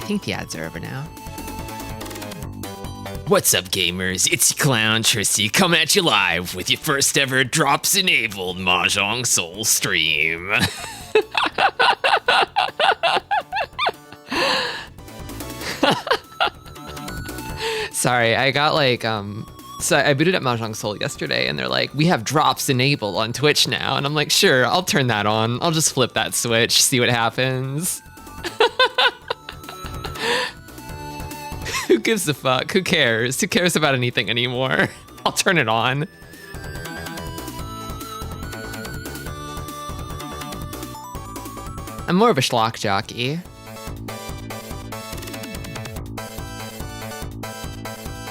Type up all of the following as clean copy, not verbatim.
think the ads are over now. What's up, gamers? It's your clown Tristi coming at you live with your first ever drops-enabled Mahjong Soul stream. Sorry, I got like, so I booted up Mahjong Soul yesterday and they're like, we have drops enabled on Twitch now. And I'm like, sure, I'll turn that on. I'll just flip that switch, see what happens. Who gives a fuck? Who cares? Who cares about anything anymore? I'll turn it on. I'm more of a schlock jockey.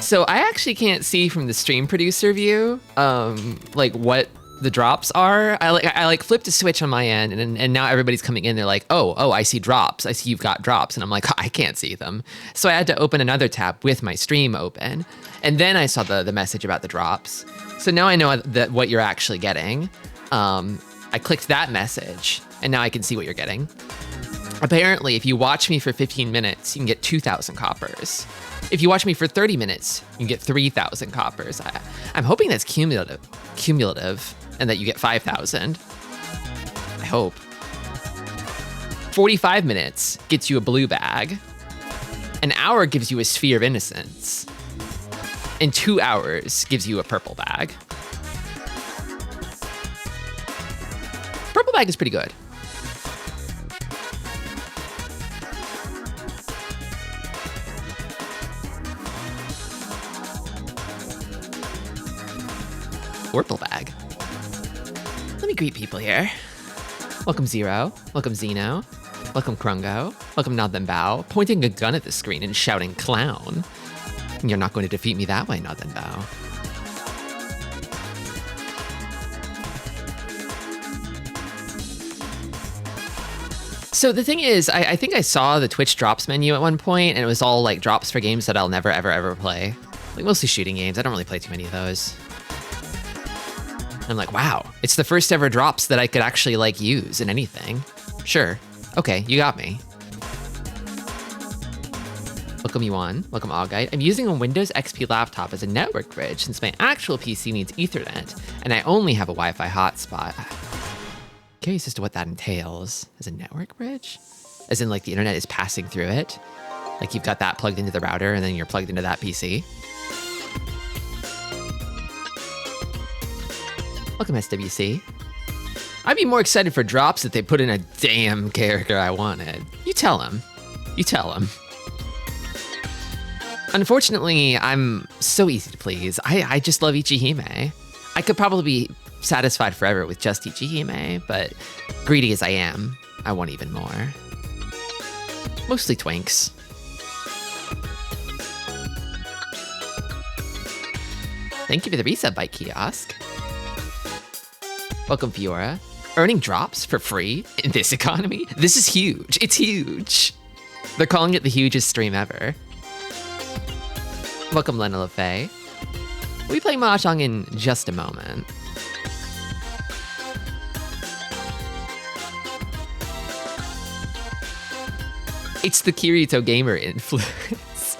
So I actually can't see from the stream producer view, like what the drops are. I flipped a switch on my end, and now everybody's coming in. They're like, oh, I see drops. I see you've got drops, and I'm like, I can't see them. So I had to open another tab with my stream open, and then I saw the message about the drops. So now I know that what you're actually getting. I clicked that message, and now I can see what you're getting. Apparently, if you watch me for 15 minutes, you can get 2,000 coppers. If you watch me for 30 minutes, you can get 3,000 coppers. I'm hoping that's cumulative, and that you get 5,000. I hope. 45 minutes gets you a blue bag. An hour gives you a sphere of innocence. And 2 hours gives you a purple bag. Purple bag is pretty good. Purple bag. Let me greet people here. Welcome Zero. Welcome Zeno. Welcome Krungo. Welcome Nod Then Bow, pointing a gun at the screen and shouting clown. You're not going to defeat me that way, Nod Then Bow. So the thing is, I think I saw the Twitch drops menu at one point, and it was all like drops for games that I'll never, ever play. Like mostly shooting games. I don't really play too many of those. I'm like, wow, it's the first ever drops that I could actually like use in anything. Sure. Okay, you got me. Welcome Yuan. Welcome Augite. I'm using a Windows XP laptop as a network bridge since my actual PC needs Ethernet, and I only have a Wi-Fi hotspot. Curious as to what that entails. As a network bridge? As in like the internet is passing through it? Like you've got that plugged into the router and then you're plugged into that PC? Welcome SWC. I'd be more excited for drops if they put in a damn character I wanted. You tell him. You tell him. Unfortunately, I'm so easy to please. I just love Ichihime. I could probably be satisfied forever with just Ichihime, but greedy as I am, I want even more. Mostly twinks. Thank you for the resub bike kiosk. Welcome Fiora. Earning drops for free in this economy? This is huge. It's huge. They're calling it the hugest stream ever. Welcome Lena LaFay. We'll be playing Mahjong in just a moment. It's the Kirito gamer influence.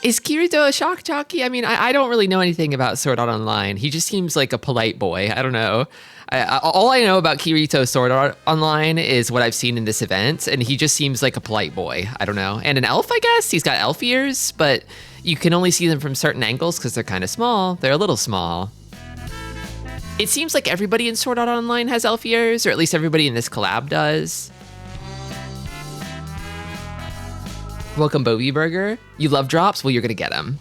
Is Kirito a shock jockey? I mean, I don't really know anything about Sword Art Online. He just seems like a polite boy. I don't know. All I know about Kirito Sword Art Online is what I've seen in this event, and he just seems like a polite boy. I don't know. And an elf, I guess? He's got elf ears, but you can only see them from certain angles because they're kind of small. They're a little small. It seems like everybody in Sword Art Online has elf ears, or at least everybody in this collab does. Welcome Bobby Burger. You love drops? Well, you're gonna get them.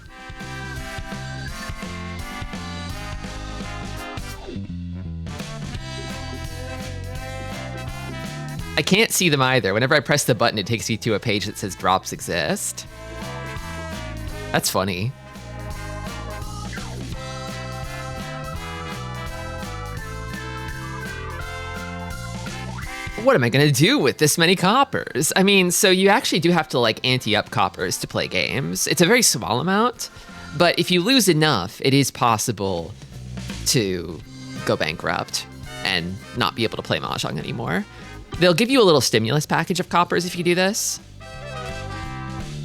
I can't see them either. Whenever I press the button, it takes me to a page that says drops exist. That's funny. What am I gonna do with this many coppers? I mean, so you actually do have to like ante up coppers to play games. It's a very small amount, but if you lose enough, it is possible to go bankrupt and not be able to play Mahjong anymore. They'll give you a little stimulus package of coppers if you do this.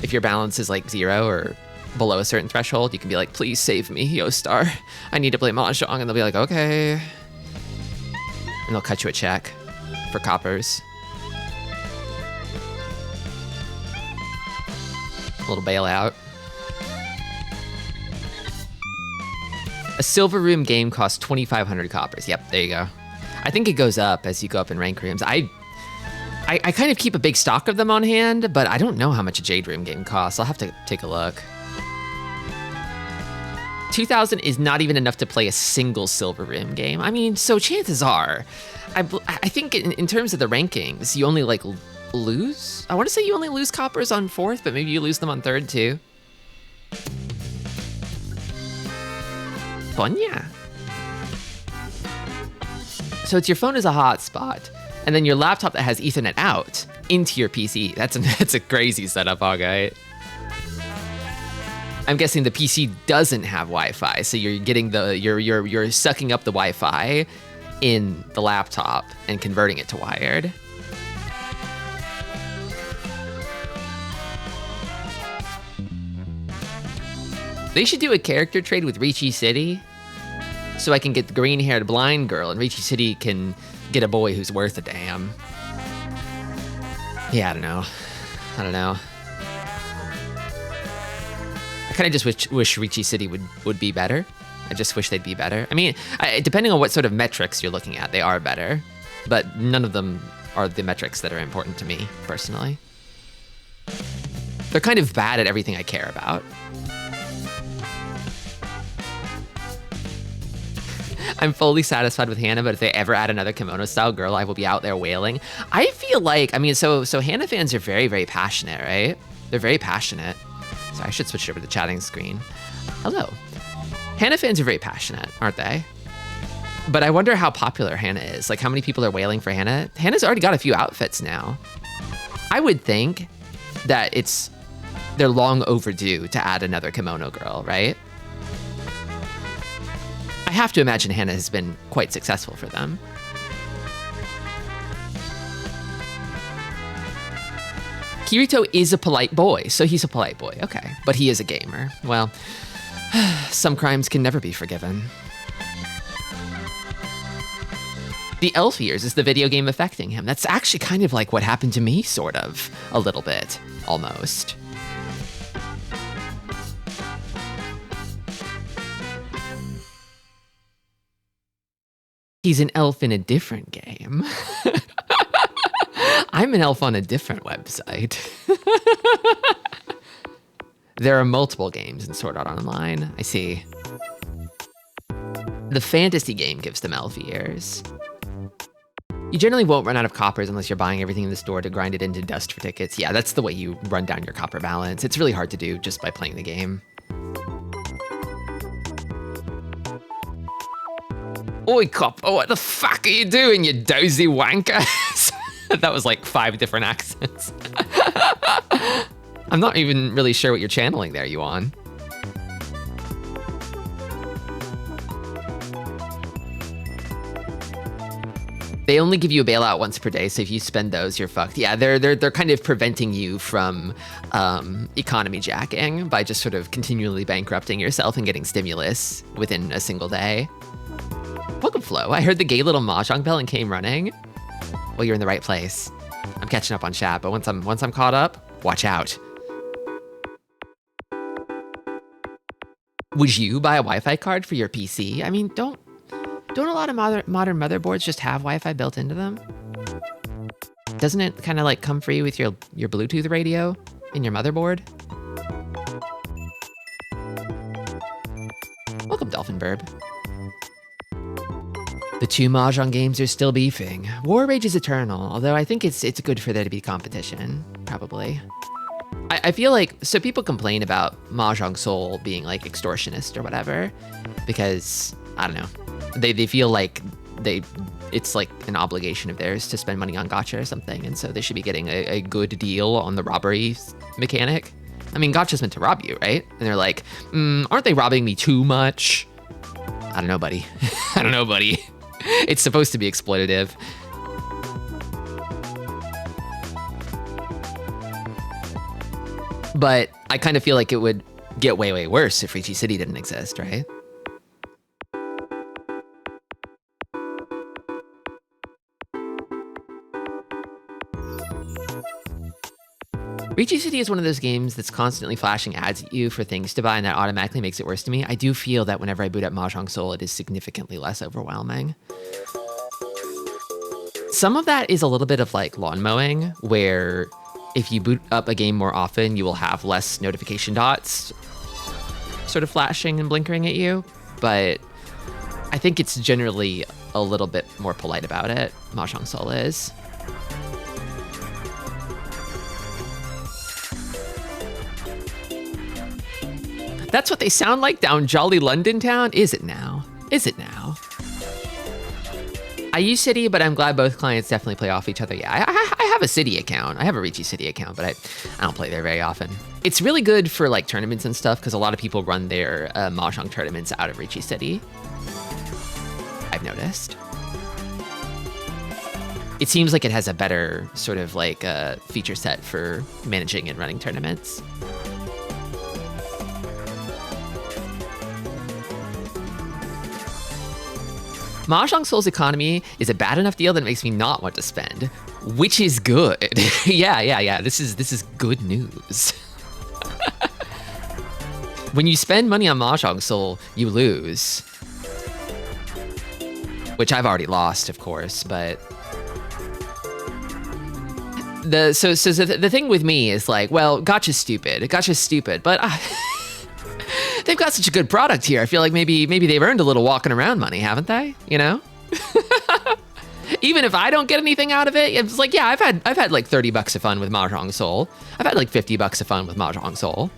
If your balance is like 0 or below a certain threshold, you can be like, please save me, Yo Star. I need to play Mahjong. And they'll be like, okay. And they'll cut you a check for coppers. A little bailout. A silver room game costs 2,500 coppers. Yep, there you go. I think it goes up as you go up in rank rooms. I kind of keep a big stock of them on hand, but I don't know how much a Jade Room game costs. I'll have to take a look. 2,000 is not even enough to play a single Silver Room game. I mean, so chances are, I think in terms of the rankings, you only like lose? I want to say you only lose coppers on 4th, but maybe you lose them on 3rd too. Bonya. So it's your phone as a hotspot, and then your laptop that has Ethernet out into your PC. That's a crazy setup, okay? I'm guessing the PC doesn't have Wi-Fi, so you're getting you're sucking up the Wi-Fi in the laptop and converting it to wired. They should do a character trade with Ricci City, so I can get the green-haired blind girl, and Ricci City can get a boy who's worth a damn. Yeah, I don't know. I kind of just wish Ricci City would be better. I just wish they'd be better. I mean, depending on what sort of metrics you're looking at, they are better, but none of them are the metrics that are important to me, personally. They're kind of bad at everything I care about. I'm fully satisfied with Hannah, but if they ever add another kimono-style girl, I will be out there wailing. I feel like, I mean, so Hannah fans are very, very passionate, right? They're very passionate. So I should switch over to the chatting screen. Hello. Hannah fans are very passionate, aren't they? But I wonder how popular Hannah is. Like, how many people are wailing for Hannah? Hannah's already got a few outfits now. I would think that they're long overdue to add another kimono girl, right? I have to imagine Hannah has been quite successful for them. Kirito is a polite boy, so he's a polite boy, okay. But he is a gamer. Well, some crimes can never be forgiven. The elf ears, is the video game affecting him? That's actually kind of like what happened to me, sort of. A little bit, almost. He's an elf in a different game. I'm an elf on a different website. There are multiple games in Sword Art Online. I see. The fantasy game gives them elf ears. You generally won't run out of coppers unless you're buying everything in the store to grind it into dust for tickets. Yeah, that's the way you run down your copper balance. It's really hard to do just by playing the game. Oi, cop, oh, what the fuck are you doing, you dozy wanker? That was like 5 different accents. I'm not even really sure what you're channeling there, Yuan. They only give you a bailout once per day, so if you spend those, you're fucked. Yeah, they're kind of preventing you from economy jacking by just sort of continually bankrupting yourself and getting stimulus within a single day. Welcome, Flo. I heard the gay little mahjong bell and came running. Well, you're in the right place. I'm catching up on chat, but once I'm caught up, watch out. Would you buy a Wi-Fi card for your PC? I mean, don't a lot of modern motherboards just have Wi-Fi built into them? Doesn't it kind of like come free with your Bluetooth radio in your motherboard? Welcome, Dolphin Burb. The 2 Mahjong games are still beefing. War Rage is eternal, although I think it's good for there to be competition, probably. I feel like, so people complain about Mahjong Soul being like extortionist or whatever, because, I don't know, they feel like it's like an obligation of theirs to spend money on gacha or something, and so they should be getting a good deal on the robbery mechanic. I mean, gacha's meant to rob you, right? And they're like, aren't they robbing me too much? I don't know, buddy. I don't know, buddy. It's supposed to be exploitative. But I kind of feel like it would get way, way worse if Ricci City didn't exist, right? Ricci City is one of those games that's constantly flashing ads at you for things to buy, and that automatically makes it worse to me. I do feel that whenever I boot up Mahjong Soul, it is significantly less overwhelming. Some of that is a little bit of like lawn mowing, where if you boot up a game more often, you will have less notification dots sort of flashing and blinkering at you. But I think it's generally a little bit more polite about it. Mahjong Soul is. That's what they sound like down jolly London town? Is it now? Is it now? I use City, but I'm glad both clients definitely play off each other. Yeah, I have a City account. I have a Ricci City account, but I don't play there very often. It's really good for like tournaments and stuff because a lot of people run their Mahjong tournaments out of Ricci City. I've noticed. It seems like it has a better sort of like feature set for managing and running tournaments. Mahjong Soul's economy is a bad enough deal that it makes me not want to spend, which is good. yeah. This is good news. When you spend money on Mahjong Soul, you lose. Which I've already lost, of course, but the thing with me is like, well, Gacha's stupid, but they've got such a good product here. I feel like maybe they've earned a little walking around money, haven't they? You know? Even if I don't get anything out of it, it's like, yeah, I've had like $30 of fun with Mahjong Soul. I've had like $50 of fun with Mahjong Soul.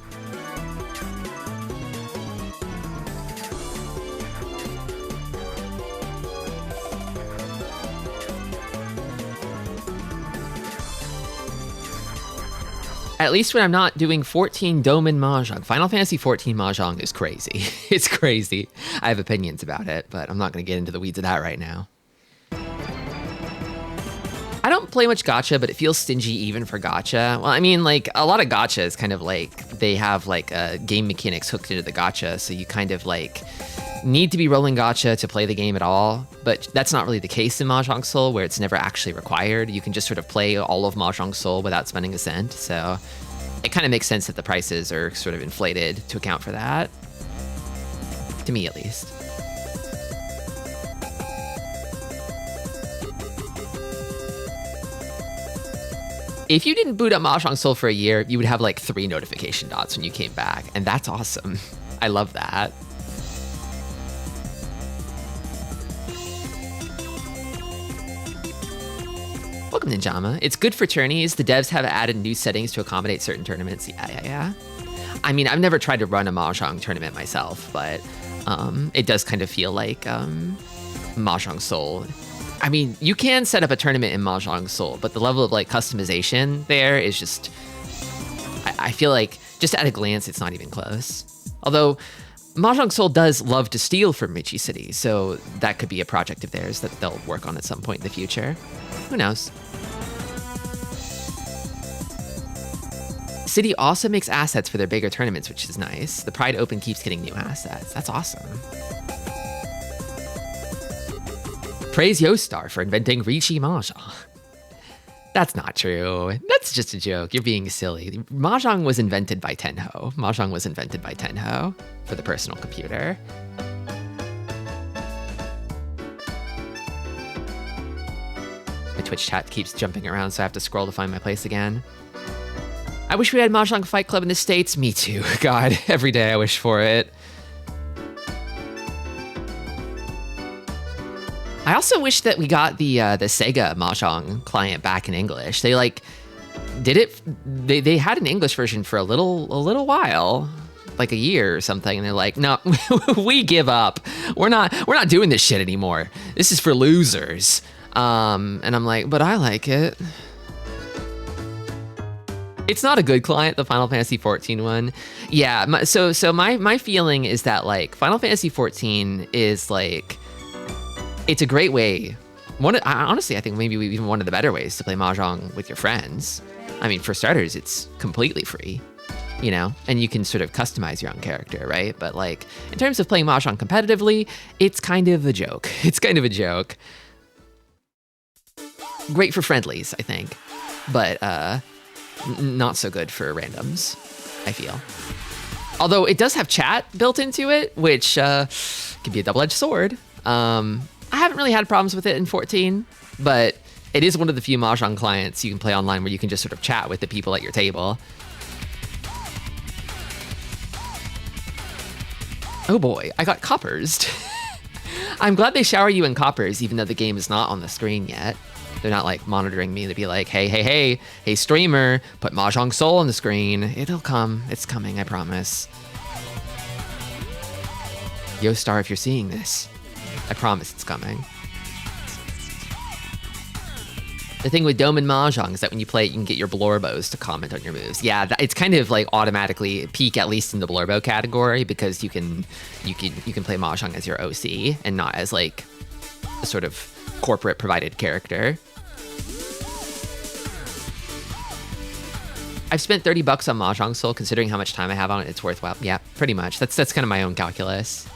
At least when I'm not doing 14 Domin Mahjong. Final Fantasy 14 Mahjong is crazy. It's crazy. I have opinions about it, but I'm not going to get into the weeds of that right now. I don't play much gacha, but it feels stingy even for gacha. Well, I mean, like, a lot of gacha is kind of like, they have like game mechanics hooked into the gacha, so you kind of like need to be rolling gacha to play the game at all. But that's not really the case in Mahjong Soul, where it's never actually required. You can just sort of play all of Mahjong Soul without spending a cent. So it kind of makes sense that the prices are sort of inflated to account for that. To me, at least. If you didn't boot up Mahjong Soul for a year, you would have like 3 notification dots when you came back. And that's awesome. I love that. Welcome, Ninjama. It's good for tourneys. The devs have added new settings to accommodate certain tournaments. Yeah. I mean, I've never tried to run a Mahjong tournament myself, but it does kind of feel like Mahjong Soul. I mean, you can set up a tournament in Mahjong Soul, but the level of like customization there is just, I feel like just at a glance, it's not even close. Although Mahjong Soul does love to steal from Ricci City, so that could be a project of theirs that they'll work on at some point in the future. Who knows? City also makes assets for their bigger tournaments, which is nice. The Pride Open keeps getting new assets. That's awesome. Praise Yostar for inventing Ricci Mahjong. That's not true. That's just a joke. You're being silly. Mahjong was invented by Tenho. Mahjong was invented by Tenho for the personal computer. My Twitch chat keeps jumping around, so I have to scroll to find my place again. I wish we had Mahjong Fight Club in the States. Me too. God, every day I wish for it. I also wish that we got the Sega Mahjong client back in English. They like did it. They had an English version for a little while, like a year or something, and they're like, no, we give up. We're not doing this shit anymore. This is for losers. And I'm like, but I like it. It's not a good client, the Final Fantasy 14 one. Yeah, so my feeling is that like Final Fantasy 14 is like, it's a great way. Honestly, I think maybe even one of the better ways to play Mahjong with your friends. I mean, for starters, it's completely free. you know, and you can sort of customize your own character, right? But like, in terms of playing Mahjong competitively, it's kind of a joke. It's kind of a joke. Great for friendlies, I think, but not so good for randoms, I feel. Although it does have chat built into it, which can be a double-edged sword. I haven't really had problems with it in 14, but it is one of the few Mahjong clients you can play online where you can just sort of chat with the people at your table. Oh boy, I got coppers. I'm glad they shower you in coppers, even though the game is not on the screen yet. They're not like monitoring me to be like, hey, streamer, put Mahjong Soul on the screen. It'll come. It's coming, I promise. Yo, Star, if you're seeing this, I promise it's coming. The thing with Dome and Mahjong is that when you play it, you can get your Blorbos to comment on your moves. Yeah, it's kind of like automatically peak at least in the Blorbo category because you can play Mahjong as your OC and not as like a sort of corporate provided character. I've spent $30 on Mahjong Soul. Considering how much time I have on it, it's worthwhile. Yeah, pretty much. That's kind of my own calculus.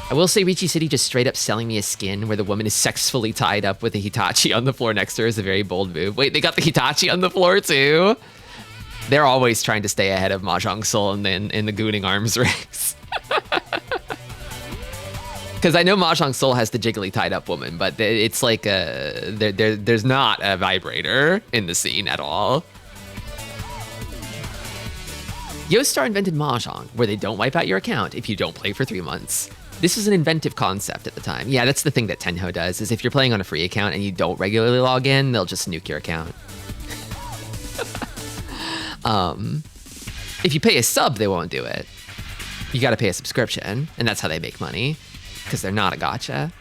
I will say Ricci City just straight up selling me a skin where the woman is sexually tied up with a Hitachi on the floor next to her is a very bold move. Wait, they got the Hitachi on the floor too? They're always trying to stay ahead of Mahjong Soul in the gooning arms race. Because I know Mahjong Soul has the jiggly tied up woman, but it's like there's not a vibrator in the scene at all. Yostar invented Mahjong, where they don't wipe out your account if you don't play for 3 months. This was an inventive concept at the time. Yeah, that's the thing that Tenho does, is if you're playing on a free account and you don't regularly log in, they'll just nuke your account. If you pay a sub, they won't do it. You gotta pay a subscription, and that's how they make money, because they're not a gacha.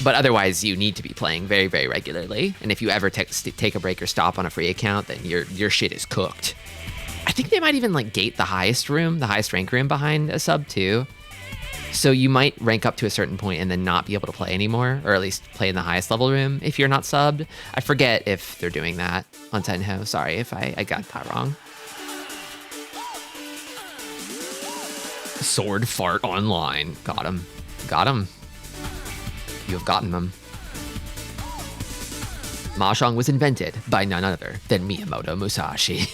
But otherwise, you need to be playing very, very regularly, and if you ever take a break or stop on a free account, then your shit is cooked. I think they might even like gate the highest rank room behind a sub too. So you might rank up to a certain point and then not be able to play anymore, or at least play in the highest level room if you're not subbed. I forget if they're doing that on Tenho. Sorry if I got that wrong. Sword fart online. Got him. Got him. You have gotten them. Mahjong was invented by none other than Miyamoto Musashi.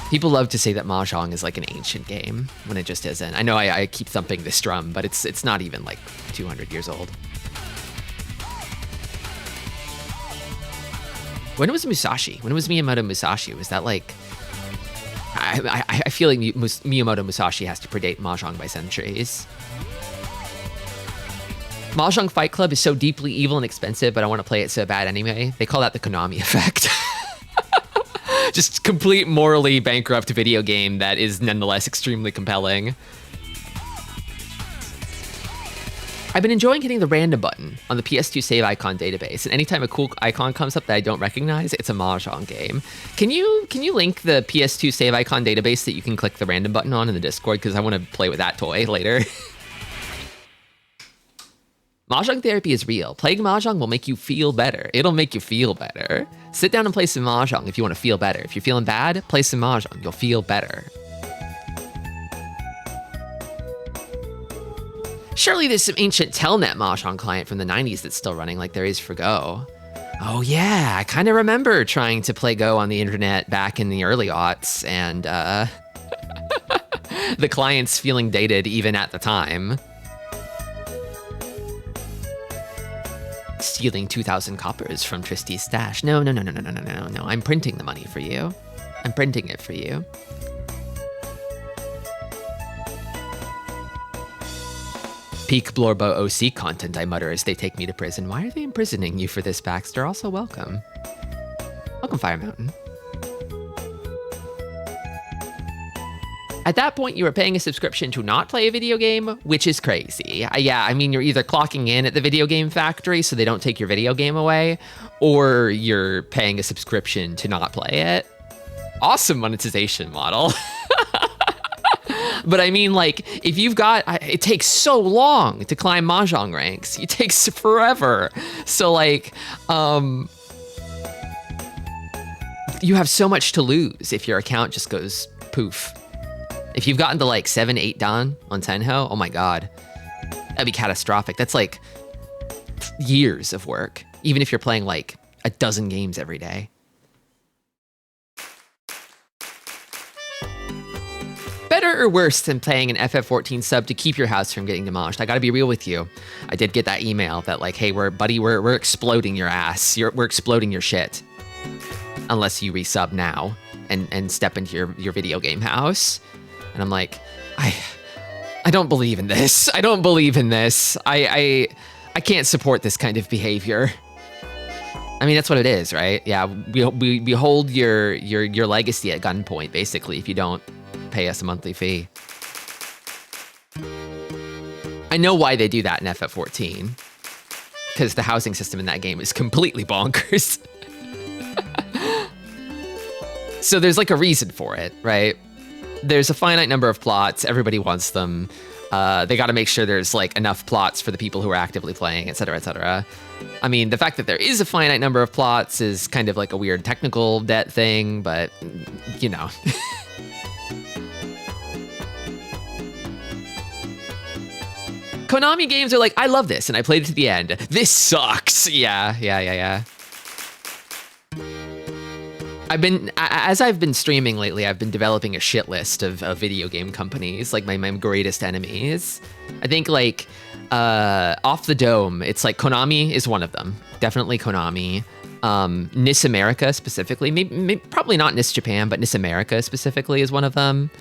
People love to say that Mahjong is like an ancient game when it just isn't. I know I keep thumping this drum, but it's not even like 200 years old. When was Musashi? When was Miyamoto Musashi? Was that like... I feel like Miyamoto Musashi has to predate Mahjong by centuries. Mahjong Fight Club is so deeply evil and expensive, but I want to play it so bad anyway. They call that the Konami effect. Just complete morally bankrupt video game that is nonetheless extremely compelling. I've been enjoying hitting the random button on the PS2 save icon database, and anytime a cool icon comes up that I don't recognize, it's a Mahjong game. Can you link the PS2 save icon database that you can click the random button on in the Discord? Because I want to play with that toy later. Mahjong therapy is real. Playing Mahjong will make you feel better. It'll make you feel better. Sit down and play some Mahjong if you want to feel better. If you're feeling bad, play some Mahjong. You'll feel better. Surely there's some ancient Telnet Mahjong client from the 90s that's still running like there is for Go. Oh yeah, I kind of remember trying to play Go on the internet back in the early aughts, and the clients feeling dated even at the time. Stealing 2,000 coppers from Tristi's stash. No. I'm printing the money for you. I'm printing it for you. Peak Blorbo OC content, I mutter as they take me to prison. Why are they imprisoning you for this, Baxter? Also welcome. Welcome, Fire Mountain. At that point, you were paying a subscription to not play a video game, which is crazy. Yeah, I mean, you're either clocking in at the video game factory so they don't take your video game away, or you're paying a subscription to not play it. Awesome monetization model. But I mean, like, if you've got... It takes so long to climb Mahjong ranks. It takes forever. So, like, you have so much to lose if your account just goes poof. If you've gotten to like 7, 8 dan on Tenho, oh my God, that'd be catastrophic. That's like years of work, even if you're playing like a dozen games every day. Better or worse than paying an FF14 sub to keep your house from getting demolished? I gotta be real with you. I did get that email that like, hey, we're exploding your ass. We're exploding your shit. Unless you resub now and step into your video game house. And I'm like, I don't believe in this. I don't believe in this. I can't support this kind of behavior. I mean, that's what it is, right? Yeah, we hold your legacy at gunpoint, basically, if you don't pay us a monthly fee. I know why they do that in FF14. Because the housing system in that game is completely bonkers. So there's like a reason for it, right? There's a finite number of plots. Everybody wants them. They got to make sure there's like enough plots for the people who are actively playing, et cetera, et cetera. I mean, the fact that there is a finite number of plots is kind of like a weird technical debt thing, but you know. Konami games are like, I love this, and I played it to the end. This sucks. Yeah. As I've been streaming lately, I've been developing a shit list of video game companies, like my greatest enemies. I think like off the dome, it's like Konami is one of them. Definitely Konami. NIS America specifically, maybe probably not NIS Japan, but NIS America specifically is one of them.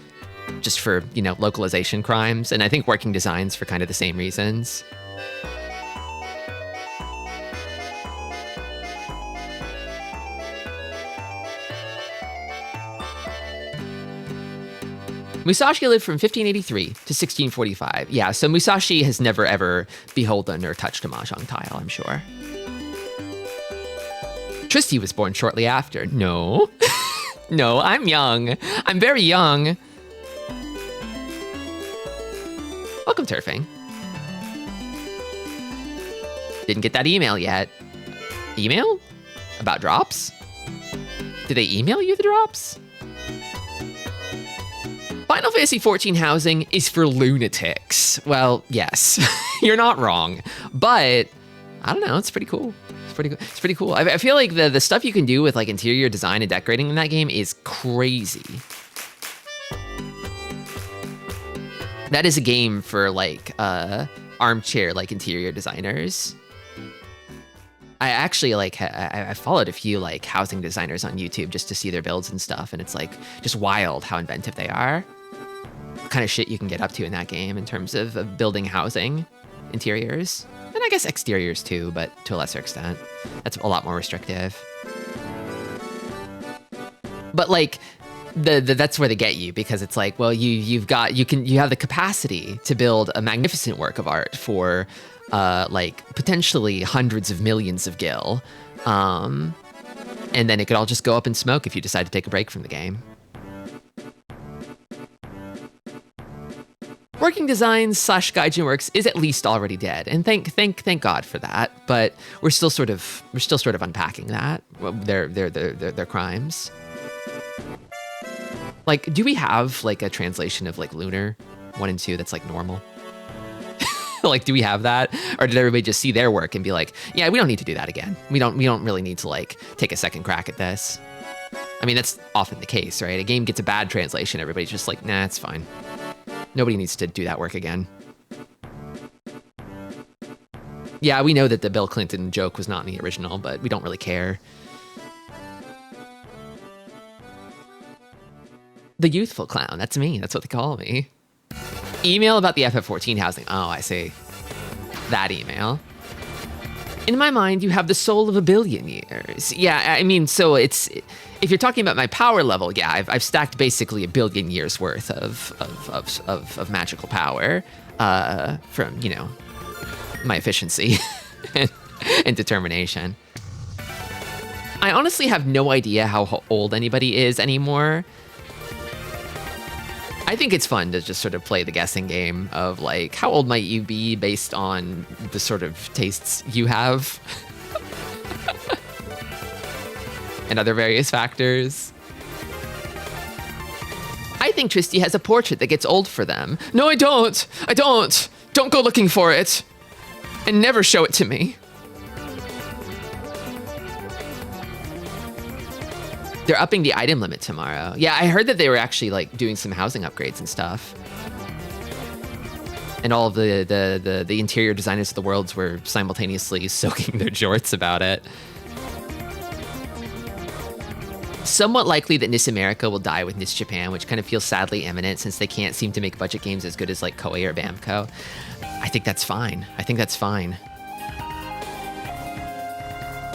Just for, you know, localization crimes. And I think Working Designs for kind of the same reasons. Musashi lived from 1583 to 1645. Yeah, so Musashi has never ever beholden or touched a Mahjong tile, I'm sure. Tristi was born shortly after. No. No, I'm young. I'm very young. Welcome, Turfing. Didn't get that email yet. Email? About drops? Did they email you the drops? Final Fantasy XIV housing is for lunatics. Well, yes, you're not wrong. But, I don't know, it's pretty cool. It's pretty cool. I feel like the stuff you can do with like interior design and decorating in that game is crazy. That is a game for like armchair like interior designers. I actually like I followed a few like housing designers on YouTube just to see their builds and stuff, and it's like just wild how inventive they are. What kind of shit you can get up to in that game in terms of building housing interiors, and I guess exteriors too, but to a lesser extent. That's a lot more restrictive. But like that's where they get you, because it's like, well, you have the capacity to build a magnificent work of art for like potentially hundreds of millions of gil, and then it could all just go up in smoke if you decide to take a break from the game. Working Designs / Gaijin Works is at least already dead, and thank God for that. But we're still sort of unpacking that, their crimes. Like, do we have like a translation of like Lunar 1 and 2 that's like normal? Like, do we have that? Or did everybody just see their work and be like, yeah, we don't need to do that again. We don't really need to like take a second crack at this. I mean, that's often the case, right? A game gets a bad translation, everybody's just like, nah, it's fine. Nobody needs to do that work again. Yeah, we know that the Bill Clinton joke was not in the original, but we don't really care. The youthful clown, that's me. That's what they call me. Email about the FF14 housing. Oh, I see. That email. In my mind, you have the soul of 1 billion years. Yeah, I mean, so it's, if you're talking about my power level, yeah, I've stacked basically 1 billion years worth of magical power from, you know, my efficiency and determination. I honestly have no idea how old anybody is anymore. I think it's fun to just sort of play the guessing game of like, how old might you be based on the sort of tastes you have? and other various factors. I think Tristi has a portrait that gets old for them. No, I don't. I don't. Don't go looking for it. And never show it to me. They're upping the item limit tomorrow. Yeah, I heard that they were actually like doing some housing upgrades and stuff. And all of the interior designers of the worlds were simultaneously soaking their jorts about it. Somewhat likely that NIS America will die with NIS Japan, which kind of feels sadly imminent since they can't seem to make budget games as good as like Koei or Bamco. I think that's fine. I think that's fine.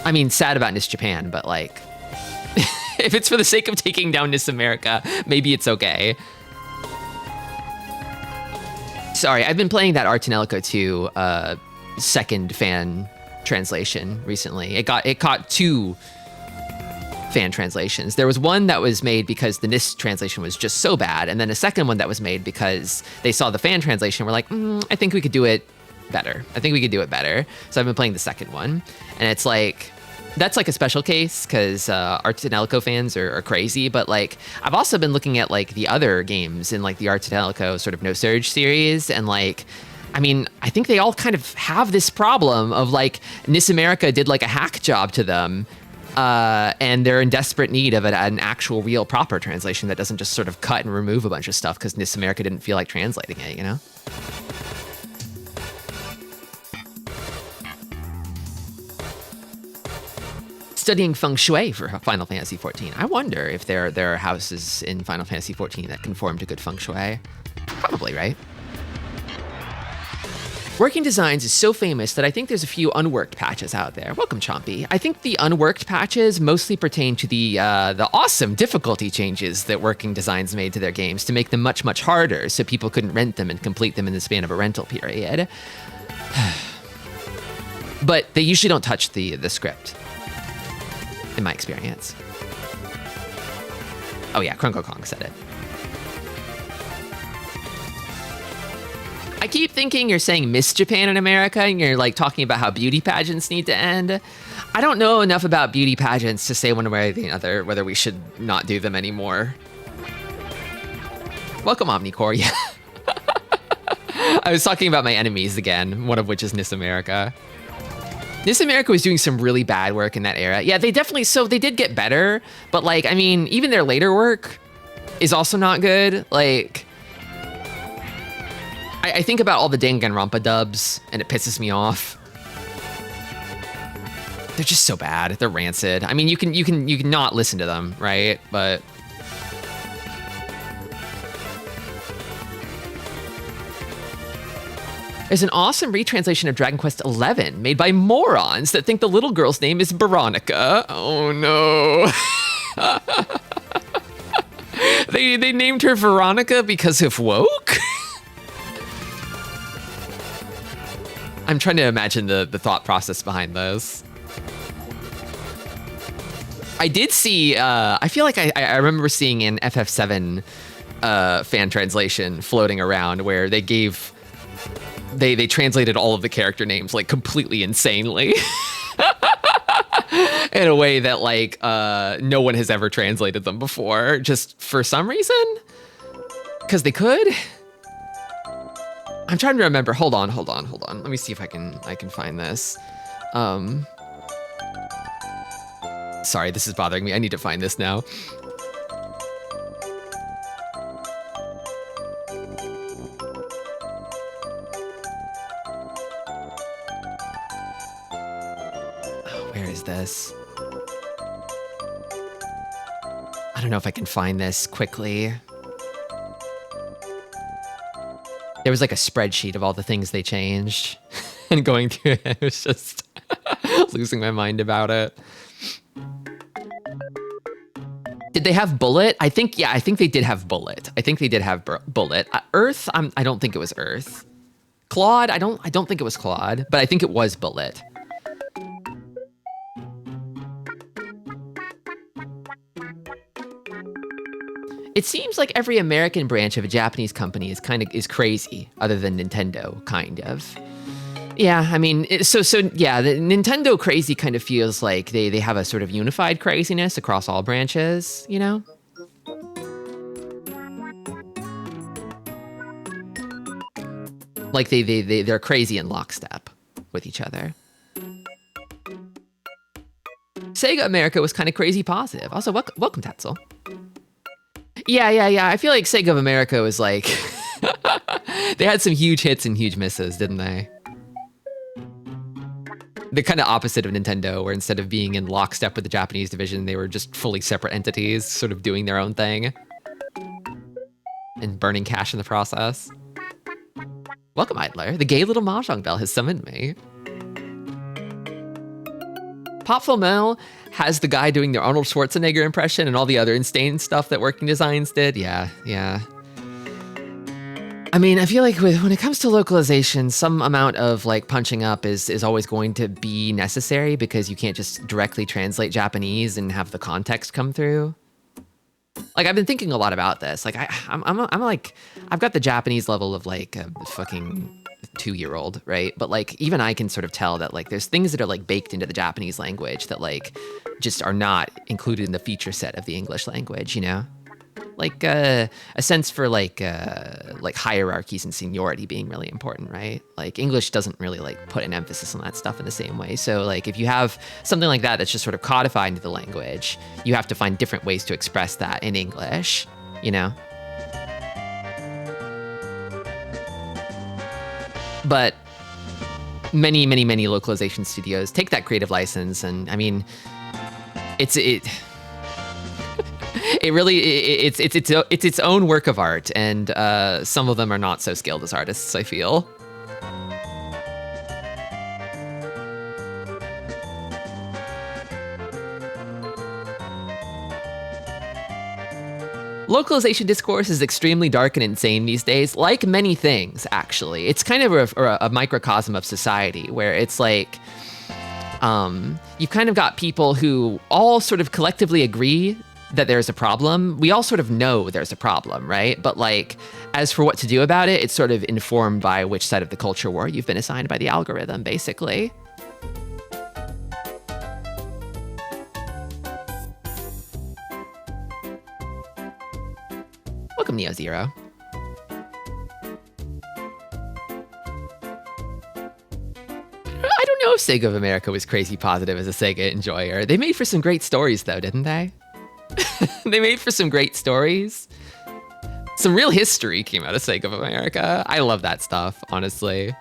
I mean, sad about NIS Japan, but like, if it's for the sake of taking down NIS America, maybe it's okay. Sorry, I've been playing that Art and Elko 2 second fan translation recently. It caught 2 fan translations. There was one that was made because the NIS translation was just so bad, and then a second one that was made because they saw the fan translation and were like, I think we could do it better. I think we could do it better. So I've been playing the second one, and it's like, that's like a special case because Art and Elko fans are crazy, but like I've also been looking at like the other games in like the Art and Elko sort of No Surge series, and like, I mean, I think they all kind of have this problem of like NIS America did like a hack job to them, and they're in desperate need of an actual real proper translation that doesn't just sort of cut and remove a bunch of stuff because NIS America didn't feel like translating it, you know? Studying feng shui for Final Fantasy XIV. I wonder if there are houses in Final Fantasy XIV that conform to good feng shui. Probably, right? Working Designs is so famous that I think there's a few unworked patches out there. Welcome, Chompy. I think the unworked patches mostly pertain to the awesome difficulty changes that Working Designs made to their games to make them much, much harder so people couldn't rent them and complete them in the span of a rental period. But they usually don't touch the script, in my experience. Oh yeah, Krunko Kong said it. I keep thinking you're saying Miss Japan in America and you're like talking about how beauty pageants need to end. I don't know enough about beauty pageants to say one way or the other whether we should not do them anymore. Welcome, Omnicore. Yeah. I was talking about my enemies again, one of which is NIS America. NIS America was doing some really bad work in that era. Yeah, they did get better, but like, I mean, even their later work is also not good. Like, I think about all the Danganronpa dubs, and it pisses me off. They're just so bad. They're rancid. I mean, you can not listen to them, right? But there's an awesome retranslation of Dragon Quest XI made by morons that think the little girl's name is Veronica. Oh no. They named her Veronica because of woke? I'm trying to imagine the thought process behind those. I did see, I feel like I remember seeing an FF7 fan translation floating around where they translated all of the character names like completely insanely. In a way that like no one has ever translated them before, just for some reason. Because they could. I'm trying to remember. Hold on. Let me see if I can find this. Sorry, this is bothering me. I need to find this now. Oh, where is this? I don't know if I can find this quickly. There was like a spreadsheet of all the things they changed, and going through it, I was just losing my mind about it. Did they have Bullet? I think they did have Bullet. I think they did have Bullet. Earth? I don't think it was Earth. Claude? I don't think it was Claude, but I think it was Bullet. It seems like every American branch of a Japanese company is crazy, other than Nintendo, kind of. Yeah, I mean, so yeah, the Nintendo crazy kind of feels like they have a sort of unified craziness across all branches, you know? Like they're crazy in lockstep with each other. Sega America was kind of crazy positive. Also, welcome Tetzel. Yeah. I feel like Sega of America was like, they had some huge hits and huge misses, didn't they? The kind of opposite of Nintendo, where instead of being in lockstep with the Japanese division, they were just fully separate entities, sort of doing their own thing and burning cash in the process. Welcome, Idler. The gay little Mahjong bell has summoned me. Popful Mel has the guy doing the Arnold Schwarzenegger impression and all the other insane stuff that Working Designs did. Yeah. I mean, I feel like when it comes to localization, some amount of like punching up is always going to be necessary because you can't just directly translate Japanese and have the context come through. Like I've been thinking a lot about this. Like I'm like I've got the Japanese level of like a fucking 2-year-old, right? But like even I can sort of tell that like there's things that are like baked into the Japanese language that like just are not included in the feature set of the English language, you know? Like a sense for like hierarchies and seniority being really important, right? Like English doesn't really like put an emphasis on that stuff in the same way. So like if you have something like that that's just sort of codified into the language, you have to find different ways to express that in English, you know? But many localization studios take that creative license, and I mean, it's its own work of art, and some of them are not so skilled as artists, I feel. Localization discourse is extremely dark and insane these days, like many things, actually. It's kind of a microcosm of society where it's like, you've kind of got people who all sort of collectively agree that there's a problem. We all sort of know there's a problem, right? But like, as for what to do about it, it's sort of informed by which side of the culture war you've been assigned by the algorithm, basically. Welcome, Neo Zero. I don't know if Sega of America was crazy positive as a Sega enjoyer. They made for some great stories, though, didn't they? They made for some great stories. Some real history came out of Sega of America. I love that stuff, honestly.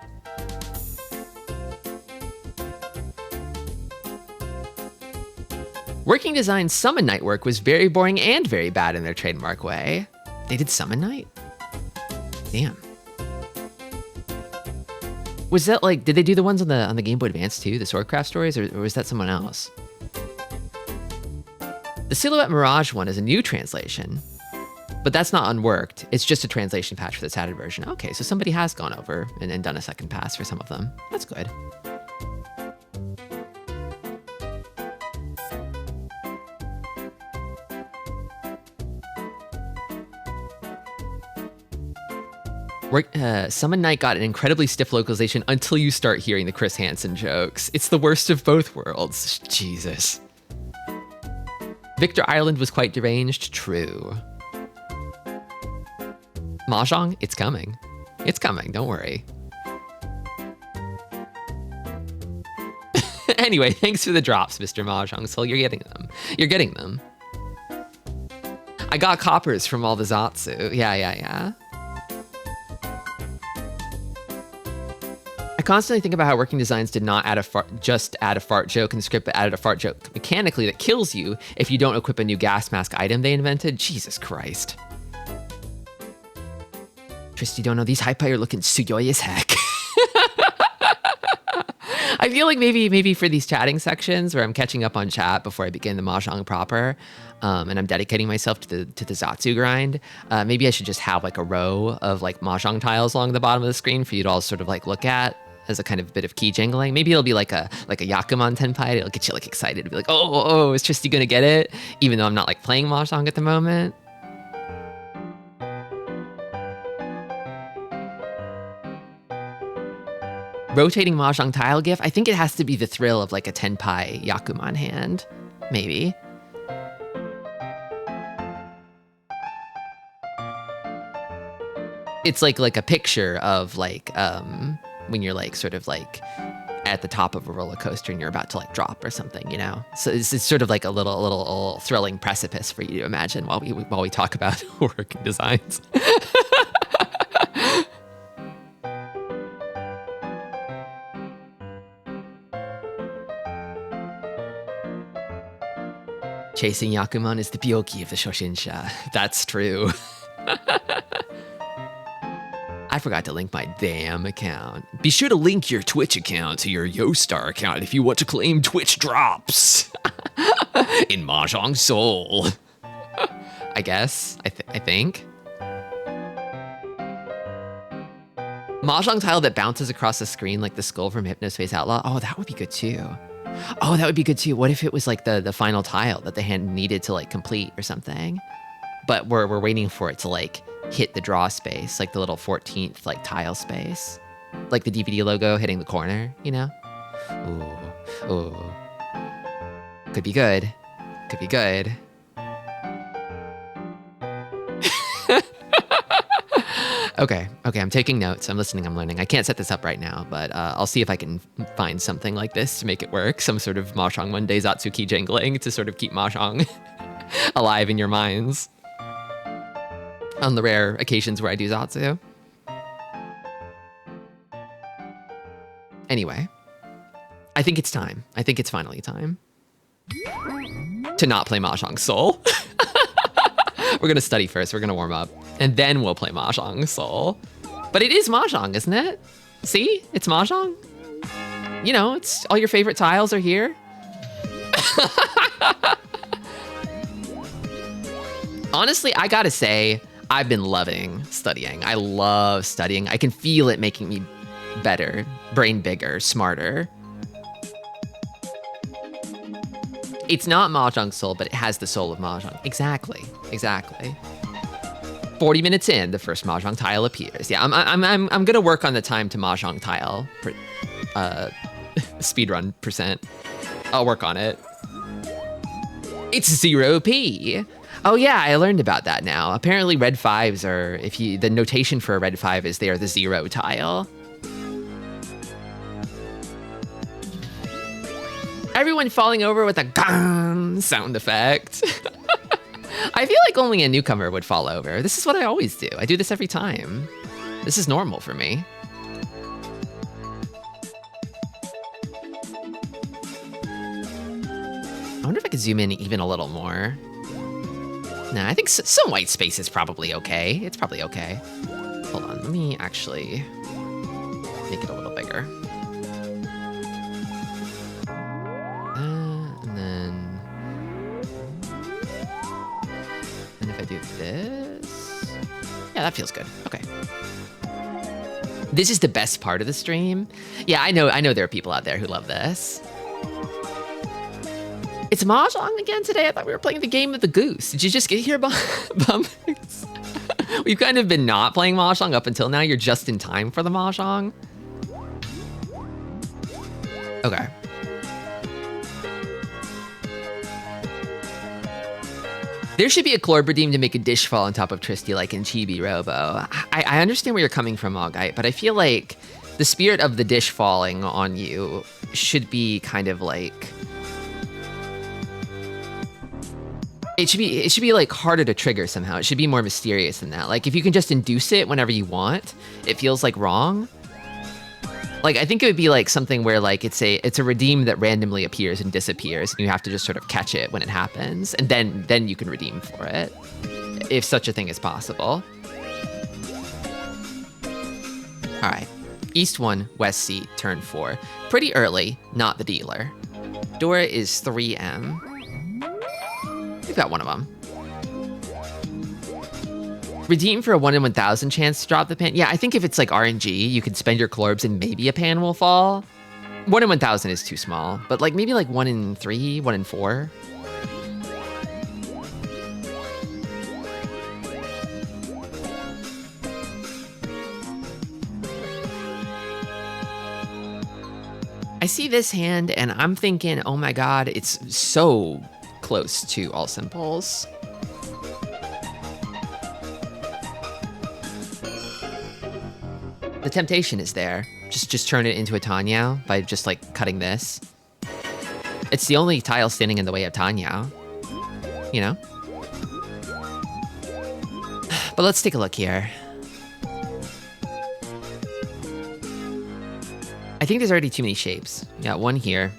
Working Design's Summon Night work was very boring and very bad in their trademark way. They did Summon Night? Damn. Was that like, did they do the ones on the Game Boy Advance too, the Swordcraft stories, or was that someone else? The Silhouette Mirage one is a new translation, but that's not unworked. It's just a translation patch for the added version. Okay, so somebody has gone over and done a second pass for some of them. That's good. Summon Night got an incredibly stiff localization until you start hearing the Chris Hansen jokes. It's the worst of both worlds. Jesus. Victor Ireland was quite deranged. True. Mahjong, it's coming. It's coming, don't worry. Anyway, thanks for the drops, Mr. Mahjong Soul. You're getting them. You're getting them. I got coppers from all the Zatsu. Yeah. I constantly think about how Working Designs did not just add a fart joke in the script, but added a fart joke mechanically that kills you if you don't equip a new gas mask item they invented. Jesus Christ. Tristi, don't know, these hypai are looking sugoi as heck. I feel like maybe for these chatting sections where I'm catching up on chat before I begin the Mahjong proper, and I'm dedicating myself to the Zatsu grind, maybe I should just have like a row of like Mahjong tiles along the bottom of the screen for you to all sort of like look at as a kind of bit of key jingling. Maybe it'll be like a Yakuman Tenpai. It'll get you like excited to be like, oh, is Tristi gonna get it? Even though I'm not like playing Mahjong at the moment. Rotating Mahjong tile gif, I think it has to be the thrill of like a Tenpai Yakuman hand, maybe. It's like a picture of like when you're like sort of like at the top of a roller coaster and you're about to like drop or something, you know? So it's sort of like a little thrilling precipice for you to imagine while we talk about working designs. Chasing Yakuman is the byoki of the Shoshinsha. That's true. I forgot to link my damn account. Be sure to link your Twitch account to your YoStar account if you want to claim Twitch drops. In Mahjong Soul. I guess. I think. Mahjong tile that bounces across the screen like the skull from Hypnospace Outlaw. Oh, that would be good too. Oh, that would be good too. What if it was like the final tile that the hand needed to like complete or something? But we're waiting for it to like hit the draw space, like the little 14th like tile space. Like the DVD logo hitting the corner, you know? Ooh. Ooh. Could be good. Could be good. Okay, I'm taking notes. I'm listening, I'm learning. I can't set this up right now, but I'll see if I can find something like this to make it work. Some sort of Mahjong Monday Zatsu key jangling to sort of keep Mahjong alive in your minds. On the rare occasions where I do Zatsu. Anyway, I think it's time. I think it's finally time to not play Mahjong Soul. We're gonna study first, we're gonna warm up, and then we'll play Mahjong Soul. But it is Mahjong, isn't it? See, it's Mahjong. You know, it's all your favorite tiles are here. Honestly, I gotta say, I've been loving studying. I love studying. I can feel it making me better, brain bigger, smarter. It's not Mahjong Soul, but it has the soul of Mahjong. Exactly. 40 minutes in, the first Mahjong tile appears. Yeah, I'm gonna work on the time to Mahjong tile speedrun %. I'll work on it. It's 0p. Oh yeah, I learned about that now. Apparently red 5s are, the notation for a red 5 is they are the 0 tile. Everyone falling over with a gong sound effect. I feel like only a newcomer would fall over. This is what I always do. I do this every time. This is normal for me. I wonder if I could zoom in even a little more. Nah, I think some white space is probably okay. It's probably okay. Hold on, let me actually make it a little bigger. And if I do this, yeah, that feels good. Okay. This is the best part of the stream. Yeah, I know there are people out there who love this. It's Mahjong again today? I thought we were playing the game of the goose. Did you just get here, Bummings? We've kind of been not playing Mahjong up until now. You're just in time for the Mahjong. Okay. There should be a Chlorb redeem to make a dish fall on top of Tristi like in Chibi Robo. I understand where you're coming from, Augite, but I feel like the spirit of the dish falling on you should be kind of like... It should be like harder to trigger somehow. It should be more mysterious than that. Like if you can just induce it whenever you want, it feels like wrong. Like I think it would be like something where like it's a redeem that randomly appears and disappears, and you have to just sort of catch it when it happens, and then you can redeem for it, if such a thing is possible. All right, East 1, West C, turn 4. Pretty early, not the dealer. Dora is 3M. We've got one of them. Redeem for a 1 in 1,000 chance to drop the pan. Yeah, I think if it's like RNG, you could spend your Clorbs and maybe a pan will fall. 1 in 1,000 is too small, but like maybe like 1 in 3, 1 in 4. see this hand and I'm thinking, oh my god, it's so close to all simples. The temptation is there. Just turn it into a Tanyao by just like cutting this. It's the only tile standing in the way of Tanyao, you know? But let's take a look here. I think there's already too many shapes. Yeah, one here.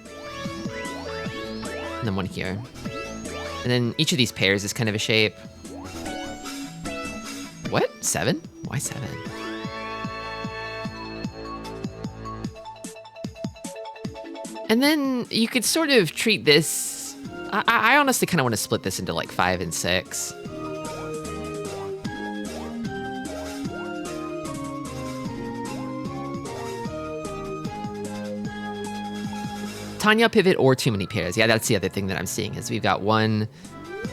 And then one here. And then each of these pairs is kind of a shape. What? 7? Why 7? And then you could sort of treat this... I honestly kind of want to split this into like 5 and 6. Tanya pivot or too many pairs. Yeah, that's the other thing that I'm seeing is we've got 1,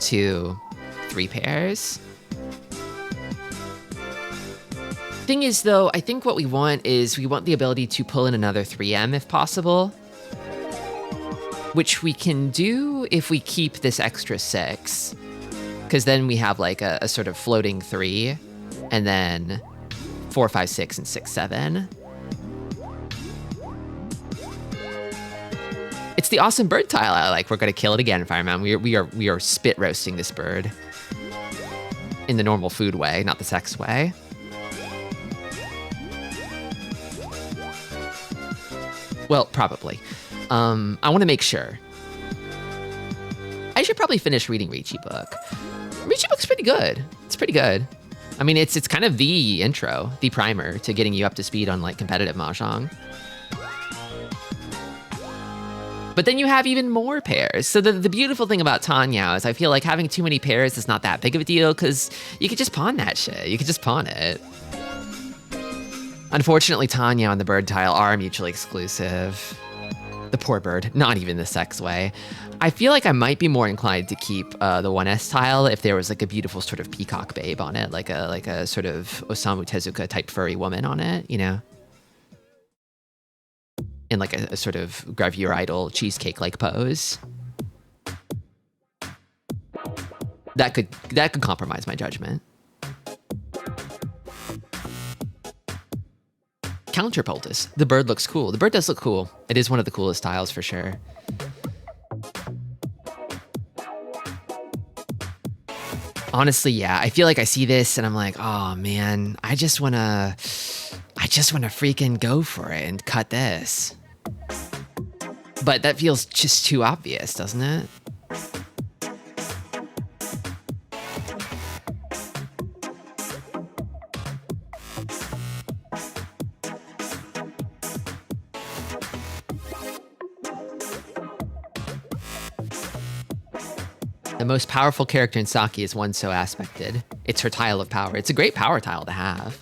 2, 3 pairs. Thing is though, I think what we want is we want the ability to pull in another 3M if possible. Which we can do if we keep this extra 6. Because then we have like a sort of floating 3. And then 4, 5, 6, and 6, 7. It's the awesome bird tile I like. We're gonna kill it again, Fireman. We are spit roasting this bird. In the normal food way, not the sex way. Well, probably. I want to make sure. I should probably finish reading Ricci book. Ricci book's pretty good. It's pretty good. I mean, it's kind of the intro, the primer to getting you up to speed on like competitive Mahjong. But then you have even more pairs. So the beautiful thing about Tanyao is I feel like having too many pairs is not that big of a deal because you could just pawn that shit. You could just pawn it. Unfortunately, Tanyao and the bird tile are mutually exclusive. The poor bird, not even the sex way. I feel like I might be more inclined to keep the 1S tile if there was like a beautiful sort of peacock babe on it, like a sort of Osamu Tezuka type furry woman on it, you know? In like a sort of gravure idol cheesecake-like pose. That could compromise my judgment. Counter poultice. The bird looks cool. The bird does look cool. It is one of the coolest tiles for sure. Honestly, yeah. I feel like I see this and I'm like, oh man, I just wanna freaking go for it and cut this. But that feels just too obvious, doesn't it? The most powerful character in Saki is one so aspected. It's her tile of power. It's a great power tile to have.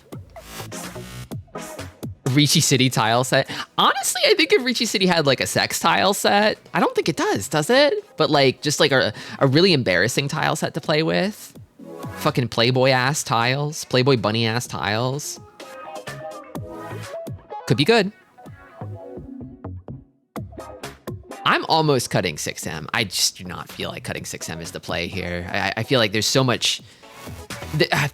Ricci City tile set. Honestly, I think if Ricci City had like a sex tile set, I don't think it does it? But like, just like a really embarrassing tile set to play with. Fucking Playboy ass tiles, Playboy bunny ass tiles. Could be good. I'm almost cutting 6M. I just do not feel like cutting 6M is the play here. I feel like there's so much,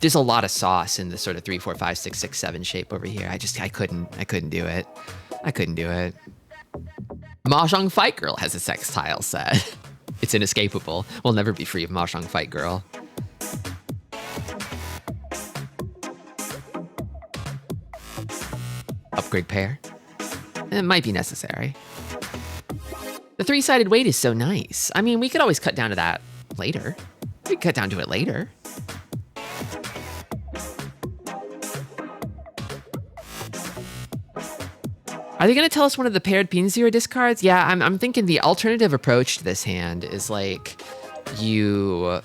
there's a lot of sauce in the sort of 3, 4, 5, 6, 6, 7 shape over here. I couldn't do it. I couldn't do it. Mahjong Fight Girl has a sex tile set. It's inescapable. We'll never be free of Mahjong Fight Girl. Upgrade pair. It might be necessary. The 3-sided weight is so nice. I mean, we could always cut down to that later. We could cut down to it later. Are they gonna tell us one of the paired Pinziro discards? Yeah, I'm thinking the alternative approach to this hand is like you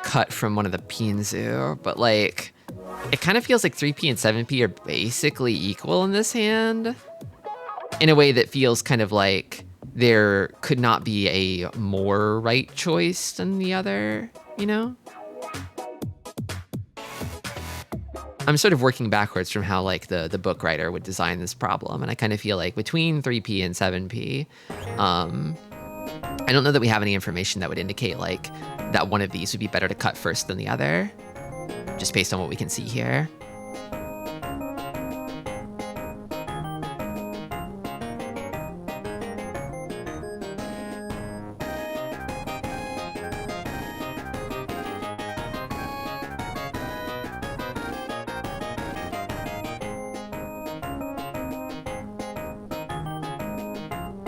cut from one of the Pinzu, but like it kind of feels like 3P and 7P are basically equal in this hand in a way that feels kind of like there could not be a more right choice than the other, you know? I'm sort of working backwards from how like the book writer would design this problem, and I kind of feel like between 3p and 7p, I don't know that we have any information that would indicate like that one of these would be better to cut first than the other, just based on what we can see here.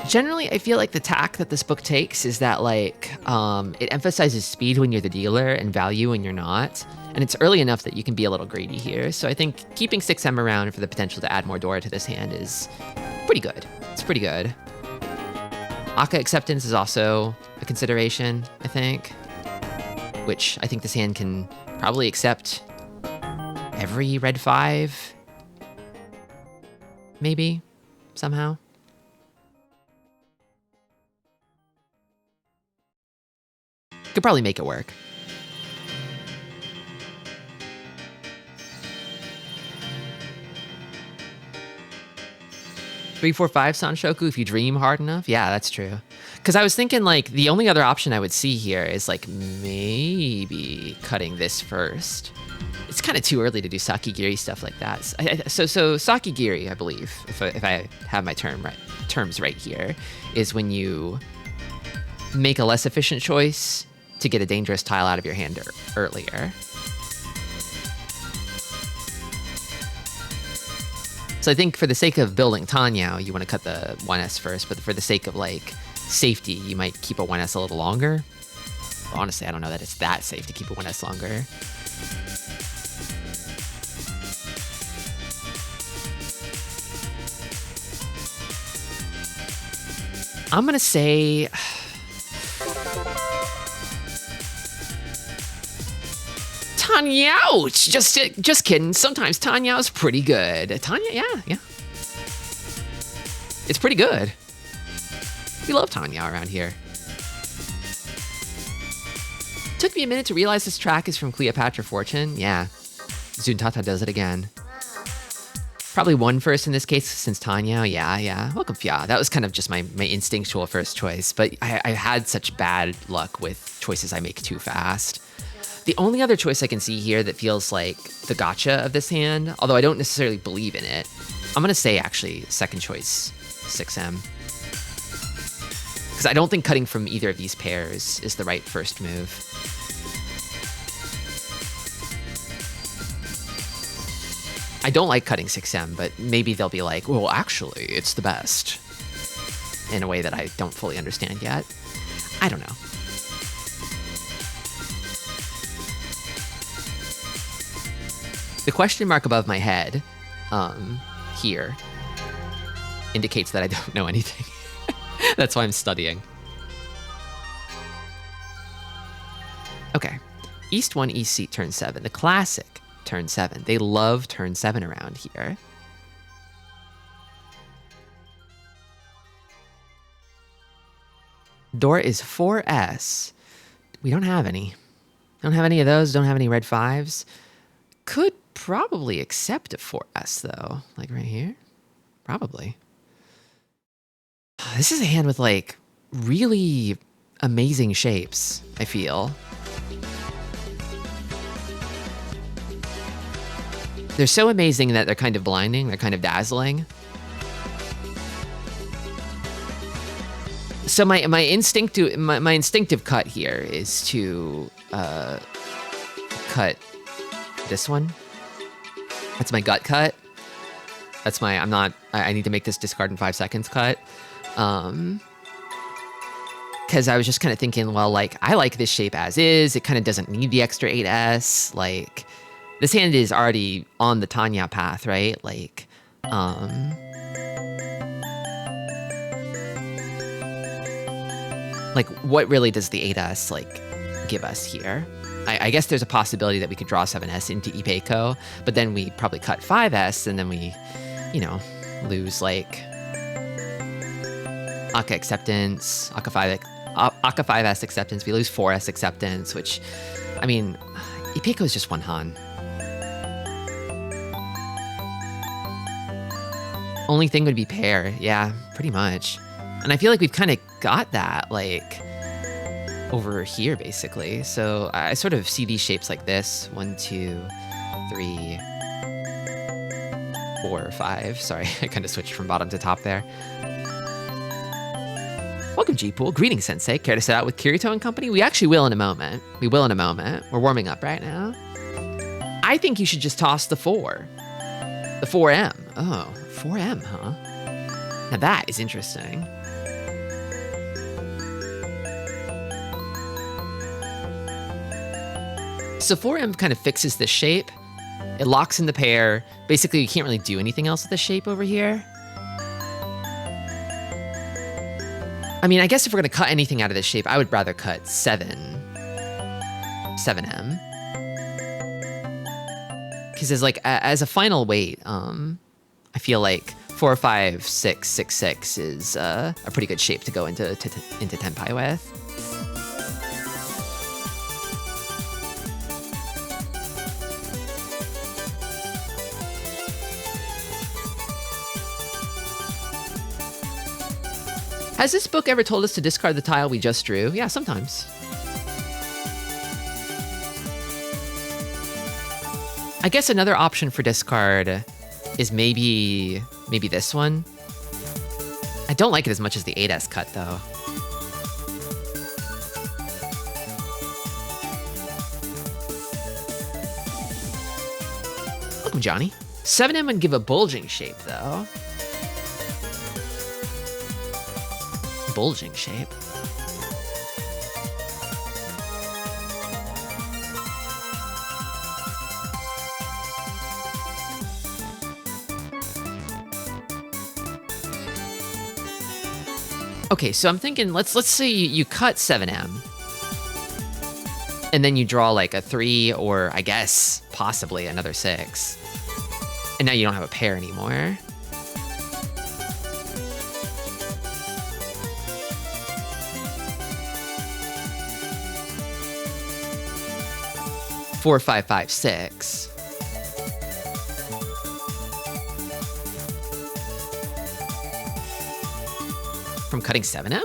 Generally, I feel like the tack that this book takes is that like it emphasizes speed when you're the dealer and value when you're not. And it's early enough that you can be a little greedy here. So I think keeping 6M around for the potential to add more Dora to this hand is pretty good. It's pretty good. Aka acceptance is also a consideration, I think. Which I think this hand can probably accept every red 5. Maybe, somehow. Could probably make it work. Three, 4, 5 Sanshoku if you dream hard enough. Yeah, that's true. Because I was thinking like the only other option I would see here is like maybe cutting this first. It's kind of too early to do Sakigiri stuff like that. So Sakigiri, I believe, if I have my terms right here, is when you make a less efficient choice to get a dangerous tile out of your hand earlier. So I think for the sake of building Tanyao, you want to cut the 1S first, but for the sake of like safety, you might keep a 1S a little longer. Honestly, I don't know that it's that safe to keep a 1S longer. I'm gonna say Tanyao. Just kidding. Sometimes Tanyao's pretty good. Yeah. It's pretty good. We love Tanyao around here. Took me a minute to realize this track is from Cleopatra Fortune. Yeah. Zuntata does it again. Probably 1 first in this case since Tanyao. Yeah. Welcome, Fia. That was kind of just my instinctual first choice, but I had such bad luck with choices I make too fast. The only other choice I can see here that feels like the gotcha of this hand, although I don't necessarily believe in it, I'm going to say actually second choice 6M. Because I don't think cutting from either of these pairs is the right first move. I don't like cutting 6M, but maybe they'll be like, well, actually, it's the best. In a way that I don't fully understand yet. I don't know. The question mark above my head here indicates that I don't know anything. That's why I'm studying. Okay. East 1, East Seat, turn 7. The classic turn 7. They love turn 7 around here. Door is 4S. We don't have any. Don't have any of those. Don't have any red 5s. Could probably accept a 4S though. Like right here. Probably. This is a hand with like really amazing shapes, I feel. They're so amazing that they're kind of blinding. They're kind of dazzling. So my instinctive cut here is to cut this one. That's my gut cut. That's my I need to make this discard in 5 seconds cut. Because I was just kind of thinking, well, like, I like this shape as is. It kind of doesn't need the extra 8S. Like, this hand is already on the Tanya path, right? Like, what really does the 8S, like, give us here? I guess there's a possibility that we could draw 7S into Ipeco, but then we probably cut 5S, and then we, you know, lose, like, Aka acceptance, Aka 5S acceptance. We lose 4S acceptance, which, I mean, Ipeco is just one Han. Only thing would be pair. Yeah, pretty much. And I feel like we've kind of got that, like, over here, basically. So I sort of see these shapes like this. 1, 2, 3, 4, 5. Sorry, I kind of switched from bottom to top there. Welcome, G-Pool. Greetings, Sensei. Care to set out with Kirito and company? We actually will in a moment. We will in a moment. We're warming up right now. I think you should just toss the 4. The 4M. Oh, 4M, huh? Now that is interesting. So 4M kind of fixes this shape. It locks in the pair. Basically, you can't really do anything else with the shape over here. I mean, I guess if we're going to cut anything out of this shape, I would rather cut 7M. Because as a final weight, I feel like 4, 5, 6, 6, 6 is a pretty good shape to go into Tenpai with. Has this book ever told us to discard the tile we just drew? Yeah, sometimes. I guess another option for discard is maybe this one. I don't like it as much as the 8S cut, though. Welcome, Johnny. 7M would give a bulging shape, though. Bulging shape. Okay, so I'm thinking, let's say you cut 7M, and then you draw like a 3, or I guess possibly another 6, and now you don't have a pair anymore. Four, 5, 5, 6. From cutting 7M?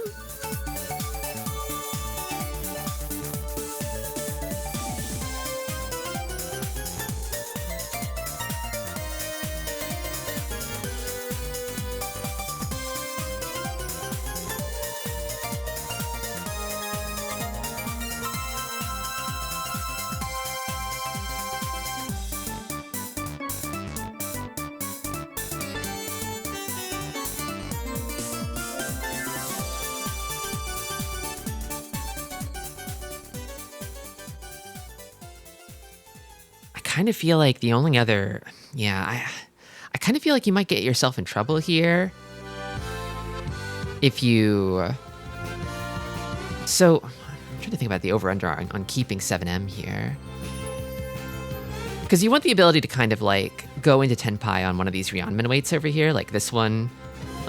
I kind of feel like the only other, I kind of feel like you might get yourself in trouble here if you, so I'm trying to think about the over-under on keeping 7M here. Because you want the ability to kind of like go into Tenpai on one of these Ryeonman weights over here, like this one,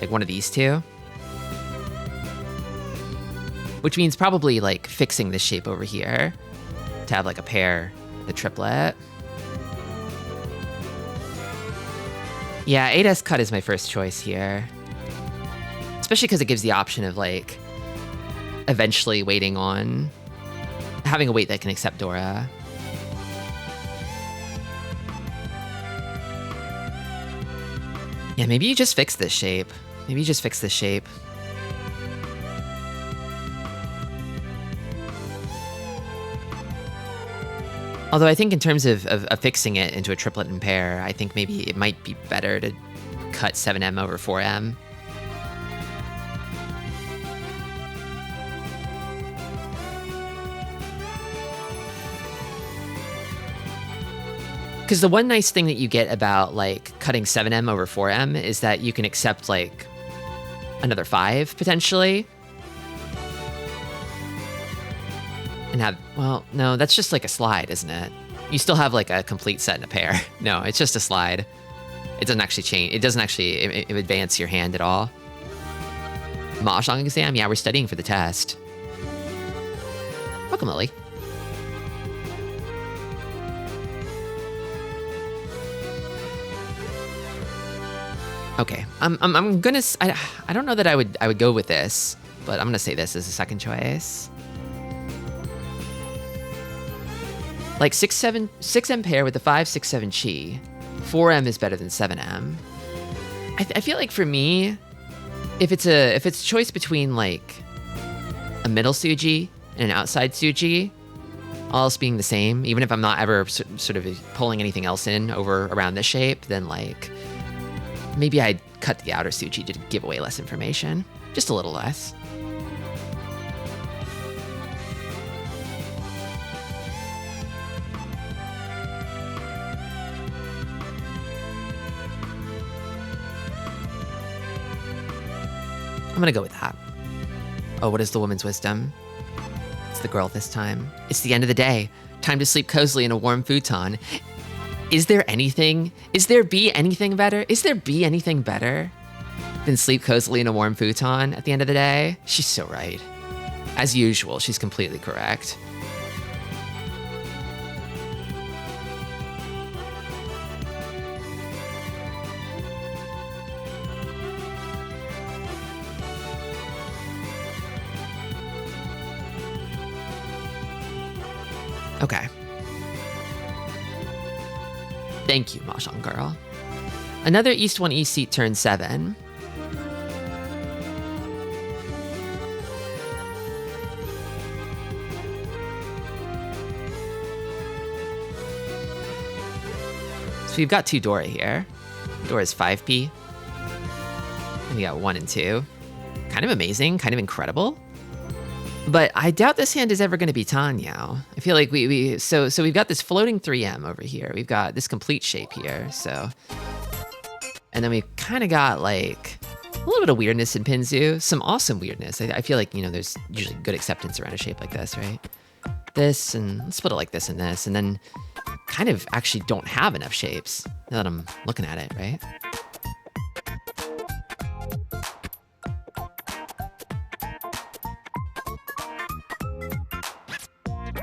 like one of these two. Which means probably like fixing this shape over here to have like a pair, the triplet. Yeah, 8S cut is my first choice here. Especially because it gives the option of like eventually waiting on having a weight that can accept Dora. Yeah, maybe you just fix this shape. Maybe you just fix this shape. Although I think in terms of fixing it into a triplet and pair, I think maybe it might be better to cut 7M over 4M. Because the one nice thing that you get about like cutting 7M over 4M is that you can accept like another 5 potentially. And have, well, no, that's just like a slide, isn't it? You still have like a complete set and a pair. No, it's just a slide. It doesn't actually change. It doesn't actually advance your hand at all. Mahjong exam? Yeah, we're studying for the test. Welcome, Lily. Okay, I'm gonna. I don't know that I would go with this, but I'm gonna say this as a second choice. Like 6M pair with the 5-6-7 chi. 4M is better than 7M. I feel like for me, if it's a choice between like a middle suji and an outside suji, all else being the same, even if I'm not ever sort of pulling anything else in over around this shape, then like maybe I'd cut the outer suji to give away less information, just a little less. I'm gonna go with that. Oh, what is the woman's wisdom? It's the girl this time. It's the end of the day. Time to sleep cozily in a warm futon. Is there anything better? Is there anything better than sleep cozily in a warm futon at the end of the day? She's so right. As usual, she's completely correct. Okay. Thank you, Mahjong Girl. Another East 1 East seat turn 7. So we've got 2 Dora here. Dora's 5p. And we got 1 and 2. Kind of amazing, kind of incredible. But I doubt this hand is ever going to be Tanyao. I feel like so we've got this floating 3M over here. We've got this complete shape here, so. And then we've kind of got like a little bit of weirdness in Pinzu, some awesome weirdness. I feel like, you know, there's usually good acceptance around a shape like this, right? This, and let's put it like this and this, and then kind of actually don't have enough shapes now that I'm looking at it, right?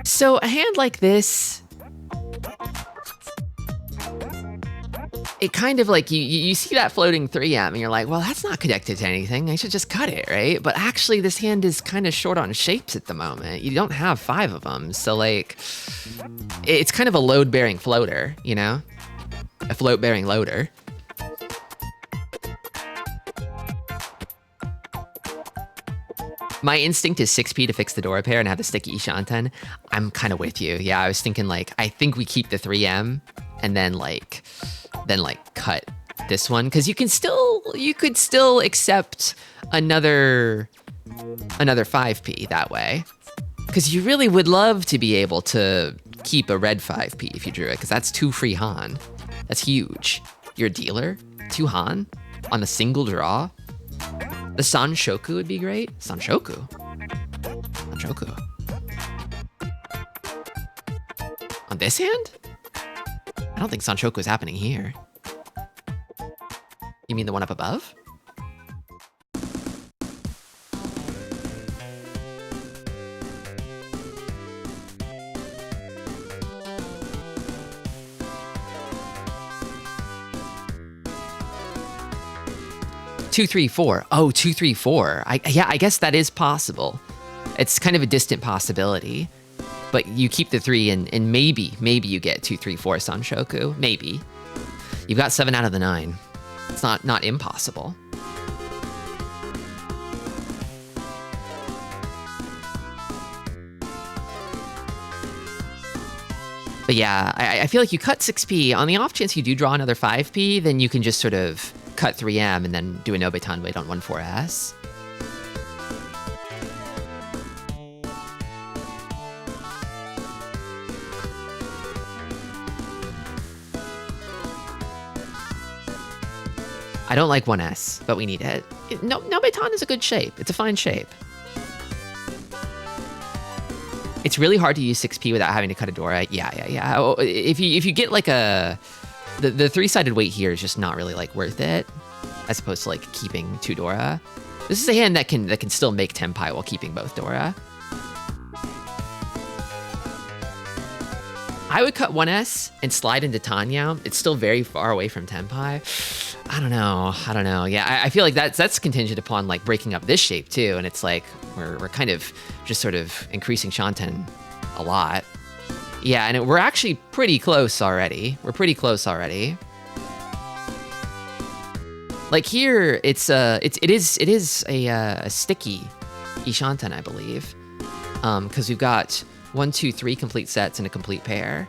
So a hand like this, it kind of like, you see that floating 3M and you're like, well, that's not connected to anything. I should just cut it, right? But actually this hand is kind of short on shapes at the moment. You don't have 5 of them. So like, it's kind of a load-bearing floater, you know? A float-bearing loader. My instinct is 6p to fix the Dora pair and have the sticky Ishanten. I'm kind of with you. Yeah, I was thinking like, I think we keep the 3M and then like cut this one. Cause you could still accept another 5p that way. Cause you really would love to be able to keep a red 5p if you drew it. Cause that's 2 free Han. That's huge. You're a dealer, 2 Han on a single draw. The Sanshoku would be great. Sanshoku. On this hand? I don't think Sanshoku is happening here. You mean the one up above? Two, 3, 4. Oh, 2, 3, 4. Yeah, I guess that is possible. It's kind of a distant possibility. But you keep the 3 and maybe you get 2, 3, 4 Sanshoku. Maybe. You've got 7 out of the 9. It's not impossible. But yeah, I feel like you cut 6p. On the off chance you do draw another 5p, then you can just sort of cut 3M and then do a Nobetan wait on 1-4S. I don't like 1S, but we need it. Nobetan is a good shape. It's a fine shape. It's really hard to use 6p without having to cut a Dora. Yeah. If you get like the 3-sided weight here is just not really like worth it, as opposed to like keeping 2 Dora. This is a hand that can still make Tenpai while keeping both Dora. I would cut 1S and slide into Tanyao. It's still very far away from Tenpai. I don't know. Yeah, I feel like that's contingent upon like breaking up this shape too, and it's like we're kind of just sort of increasing Shanten a lot. Yeah, and we're actually pretty close already. Like here, it is a sticky Ishanten, I believe, because we've got 1, 2, 3 complete sets and a complete pair,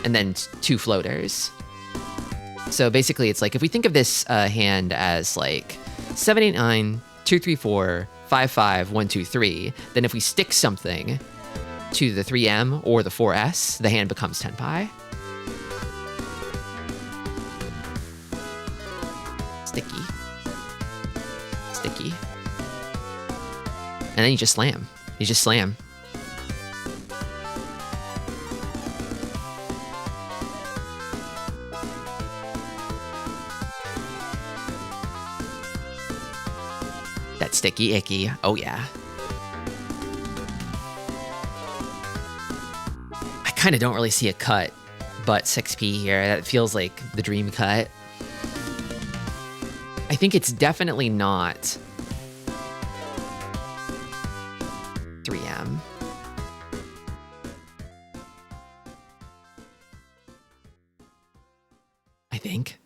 and then 2 floaters. So basically, it's like if we think of this hand as like 7, 8, 9, 2, 3, 4, 5, 5, 1, 2, 3, then if we stick something to the 3M or the 4S, the hand becomes Tenpai. Sticky. And then you just slam. That sticky icky. Oh yeah. I kind of don't really see a cut but 6p here. That feels like the dream cut. I think it's definitely not 3M. I think.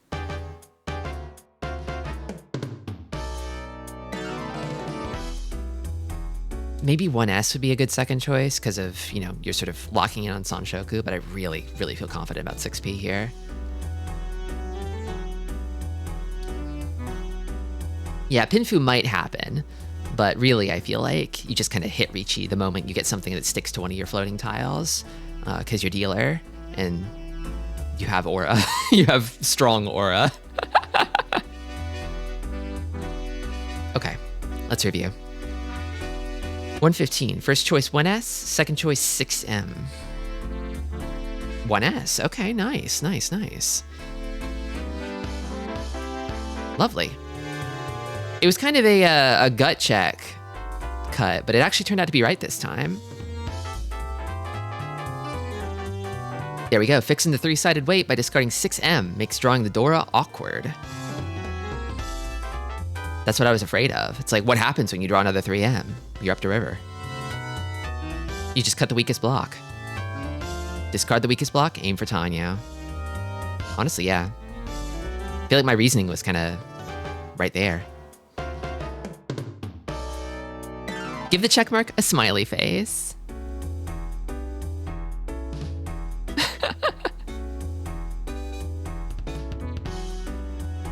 Maybe 1S would be a good second choice because of, you're sort of locking in on Sanshoku, but I really, really feel confident about 6p here. Yeah, Pinfu might happen, but really I feel like you just kind of hit Riichi the moment you get something that sticks to one of your floating tiles, because you're dealer and you have aura. You have strong aura. Okay, let's review. 115, first choice 1S, second choice 6M. 1S, okay, nice. Lovely. It was kind of a gut check cut, but it actually turned out to be right this time. There we go, fixing the 3-sided weight by discarding 6M makes drawing the Dora awkward. That's what I was afraid of. It's like, what happens when you draw another 3M? You're up to river. You just cut the weakest block. Discard the weakest block, aim for Tanyo. Honestly, yeah. I feel like my reasoning was kind of right there. Give the checkmark a smiley face.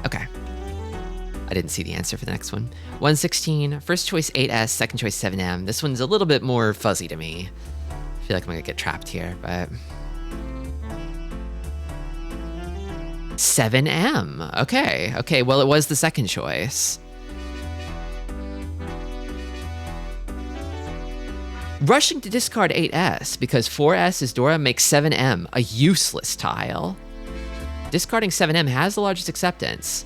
Okay. I didn't see the answer for the next one. 116, first choice 8S, second choice 7M. This one's a little bit more fuzzy to me. I feel like I'm gonna get trapped here, but... 7M, okay, well it was the second choice. Rushing to discard 8S because 4S's Dora makes 7M a useless tile. Discarding 7M has the largest acceptance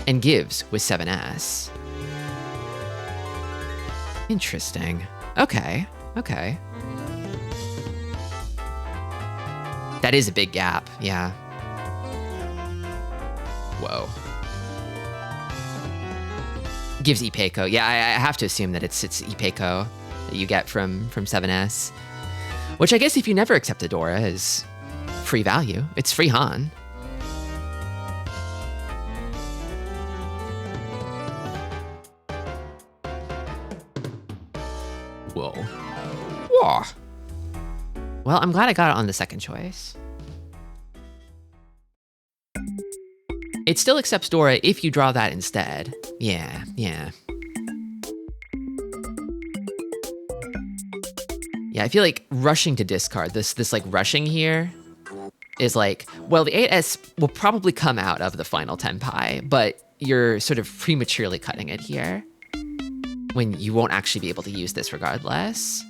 and gives with 7S. Interesting. Okay. That is a big gap, yeah. Whoa. Gives Ipeiko. Yeah, I have to assume that it's Ipeiko that you get from 7S. Which I guess if you never accept a Dora is free value. It's free Han. Whoa. Whoa. Well, I'm glad I got it on the second choice. It still accepts Dora if you draw that instead. Yeah. Yeah, I feel like rushing to discard, this like rushing here is like, well, the 8S will probably come out of the final Tenpai, but you're sort of prematurely cutting it here when you won't actually be able to use this regardless.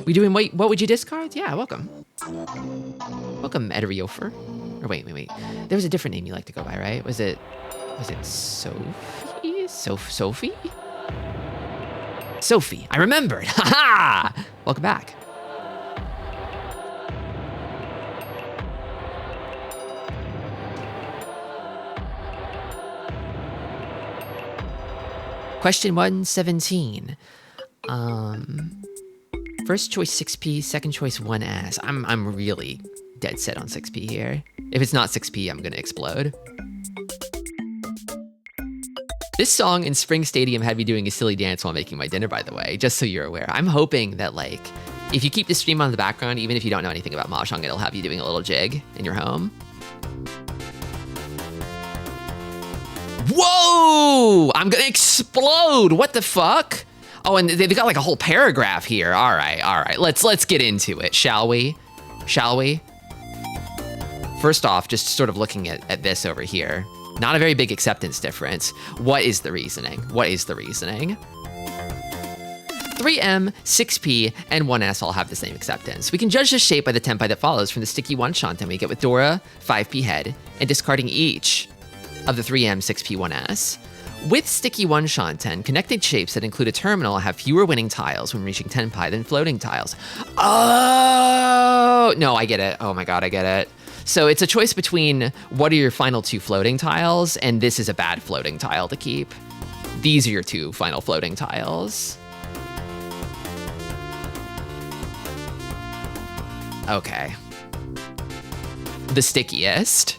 We doing, wait, what would you discard? Yeah, welcome. Welcome, Edriofer. Or wait. There was a different name you like to go by, right? Was it Sophie? Sophie? Sophie, I remembered. Ha ha! Welcome back. Question 117. First choice 6p, second choice 1s. I'm really dead set on 6p here. If it's not 6p, I'm gonna explode. This song in Spring Stadium had me doing a silly dance while making my dinner, by the way, just so you're aware. I'm hoping that, like, if you keep the stream on the background, even if you don't know anything about Mahjong, it'll have you doing a little jig in your home. Whoa! I'm gonna explode! What the fuck? Oh, and they've got like a whole paragraph here. All right. Let's get into it, shall we? First off, just sort of looking at this over here. Not a very big acceptance difference. What is the reasoning? 3M, 6P, and 1S all have the same acceptance. We can judge the shape by the tempi that follows from the sticky one shanten we get with Dora, 5P head, and discarding each of the 3M, 6P, 1S. With sticky one shanten, connected shapes that include a terminal have fewer winning tiles when reaching tenpai than floating tiles. Oh, no, I get it. Oh my God, I get it. So it's a choice between what are your final two floating tiles, and this is a bad floating tile to keep. These are your two final floating tiles. Okay. The stickiest.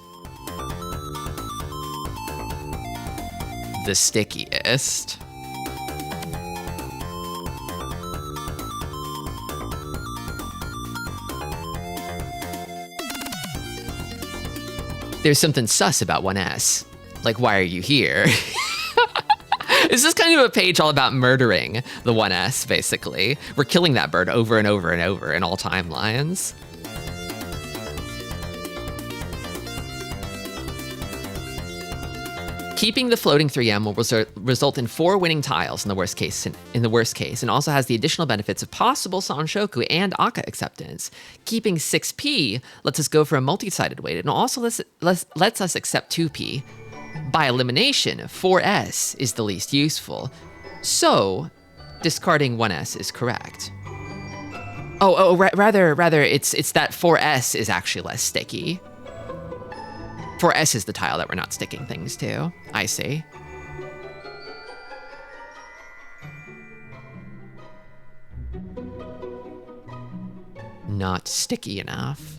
The stickiest. There's something sus about 1S. Like, why are you here? This is kind of a page all about murdering the 1S, basically. We're killing that bird over and over and over in all timelines. Keeping the floating 3M will result in 4 winning tiles in the worst case, and also has the additional benefits of possible Sanshoku and Aka acceptance. Keeping 6P lets us go for a multi-sided weight, and also lets us accept 2P. By elimination, 4S is the least useful. So, discarding 1S is correct. Rather, it's that 4S is actually less sticky. 4S is the tile that we're not sticking things to. I see. Not sticky enough.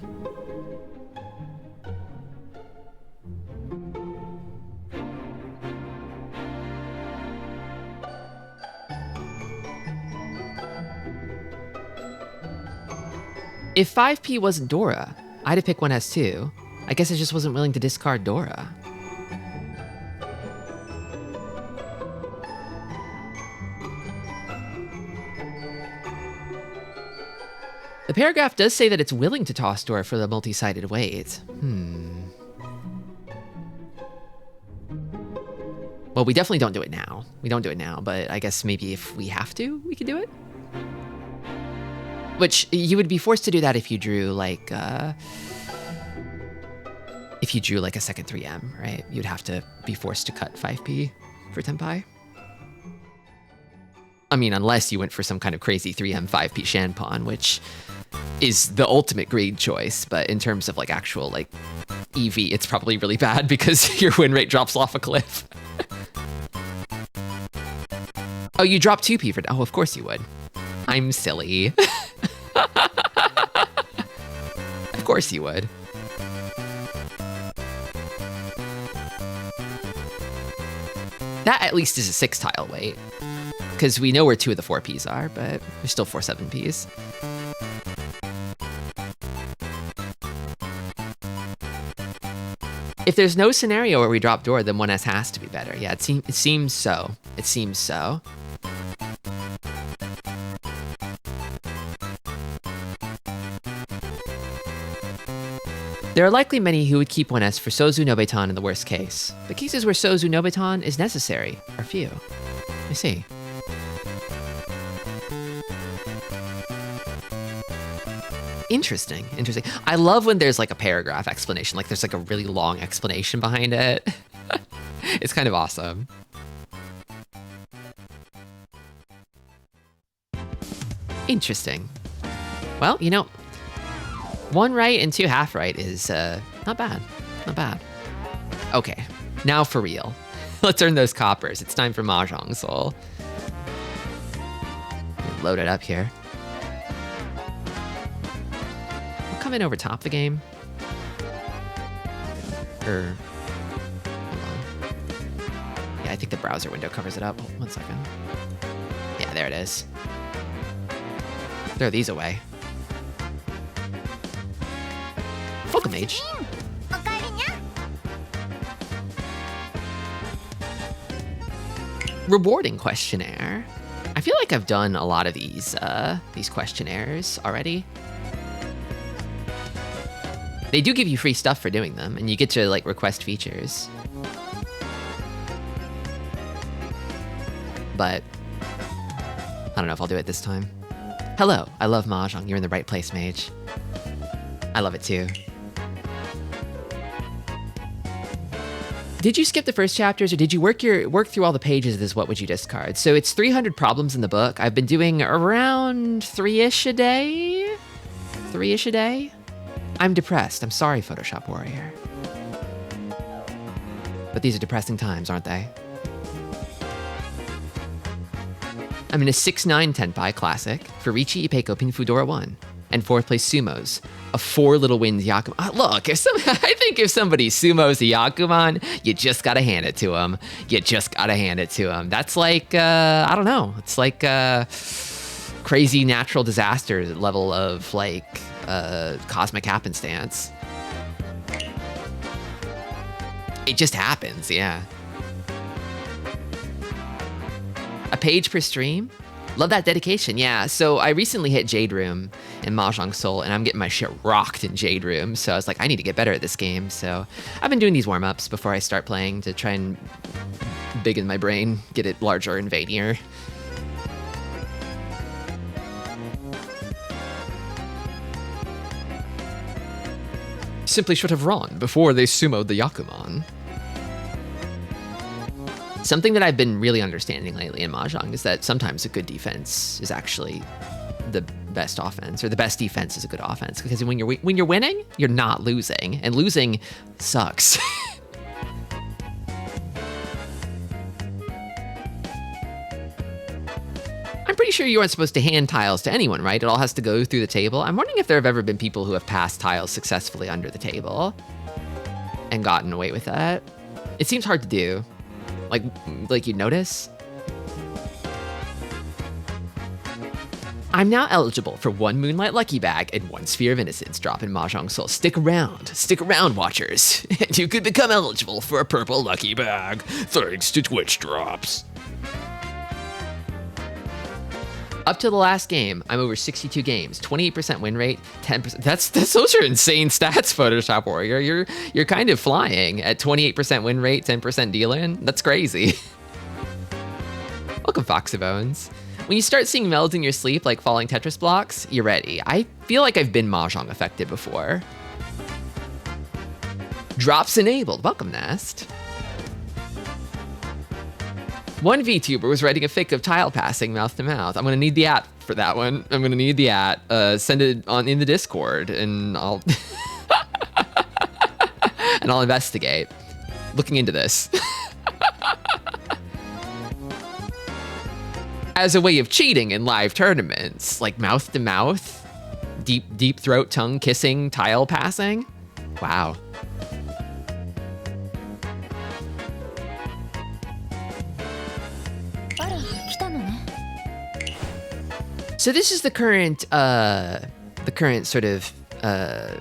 If 5P wasn't Dora, I'd have picked 1S too. I guess I just wasn't willing to discard Dora. The paragraph does say that it's willing to toss Dora for the multi-sided weight. Well, we definitely don't do it now. We don't do it now, but I guess maybe if we have to, we could do it. Which, you would be forced to do that if you drew like, a second 3M, right? You'd have to be forced to cut 5P for tenpai. I mean, unless you went for some kind of crazy 3M 5P Shanpon, which is the ultimate greed choice. But in terms of like actual like EV, it's probably really bad because your win rate drops off a cliff. Oh, you drop 2P for, oh, of course you would. I'm silly. Of course you would. That at least is a 6 tile weight. Because we know where 2 of the 4Ps are, but there's still 4 7Ps. If there's no scenario where we drop Dora, then 1S has to be better. Yeah, it seems so. It seems so. There are likely many who would keep 1S for Sozu Nobetan in the worst case. The cases where Sozu Nobetan is necessary are few. I see. Interesting. I love when there's like a paragraph explanation, like there's like a really long explanation behind it. It's kind of awesome. Interesting. Well, you know, 1 right and 2 half right is not bad. Not bad. Okay, now for real. Let's earn those coppers. It's time for Mahjong Soul. Load it up here. We'll come in over top the game. Hold on. Yeah, I think the browser window covers it up. Hold 1 second. Yeah, there it is. Throw these away. Welcome, Mage. Rewarding questionnaire. I feel like I've done a lot of these questionnaires already. They do give you free stuff for doing them, and you get to like request features. But I don't know if I'll do it this time. Hello, I love Mahjong. You're in the right place, Mage. I love it too. Did you skip the first chapters, or did you work through all the pages of this What Would You Discard? So it's 300 problems in the book. I've been doing around 3-ish a day. 3-ish a day. I'm depressed. I'm sorry, Photoshop Warrior. But these are depressing times, aren't they? I'm in a 6-9 Tenpai Classic for Riichi Ipeiko Pinfudora 1. And 4th place Sumos. A 4 little wins Yakuman. Look, I think if somebody sumos a Yakuman, you just gotta hand it to him. You just gotta hand it to him. That's like, I don't know. It's like crazy natural disaster level of like cosmic happenstance. It just happens, yeah. A page per stream? Love that dedication, yeah. So I recently hit Jade Room in Mahjong Soul, and I'm getting my shit rocked in Jade Room. So I was like, I need to get better at this game. So I've been doing these warm-ups before I start playing to try and biggen my brain, get it larger and veinier. Simply should have run before they sumoed the Yakuman. Something that I've been really understanding lately in Mahjong is that sometimes a good defense is actually the best offense, or the best defense is a good offense. Because when you're winning, you're not losing, and losing sucks. I'm pretty sure you aren't supposed to hand tiles to anyone, right? It all has to go through the table. I'm wondering if there have ever been people who have passed tiles successfully under the table and gotten away with that. It seems hard to do. Like you notice? I'm now eligible for 1 Moonlight Lucky Bag and 1 Sphere of Innocence drop in Mahjong Soul. Stick around, watchers, and you could become eligible for a purple Lucky Bag thanks to Twitch drops. Up to the last game, I'm over 62 games, 28% win rate, 10%. Those are insane stats, Photoshop Warrior. You're kind of flying at 28% win rate, 10% dealing. That's crazy. Welcome, Fox of Bones. When you start seeing melds in your sleep, like falling Tetris blocks, you're ready. I feel like I've been Mahjong affected before. Drops enabled. Welcome, Nest. One VTuber was writing a fic of tile passing mouth to mouth. I'm gonna need the at for that one. I'm gonna need the at. Send it in the Discord, and I'll and I'll investigate. Looking into this. As a way of cheating in live tournaments, like mouth to mouth, deep throat, tongue kissing, tile passing. Wow. So this is the current sort of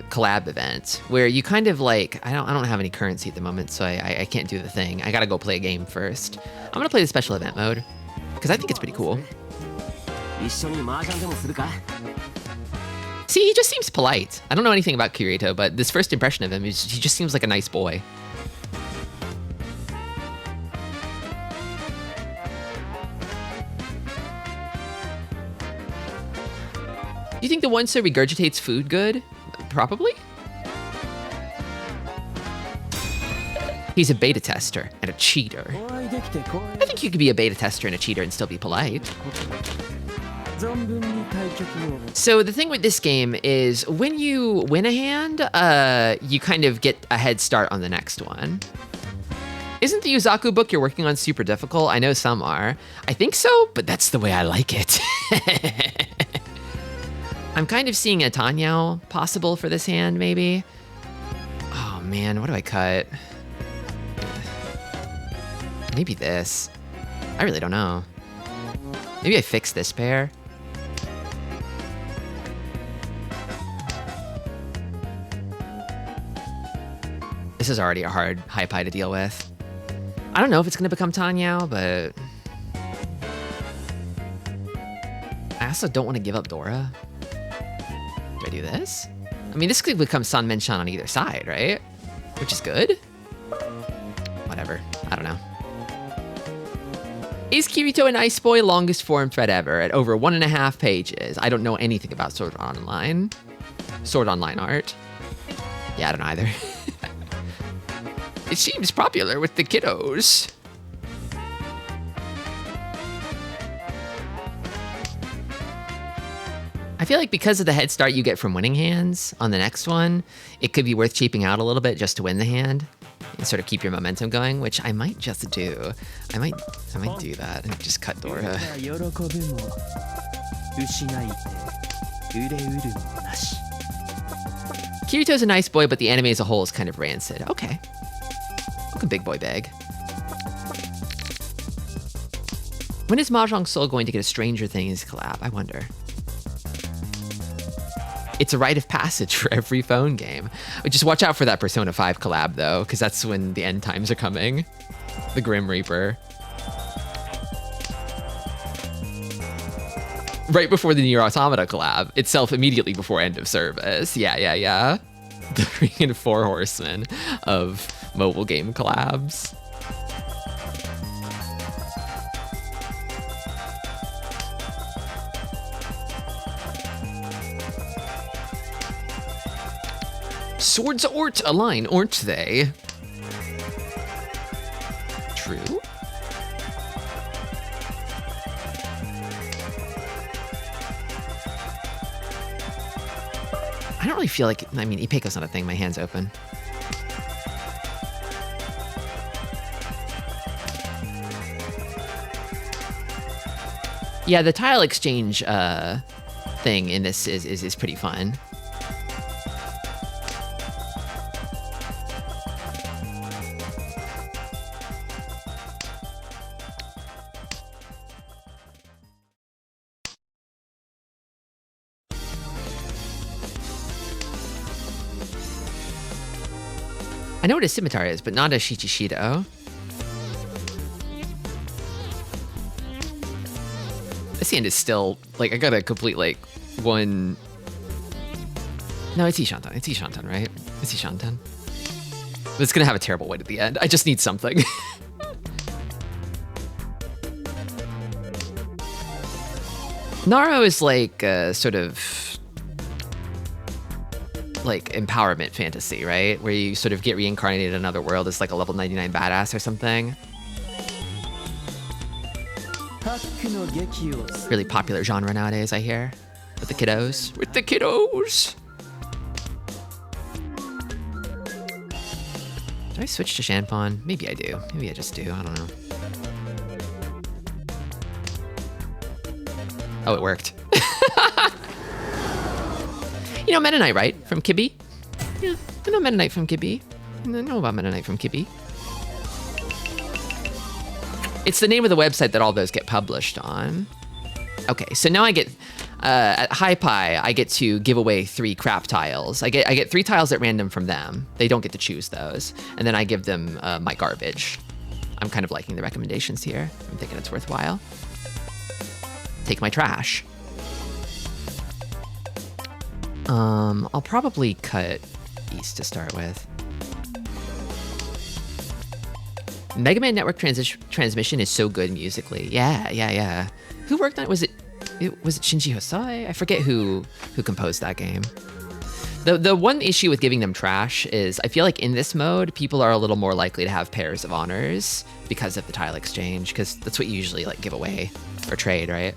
collab event where you kind of like, I don't have any currency at the moment, so I can't do the thing. I gotta go play a game first. I'm gonna play the special event mode because I think it's pretty cool. See, he just seems polite. I don't know anything about Kirito, but this first impression of him is he just seems like a nice boy. Do you think the one who regurgitates food good? Probably. He's a beta tester and a cheater. I think you could be a beta tester and a cheater and still be polite. So the thing with this game is when you win a hand, you kind of get a head start on the next one. Isn't the Yuzaku book you're working on super difficult? I know some are. I think so, but that's the way I like it. I'm kind of seeing a Tanyao possible for this hand, maybe. Oh man, what do I cut? Maybe this. I really don't know. Maybe I fix this pair. This is already a hard high pie to deal with. I don't know if it's gonna become Tanyao, but I also don't want to give up Dora. Do I do this? I mean, this could become San Menshan on either side, right? Which is good. Whatever. I don't know. Is Kirito an Ice Boy? Longest forum thread ever at over 1.5 pages. I don't know anything about Sword Online. Sword Online art. Yeah, I don't know either. It seems popular with the kiddos. I feel like because of the head start you get from winning hands on the next one, it could be worth cheaping out a little bit just to win the hand and sort of keep your momentum going, which I might just do. I might do that and just cut Dora. Kirito's a nice boy, but the anime as a whole is kind of rancid. Okay. Welcome, Big Boy Bag. When is Mahjong Soul going to get a Stranger Things collab? I wonder. It's a rite of passage for every phone game. Just watch out for that Persona 5 collab, though, because that's when the end times are coming. The Grim Reaper. Right before the Nier Automata collab. Itself immediately before End of Service. Yeah. The 3 and 4 horsemen of mobile game collabs. Swords ort align, aren't they? True. I don't really feel like, I mean, Ipeko's not a thing, my hand's open. Yeah, the tile exchange thing in this is pretty fun. I know what a scimitar is, but not a Shichishido. This hand is still, like, I got a complete, like, one... No, it's Ishantan. It's Ishantan, right? It's Ishantan. But it's gonna have a terrible weight at the end. I just need something. Naro is like sort of like empowerment fantasy, right? Where you sort of get reincarnated in another world as like a level 99 badass or something. Really popular genre nowadays, I hear. With the kiddos. With the kiddos! Do I switch to Shanpon? Maybe I do. Maybe I just do. I don't know. Oh, it worked. You know Meta Knight, right? From Kibby? Yeah, I know Meta Knight from Kibby. I know about Meta Knight from Kibby. It's the name of the website that all those get published on. Okay, so now I get, at High Pie, I get to give away 3 crap tiles. I get 3 tiles at random from them. They don't get to choose those. And then I give them my garbage. I'm kind of liking the recommendations here. I'm thinking it's worthwhile. Take my trash. I'll probably cut East to start with. Mega Man Network Transmission is so good musically. Yeah. Who worked on it? Was it Shinji Hosai? I forget who composed that game. The one issue with giving them trash is I feel like in this mode, people are a little more likely to have pairs of honors because of the tile exchange, because that's what you usually like give away or trade, right?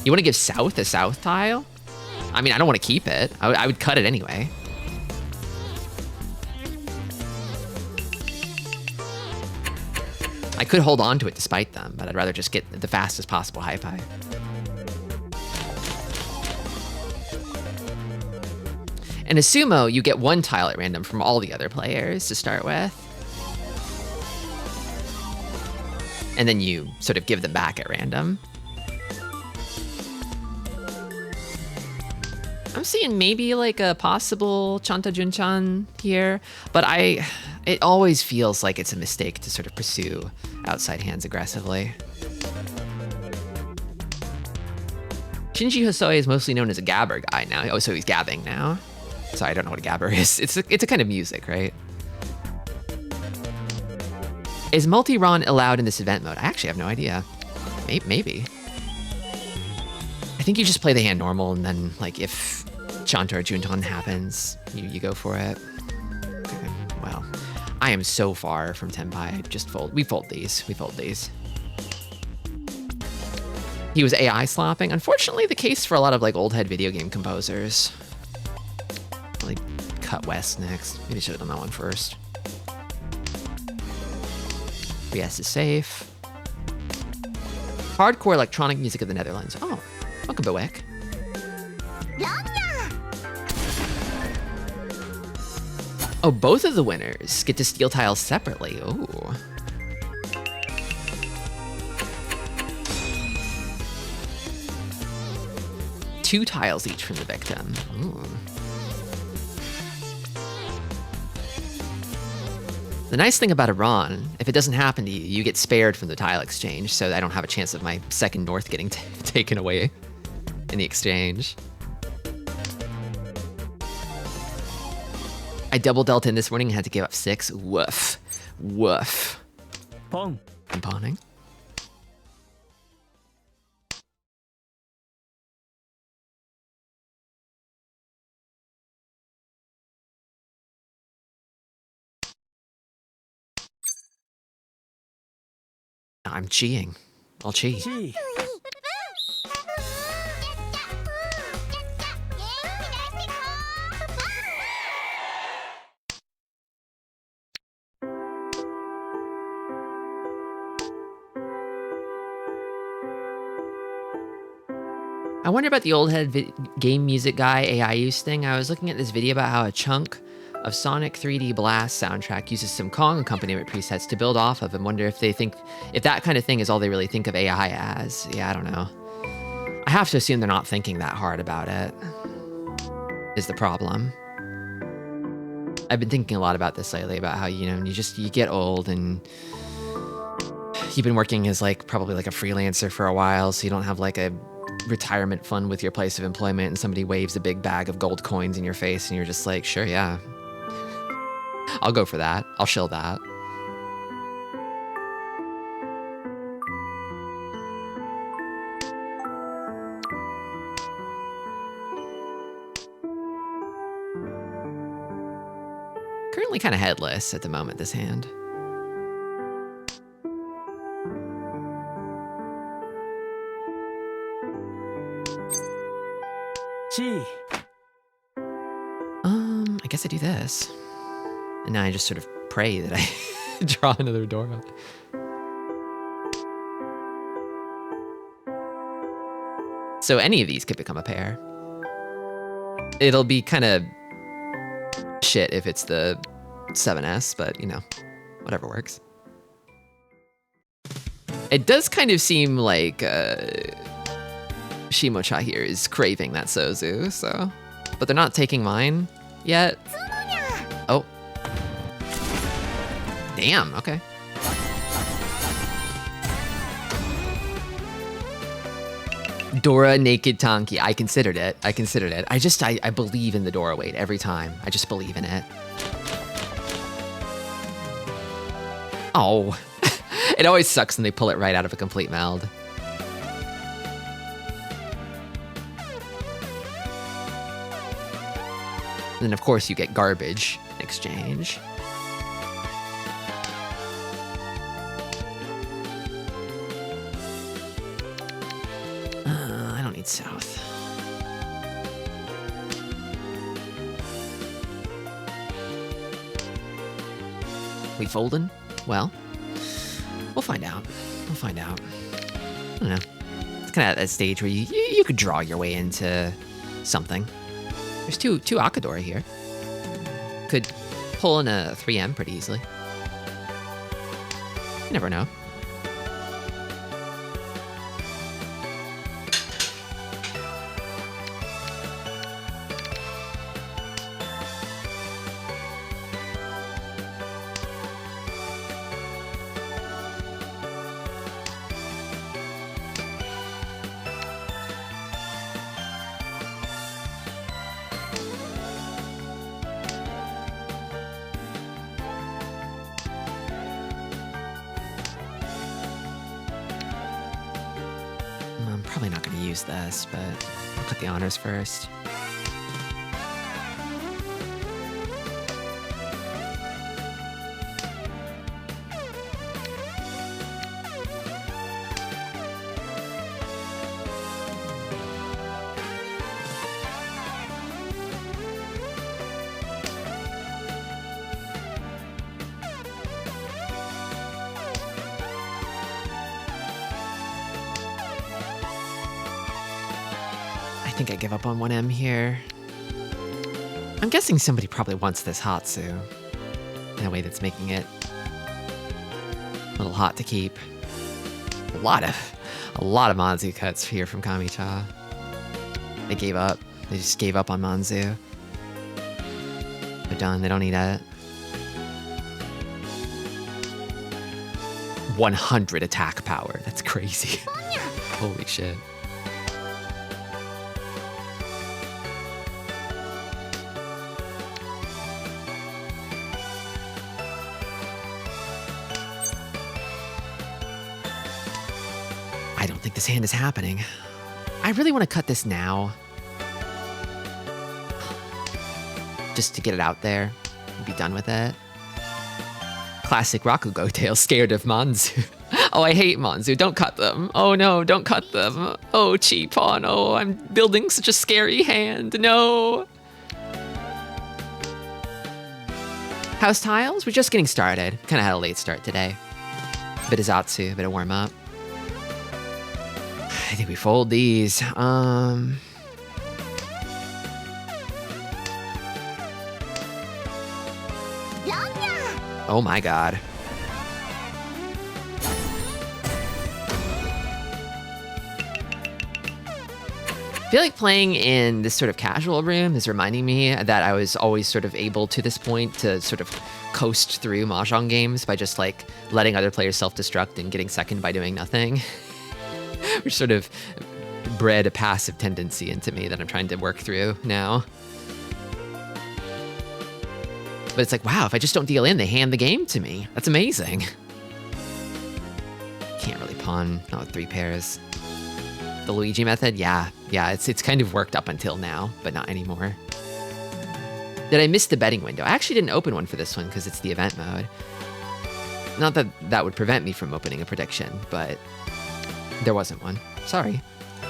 You want to give south a south tile? I mean, I don't want to keep it. I would cut it anyway. I could hold on to it despite them, but I'd rather just get the fastest possible high-fi. In a sumo, you get one tile at random from all the other players to start with. And then you sort of give them back at random. I'm seeing maybe like a possible Chanta Junchan here, but it always feels like it's a mistake to sort of pursue outside hands aggressively. Shinji Hosoe is mostly known as a gabber guy now. Oh, so he's gabbing now. Sorry, I don't know what a gabber is. It's a kind of music, right? Is multi-ron allowed in this event mode? I actually have no idea. Maybe. I think you just play the hand normal, and then like if Chanta or Junton happens, you go for it. Okay, well, I am so far from Tenpai. Just fold. We fold these. He was AI slopping. Unfortunately, the case for a lot of like old head video game composers. Like cut west next. Maybe I should have done that one first. BS is safe. Hardcore electronic music of the Netherlands. Oh, welcome, Bewek. Oh, both of the winners get to steal tiles separately. Ooh. Two tiles each from the victim. Ooh. The nice thing about Iran, if it doesn't happen to you, you get spared from the tile exchange, so I don't have a chance of my second north getting taken away in the exchange. I double dealt in this morning and had to give up 6. Woof. Woof. Pong. I'm pawning. I'm cheating. I'll cheat. Gee. I wonder about the old head game music guy AI use thing. I was looking at this video about how a chunk of Sonic 3D Blast soundtrack uses some Kong accompaniment presets to build off of, and wonder if that kind of thing is all they really think of AI as. Yeah, I don't know. I have to assume they're not thinking that hard about it, is the problem. I've been thinking a lot about this lately, about how, you know, you get old and you've been working as probably like a freelancer for a while, so you don't have like a retirement fund with your place of employment, and somebody waves a big bag of gold coins in your face and you're just like, sure, yeah. I'll go for that. I'll shill that. Currently kind of headless at the moment, this hand. Gee. I guess I do this. And now I just sort of pray that I draw another Dora. So any of these could become a pair. It'll be kind of shit if it's the 7S, but you know, whatever works. It does kind of seem like Shimocha here is craving that Sozu, so. But they're not taking mine yet. Oh. Damn, okay. Dora Naked Tonki. I considered it. I believe in the Dora weight every time. I just believe in it. Oh. It always sucks when they pull it right out of a complete meld. And then of course you get garbage in exchange. need south. We folding? Well, we'll find out. We'll find out. I don't know. It's kind of at that stage where you could draw your way into something. There's two Akadora here. Could pull in a 3M pretty easily. You never know. I'm probably not going to use this, but I'll cut the honors first. I think I give up on 1M here. I'm guessing somebody probably wants this Hatsu in a way that's making it a little hot to keep. A lot of Manzu cuts here from Kami-cha. They gave up. They just gave up on Manzu. They're done. They don't need it. 100 attack power. That's crazy. Holy shit. I don't think this hand is happening. I really want to cut this now. Just to get it out there and be done with it. Classic Rakugo tale, scared of Manzu. Oh, I hate Manzu. Don't cut them. Oh no, don't cut them. Oh, cheap pawn. Oh, I'm building such a scary hand. No. House tiles? We're just getting started. Kind of had a late start today. A bit of Zatsu, a bit of warm up. I think we fold these. Oh my god. I feel like playing in this sort of casual room is reminding me that I was always sort of able to this point to sort of coast through Mahjong games by just like letting other players self-destruct and getting second by doing nothing. Which sort of bred a passive tendency into me that I'm trying to work through now. But it's like, wow, if I just don't deal in, they hand the game to me. That's amazing. Can't really pawn, not with 3 pairs. The Luigi method, yeah, it's kind of worked up until now, but not anymore. Did I miss the betting window? I actually didn't open one for this one because it's the event mode. Not that that would prevent me from opening a prediction, but there wasn't one. Sorry. Do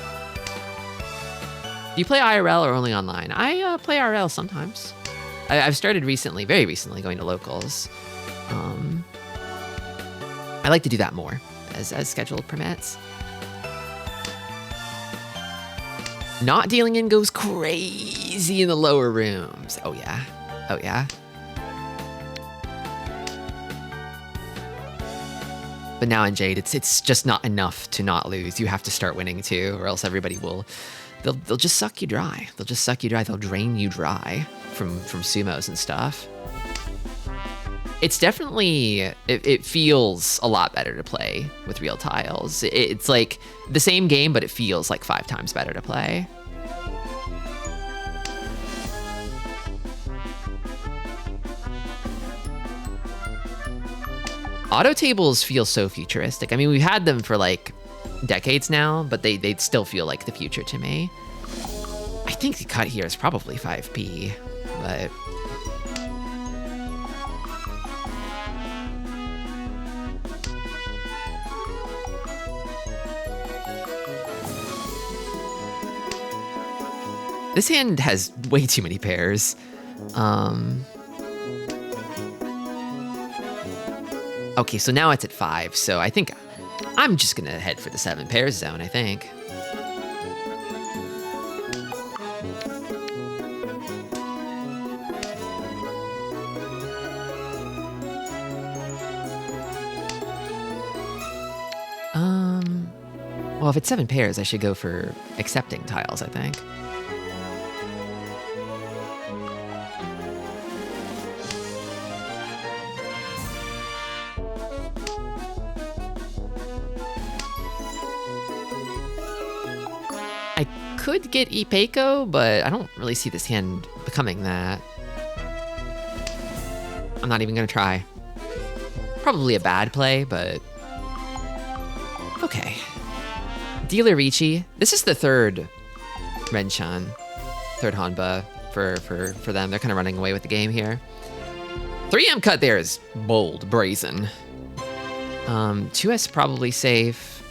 you play IRL or only online? I play IRL sometimes. I've started recently, very recently, going to locals. I like to do that more, as schedule permits. Not dealing in goes crazy in the lower rooms. Oh yeah, oh yeah. But now in Jade, it's just not enough to not lose. You have to start winning too, or else everybody will, they'll just suck you dry. They'll just suck you dry. They'll drain you dry from sumos and stuff. It's definitely, it feels a lot better to play with real tiles. It's like the same game, but it feels like 5 times better to play. Auto tables feel so futuristic. I mean, we've had them for like decades now, but they still feel like the future to me. I think the cut here is probably 5p, but This hand has way too many pairs. Okay, so now it's at 5, so I think I'm just gonna head for the 7 pairs zone, I think. Well, if it's 7 pairs, I should go for accepting tiles, I think. I could get Ipeco, but I don't really see this hand becoming that. I'm not even gonna try. Probably a bad play, but okay. Dealer Ricci. This is the third Renchan, third Hanba for them. They're kind of running away with the game here. 3M cut there is bold, brazen. 2S probably safe.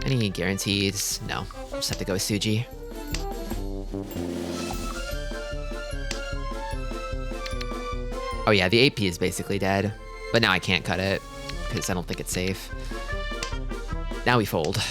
Any guarantees? No. Just have to go with Suji. Oh yeah, the AP is basically dead. But now I can't cut it, because I don't think it's safe. Now we fold.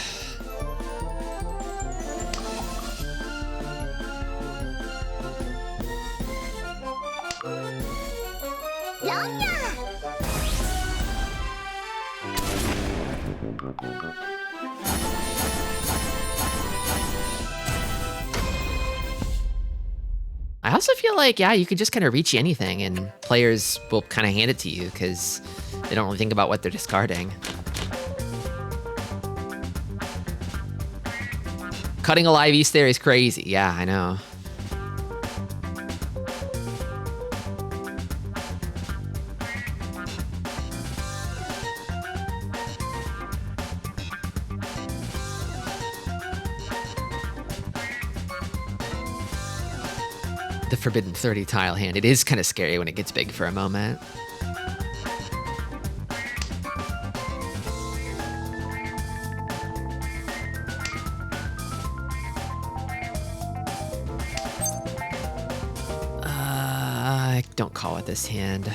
I also feel like, yeah, you could just kind of reach anything and players will kind of hand it to you because they don't really think about what they're discarding. Cutting a live East there is crazy. Yeah, I know. The Forbidden 30 tile hand. It is kind of scary when it gets big for a moment. Don't call it this hand.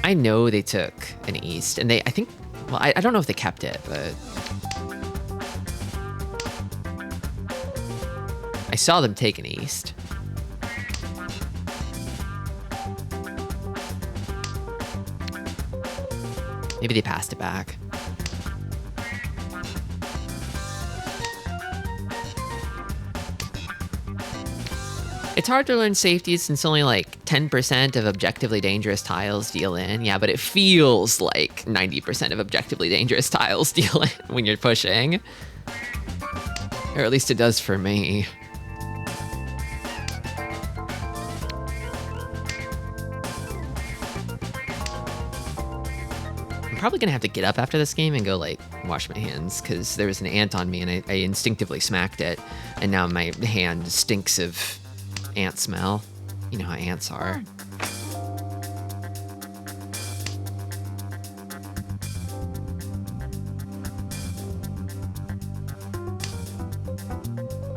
I know they took an East, and I think, well, I don't know if they kept it, but I saw them take an East. Maybe they passed it back. It's hard to learn safeties since only like 10% of objectively dangerous tiles deal in. Yeah, but it feels like 90% of objectively dangerous tiles deal in when you're pushing. Or at least it does for me. I'm probably gonna have to get up after this game and go like wash my hands because there was an ant on me and I instinctively smacked it. And now my hand stinks of ant smell. You know how ants are.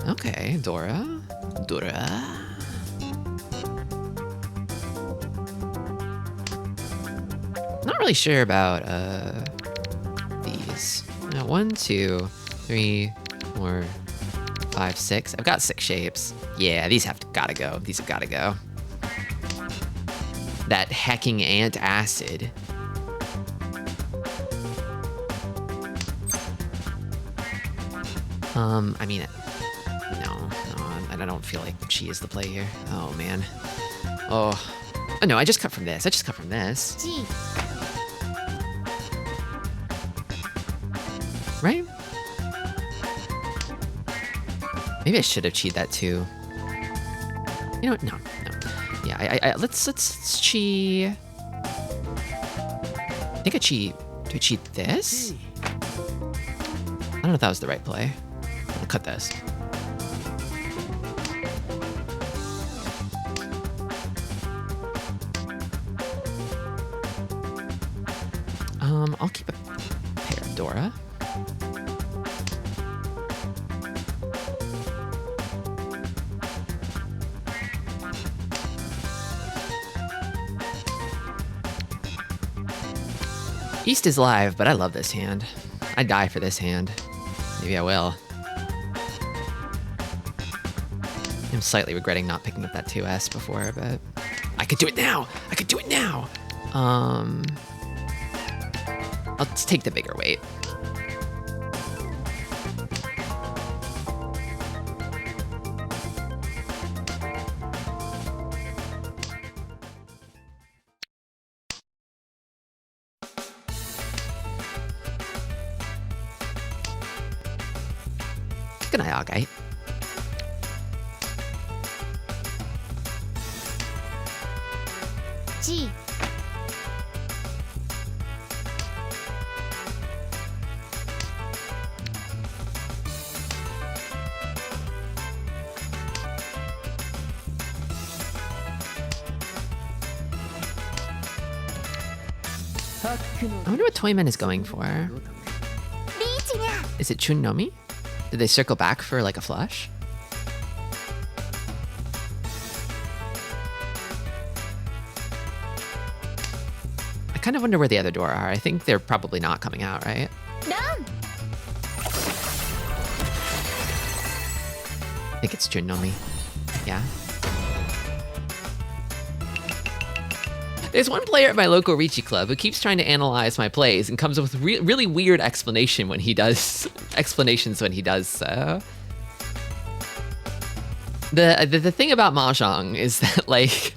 Okay, Dora. Not really sure about these. 1, 2, 3, 4, 5, 6. I've got 6 shapes. Yeah, these have gotta go. These have gotta go. That hecking ant acid. I mean, no, I don't feel like she is the play here. Oh, man. Oh, no, I just cut from this. Right? Maybe I should have cheated that too. You know what? No. Yeah, let's cheat. I think I cheat. Do I cheat this? I don't know if that was the right play. I'll cut this. I'll keep a pair of Dora. East is live, but I love this hand. I'd die for this hand. Maybe I will. I'm slightly regretting not picking up that 2S before, but I could do it now. I could do it now. I'll just take the bigger weight. Good night, Agate. G. I wonder what Toyman is going for. Is it Chunnomi? Did they circle back for like a flush? I kind of wonder where the other door are. I think they're probably not coming out, right? Done. I think it's Chunnomi. Yeah. There's one player at my local Ricci club who keeps trying to analyze my plays and comes up with really weird explanations when he does so. The thing about Mahjong is that like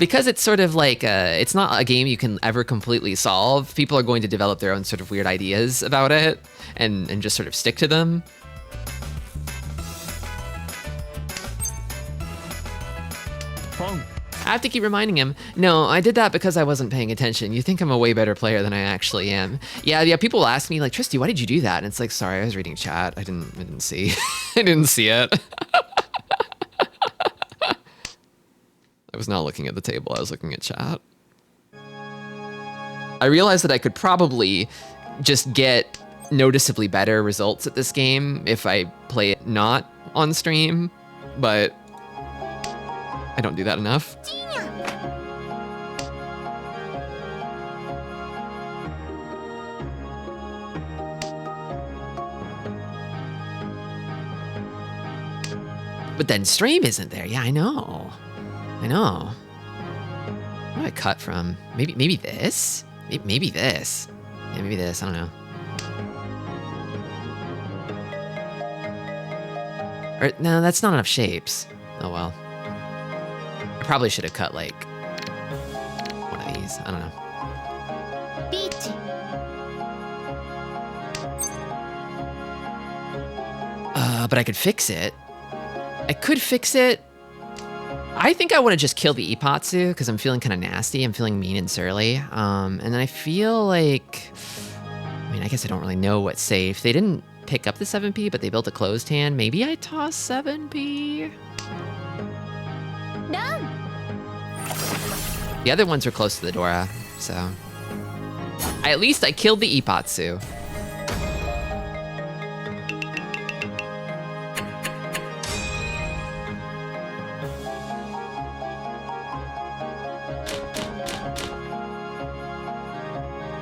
because it's sort of like it's not a game you can ever completely solve. People are going to develop their own sort of weird ideas about it and just sort of stick to them. Pong. I have to keep reminding him, no, I did that because I wasn't paying attention. You think I'm a way better player than I actually am. Yeah, people will ask me like, Tristi, why did you do that? And it's like, sorry, I was reading chat. I didn't see. I didn't see it. I was not looking at the table, I was looking at chat. I realized that I could probably just get noticeably better results at this game if I play it not on stream, but I don't do that enough. But then stream isn't there. Yeah, I know. I know. What do I cut from? Maybe this? Maybe this. Yeah, maybe this. I don't know. Or, no, that's not enough shapes. Oh well. I probably should have cut like one of these. I don't know. Beach. But I could fix it. I could fix it. I think I want to just kill the Ipatsu because I'm feeling kind of nasty. I'm feeling mean and surly. And then I feel like, I mean, I guess I don't really know what's safe. They didn't pick up the 7P, but they built a closed hand. Maybe I toss 7P. Done. The other ones are close to the Dora, so. At least I killed the Ipatsu.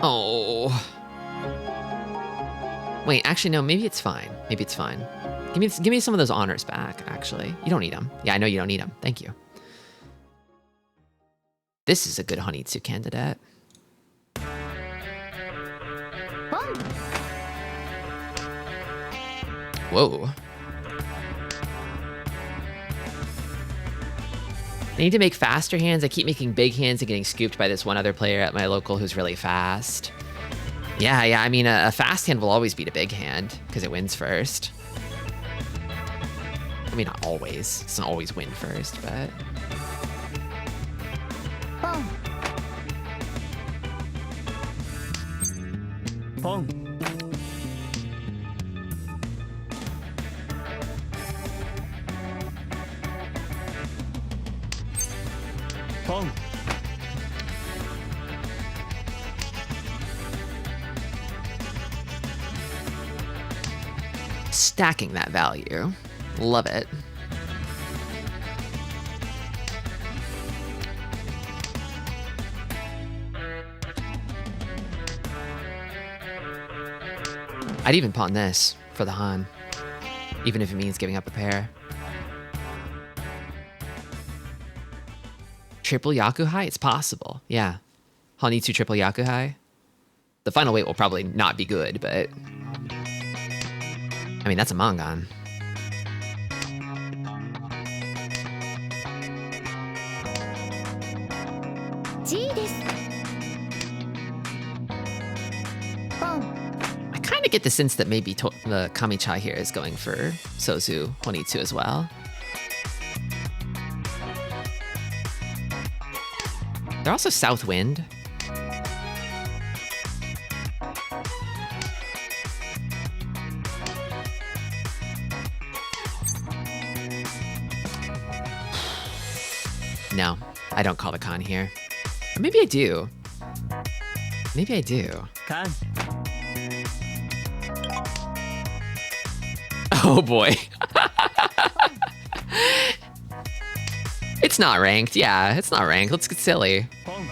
Oh. Wait, actually, no, maybe it's fine. Maybe it's fine. Give me some of those honors back, actually. You don't need them. Yeah, I know you don't need them. Thank you. This is a good Honitsu candidate. Pong. Whoa. I need to make faster hands. I keep making big hands and getting scooped by this one other player at my local who's really fast. Yeah, I mean, a fast hand will always beat a big hand because it wins first. I mean, not always. It doesn't always win first, but... Pong. Pong. Pong. Stacking that value. Love it. I'd even pawn this for the Han, even if it means giving up a pair. Triple Yakuhai? It's possible. Yeah. Hanitsu triple Yakuhai. The final weight will probably not be good, but I mean, that's a Mangan. G です。ポン。I kind of get the sense that maybe the Kamicha here is going for Sozu Honitsu as well. They're also South Wind. No, I don't call the con here. Or maybe I do. Maybe I do. Con. Oh boy. It's not ranked. Yeah, it's not ranked. Let's get silly. Pong.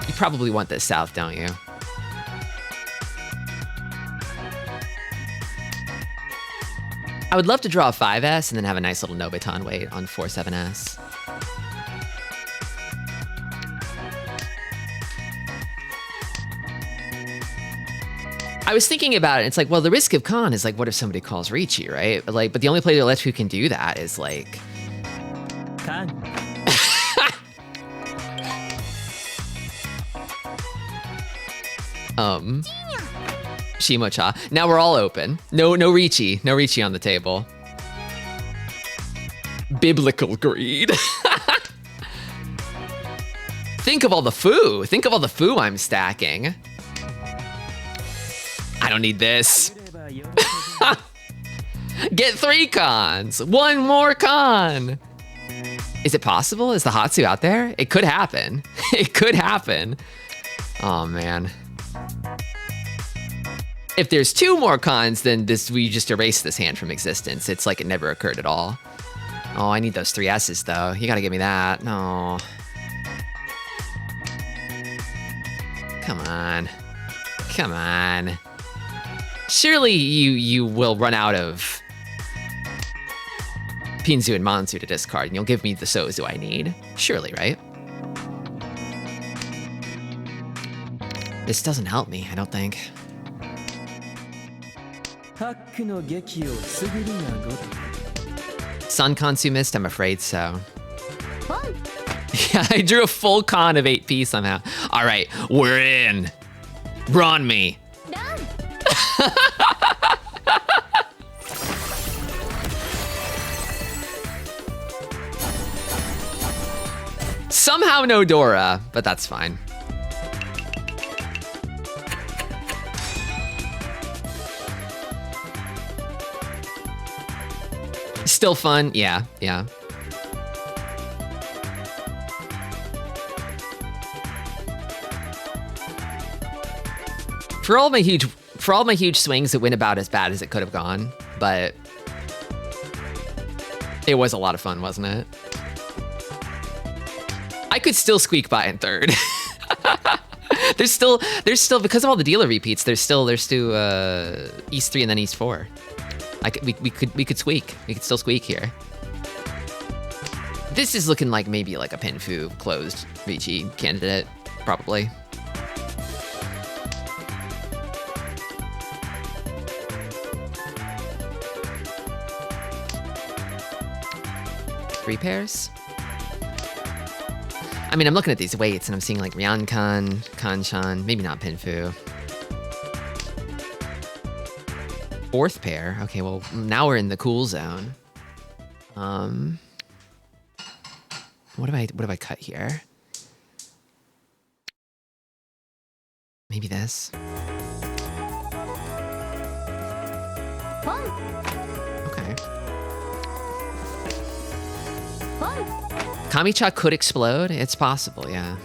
You probably want this south, don't you? I would love to draw a 5S and then have a nice little Nobiton weight on 4-7S. I was thinking about it. It's like, well, the risk of con is like, what if somebody calls Ricci, right? But the only player left who can do that is like Con. Shimocha. Now we're all open. No Ricci. No Ricci on the table. Biblical greed. Think of all the foo. Think of all the foo I'm stacking. I don't need this. Get 3 cons. 1 more con. Is it possible? Is the Hatsu out there? It could happen. It could happen. Oh man. If there's 2 more cons, then we just erase this hand from existence. It's like it never occurred at all. Oh, I need those 3 S's though. You gotta give me that. No. Come on. Come on. Surely you will run out of Pinzu and Manzu to discard, and you'll give me the Sozu I need. Surely, right? This doesn't help me, I don't think. Sun Kansu missed? I'm afraid so. ポン。 Yeah, I drew a full con of 8P somehow. All right, we're in. Brawn me. ラン。 Somehow no Dora, but that's fine. Still fun, yeah. For all my huge swings, it went about as bad as it could have gone, but it was a lot of fun, wasn't it? I could still squeak by in third. there's still because of all the dealer repeats. There's still East 3 and then East 4. We could squeak. We could still squeak here. This is looking like maybe like a Pinfu closed Ricci candidate, probably. Three pairs? I mean, I'm looking at these weights and I'm seeing like Ryankan, Kanshan, maybe not Pinfu. 4th pair. Okay, well, now we're in the cool zone. What do I cut here? Maybe this. ポン。 Okay. ポン。 Kamicha could explode. It's possible, yeah.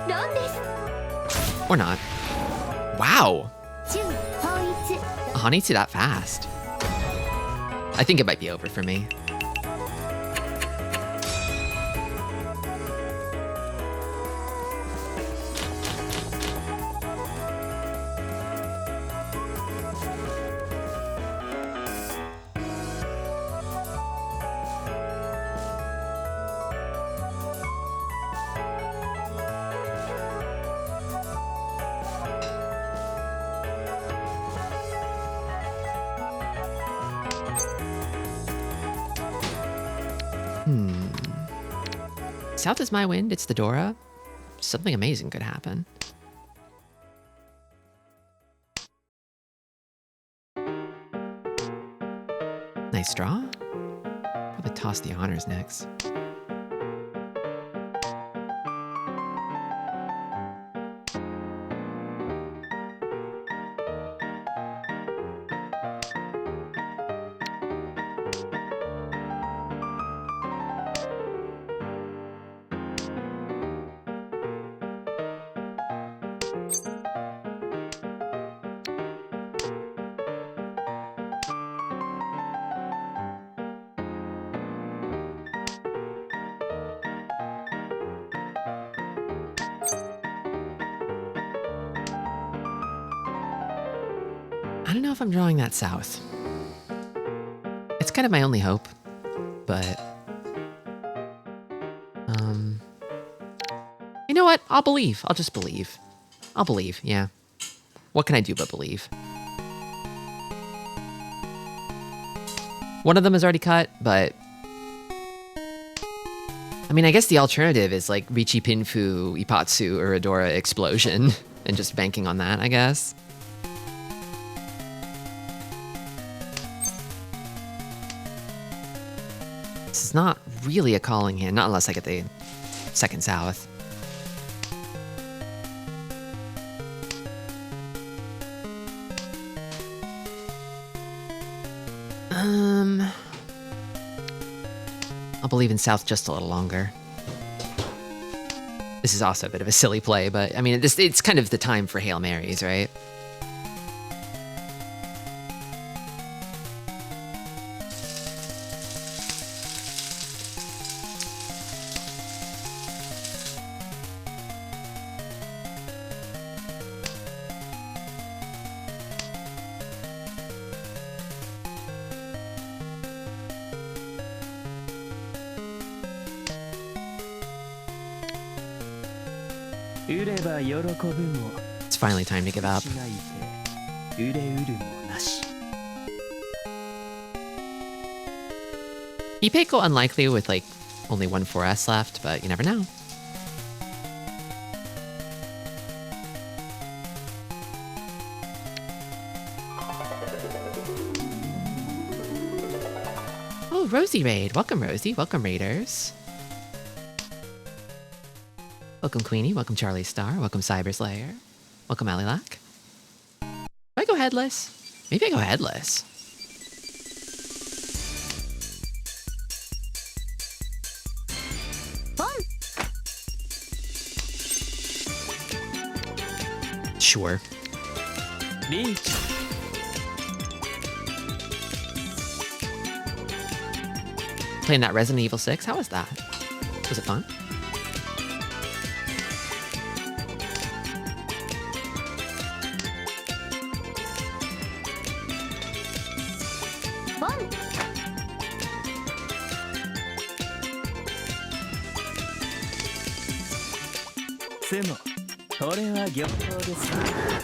ランです。 Or not. Wow. 準統一。 Hanitsu that fast. I think it might be over for me. South is my wind. It's the Dora. Something amazing could happen. Nice draw. Probably toss the honors next. I don't know if I'm drawing that south. It's kind of my only hope, but you know what? I'll believe. I'll just believe. I'll believe, yeah. What can I do but believe? One of them is already cut, but I mean, I guess the alternative is like Richi Pinfu, Ipatsu, or Adora Explosion, and just banking on that, I guess. This is not really a calling hand, not unless I get the second south. I'll believe in south just a little longer. This is also a bit of a silly play, but I mean, it's kind of the time for Hail Marys, right? It's finally time to give up. Ipeiko unlikely with like only one 4S left, but you never know. Oh, Rosie Raid. Welcome, Rosie. Welcome, Raiders. Welcome, Queenie. Welcome, Charlie Star. Welcome, Cyber Slayer. Welcome, Alilac. Do I go headless? Maybe I go headless. Fun. Sure. Playing that Resident Evil 6? How was that? Was it fun? Fun.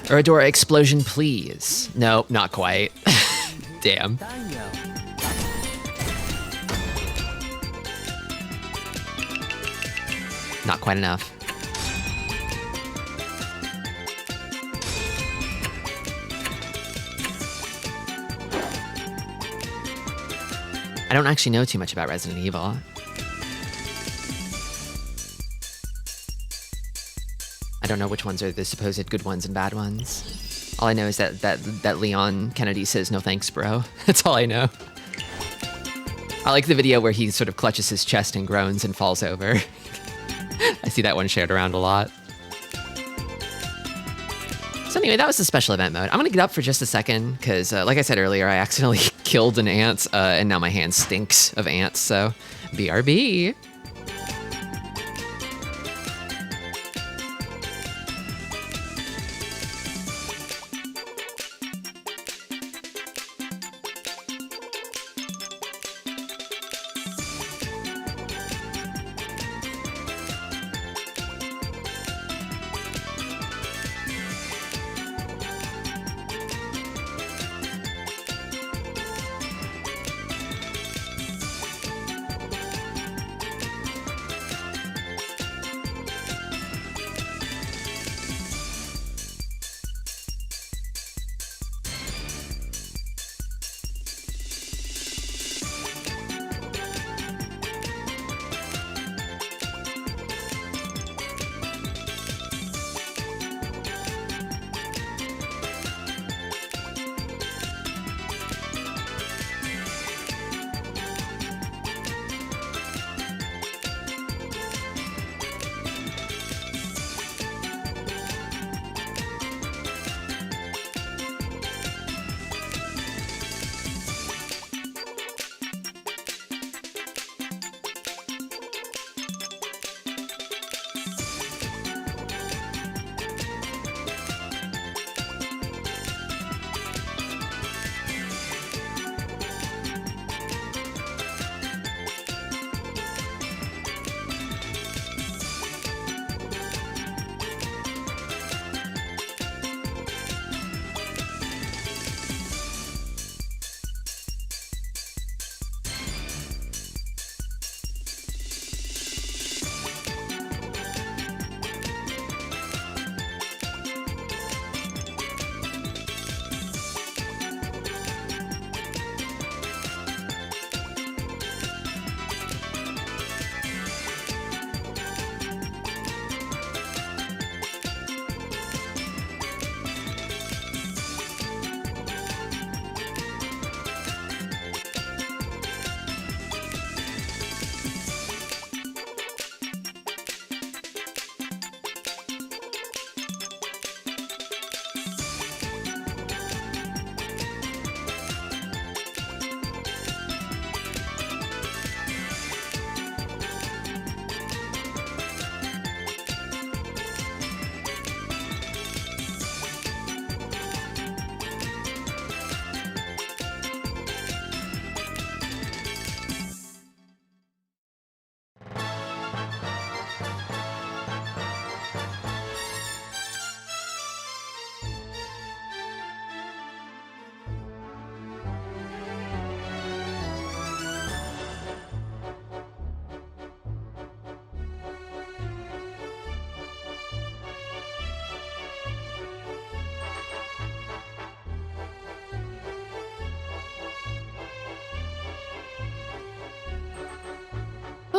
Uradora Explosion, please. Nope, not quite. Damn. Not quite enough. I don't actually know too much about Resident Evil. I don't know which ones are the supposed good ones and bad ones. All I know is that Leon Kennedy says, "No thanks, bro." That's all I know. I like the video where he sort of clutches his chest and groans and falls over. I see that one shared around a lot. So anyway, that was the special event mode. I'm gonna get up for just a second because, like I said earlier, I accidentally killed an ant, and now my hand stinks of ants. So, BRB.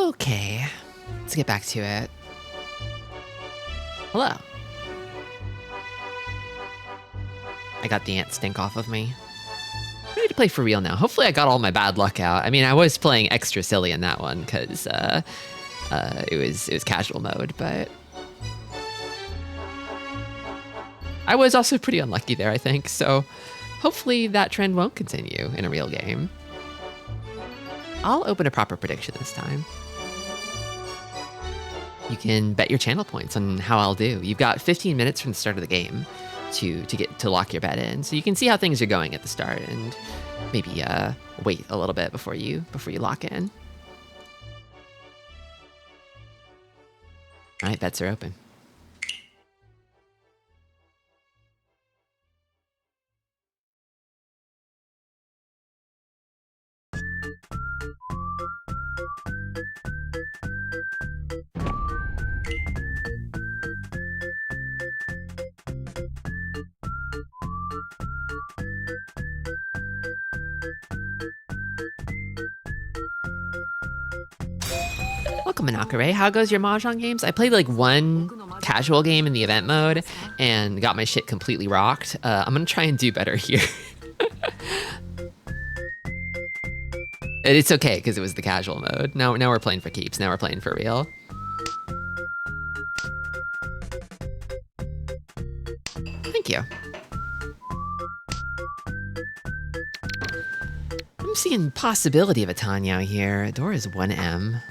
Okay, let's get back to it. Hello. I got the ant stink off of me. I need to play for real now. Hopefully I got all my bad luck out. I mean, I was playing extra silly in that one because it was casual mode, but I was also pretty unlucky there, I think. So hopefully that trend won't continue in a real game. I'll open a proper prediction this time. You can bet your channel points on how I'll do. You've got 15 minutes from the start of the game to lock your bet in, so you can see how things are going at the start and maybe wait a little bit before you lock in. All right, bets are open. Welcome, Minakure. How goes your Mahjong games? I played like one casual game in the event mode and got my shit completely rocked. I'm gonna try and do better here. It's okay, because it was the casual mode. Now we're playing for keeps. Now we're playing for real. Thank you. I'm seeing possibility of a Tanya here. Door is 1M.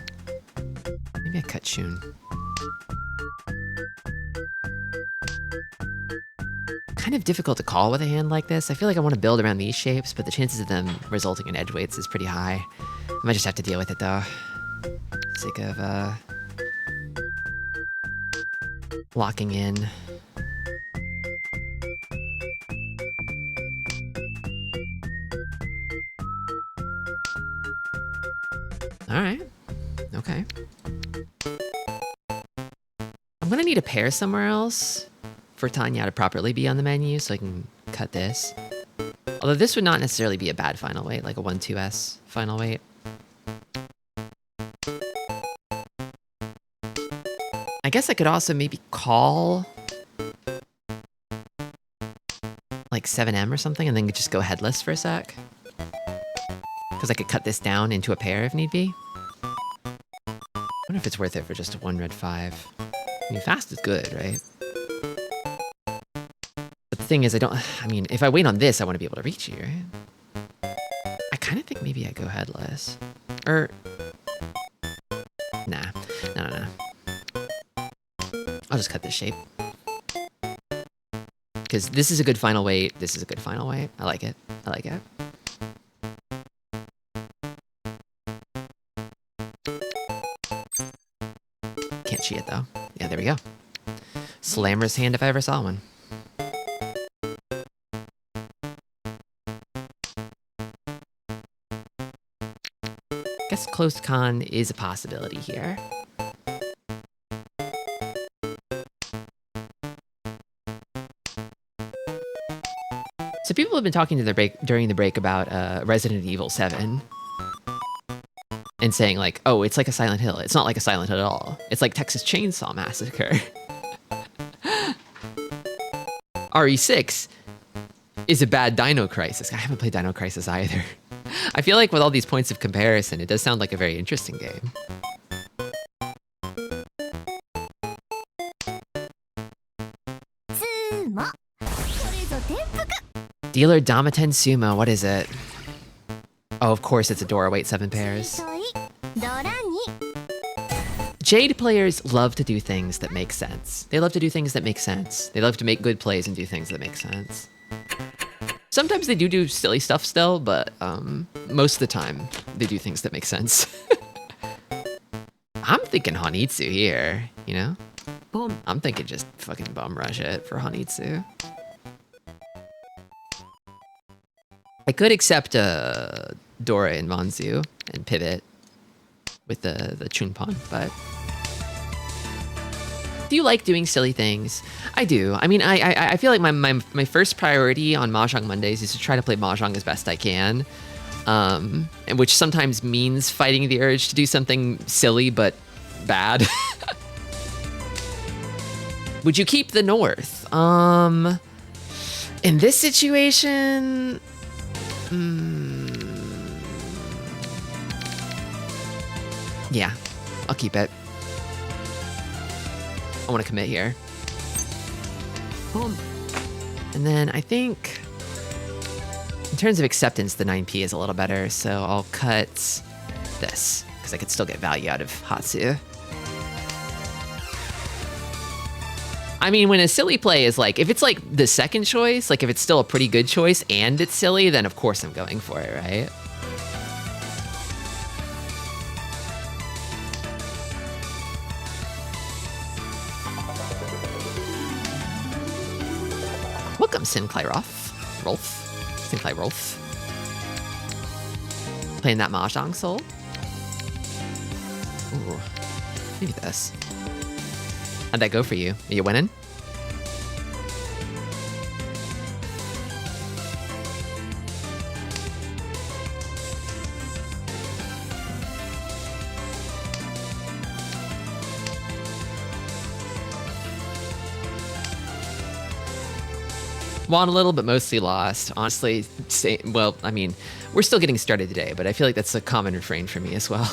Maybe a Kutshun. Kind of difficult to call with a hand like this. I feel like I want to build around these shapes, but the chances of them resulting in edge weights is pretty high. I might just have to deal with it though. Sake of locking in. All right. Okay. I'm gonna need a pair somewhere else for Tanya to properly be on the menu, so I can cut this. Although this would not necessarily be a bad final weight, like a 1-2S final weight. I guess I could also maybe call like 7M or something and then just go headless for a sec. Because I could cut this down into a pair if need be. I wonder if it's worth it for just a 1 red 5. I mean, fast is good, right? But the thing is, I mean, if I wait on this, I want to be able to reach you, right? I kind of think maybe I go headless. Or, nah. No. I'll just cut this shape. Because this is a good final weight. This is a good final weight. I like it. I like it. Can't cheat it though. Yeah, there we go. Slammer's hand if I ever saw one. Guess closed con is a possibility here. So people have been talking to during the break about Resident Evil 7. And saying like, oh, it's like a Silent Hill. It's not like a Silent Hill at all. It's like Texas Chainsaw Massacre. RE6 is a bad Dino Crisis. I haven't played Dino Crisis either. I feel like with all these points of comparison, it does sound like a very interesting game. Dealer Damaten Sumo, what is it? Oh, of course it's a Dora. Wait, 7 pairs. Jade players love to do things that make sense. They love to do things that make sense. They love to make good plays and do things that make sense. Sometimes they do silly stuff still, but most of the time they do things that make sense. I'm thinking Hanitsu here, you know? Boom. I'm thinking just fucking bum rush it for Hanitsu. I could accept Dora and Manzu and pivot with the Chunpon, but do you like doing silly things? I do. I mean, I feel like my first priority on Mahjong Mondays is to try to play Mahjong as best I can. and which sometimes means fighting the urge to do something silly but bad. Would you keep the North? In this situation, yeah, I'll keep it. I want to commit here. And then I think, in terms of acceptance, the 9p is a little better, so I'll cut this, because I could still get value out of Hatsu. I mean, when a silly play is like, if it's like the second choice, like if it's still a pretty good choice and it's silly, then of course I'm going for it, right? Welcome, Sinclair Rolf. Sinclair Rolf. Playing that Mahjong Soul. Ooh, maybe this. How'd that go for you? Are you winning? Won a little, but mostly lost. Honestly, well, I mean, we're still getting started today, but I feel like that's a common refrain for me as well.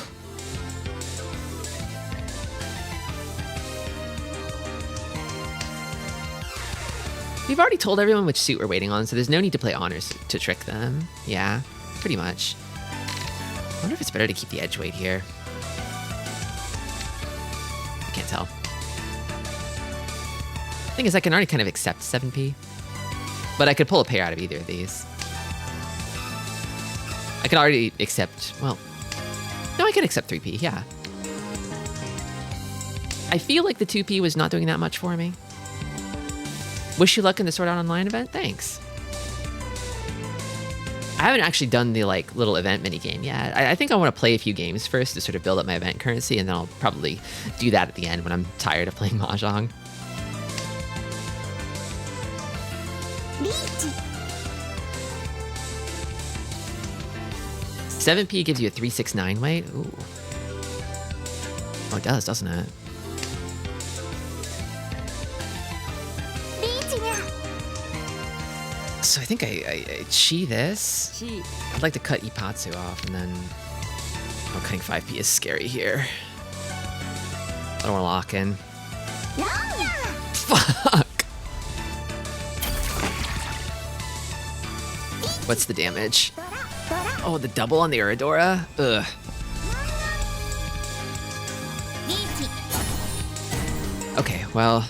We've already told everyone which suit we're waiting on, so there's no need to play honors to trick them. Yeah, pretty much. I wonder if it's better to keep the edge weight here. I can't tell. Thing is, I can already kind of accept 7p. But I could pull a pair out of either of these. I could already accept, well, no, I could accept 3p, yeah. I feel like the 2p was not doing that much for me. Wish you luck in the Sword Art Online event, thanks. I haven't actually done the like little event minigame yet. I think I want to play a few games first to sort of build up my event currency, and then I'll probably do that at the end when I'm tired of playing Mahjong. 7p gives you a 369 weight. Ooh. Oh, it does, doesn't it? So I think I chi this. I'd like to cut Ipatsu off, and then cutting 5p is scary here. I don't want to lock in. Fuck. What's the damage? Oh, the double on the Uradora? Ugh. Okay, well,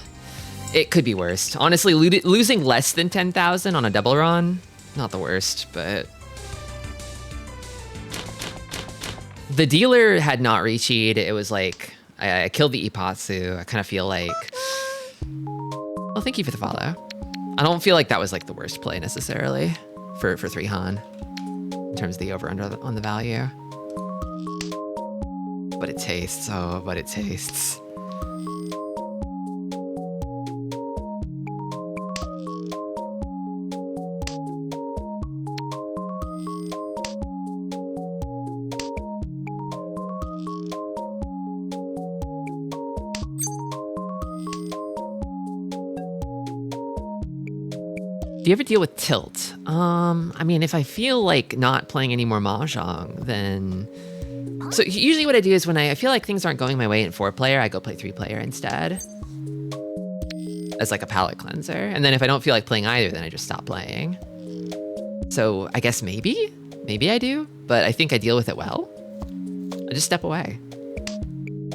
it could be worse. Honestly, losing less than 10,000 on a double run, not the worst, but... The dealer had not reached. It was like, I killed the Ipatsu. I kind of feel like... Well, thank you for the follow. I don't feel like that was like the worst play necessarily for 3 Han. In terms of the over-under on the value. But it tastes, oh, but it tastes. Do you ever deal with tilt? I mean, if I feel like not playing any more Mahjong, then... So usually what I do is when I feel like things aren't going my way in 4-player, I go play 3-player instead. As like a palate cleanser. And then if I don't feel like playing either, then I just stop playing. So I guess maybe I do, but I think I deal with it well. I just step away.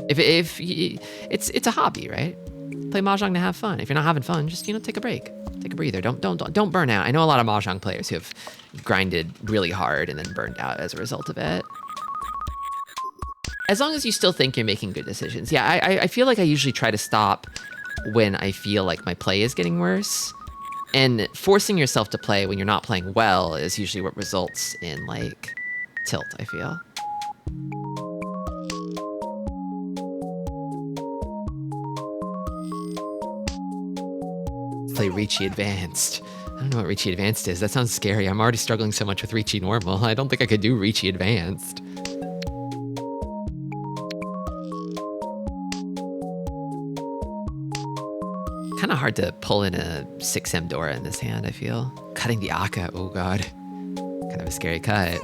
If it's a hobby, right? Play Mahjong to have fun. If you're not having fun, just, take a break. Take a breather. Don't burn out. I know a lot of Mahjong players who have grinded really hard and then burned out as a result of it. As long as you still think you're making good decisions. Yeah, I feel like I usually try to stop when I feel like my play is getting worse. And forcing yourself to play when you're not playing well is usually what results in, like, tilt, I feel. Play Ricci Advanced. I don't know what Riichi Advanced is. That sounds scary. I'm already struggling so much with Riichi Normal. I don't think I could do Riichi Advanced. Kind of hard to pull in a 6M Dora in this hand, I feel. Cutting the Aka, oh god. Kind of a scary cut.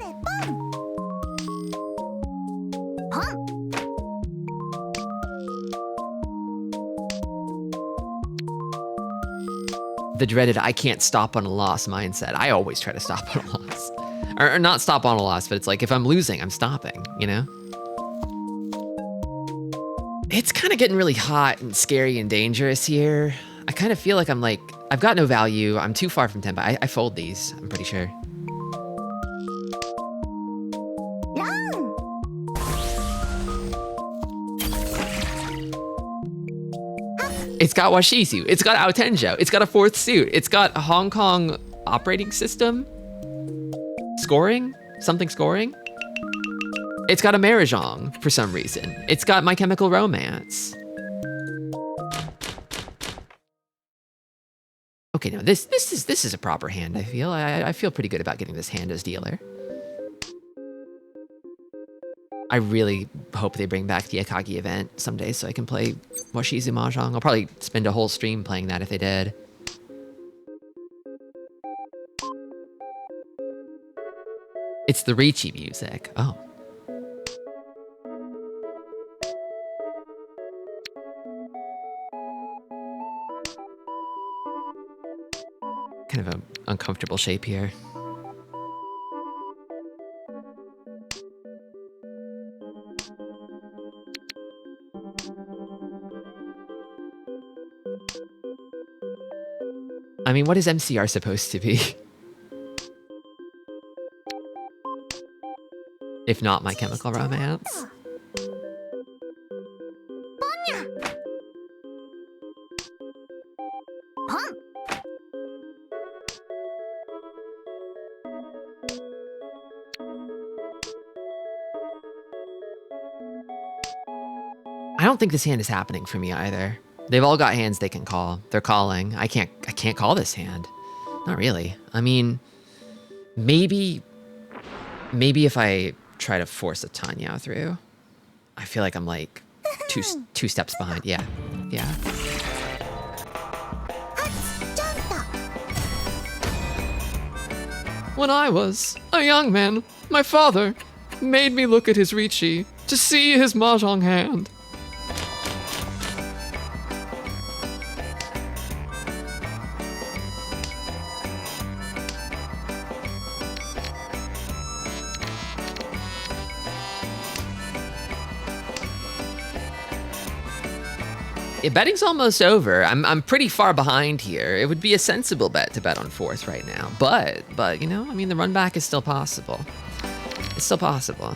The dreaded I can't stop on a loss mindset. I always try to stop on a loss. Or not stop on a loss, but it's like if I'm losing, I'm stopping, you know? It's kind of getting really hot and scary and dangerous here. I kind of feel like I'm like, I've got no value. I'm too far from tempo. I fold these, I'm pretty sure. It's got Washizu. It's got Aotenjo. It's got a fourth suit. It's got a Hong Kong operating system. Scoring? Something scoring? It's got a Mahjong for some reason. It's got My Chemical Romance. Okay, no, this is a proper hand, I feel. I feel pretty good about getting this hand as dealer. I really hope they bring back the Akagi event someday so I can play Washizu Mahjong. I'll probably spend a whole stream playing that if they did. It's the Riichi music. Oh. Kind of an uncomfortable shape here. I mean, what is MCR supposed to be? If not My Chemical Romance? I don't think this hand is happening for me either. They've all got hands they can call. They're calling. I can't call this hand. Not really. I mean, maybe if I try to force a Tanyao through, I feel like I'm like two steps behind. Yeah. When I was a young man, my father made me look at his Riichi to see his Mahjong hand. Yeah, betting's almost over. I'm pretty far behind here. It would be a sensible bet to bet on fourth right now. But you know, I mean, the run back is still possible. It's still possible.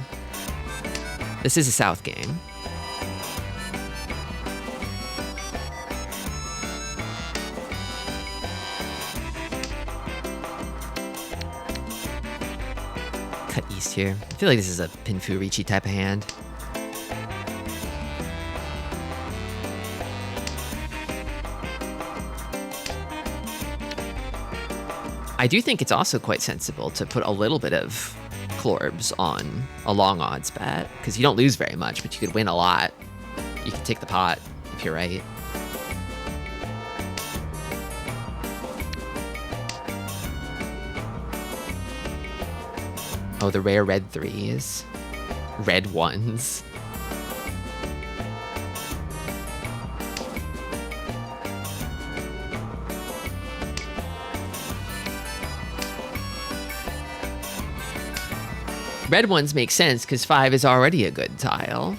This is a South game. Cut east here. I feel like this is a Pinfu Riichi type of hand. I do think it's also quite sensible to put a little bit of Clorbs on a long odds bet, because you don't lose very much, but you could win a lot. You could take the pot if you're right. Oh, the rare red threes. Red ones. Red ones make sense because 5 is already a good tile.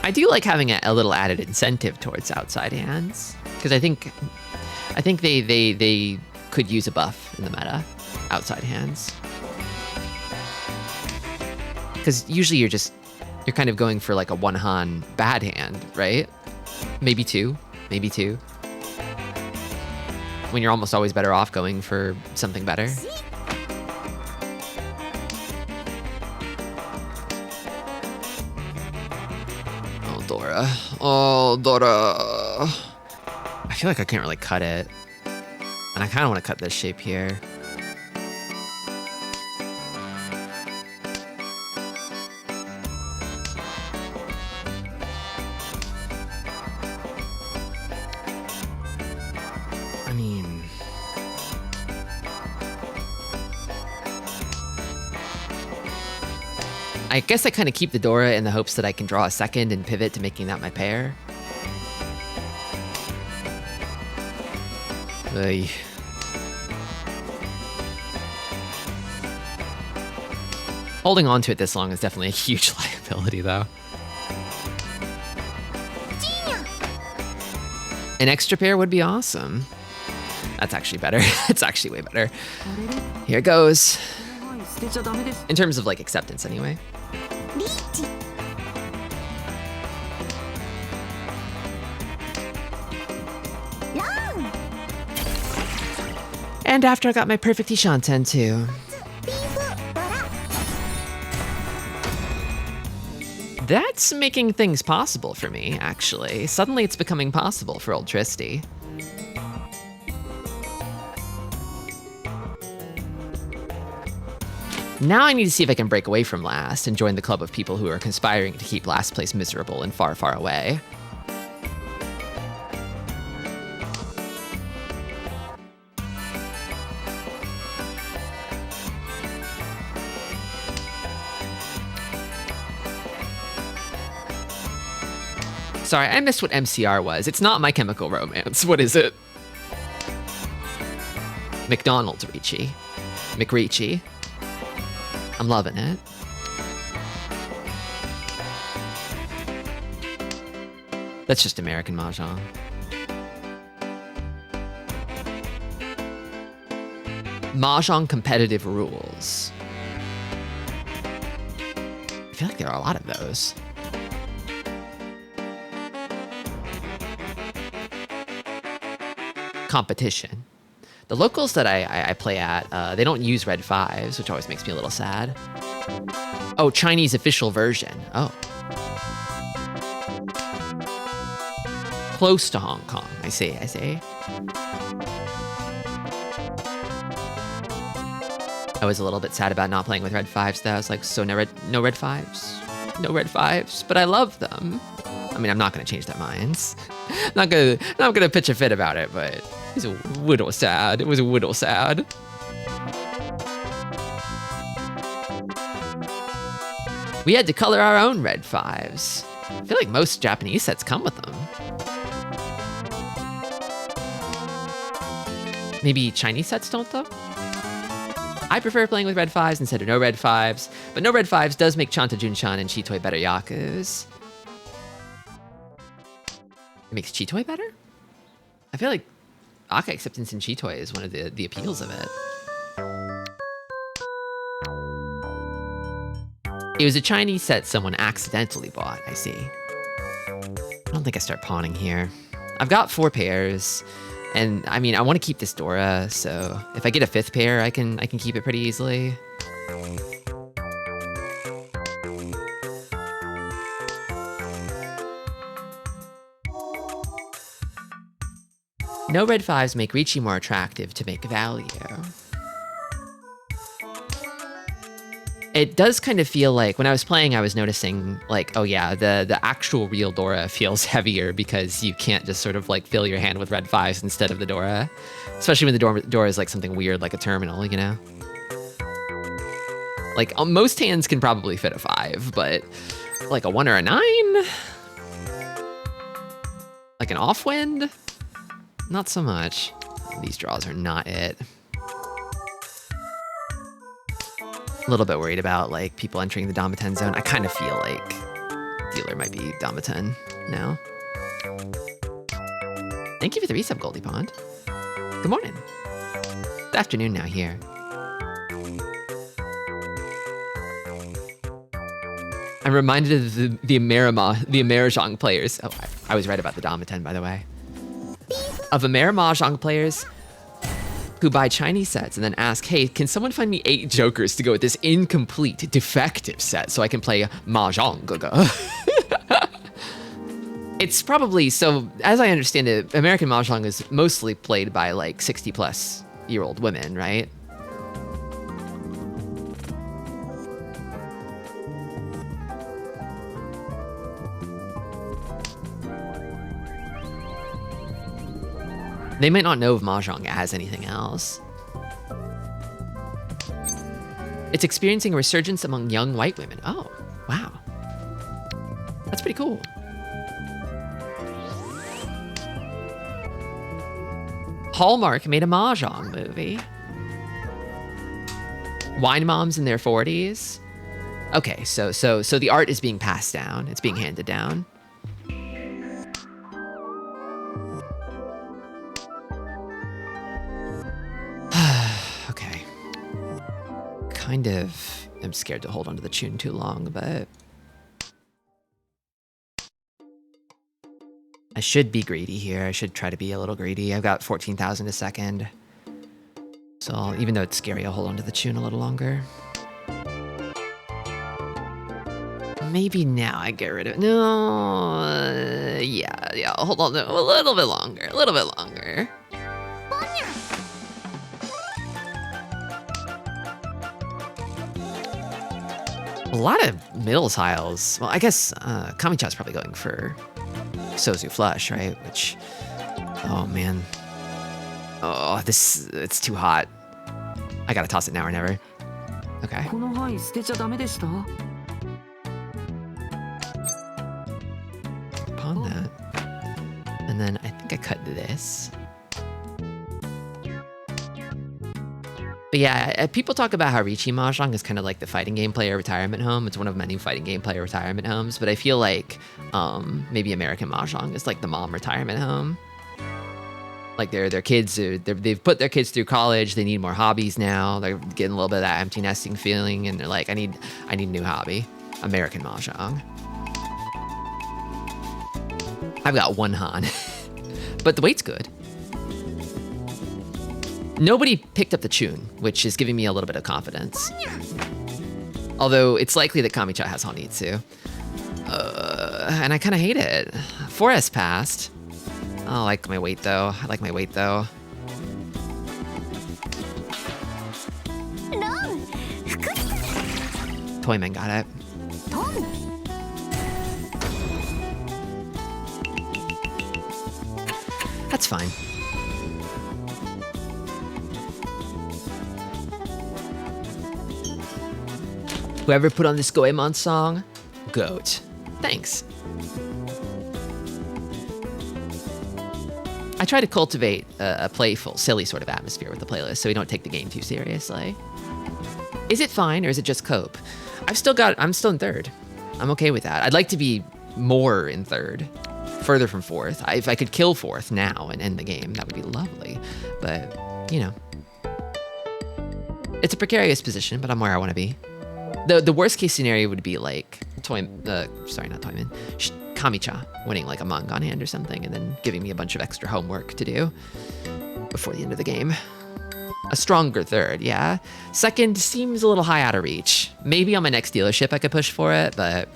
I do like having a little added incentive towards outside hands because I think they could use a buff in the meta. Outside hands, because usually you're kind of going for like a one han bad hand, right? Maybe two. When you're almost always better off going for something better. Oh, Dora. feel like I can't really cut it. And I kind of want to cut this shape here. I mean... I guess I kind of keep the Dora in the hopes that I can draw a second and pivot to making that my pair. Oy. Holding on to it this long is definitely a huge liability, though. An extra pair would be awesome. That's actually better. It's actually way better. Here it goes. In terms of like acceptance, anyway. And after I got my perfect Ishanten too. That's making things possible for me, actually. Suddenly it's becoming possible for old Tristi. Now I need to see if I can break away from last and join the club of people who are conspiring to keep last place miserable and far, far away. Sorry, I missed what MCR was. It's not My Chemical Romance. What is it? McDonald's Ricci. McRicci. I'm loving it. That's just American Mahjong. Mahjong competitive rules. I feel like there are a lot of those. Competition. The locals that I play at, they don't use red fives, which always makes me a little sad. Oh, Chinese official version. Oh. Close to Hong Kong. I see. I was a little bit sad about not playing with red fives, though. I was like, so no red fives? No red fives, but I love them. I mean, I'm not gonna change their minds. Not gonna pitch a fit about it, but it was a little sad. It was a little sad. We had to color our own red fives. I feel like most Japanese sets come with them. Maybe Chinese sets don't, though? I prefer playing with red fives instead of no red fives, but no red fives does make Chanta Junchan and Chitoi better yakus. It makes Chitoi better? I feel like Aka acceptance in Chitoi is one of the appeals of it. It was a Chinese set someone accidentally bought, I see. I don't think I start pawning here. I've got 4 pairs, and I mean, I want to keep this Dora, so if I get a 5th pair, I can keep it pretty easily. No red fives make Ricci more attractive to make value. It does kind of feel like, when I was playing, I was noticing, like, oh yeah, the actual real Dora feels heavier because you can't just sort of like fill your hand with red fives instead of the Dora. Especially when the Dora is like something weird, like a terminal, you know? Like, most hands can probably fit a 5, but like a 1 or a 9? Like an off-wind? Not so much. These draws are not it. A little bit worried about like people entering the Damaten zone. I kind of feel like dealer might be Damaten now. Thank you for the resub, Goldie Pond. Good morning. It's afternoon now here. I'm reminded of the Mahjong players. Oh, I was right about the Damaten, by the way. Of Mahjong players who buy Chinese sets and then ask, hey, can someone find me 8 jokers to go with this incomplete, defective set so I can play Mahjong? It's probably, so as I understand it, American Mahjong is mostly played by like 60-plus-year-old women, right? They might not know if Mahjong has anything else. It's experiencing a resurgence among young white women. Oh, wow. That's pretty cool. Hallmark made a Mahjong movie. Wine moms in their 40s. Okay, so the art is being passed down. It's being handed down. Okay. Kind of am scared to hold onto the tune too long, but I should be greedy here. I should try to be a little greedy. I've got 14,000 a second. So even though it's scary, I'll hold onto the tune a little longer. Maybe now I get rid of it. No, yeah, I'll hold on to it a little bit longer. A lot of middle tiles. Well, I guess Kamicha's probably going for Sozu Flush, right? Which, oh man. Oh, it's too hot. I gotta toss it now or never. Okay. Pawn that. And then I think I cut this. But yeah, people talk about how Riichi Mahjong is kind of like the fighting game player retirement home. It's one of many fighting game player retirement homes, but I feel like maybe American Mahjong is like the mom retirement home. Like their kids, they've put their kids through college. They need more hobbies now. They're getting a little bit of that empty nesting feeling, and they're like, I need a new hobby. American Mahjong. I've got one Han, but the weight's good. Nobody picked up the tune, which is giving me a little bit of confidence. Although it's likely that Kamicha has Honitsu. And I kind of hate it. 4S passed. I like my weight though. Toyman got it. That's fine. Whoever put on this Goemon song, GOAT. Thanks. I try to cultivate a playful, silly sort of atmosphere with the playlist so we don't take the game too seriously. Is it fine or is it just cope? I'm still in third. I'm okay with that. I'd like to be more in third, further from fourth. If I could kill fourth now and end the game, that would be lovely. But, you know, it's a precarious position, but I'm where I want to be. The worst case scenario would be like Kamicha winning like a manga on hand or something, and then giving me a bunch of extra homework to do before the end of the game. A stronger third, yeah. Second seems a little high out of reach. Maybe on my next dealership I could push for it, but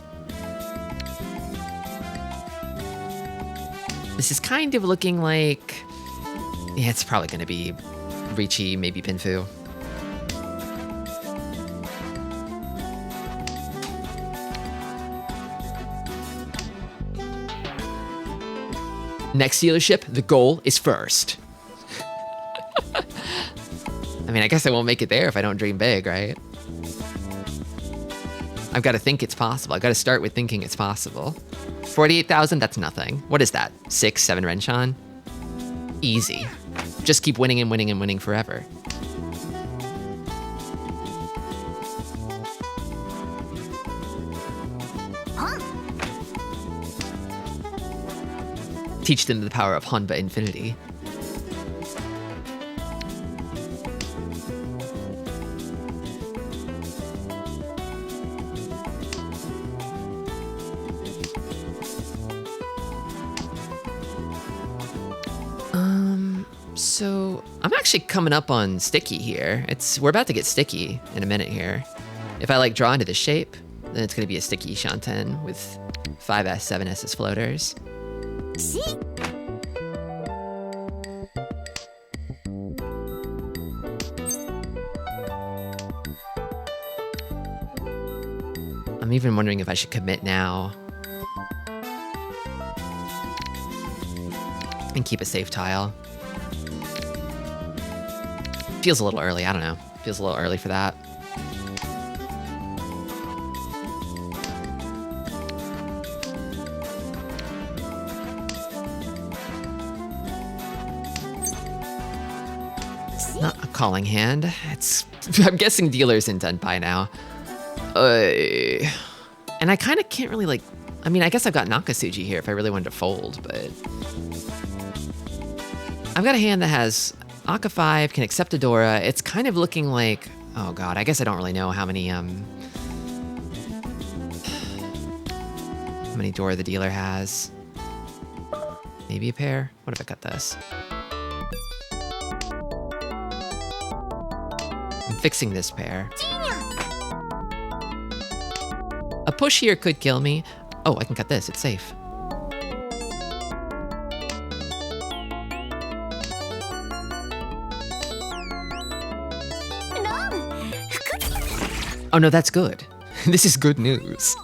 this is kind of looking like, yeah, it's probably going to be Riichi, maybe Pinfu. Next dealership, the goal is first. I mean, I guess I won't make it there if I don't dream big, right? I've got to think it's possible. I've got to start with thinking it's possible. 48,000, that's nothing. What is that? 6, 7 Renshan? Easy. Just keep winning and winning and winning forever. Teach them the power of Honba Infinity. So I'm actually coming up on sticky here. We're about to get sticky in a minute here. If I like draw into this shape, then it's gonna be a sticky Shanten with 5S, 7S as floaters. し I'm even wondering if I should commit now. And keep a safe tile. Feels a little early, I don't know. Feels a little early for that. Not a calling hand. It's I'm guessing dealer's indent by now. And I kind of can't really like, I mean, I guess I've got Nakasuji here if I really wanted to fold, but I've got a hand that has Aka 5, can accept a Dora. It's kind of looking like, oh god, I guess I don't really know how many Dora the dealer has. Maybe a pair? What if I cut this? I'm fixing this pair. A push here could kill me. Oh, I can cut this, it's safe. Oh no, that's good. This is good news.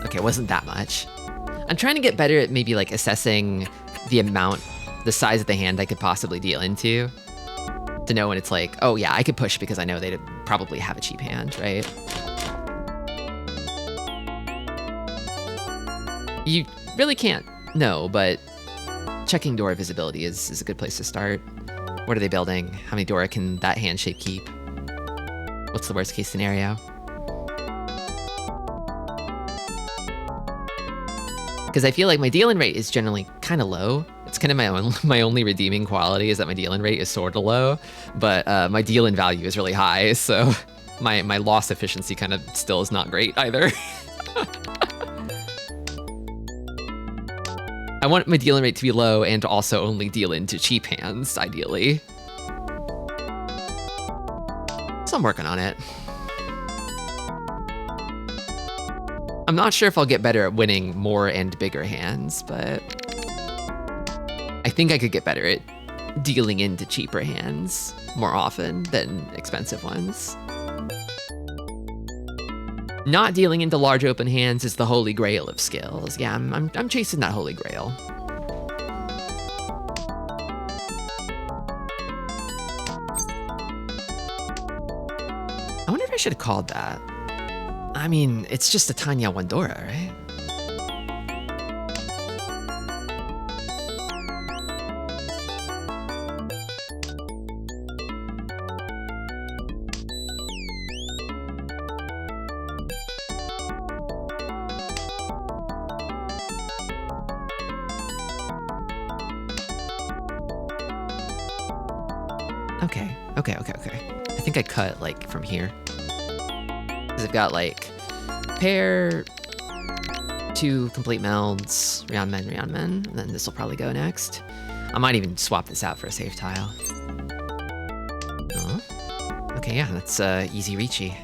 Okay, it wasn't that much. I'm trying to get better at maybe like assessing the amount, the size of the hand I could possibly deal into. To know when it's like, oh yeah, I could push because I know they'd probably have a cheap hand, right? You really can't know, but checking Dora visibility is a good place to start. What are they building? How many Dora can that hand shape keep? What's the worst case scenario? Because I feel like my dealing rate is generally kind of low. It's kind of my only redeeming quality is that my dealing rate is sort of low, but my dealing value is really high, so my loss efficiency kind of still is not great either. I want my dealing rate to be low and to also only deal into cheap hands, ideally. So I'm working on it. I'm not sure if I'll get better at winning more and bigger hands, but I think I could get better at dealing into cheaper hands more often than expensive ones. Not dealing into large open hands is the holy grail of skills. Yeah, I'm chasing that holy grail. I wonder if I should have called that. I mean, it's just a Tanya Wandora, right? Okay. I think I cut, like, from here. Because I've got, like, pair, 2 complete melds, Ryanmen, and then this will probably go next. I might even swap this out for a safe tile. Oh. Okay, yeah, that's easy Richi.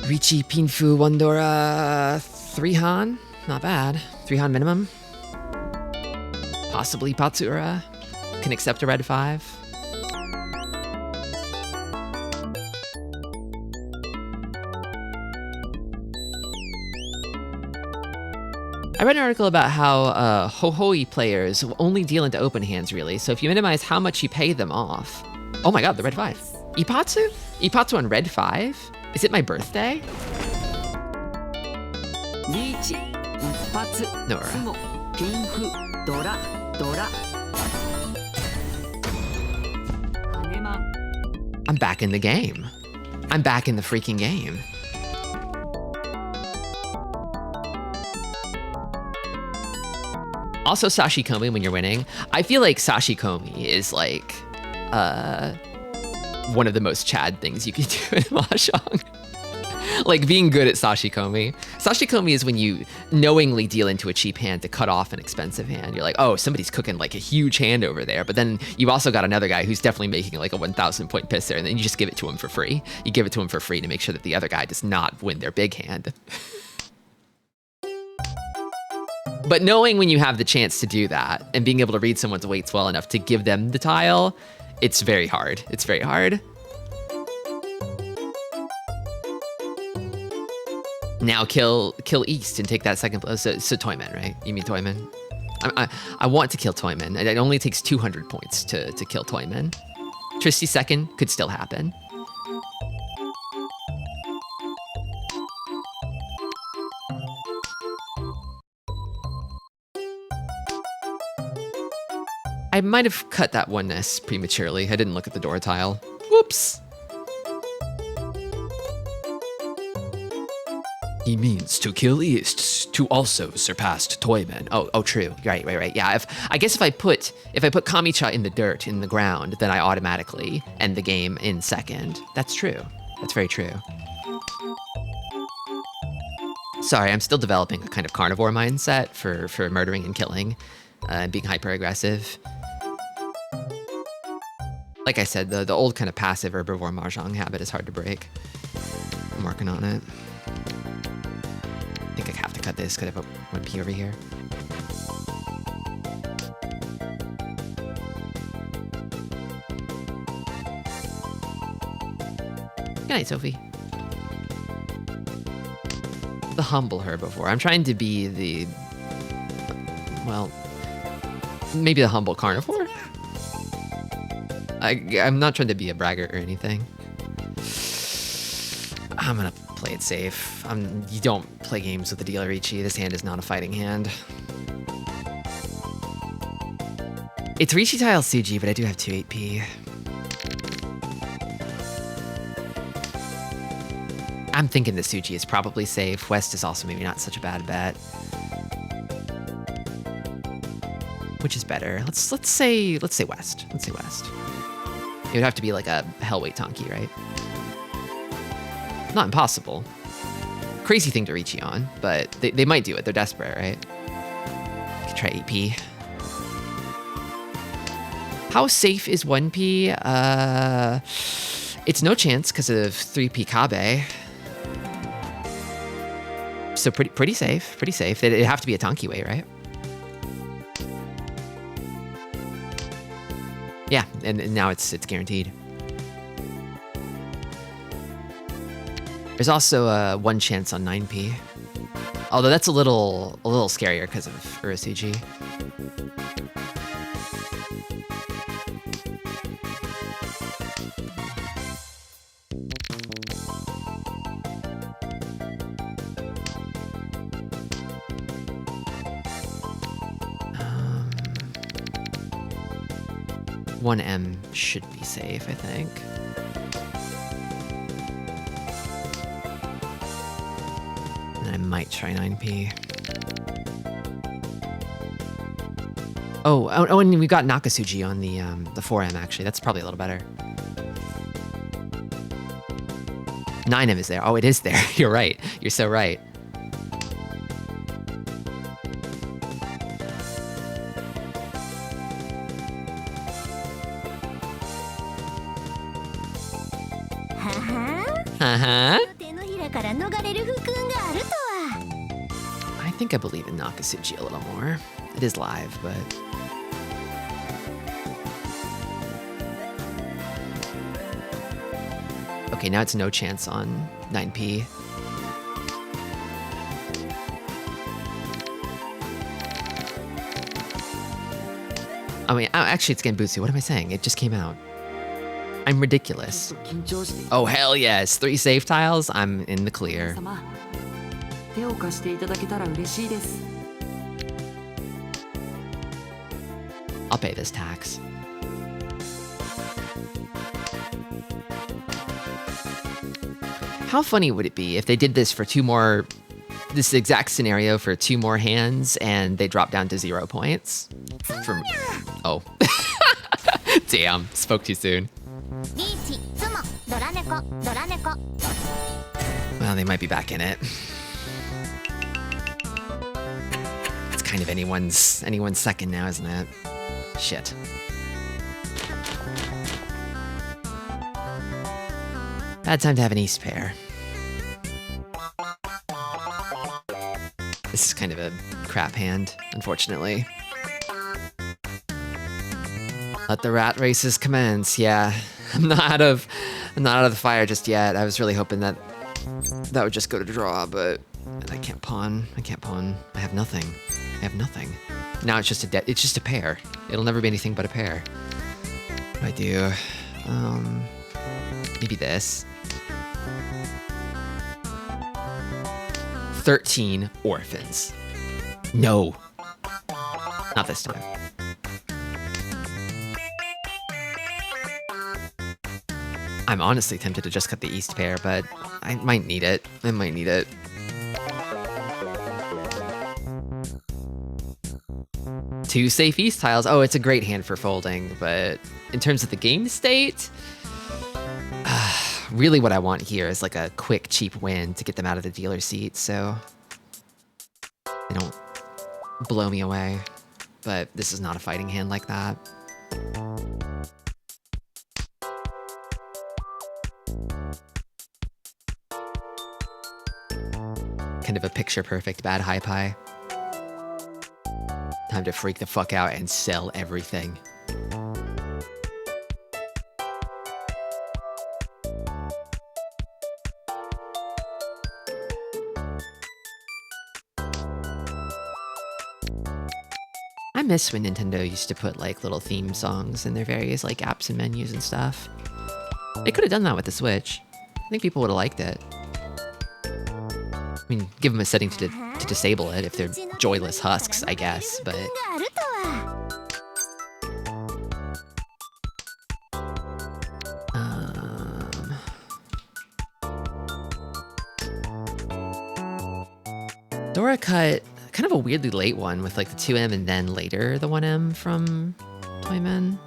Richi, Pinfu, Wandora, 3 Han. Not bad. 3 Han minimum. Possibly Patsura. Can accept a red 5. I read an article about how Hohoi players only deal into open hands, really. So if you minimize how much you pay them off... Oh my god, the red 5. Ipatsu? Ipatsu on red 5? Is it my birthday? Nora. I'm back in the game. I'm back in the freaking game. Also Sashikomi when you're winning. I feel like Sashikomi is like one of the most Chad things you can do in Mahjong. Like being good at Sashikomi. Sashikomi is when you knowingly deal into a cheap hand to cut off an expensive hand. You're like, oh, somebody's cooking like a huge hand over there. But then you've also got another guy who's definitely making like a 1,000 point pisser, and then you just give it to him for free. You give it to him for free to make sure that the other guy does not win their big hand. But knowing when you have the chance to do that and being able to read someone's weights well enough to give them the tile, it's very hard. It's very hard. Now kill East and take that second blow. So Toyman, right? You mean Toyman? I want to kill Toyman. It only takes 200 points to kill Toyman. Tristi second could still happen. I might have cut that 1S prematurely. I didn't look at the door tile. Whoops. He means to kill East, to also surpass Toyman. Oh, true. Right. Yeah, I guess if I put Kamicha in the dirt, in the ground, then I automatically end the game in second. That's true. That's very true. Sorry, I'm still developing a kind of carnivore mindset for murdering and killing, and being hyper-aggressive. Like I said, the old kind of passive herbivore Mahjong habit is hard to break. I'm working on it. I think I have to cut this. Could I put 1P over here? Good night, Sophie. The humble herbivore. I'm trying to be the... well... maybe the humble carnivore? I'm not trying to be a braggart or anything. I'm gonna play it safe. You don't play games with the dealer Ichi. This hand is not a fighting hand. It's Riichi tile Suji, but I do have 2 8P. I'm thinking the Suji is probably safe. West is also maybe not such a bad bet. Which is better? Let's say West. Let's say West. It would have to be like a Hellweight Tonki, right? Not impossible. Crazy thing to reach on, but they might do it. They're desperate, right? Could try 8P. How safe is 1P? It's no chance because of 3P Kabe. So pretty safe. Pretty safe. It'd have to be a Tonki way, right? Yeah, and now it's guaranteed. There's also a 1 chance on 9P. Although that's a little scarier because of Urasuji. One M should be safe, I think. And I might try 9P. Oh, and we've got Nakasuji on the 4M, actually. That's probably a little better. 9M is there. Oh, it is there. You're right. You're so right. I think I believe in Nakasuji a little more. It is live, but... okay, now it's no chance on 9P. I mean, actually it's Genbutsu. What am I saying? It just came out. I'm ridiculous. Oh, hell yes. 3 safe tiles. I'm in the clear. I'll pay this tax. How funny would it be if they did this for 2 more... this exact scenario for 2 more hands and they drop down to 0 points? From... oh. Damn. Spoke too soon. Well, they might be back in it. kind of anyone's second now, isn't it? Shit. Bad time to have an ace pair. This is kind of a crap hand, unfortunately. Let the rat races commence. Yeah, I'm not out of the fire just yet. I was really hoping that would just go to draw, but I can't pawn. I can't pawn. I have nothing. I have nothing. Now it's just it's just a pair. It'll never be anything but a pair. What do I do? Maybe this. 13 orphans. No. Not this time. I'm honestly tempted to just cut the east pair, but I might need it. I might need it. Two safe east tiles. Oh, it's a great hand for folding, but in terms of the game state, really what I want here is like a quick, cheap win to get them out of the dealer seat, so they don't blow me away. But this is not a fighting hand like that. Kind of a picture-perfect bad high pie. Time to freak the fuck out and sell everything. I miss when Nintendo used to put like little theme songs in their various like apps and menus and stuff. They could have done that with the Switch. I think people would have liked it. I mean, give them a setting to disable it if they're joyless husks, I guess, but... Dora cut kind of a weirdly late one with like the 2M and then later the 1M from Toyman.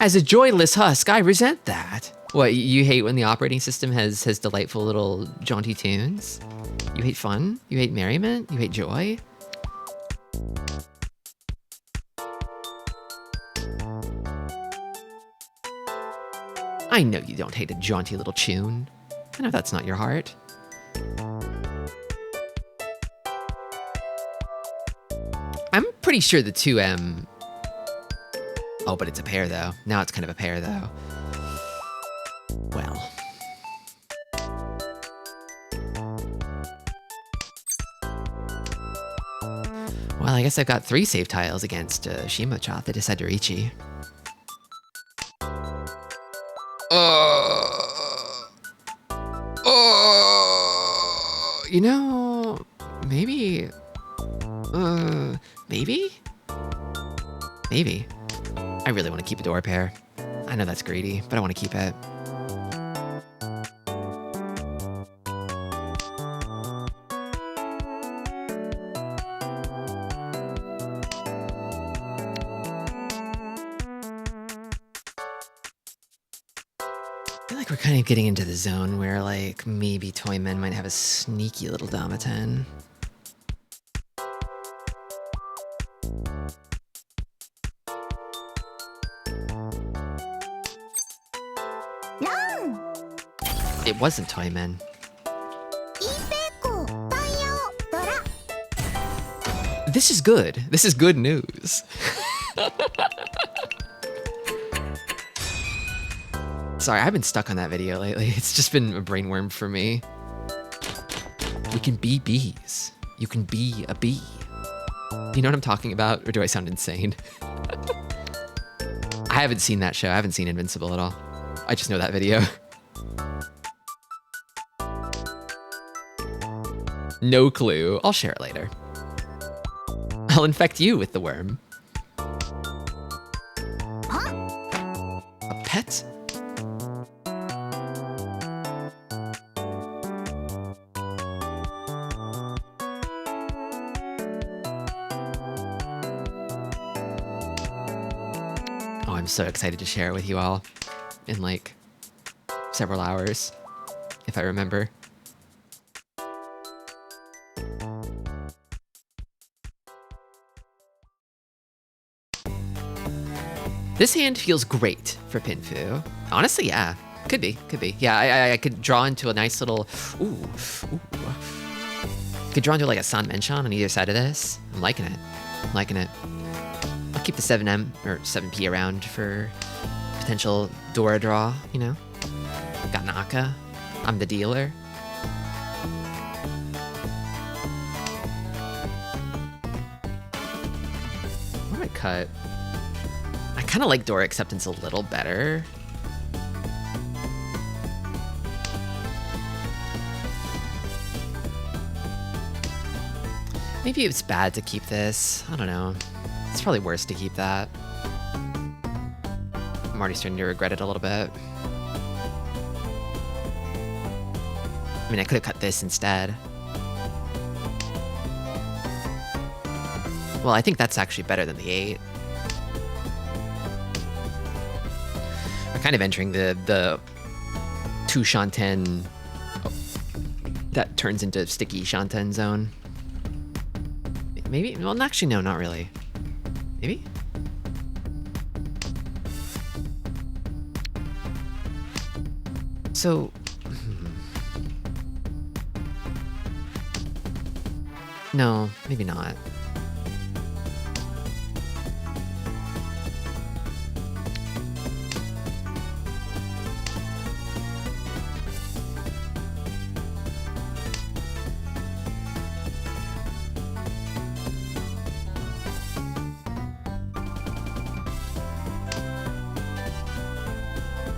As a joyless husk, I resent that. What, you hate when the operating system has delightful little jaunty tunes? You hate fun? You hate merriment? You hate joy? I know you don't hate a jaunty little tune. I know that's not your heart. I'm pretty sure the 2M... Oh, but it's a pair, though. Now it's kind of a pair, though. Well. Well, I guess I've got 3 save tiles against Shimochat that is Sadorichi. You know, maybe... maybe? Maybe. I really want to keep a door pair. I know that's greedy, but I want to keep it. I feel like we're kind of getting into the zone where, like, maybe Toyman might have a sneaky little Damaten. It wasn't Toyman. This is good. This is good news. Sorry, I've been stuck on that video lately. It's just been a brainworm for me. We can be bees. You can be a bee. You know what I'm talking about? Or do I sound insane? I haven't seen that show. I haven't seen Invincible at all. I just know that video. No clue. I'll share it later. I'll infect you with the worm. A pet? Oh, I'm so excited to share it with you all in like several hours, if I remember. This hand feels great for Pinfu. Honestly, yeah. Could be. Yeah, I could draw into a nice little... Ooh. Could draw into like a San Menshon on either side of this. I'm liking it. I'll keep the 7M or 7P around for potential Dora draw, you know? Got Naka. I'm the dealer. What do I cut? I kind of like Dora Acceptance a little better. Maybe it's bad to keep this. I don't know. It's probably worse to keep that. I'm already starting to regret it a little bit. I mean, I could have cut this instead. Well, I think that's actually better than the 8. We're kind of entering the 2 Shanten that turns into sticky Shanten zone. Maybe? Well, actually, no, not really. Maybe? So... No, maybe not.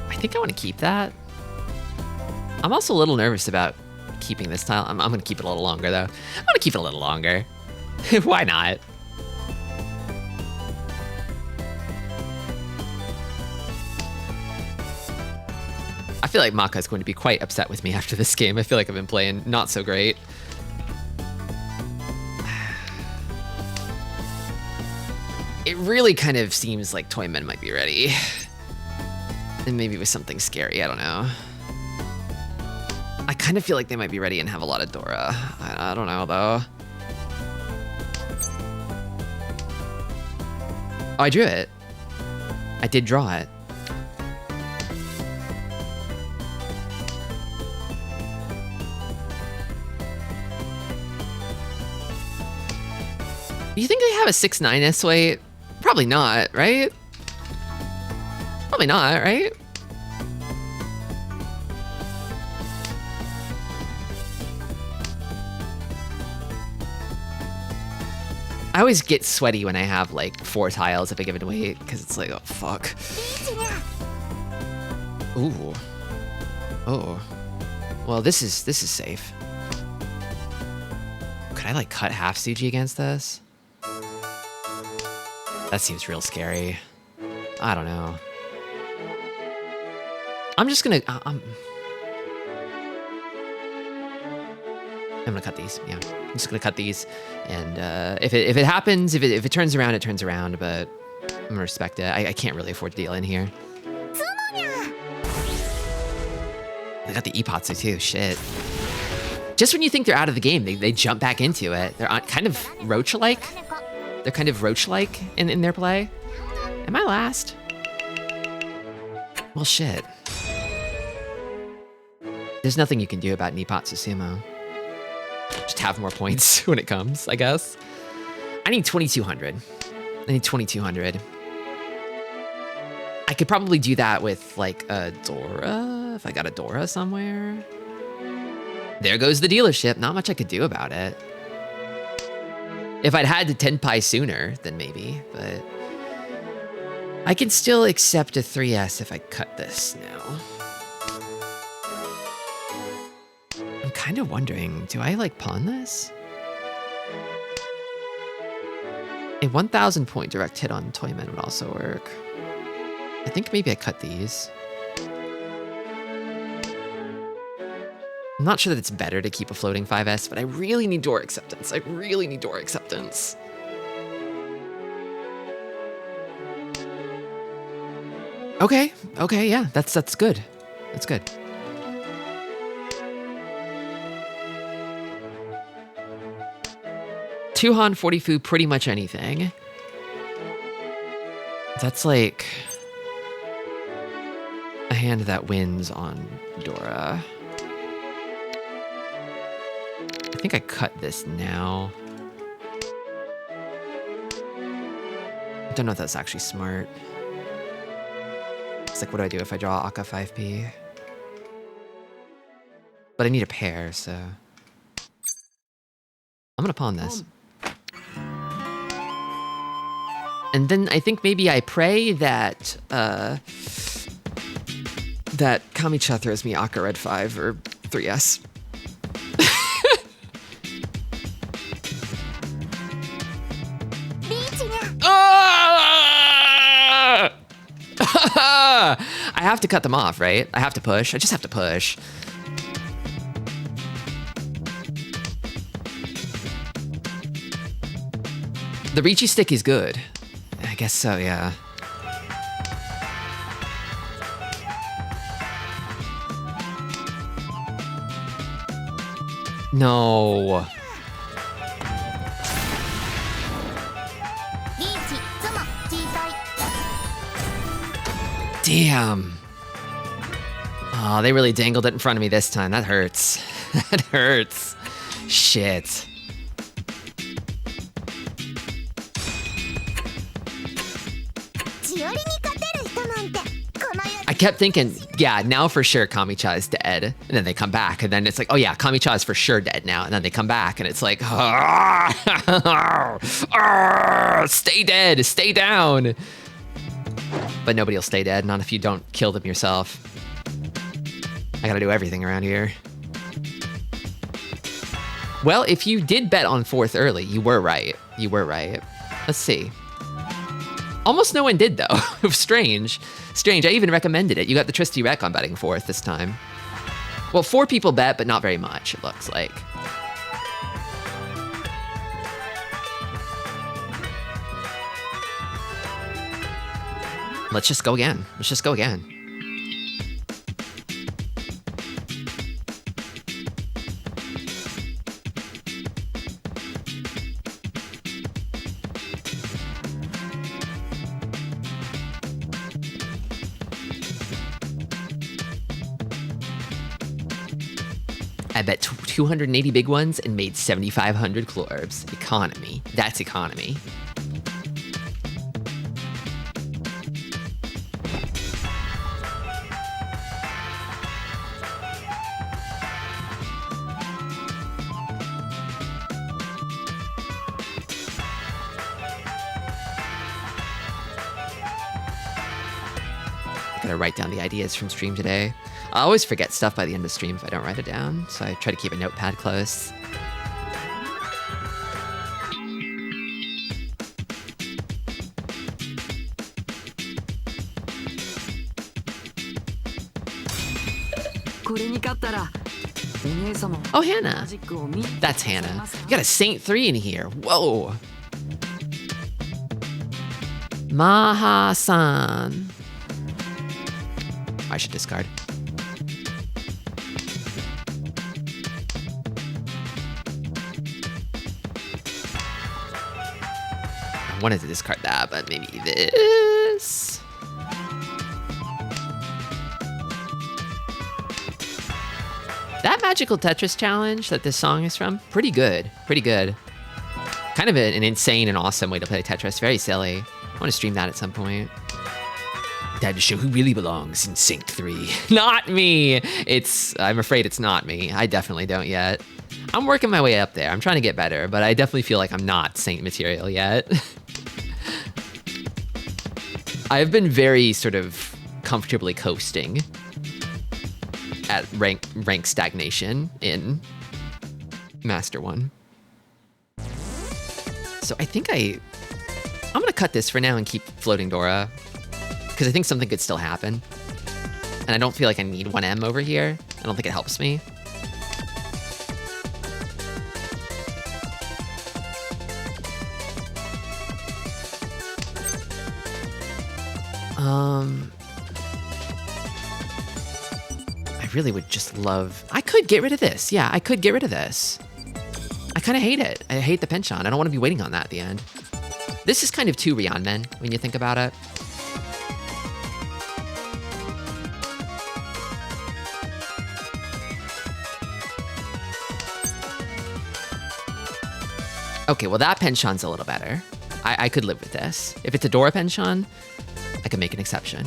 I think I want to keep that. I'm also a little nervous about keeping this tile. I'm going to keep it a little longer, though. I'm going to keep it a little longer. Why not? I feel like Maka is going to be quite upset with me after this game. I feel like I've been playing not so great. It really kind of seems like Toymen might be ready. And maybe with something scary, I don't know. I kind of feel like they might be ready and have a lot of Dora. I don't know, though. Oh, I drew it. I did draw it. Do you think they have a 6-9 weight? Probably not, right? Probably not, right? I always get sweaty when I have like 4 tiles of a given weight because it's like, oh fuck. Ooh. Oh. Well, this is safe. Could I like cut half Suji against this? That seems real scary. I don't know. I'm just gonna. I'm gonna cut these. Yeah, I'm just gonna cut these, and if it happens, if it turns around, it turns around. But I'm gonna respect it. I can't really afford to deal in here. They got the Ipatsu too. Shit. Just when you think they're out of the game, they jump back into it. They're kind of roach-like. They're kind of roach-like in their play. Am I last? Well, shit. There's nothing you can do about Nippatsu Sumo. Just have more points when it comes, I guess. I need 2,200. I need 2,200. I could probably do that with, like, a Dora, if I got a Dora somewhere. There goes the dealership. Not much I could do about it. If I'd had to Tenpai sooner, then maybe, but... I can still accept a 3S if I cut this now. I'm kind of wondering, do I like pawn this? A 1,000 point direct hit on Toymen would also work. I think maybe I cut these. I'm not sure that it's better to keep a floating 5S, but I really need door acceptance. I really need door acceptance. Okay, yeah, that's good. That's good. 2 Han, 40 Fu, pretty much anything. That's like a hand that wins on Dora. I think I cut this now. I don't know if that's actually smart. It's like, what do I do if I draw Aka 5P? But I need a pair, so I'm gonna pawn this. And then I think maybe I pray that that Kamicha throws me Aka Red 5 or 3S. Ah! I have to cut them off, right? I have to push. I just have to push. The Ricci stick is good. I guess so, yeah. No. Damn. Oh, they really dangled it in front of me this time. That hurts. That hurts. Shit. I kept thinking, yeah, now for sure Kamicha is dead. And then they come back, and then it's like, oh yeah, Kamicha is for sure dead now. And then they come back, and it's like, stay dead, stay down. But nobody will stay dead, not if you don't kill them yourself. I gotta do everything around here. Well, if you did bet on 4th early, you were right. You were right. Let's see. Almost no one did, though. It was strange. Strange. I even recommended it. You got the Tristi rec on betting 4th this time. Well, 4 people bet, but not very much, it looks like. Let's just go again. Let's just go again. I bet 280 big ones and made 7,500 Clorbs. Economy. That's economy. Gotta write down the ideas from stream today. I always forget stuff by the end of stream if I don't write it down, so I try to keep a notepad close. Oh, Hannah. That's Hannah. You got a Saint 3 in here. Whoa. Maha-san. I should discard. I wanted to discard that, but maybe this. That Magical Tetris challenge that this song is from, pretty good, pretty good. Kind of an insane and awesome way to play Tetris, very silly. I want to stream that at some point. Time to show who really belongs in Saint 3. Not me! I'm afraid it's not me. I definitely don't yet. I'm working my way up there. I'm trying to get better, but I definitely feel like I'm not Saint material yet. I've been very sort of comfortably coasting at rank stagnation in Master 1. So I think I'm gonna cut this for now and keep floating Dora, because I think something could still happen. And I don't feel like I need 1M over here. I don't think it helps me. I really would just love... I could get rid of this. Yeah, I could get rid of this. I kind of hate it. I hate the penchant. I don't want to be waiting on that at the end. This is kind of too Rian Men when you think about it. Okay, well that penchant's a little better. I could live with this. If it's a Dora penchant, I could make an exception.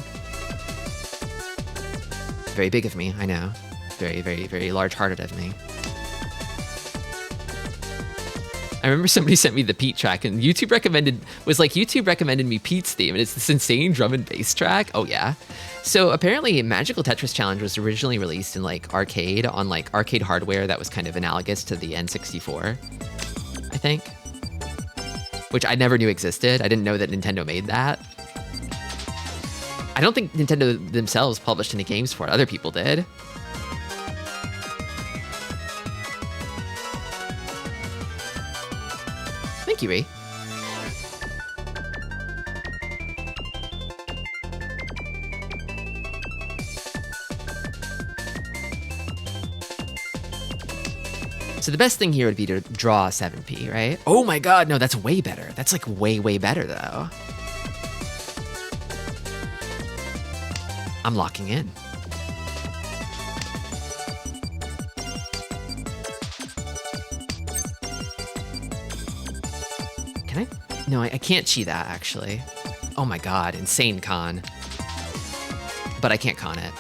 Very big of me, I know. Very, very, very large-hearted of me. I remember somebody sent me the Pete track, and YouTube recommended me Pete's theme, and it's this insane drum and bass track. Oh yeah. So apparently Magical Tetris Challenge was originally released in like arcade, on like arcade hardware that was kind of analogous to the N64, I think. Which I never knew existed. I didn't know that Nintendo made that. I don't think Nintendo themselves published any games for it. Other people did. Thank you, Ree. So the best thing here would be to draw a 7p, right? Oh my god, no, that's way better. That's like way, way better though. I'm locking in. Can I? No, I can't cheat that actually. Oh my god, insane con. But I can't con it.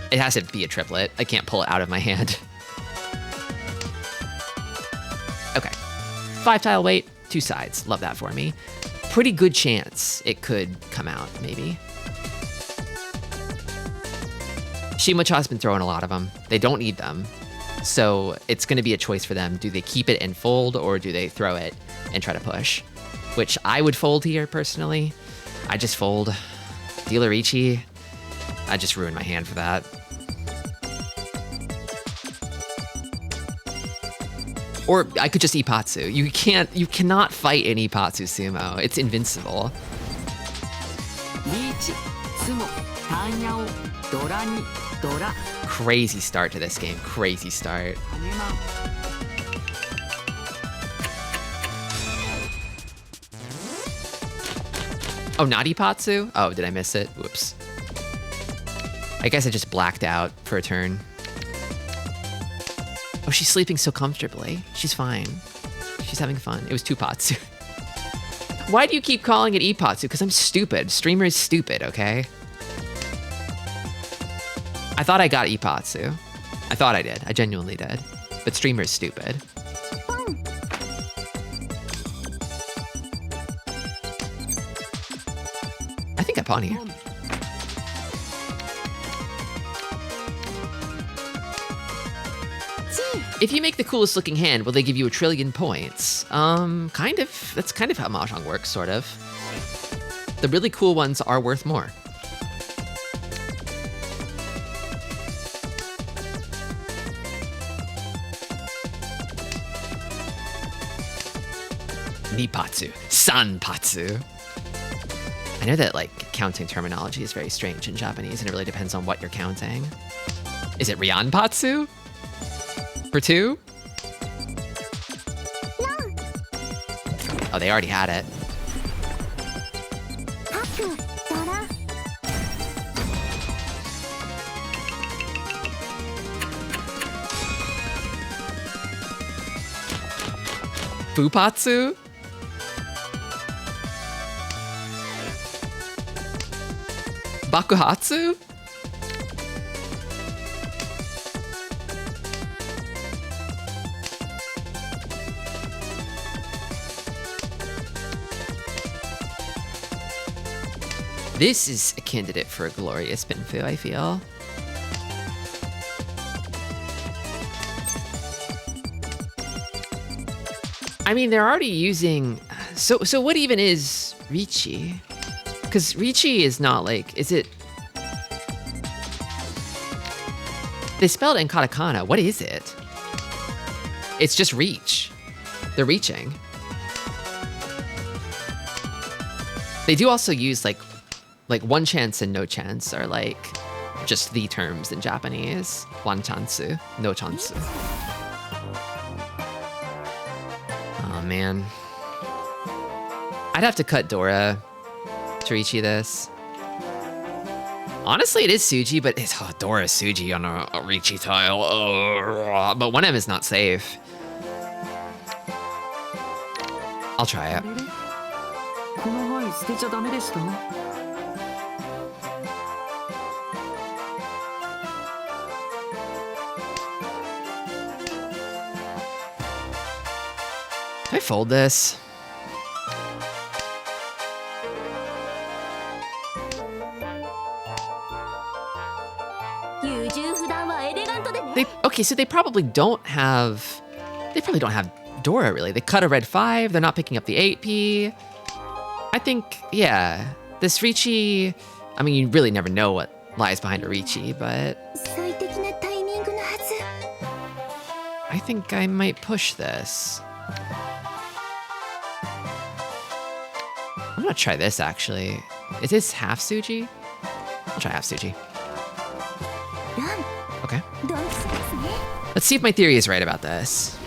It has to be a triplet. I can't pull it out of my hand. Okay. 5 tile weight, 2 sides. Love that for me. Pretty good chance it could come out, maybe. Shimocha's been throwing a lot of them. They don't need them. So it's going to be a choice for them. Do they keep it and fold, or do they throw it and try to push? Which I would fold here, personally. I just fold. Dealerici. I just ruined my hand for that. Or I could just Ippatsu. You cannot fight an Ippatsu sumo. It's invincible. Crazy start to this game. Crazy start. Oh, not Ippatsu? Oh, did I miss it? Whoops. I guess I just blacked out for a turn. Oh, she's sleeping so comfortably. She's fine. She's having fun. It was 2 Patsu. Why do you keep calling it Ippatsu? Because I'm stupid. Streamer is stupid, okay? I thought I got Ippatsu. I thought I did. I genuinely did. But streamer is stupid. I think I pawn here. If you make the coolest looking hand, will they give you 1 trillion points? Kind of. That's kind of how Mahjong works, sort of. The really cool ones are worth more. Nippatsu. Sanpatsu. I know that, like, counting terminology is very strange in Japanese, and it really depends on what you're counting. Is it Ryanpatsu? For 2? Oh, they already had it. Fupatsu? Bakuhatsu? This is a candidate for a glorious Binfu, I feel. I mean, they're already using... So what even is Richi? Because Richi is not like... Is it... They spelled it in katakana. What is it? It's just reach. They're reaching. They do also use like 1 chance and no chance are like just the terms in Japanese. Wanchansu, no chansu. Oh man. I'd have to cut Dora to Riichi this. Honestly, it is Suji, but it's Dora Suji on a Riichi tile. But 1M is not safe. I'll try it. Can I fold this? Okay, so they probably don't have Dora really. They cut a red 5, they're not picking up the 8P. I think, yeah, this Riichi, I mean, you really never know what lies behind a Riichi, but I think I might push this. I'm gonna try this actually. Is this half Suji? I'll try half Suji. Okay. Let's see if my theory is right about this.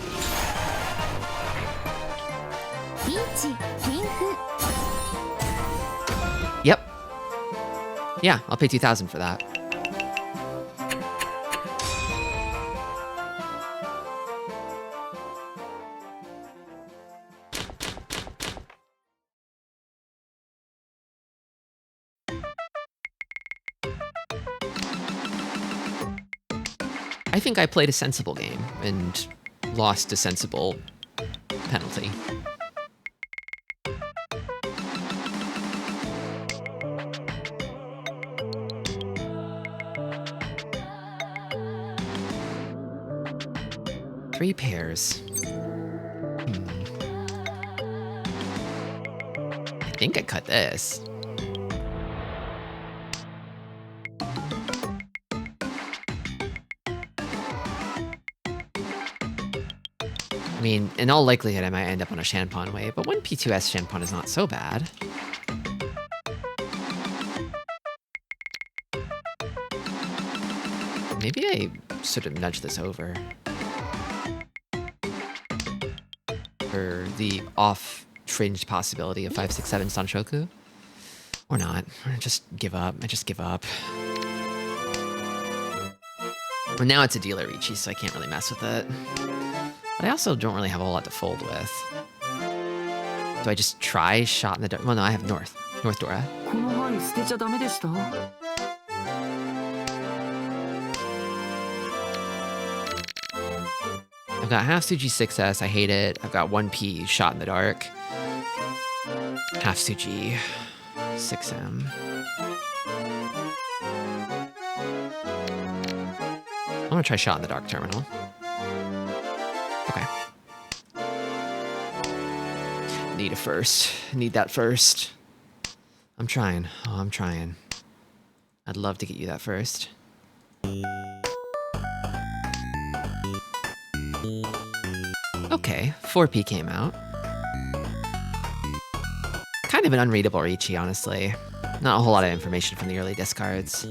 Yep. Yeah, I'll pay 2,000 for that. I think I played a sensible game and lost a sensible penalty. Three pairs. I think I cut this. I mean, in all likelihood, I might end up on a Shanpon wave, but 1P2S Shanpon is not so bad. Maybe I sort of nudge this over. For the off-fringed possibility of 5, 6, 7 Sanshoku. Or not. Or just give up. I just give up. Well, now it's a dealer Riichi, so I can't really mess with it. But I also don't really have a whole lot to fold with. Do I just try shot in the dark? Well, no, I have North. North Dora. I've got half Suji 6S, I hate it. I've got 1P shot in the dark. Half Suji 6M. I'm gonna try shot in the dark terminal. Okay. Need a first. Need that first. I'm trying. Oh, I'm trying. I'd love to get you that first. Okay, 4P came out. Kind of an unreadable Riichi, honestly. Not a whole lot of information from the early discards.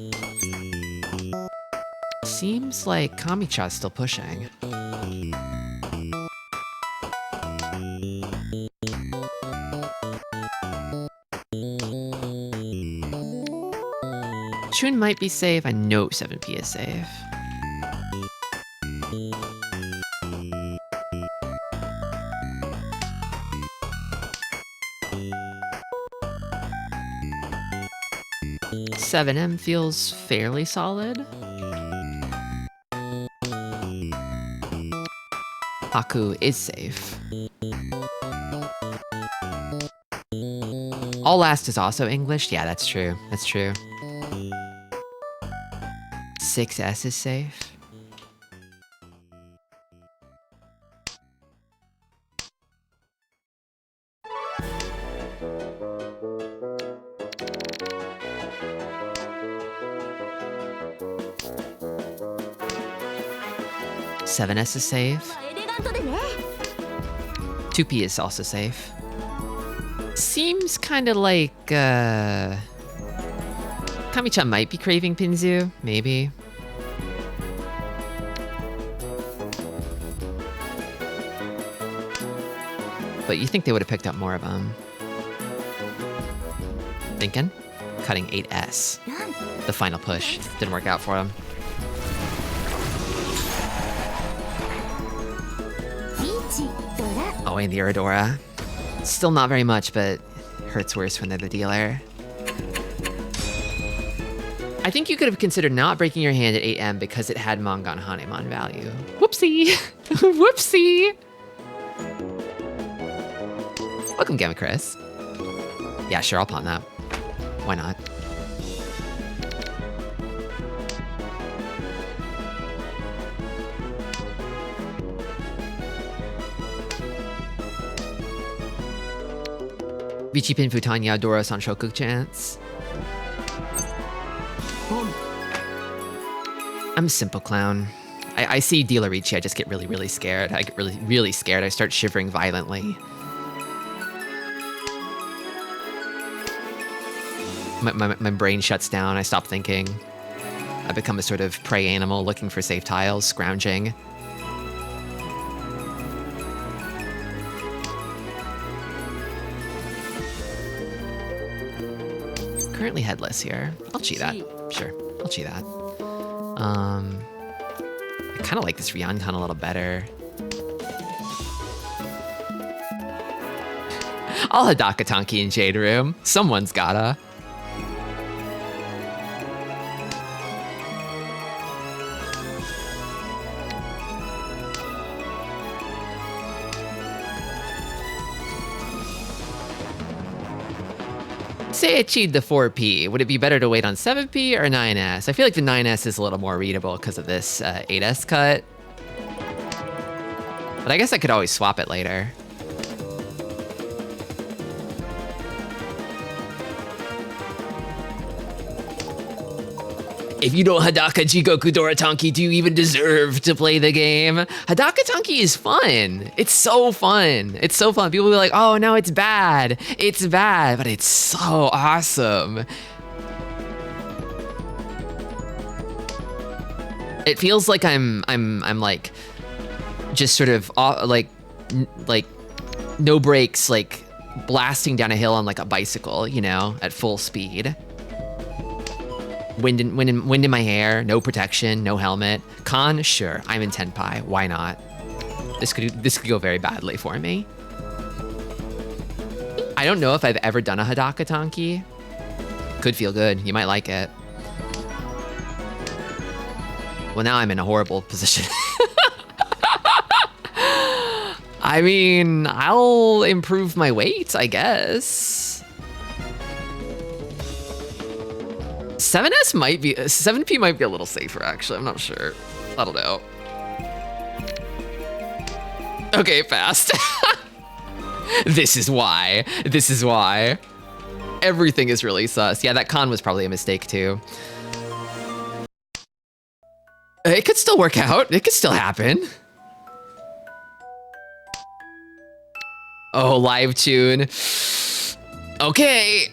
Seems like Kamicha's still pushing. Chun might be safe. I know 7P is safe. $7M feels fairly solid. Haku is safe. All last is also English? Yeah, that's true. That's true. 6S is safe. Seven S is safe. 2P is also safe. Seems kind of like Kami-chan might be craving Pinzu, maybe. But you think they would have picked up more of them. Thinking? Cutting 8S. The final push. Didn't work out for them. Oh, and the Iridora. Still not very much, but hurts worse when they're the dealer. I think you could have considered not breaking your hand at 8M because it had Mangan Hanemon value. Whoopsie! Whoopsie! Welcome, Gamma Chris. Yeah, sure, I'll pawn that. Why not? Bichipin Futanya Dora Sanshoku chance. I'm a simple clown. I see Dealerici, I just get really, really scared. I get really, really scared. I start shivering violently. My brain shuts down. I stop thinking. I become a sort of prey animal looking for safe tiles, scrounging. Currently headless here. I'll cheat that. Sure, I'll cheat that. I kind of like this Ryankan a little better. I'll Hadaka Tanki in Jade Room. Someone's gotta. Say I cheat the 4P. Would it be better to wait on 7P or 9S? I feel like the 9S is a little more readable because of this 8S cut. But I guess I could always swap it later. If you don't Hadaka Jigoku Doratanki, do you even deserve to play the game? Hadaka Tanki is fun. It's so fun. It's so fun. People will be like, oh no, it's bad. It's bad, but it's so awesome. It feels like I'm like just sort of like no brakes, like blasting down a hill on like a bicycle, you know, at full speed. Wind in my hair, no protection, no helmet. Con, sure, I'm in Tenpai, why not? This could go very badly for me. I don't know if I've ever done a Hadaka Tanki. Could feel good, you might like it. Well, now I'm in a horrible position. I mean, I'll improve my weight, I guess. 7S might be, 7P might be a little safer, actually. I'm not sure. I don't know. Okay, fast. This is why. This is why. Everything is really sus. Yeah, that con was probably a mistake, too. It could still work out. It could still happen. Oh, live tune. Okay.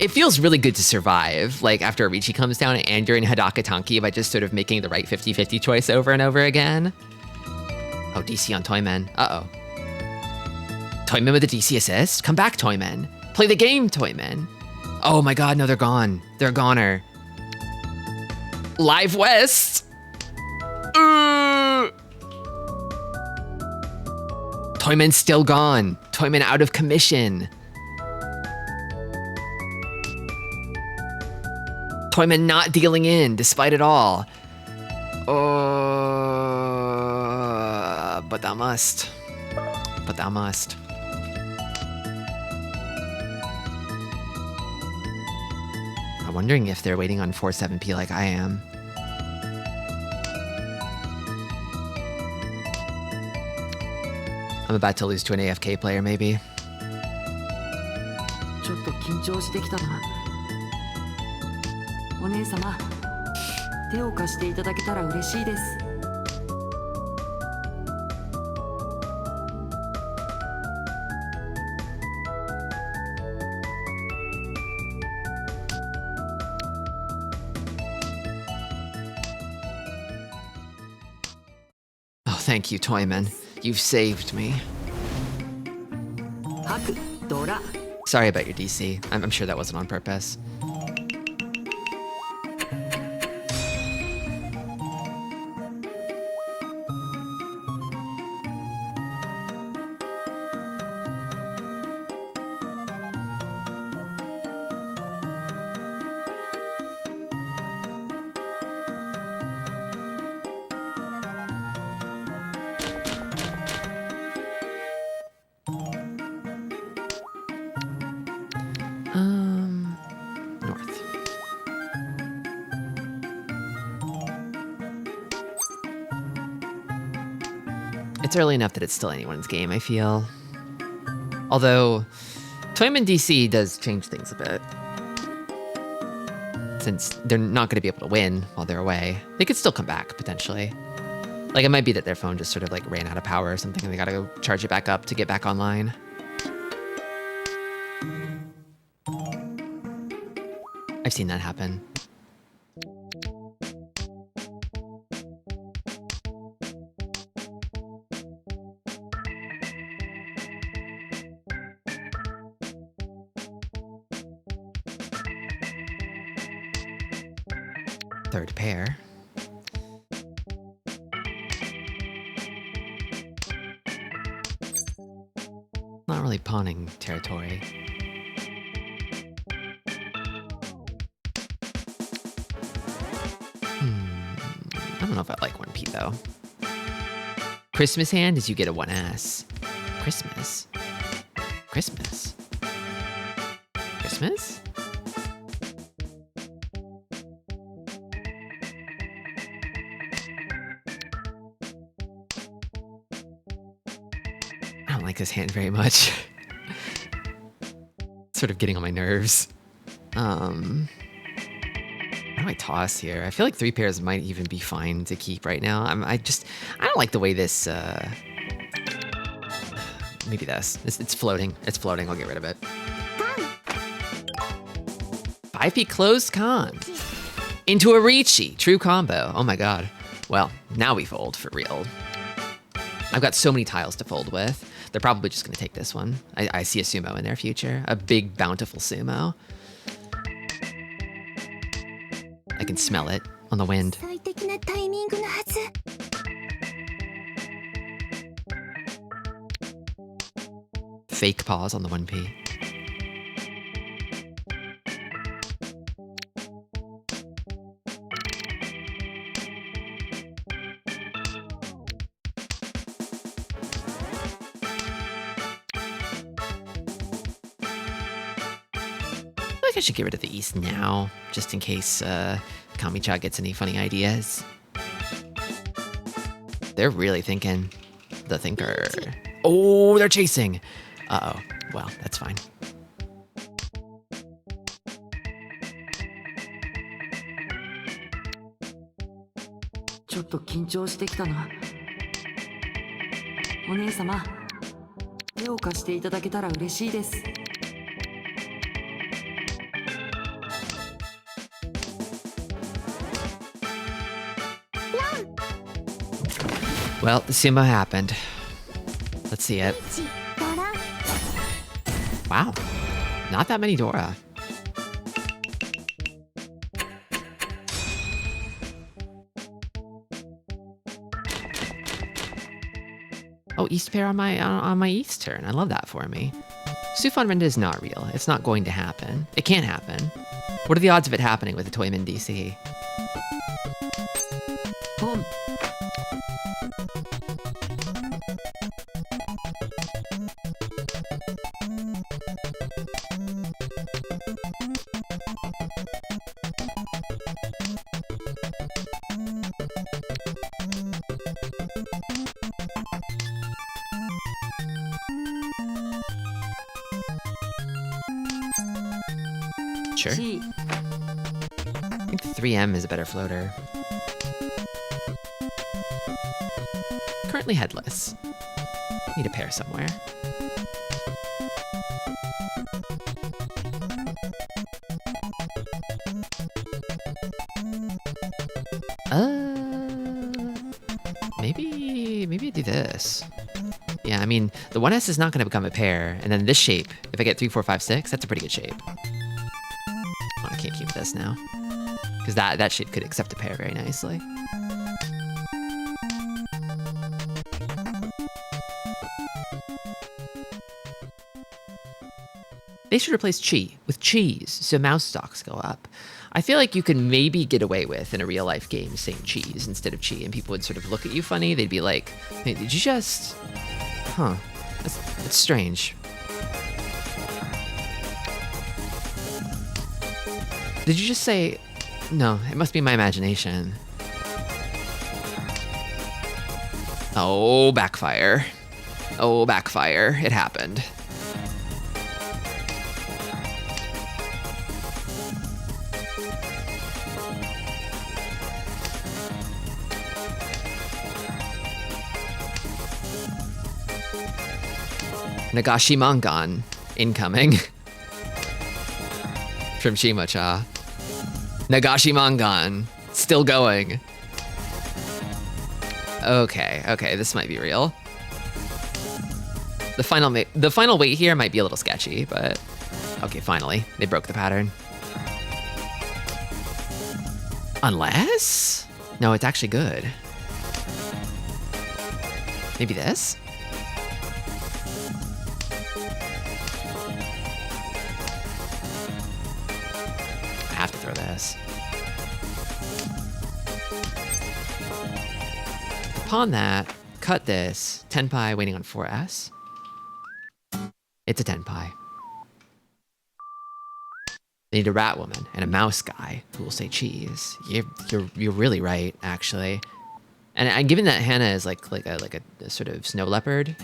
It feels really good to survive, like after Arichi comes down and you're in Hadaka Tanki by just sort of making the right 50-50 choice over and over again. Oh, DC on Toymen. Uh-oh. Toymen with a DC assist? Come back, Toymen. Play the game, Toymen. Oh my god, no, they're gone. They're a goner. Live West! Toymen's still gone. Toymen out of commission. Toymen not dealing in, despite it all. But thou must. But thou must. I'm wondering if they're waiting on 4-7P like I am. I'm about to lose to an AFK player, maybe. ちょっと緊張してきたな。お姉様、手を貸していただけたら嬉しいです。thank you, Toyman. You've saved me. 白ドラ Sorry about your DC. I'm sure that wasn't on purpose. North. It's early enough that it's still anyone's game, I feel. Although, Toyman DC does change things a bit. Since they're not going to be able to win while they're away. They could still come back, potentially. Like, it might be that their phone just sort of, like, ran out of power or something and they gotta go charge it back up to get back online. I've seen that happen. Third pair. Not really pawning territory. I don't know if I like 1P though. Christmas hand is you get a 1S. Christmas? Christmas? Christmas? I don't like this hand very much. Sort of getting on my nerves. What do I toss here? I feel like 3 pairs might even be fine to keep right now. I don't like the way this, maybe this. It's floating. It's floating. I'll get rid of it. 5P closed con. Into a Ricci. True combo. Oh my god. Well, now we fold for real. I've got so many tiles to fold with. They're probably just going to take this one. I see a sumo in their future. A big, bountiful sumo. I can smell it on the wind. 最適なタイミングのはず。 Fake pause on the 1P. I think I should get rid of the East now, just in case Kamicha gets any funny ideas. They're really thinking. The thinker. Oh, they're chasing. Uh-oh. Well, that's fine.ちょっと緊張してきたな。お姉様、手を貸していただけたら嬉しいです。 Well, the sumo happened. Let's see it. 1ドラ Wow. Not that many Dora. Oh, East pair on my East turn. I love that for me. Sufan Renda is not real. It's not going to happen. It can't happen. What are the odds of it happening with a Toyman DC? ポン Sure. チ I think the 3M is a better floater. Currently headless. Need a pair somewhere. Maybe this. Yeah, I mean, the 1S is not going to become a pair, and then this shape, if I get 3, 4, 5, 6, that's a pretty good shape. Oh, I can't keep this now. Because that shape could accept a pair very nicely. They should replace chi with cheese, so mouse stocks go up. I feel like you can maybe get away with in a real life game saying cheese instead of chi, and people would sort of look at you funny. They'd be like, hey, did you just... Huh, that's strange. Did you just say... No, it must be my imagination. Oh, backfire. Oh, backfire. It happened. Nagashi Mangan incoming from Shimacha. Nagashi Mangan still going. Okay, this might be real. The final weight here might be a little sketchy, but okay, finally they broke the pattern. Unless, no, it's actually good. Maybe this. I have to throw this. Upon that, cut this. Tenpai waiting on 4S. It's a tenpai. They need a rat woman and a mouse guy who will say cheese. You're really right, actually. And given that Hannah is like a sort of snow leopard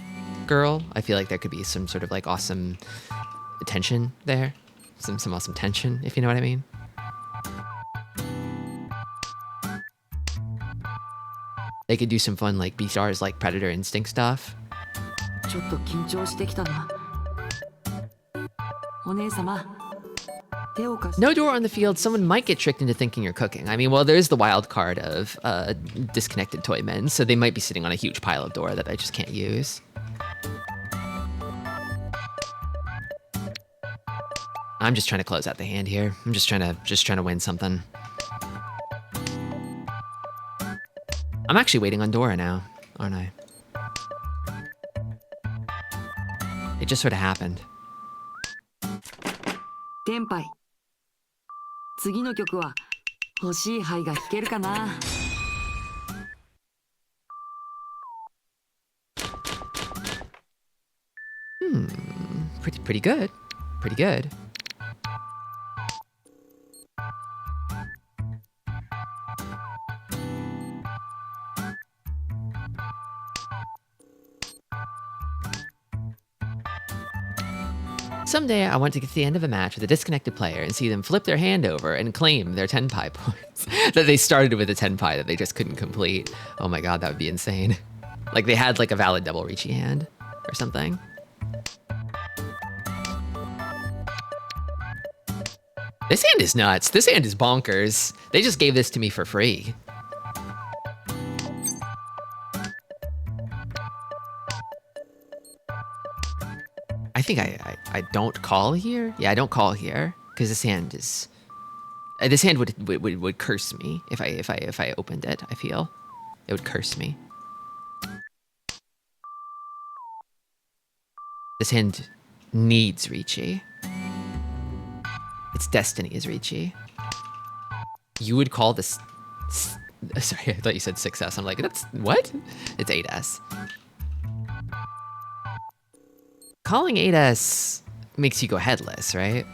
girl, I feel like there could be some sort of like awesome tension there. Some awesome tension, if you know what I mean. They could do some fun like B-stars like Predator Instinct stuff. ちょっと緊張してきたな。お姉様、手を貸して。 No door on the field, someone might get tricked into thinking you're cooking. I mean, well, there's the wild card of disconnected toy men, so they might be sitting on a huge pile of door that I just can't use. I'm just trying to close out the hand here. I'm just trying to win something. I'm actually waiting on Dora now, aren't I? It just sort of happened. テンパイ。次の曲は欲しい牌が弾けるかな。Pretty good. Pretty good. Someday, I want to get to the end of a match with a disconnected player and see them flip their hand over and claim their tenpai points that they started with a tenpai that they just couldn't complete. Oh my god, that would be insane. Like they had like a valid double Riichi hand or something. This hand is nuts. This hand is bonkers. They just gave this to me for free. I think I don't call here. Yeah, I don't call here because this hand is. This hand would curse me if I opened it. I feel it would curse me. This hand needs Riichi. Its destiny is Riichi. You would call this. Sorry, I thought you said 6S. I'm like, that's what? It's 8S. Calling 8S makes you go headless, right?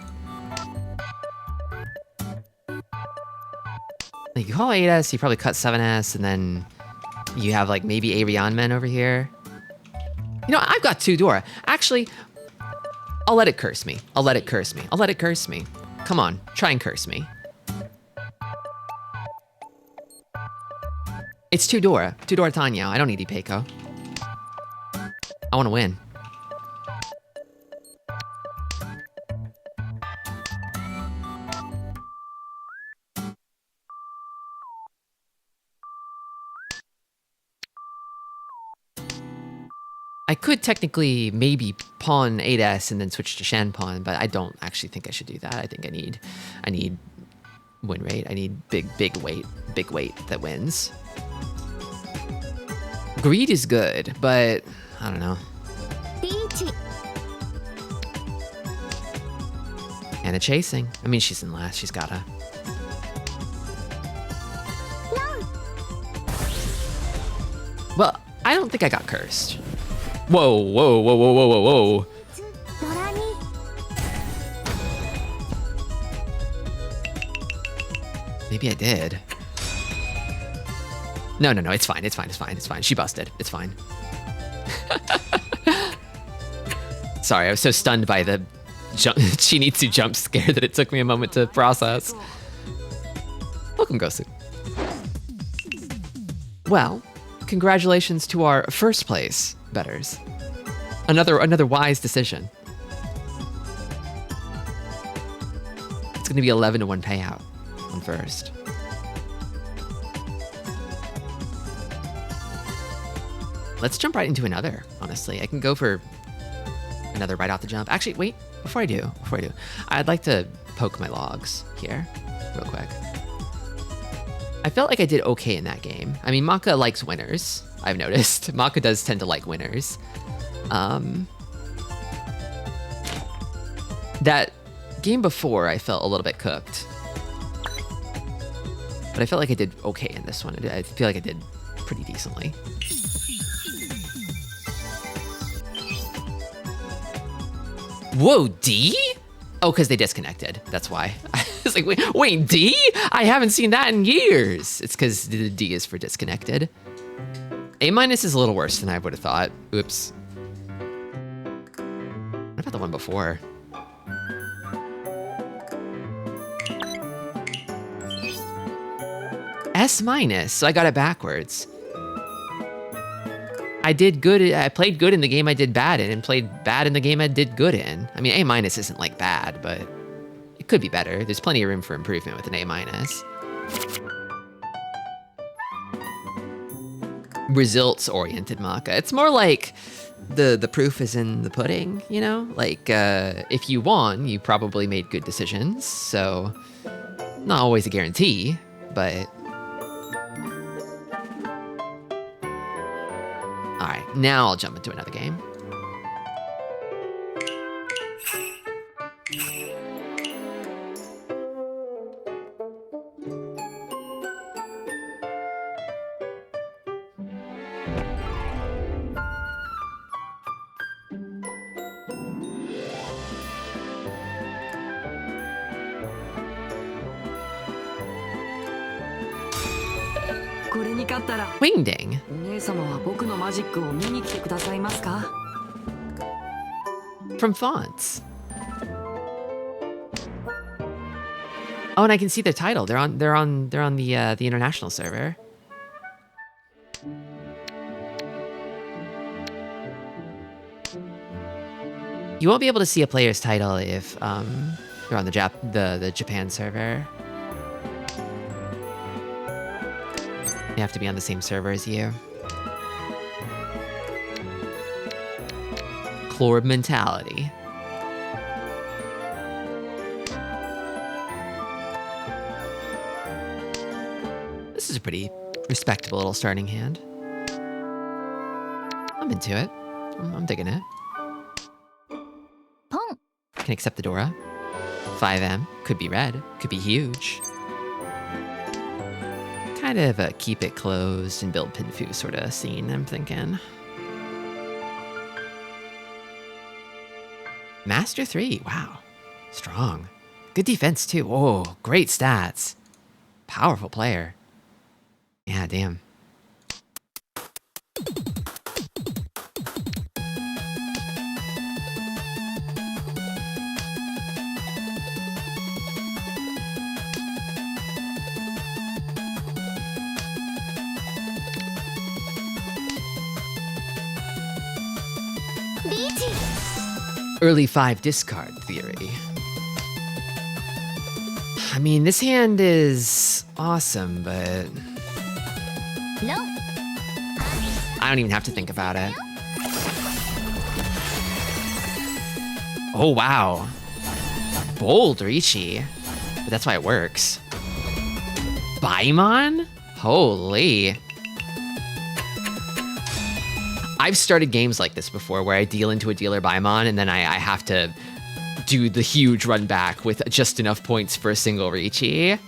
Like you call 8S, you probably cut 7S, and then you have like maybe Arion Men over here. You know, I've got 2 Dora. Actually, I'll let it curse me. I'll let it curse me. I'll let it curse me. Come on, try and curse me. It's 2 Dora. 2 Dora Tanya. I don't need Ipeiko. I want to win. I could technically maybe pawn 8s and then switch to Shan pawn, but I don't actually think I should do that. I think I need win rate. I need big weight that wins. Greed is good, but I don't know. リーチ And a chasing. I mean, she's in last. She's gotta. Well, I don't think I got cursed. Whoa. ドラに Maybe I did. No. It's fine. She busted. It's fine. Sorry, I was so stunned by the Shinitsu jump scare that it took me a moment to process. Welcome, Gosu. Well, congratulations to our first place betters. Another wise decision. It's gonna be 11-1 payout on first. Let's jump right into another, honestly. I can go for another right off the jump. Actually, wait, before I do, I'd like to poke my logs here real quick. I felt like I did okay in that game. I mean, Maka likes winners, I've noticed. Maka does tend to like winners. That game before, I felt a little bit cooked. But I felt like I did okay in this one. I feel like I did pretty decently. Whoa, D? Oh, because they disconnected. That's why. I was like, wait, D? I haven't seen that in years. It's because the D is for disconnected. A- is a little worse than I would have thought. Oops. What about the one before? S-, so I got it backwards. I did good. I played good in the game I did bad in, and played bad in the game I did good in. I mean, A- isn't like bad, but it could be better. There's plenty of room for improvement with an A-. Results-oriented Maka. It's more like the proof is in the pudding, you know? Like, if you won, you probably made good decisions, so not always a guarantee, but... Alright, now I'll jump into another game. Wingding. 姉様は僕のマジックを見に来てくださいますか? From Fonts. Oh, and I can see their title. They're on the international server. You won't be able to see a player's title if you're on the Japan server. You have to be on the same server as you. Clorb mentality. This is a pretty respectable little starting hand. I'm into it. I'm digging it. ポン Can accept the Dora. 5M. Could be red. Could be huge. Kind of a keep it closed and build Pinfu sort of scene, I'm thinking. Master 3, wow. Strong. Good defense too. Oh, great stats. Powerful player. Yeah, damn. Early 5 discard theory. I mean, this hand is awesome, but No I don't even have to think about it. Oh, wow. Bold Riichi. But that's why it works. Baimon? Holy. I've started games like this before where I deal into a dealer Baimon and then I have to do the huge run back with just enough points for a single Riichi.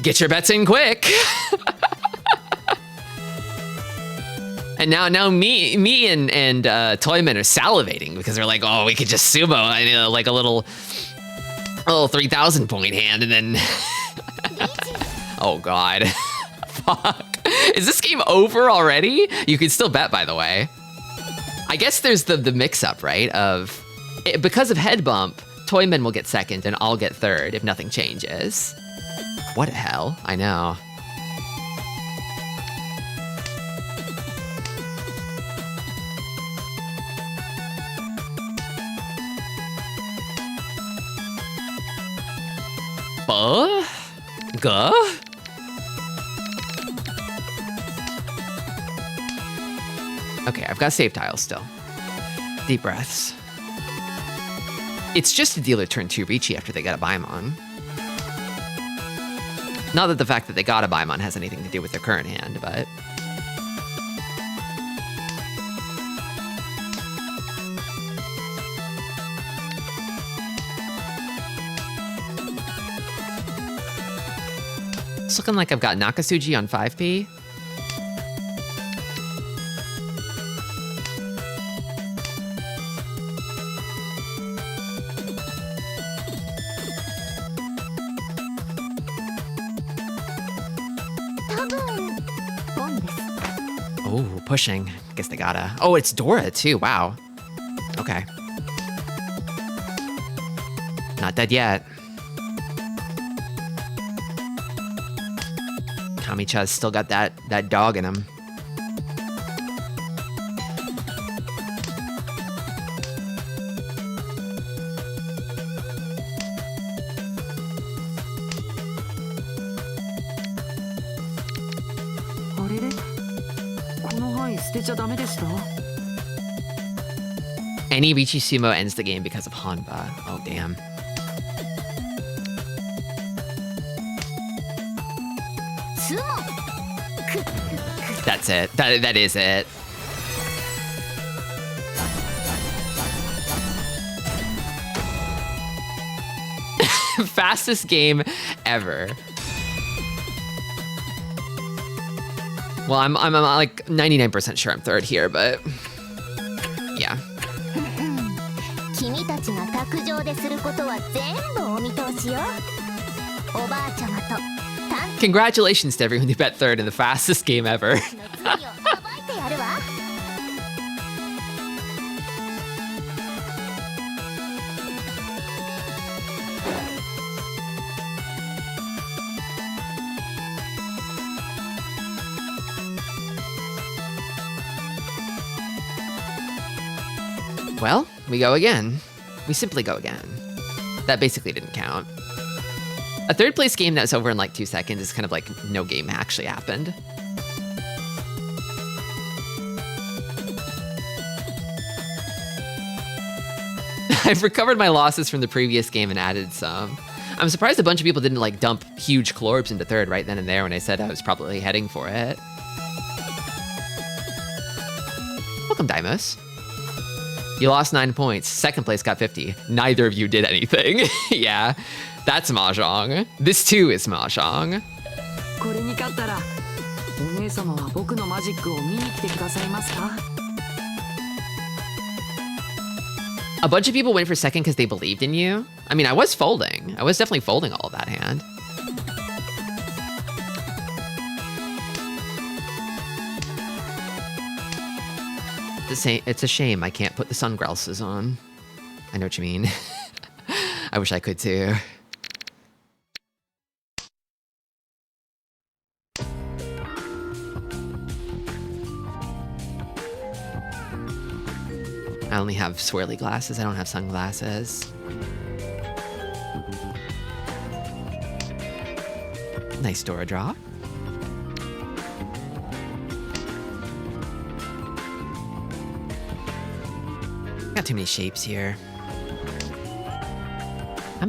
Get your bets in quick. And now me and Toyman are salivating because they're like, oh, we could just sumo, you know, like a little 3,000 point hand, and then oh god. Fuck. Is this game over already? You can still bet, by the way. I guess there's the mix-up, right? Of because of head bump, Toyman will get second and I'll get third if nothing changes. What the hell? I know. Guh? Okay, I've got save tiles still. Deep breaths. It's just a dealer turn 2 Riichi after they got a Baimon. Not that the fact that they got a Baimon has anything to do with their current hand, but... It's looking like I've got Nakasuji on 5p. Oh, pushing. Guess they gotta. Oh, it's Dora too. Wow. Okay. Not dead yet. Kamicha's still got that dog in him. Any Riichi Sumo ends the game because of Hanba. Oh, damn. That's it. That is it. Fastest game ever. Well, I'm like 99% sure I'm third here, but yeah. Congratulations to everyone who bet third in the fastest game ever. Well, we go again. We simply go again. That basically didn't count. A third place game that's over in like 2 seconds is kind of like no game actually happened. I've recovered my losses from the previous game and added some. I'm surprised a bunch of people didn't like dump huge Clorbs into third right then and there when I said I was probably heading for it. Welcome, Daimos. You lost 9 points. Second place got 50. Neither of you did anything. Yeah, that's Mahjong. This too is Mahjong. A bunch of people went for second because they believed in you. I mean, I was folding. I was definitely folding all of that hand. It's a shame I can't put the sunglasses on. I know what you mean. I wish I could too. I only have swirly glasses. I don't have sunglasses. Nice Dora draw. Got too many shapes here.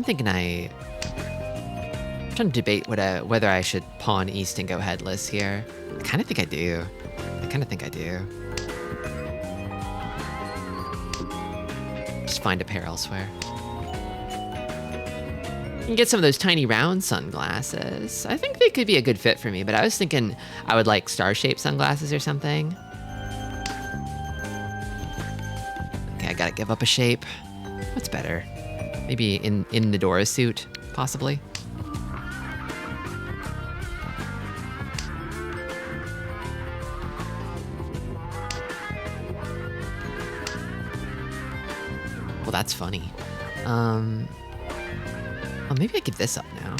I'm trying to debate whether I should pawn east and go headless here. I kind of think I do. Just find a pair elsewhere. And get some of those tiny round sunglasses. I think they could be a good fit for me, but I was thinking I would like star-shaped sunglasses or something. Okay, I gotta give up a shape. What's better? Maybe in the Dora suit, possibly. Well, that's funny. Oh, maybe I give this up now.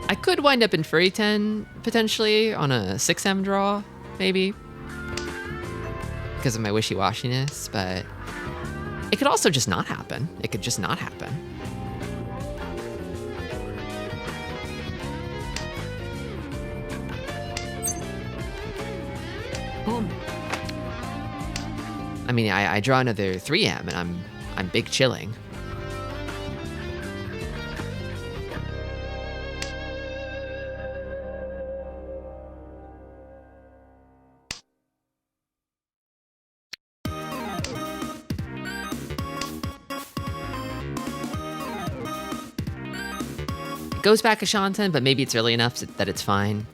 I could wind up in Furry 10, potentially, on a 6M draw, maybe. Because of my wishy-washiness, but it could also just not happen. It could just not happen. Boom. I mean, I draw another 3M, and I'm big chilling. It goes back a Shanten, but maybe it's early enough that it's fine.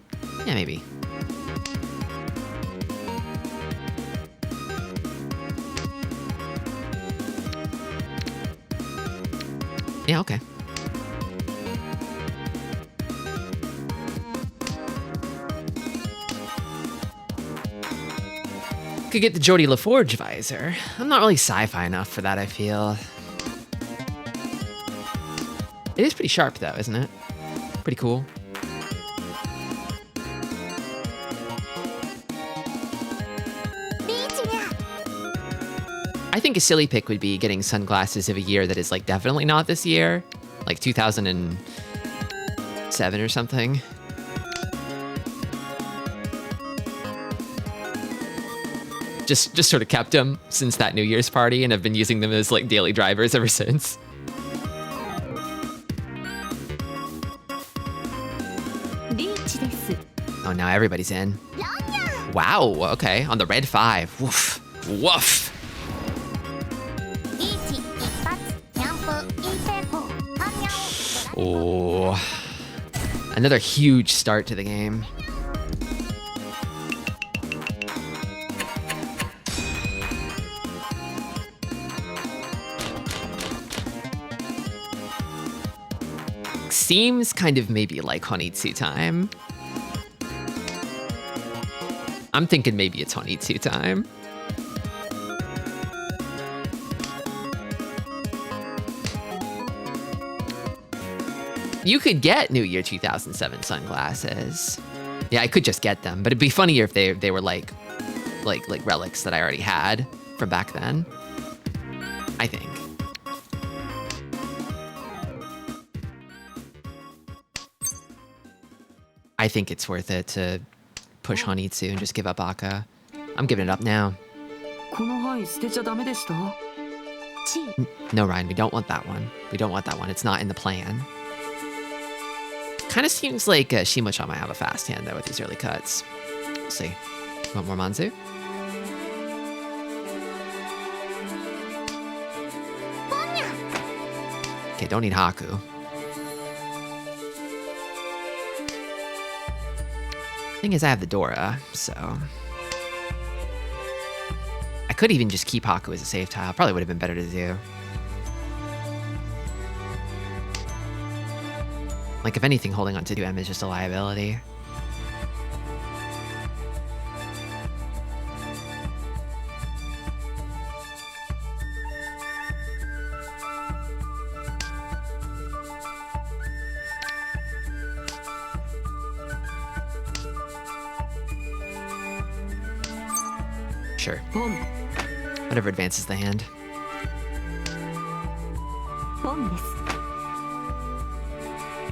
Yeah, maybe. Yeah, okay. Could get the Geordie LaForge visor. I'm not really sci-fi enough for that, I feel. It is pretty sharp, though, isn't it? Pretty cool. I think a silly pick would be getting sunglasses of a year that is like definitely not this year, like 2007 or something. Just sort of kept them since that New Year's party and have been using them as like daily drivers ever since. Oh, now everybody's in. Wow, okay, on the red 5. Woof, woof. Oh, another huge start to the game. Seems kind of maybe like Honitsu time. I'm thinking maybe it's Honitsu time. You could get New Year 2007 sunglasses. Yeah, I could just get them, but it'd be funnier if they were like relics that I already had from back then. I think. I think it's worth it to push Honitsu and just give up Aka. I'm giving it up now. No, Ryan, we don't want that one. We don't want that one. It's not in the plan. Kind of seems like Shimo-chan might have a fast hand, though, with these early cuts. We'll see. Want more Manzu? Okay, don't need Haku. Thing is, I have the Dora, so... I could even just keep Haku as a save tile. Probably would have been better to do. Like, if anything, holding on to 2M is just a liability. Sure. Boom. Whatever advances the hand.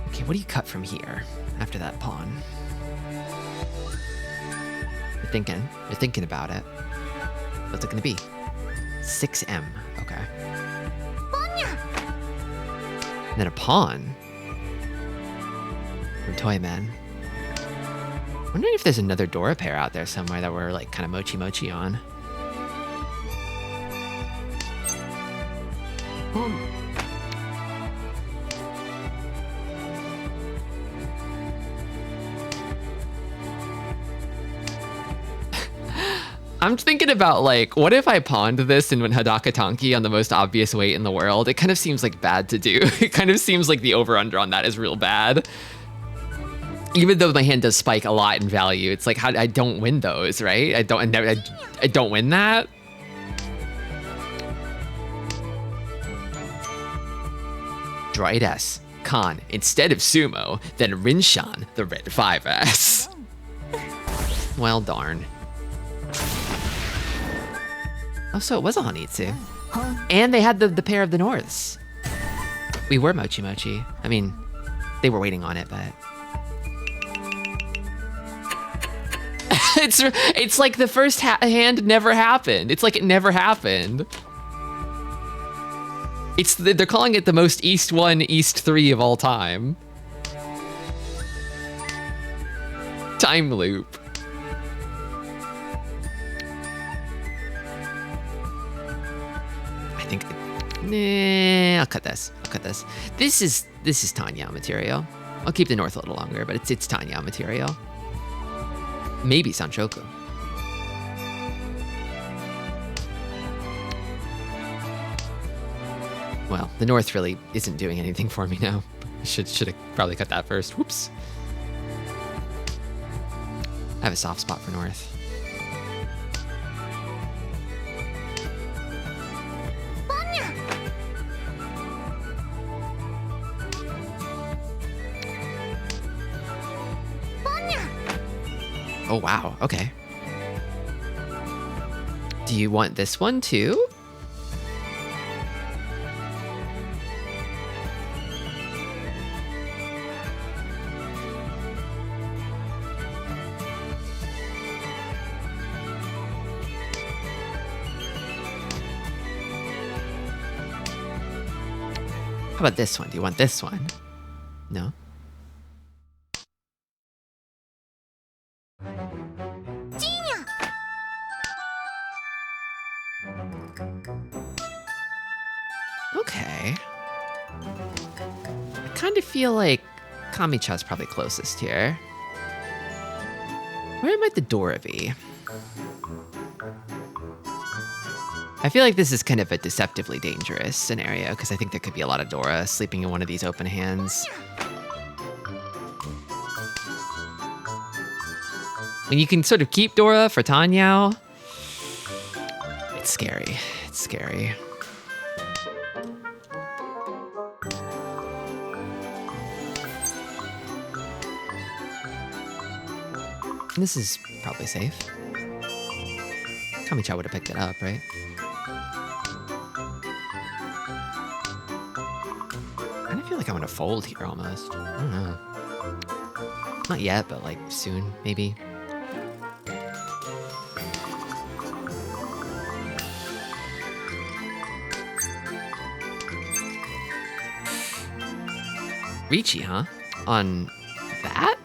Okay, what do you cut from here after that pawn? You're thinking about it. What's it gonna be? 6M. Okay. And then a pawn. From Toyman. Wondering if there's another Dora pair out there somewhere that we're like kind of mochi on. I'm thinking about like, what if I pawned this and went Hadaka Tanki on the most obvious weight in the world? It kind of seems like bad to do. It kind of seems like the over-under on that is real bad. Even though my hand does spike a lot in value, it's like how I don't win those, right? I don't win that. Droid S, Khan, instead of Sumo, then Rinshan, the red 5S. Well, darn. Oh, so it was a Honitsu. And they had the pair of the Norths. We were Mochi. I mean, they were waiting on it, but... it's like the first hand never happened. It's like it never happened. They're calling it the most East 1, East 3 of all time. Time loop. I think, nah, I'll cut this. This is Tanya material. I'll keep the North a little longer, but it's Tanya material. Maybe Sanchoku. Well, the North really isn't doing anything for me now. Should have probably cut that first. Whoops. I have a soft spot for North. Oh, wow. Okay. Do you want this one too? How about this one? Do you want this one? No? Okay. I kind of feel like Kamicha's probably closest here. Where might the Dora be? I feel like this is kind of a deceptively dangerous scenario because I think there could be a lot of Dora sleeping in one of these open hands. When you can sort of keep Dora for Tanyao, it's scary. It's scary. This is probably safe. Kamicha would have picked it up, right? I kind of feel like I want to fold here almost. I don't know. Not yet, but like soon, maybe. Ricci, huh? On that?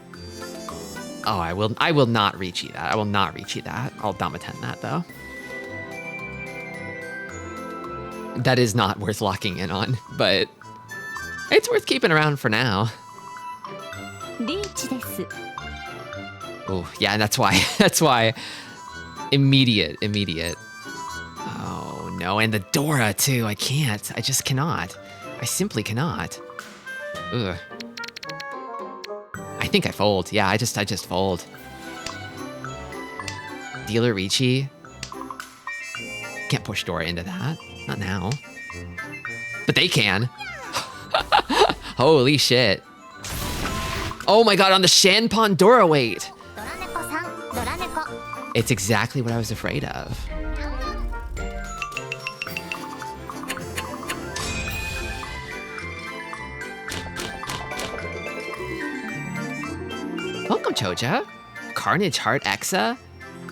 Oh, I will not Ricci that. I will not Ricci that. I'll Damaten that though. That is not worth locking in on, but it's worth keeping around for now. Oh, yeah, and that's why immediate. Oh no, and the Dora too. I can't. I just cannot. I simply cannot. Ugh. I think I fold. Yeah, I just fold. Dealer Ricci. Can't push Dora into that. Not now. But they can. Holy shit. Oh my god, on the Shanpon Dora weight. It's exactly what I was afraid of. Welcome, Choja. Carnage Heart Exa.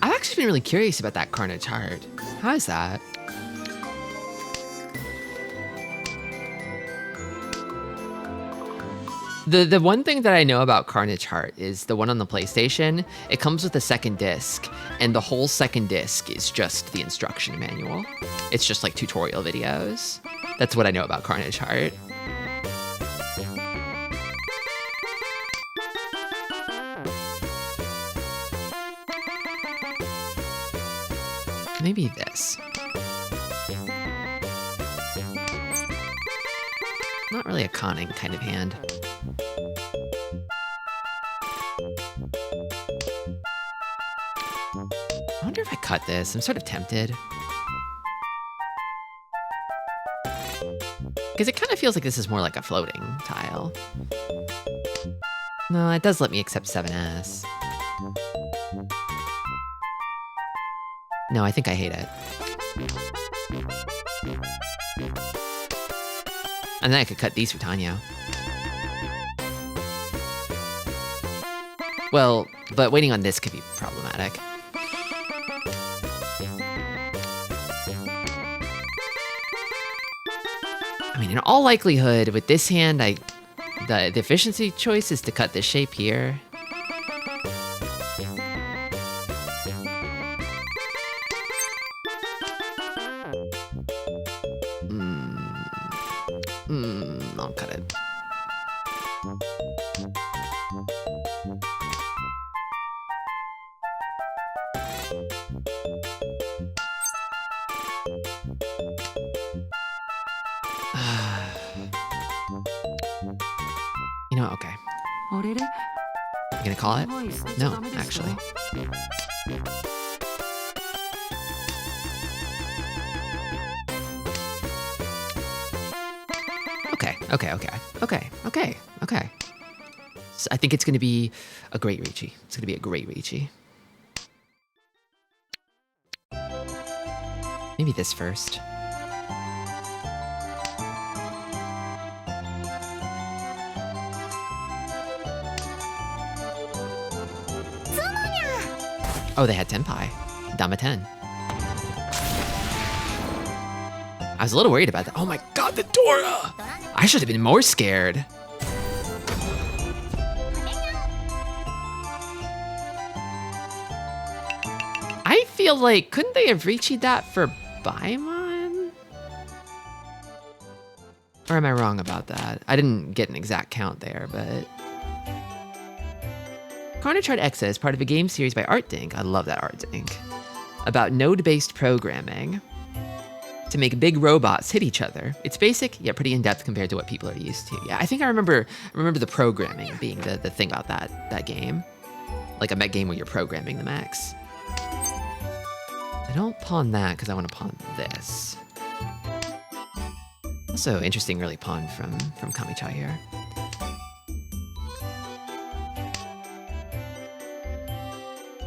I've actually been really curious about that Carnage Heart. How is that? The one thing that I know about Carnage Heart is the one on the PlayStation, it comes with a second disc, and the whole second disc is just the instruction manual. It's just like tutorial videos. That's what I know about Carnage Heart. Maybe this. Not really a conning kind of hand. I wonder if I cut this. I'm sort of tempted. Because it kind of feels like this is more like a floating tile. No, it does let me accept 7S. No, I think I hate it. And then I could cut these for Tanya. Well, but waiting on this could be problematic. I mean, in all likelihood, with this hand, the efficiency choice is to cut this shape here. I'll cut it. You know, okay. あれれ You gonna call it? はい捨てちゃ No, ダメですか actually. Okay. So I think it's gonna be a great Ricci. It's gonna be a great Ricci. Maybe this first. Oh, they had Tenpai. Dama 10. I was a little worried about that. Oh my god, the Dora! I should have been more scared. I feel like, couldn't they have reached that for Baimon? Or am I wrong about that? I didn't get an exact count there, but... Carnage Heart Exa is part of a game series by ArtDink. I love that ArtDink. About node-based programming to make big robots hit each other. It's basic, yet pretty in-depth compared to what people are used to. Yeah, I think I remember the programming being the thing about that game. Like a mech game where you're programming the mechs. I don't pawn that because I want to pawn this. Also, interesting early pawn from Kamichai here.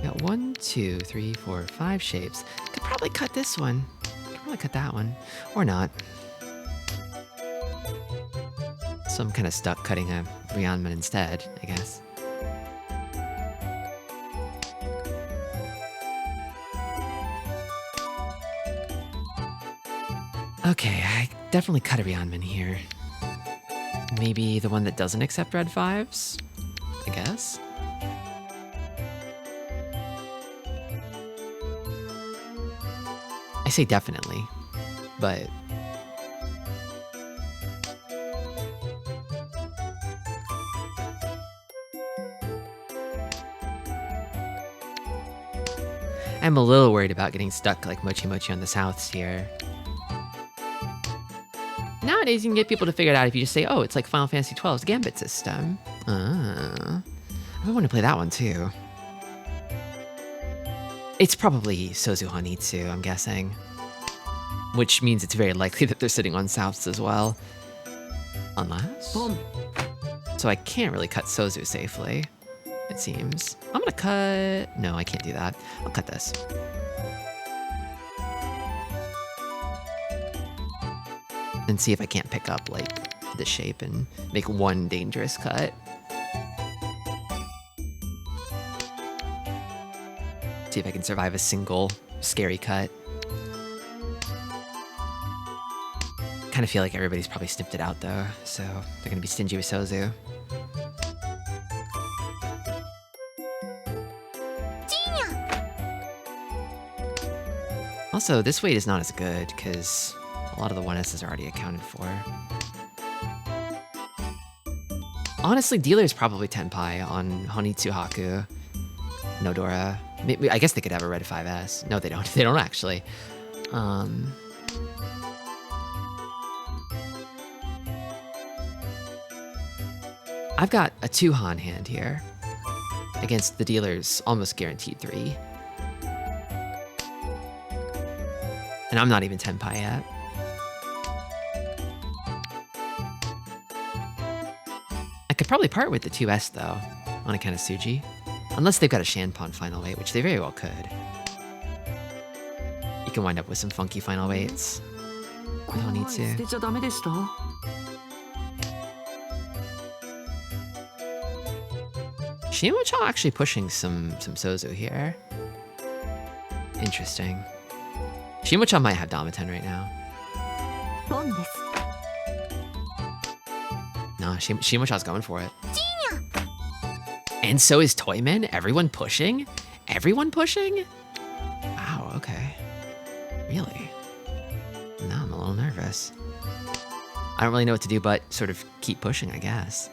Got 1, 2, 3, 4, 5 shapes. Could probably cut this one. Could probably cut that one. Or not. So I'm kind of stuck cutting a Ryanman instead, I guess. Okay, I definitely cut a Ryanman here. Maybe the one that doesn't accept red 5s? I guess. I say definitely, but... I'm a little worried about getting stuck like Mochi Mochi on the Souths here. Nowadays, you can get people to figure it out if you just say, oh, it's like Final Fantasy XII's Gambit system. I want to play that one too. It's probably Sozu Hanitsu, I'm guessing. Which means it's very likely that they're sitting on Souths as well. Unless... Boom. So I can't really cut Sozu safely, it seems. I'm gonna cut... No, I can't do that. I'll cut this. And see if I can't pick up, like, this shape and make one dangerous cut. See if I can survive a single scary cut. Kind of feel like everybody's probably sniffed it out though, so they're gonna be stingy with Sozu. Also, this weight is not as good because a lot of the 1S's are already accounted for. Honestly, dealer's probably Tenpai on Honitsu Haku, Nodora. Maybe, I guess they could have a red 5S. No, they don't. They don't actually. I've got a 2-Han hand here against the dealer's almost guaranteed 3. And I'm not even Tenpai yet. I could probably part with the 2S though, on account of Suji. Unless they've got a Shanpon final weight, which they very well could. You can wind up with some funky final weights. We don't need to. Shimocha actually pushing some Sozu here. Interesting. Shimocha might have Damaten right now. No, Shimocha's going for it. And so is Toyman. Everyone pushing? Everyone pushing? Wow, okay. Really? Now I'm a little nervous. I don't really know what to do but sort of keep pushing, I guess.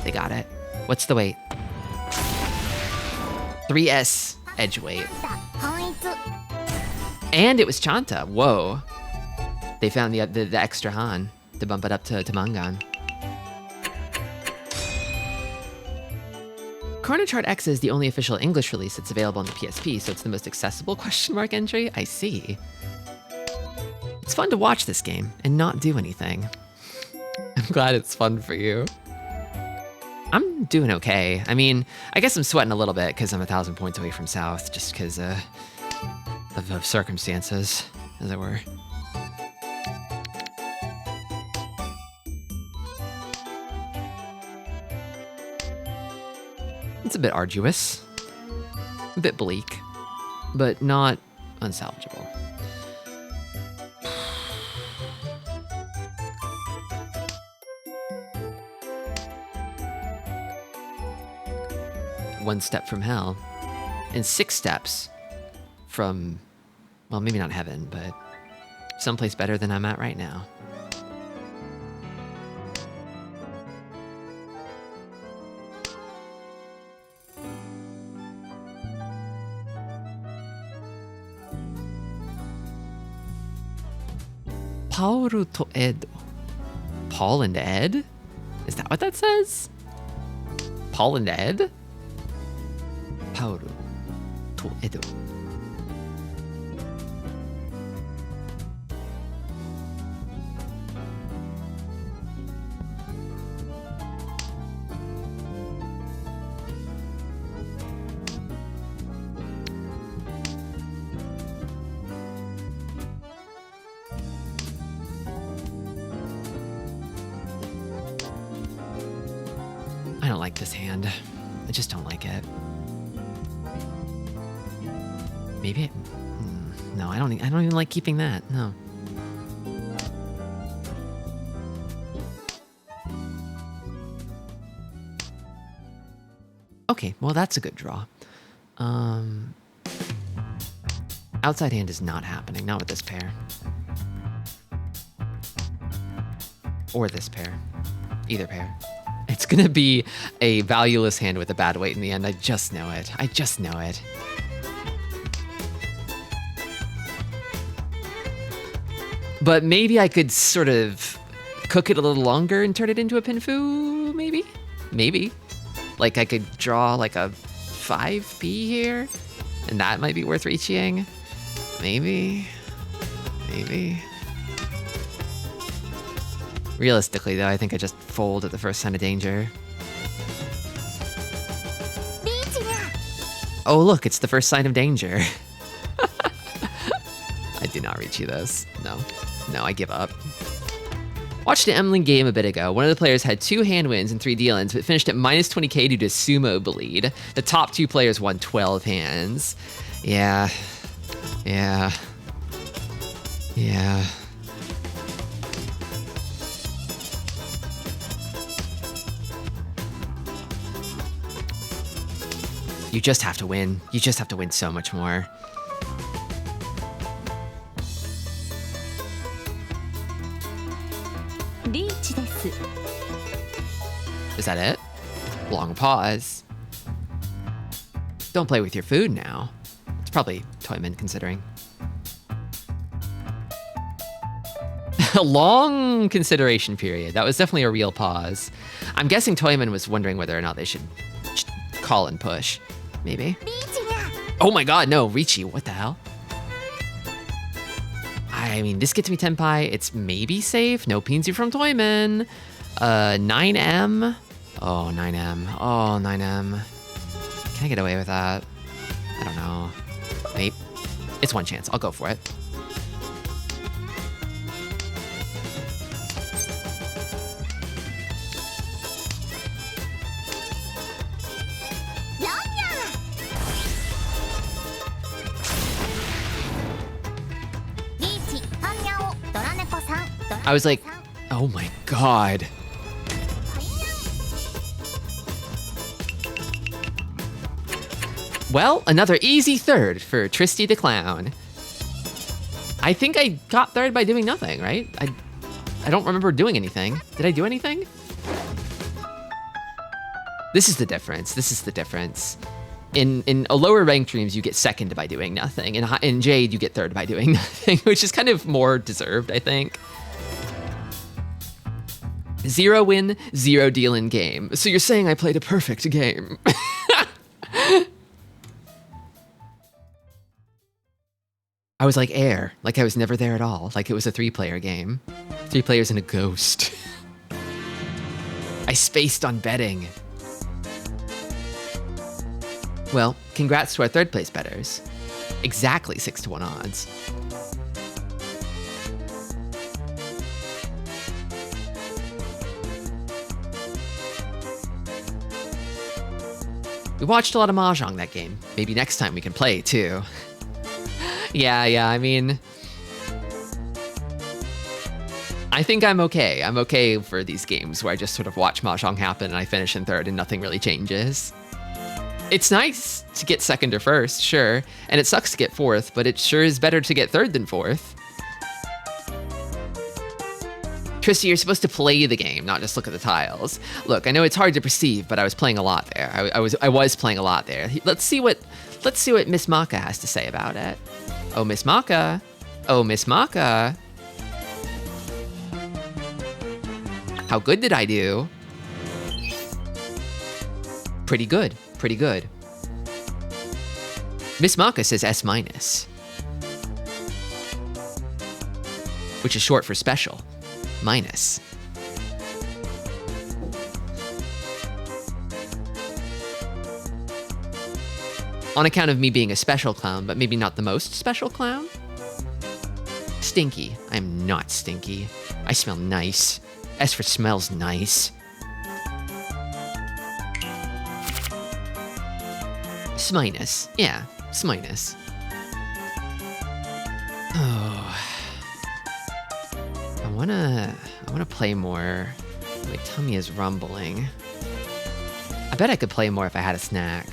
They got it. What's the weight? 3S edge weight. And it was Chanta. Whoa. They found the extra Han to bump it up to Mangan. Chrono Chart X is the only official English release that's available on the PSP, so it's the most accessible question mark entry? I see. It's fun to watch this game and not do anything. I'm glad it's fun for you. I'm doing okay. I mean, I guess I'm sweating a little bit because I'm 1,000 points away from South, just because of circumstances, as it were. It's a bit arduous, a bit bleak, but not unsalvageable. One step from hell, and 6 steps from, well, maybe not heaven, but someplace better than I'm at right now. Paul to Ed. Paul and Ed? Is that what that says? Paul and Ed? Paul to Edo. I don't like this hand. I just don't like it. Maybe no, I don't even like keeping that. No. Okay, well that's a good draw. Outside hand is not happening, not with this pair. Or this pair. Either pair. It's gonna be a valueless hand with a bad weight in the end. I just know it. I just know it. But maybe I could sort of cook it a little longer and turn it into a pinfu, maybe? Maybe. Like I could draw like a 5p here, and that might be worth reaching. Maybe. Maybe. Realistically though, I think I just fold at the first sign of danger. Oh look, it's the first sign of danger. I do not reach you this. No. No, I give up. Watched an Emlyn game a bit ago. One of the players had 2 hand wins and 3 deal-ins, but finished at minus 20k due to sumo bleed. The top 2 players won 12 hands. Yeah. Yeah. Yeah. You just have to win. You just have to win so much more. Is that it? Long pause. Don't play with your food now. It's probably Toyman considering. A long consideration period. That was definitely a real pause. I'm guessing Toyman was wondering whether or not they should call and push. Maybe. Oh my god, no, Ricci, what the hell? I mean, this gets me Tenpai. It's maybe safe. No Pinzu from Toyman. 9M. Oh, 9M. Oh, 9M. Can I get away with that? I don't know. Maybe. It's one chance. I'll go for it. I was like, oh my god. Well, another easy third for Tristi the Clown. I think I got third by doing nothing, right? I don't remember doing anything. Did I do anything? This is the difference. This is the difference. In a lower ranked streams, you get second by doing nothing. In Jade, you get third by doing nothing, which is kind of more deserved, I think. 0 win, 0 deal in game. So you're saying I played a perfect game. I was like air, like I was never there at all, like it was a 3-player game. 3 players and a ghost. I spaced on betting. Well, congrats to our 3rd place bettors. Exactly 6-1 odds. We watched a lot of Mahjong that game. Maybe next time we can play too. Yeah, I mean, I think I'm okay. I'm okay for these games where I just sort of watch Mahjong happen and I finish in 3rd and nothing really changes. It's nice to get 2nd or 1st, sure, and it sucks to get 4th, but it sure is better to get 3rd than 4th. Tristi, you're supposed to play the game, not just look at the tiles. Look, I know it's hard to perceive, but I was playing a lot there. I was playing a lot there. Let's see what Miss Maka has to say about it. Oh, Miss Maka. Oh, Miss Maka. How good did I do? Pretty good. Pretty good. Miss Maka says S-, which is short for special. Minus. On account of me being a special clown, but maybe not the most special clown? Stinky. I'm not stinky. I smell nice. S for smells nice. S-. Yeah, S-. Oh. I wanna play more. My tummy is rumbling. I bet I could play more if I had a snack.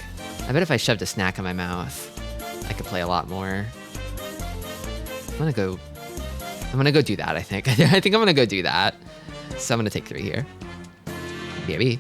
I bet if I shoved a snack in my mouth, I could play a lot more. I'm gonna go do that, I think. I think I'm gonna go do that. So I'm gonna take 3 here. BRB.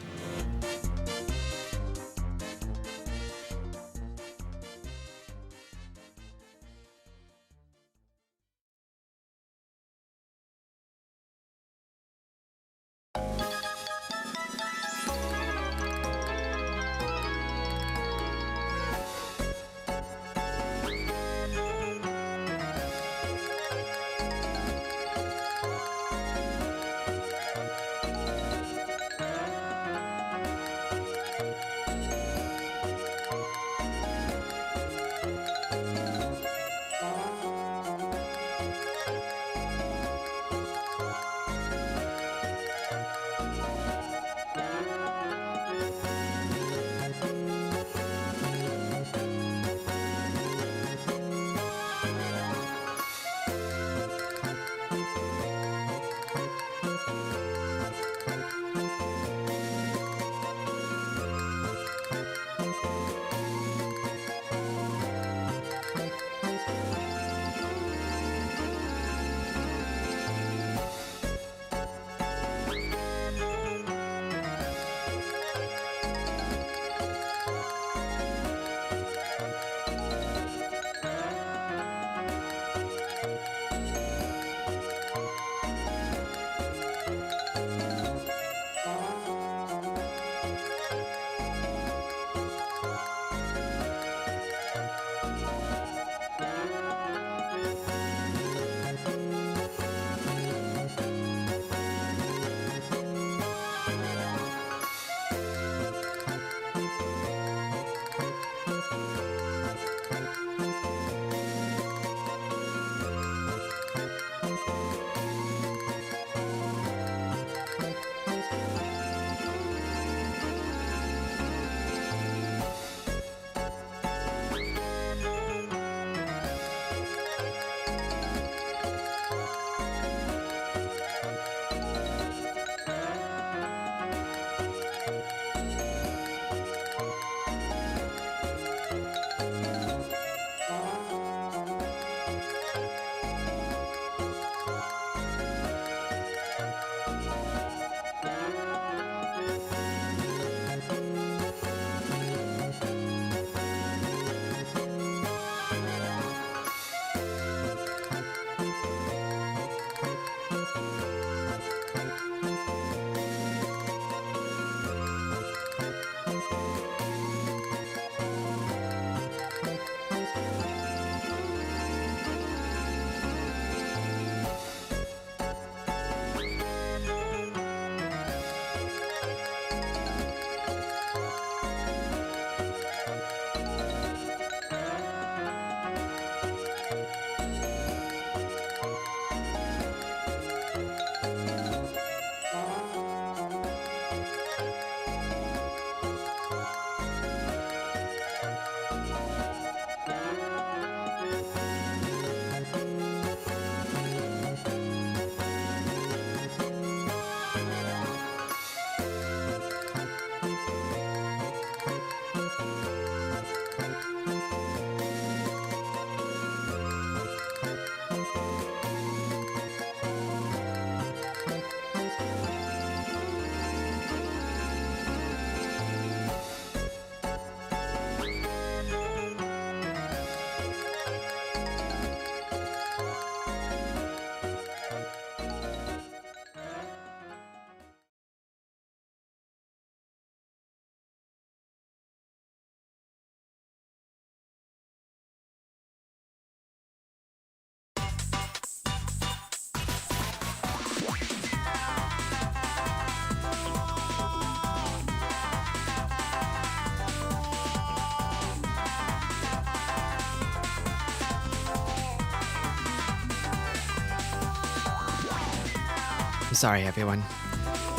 sorry, everyone.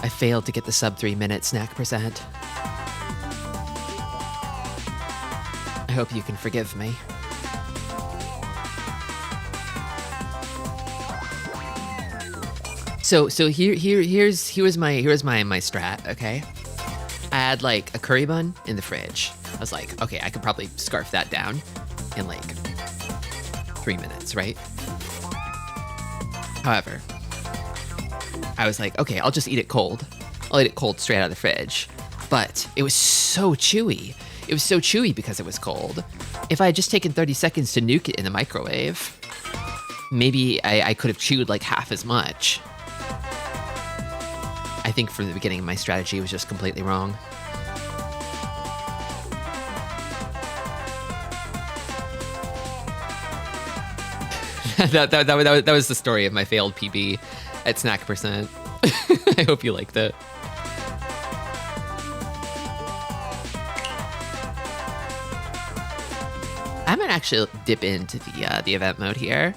I failed to get the sub 3-minute snack percent. I hope you can forgive me. So here's my strat, okay? I had like a curry bun in the fridge. I was like, okay, I could probably scarf that down in like 3 minutes, right? However, I was like, okay, I'll just eat it cold. I'll eat it cold straight out of the fridge. But it was so chewy. It was so chewy because it was cold. If I had just taken 30 seconds to nuke it in the microwave, maybe I could have chewed like half as much. I think from the beginning, my strategy was just completely wrong. that was the story of my failed PB at Snack Percent. I hope you liked it. I might actually dip into the event mode here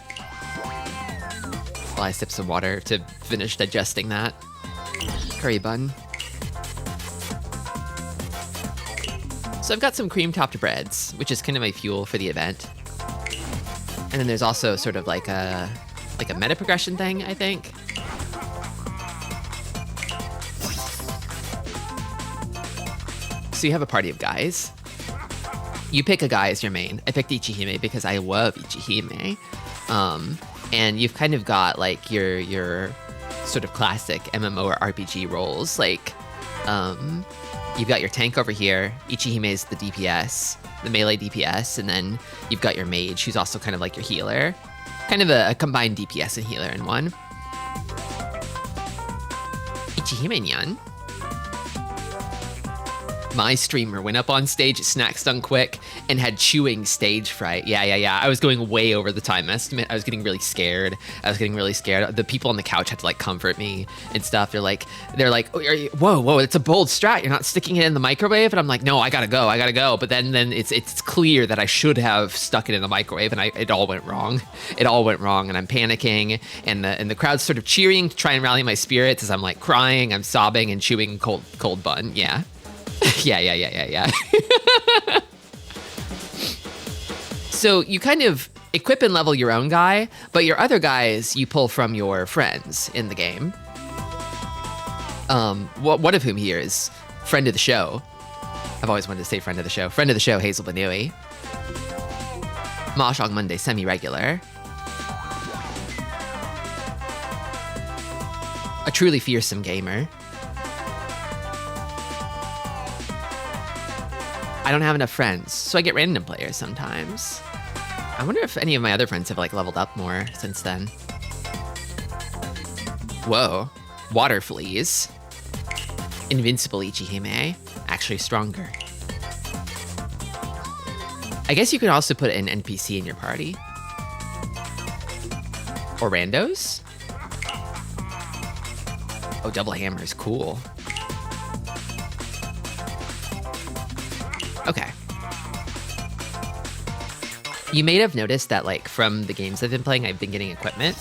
while I sip some water to finish digesting that curry bun. So I've got some cream-topped breads, which is kind of my fuel for the event. And then there's also sort of like a meta progression thing, I think. So you have a party of guys. You pick a guy as your main. I picked Ichihime because I love Ichihime. And you've kind of got like your sort of classic MMO or RPG roles. Like, you've got your tank over here. Ichihime is the DPS, the melee DPS, and then you've got your mage, who's also kind of like your healer. Kind of a combined DPS and healer in one. Ichihime-nyan. My streamer went up on stage at Snack Stung Quick and had chewing stage fright. Yeah. I was going way over the time estimate. I was getting really scared. The people on the couch had to like comfort me and stuff. They're like, whoa, it's a bold strat. You're not sticking it in the microwave. And I'm like, no, I gotta go. But then it's clear that I should have stuck it in the microwave, and it all went wrong. And I'm panicking, and the crowd's sort of cheering to try and rally my spirits as I'm like crying, I'm sobbing and chewing cold bun. Yeah. Yeah. So you kind of equip and level your own guy, but your other guys you pull from your friends in the game. One of whom here is friend of the show. I've always wanted to say friend of the show. Friend of the show, Hazel Banui. Mahjong Monday, semi-regular. A truly fearsome gamer. I don't have enough friends, so I get random players sometimes. I wonder if any of my other friends have like leveled up more since then. Whoa, water fleas. Invincible Ichihime, actually stronger. I guess you could also put an NPC in your party. Or randos? Oh, double hammer is cool. Okay. You may have noticed that, like, from the games I've been playing, I've been getting equipment.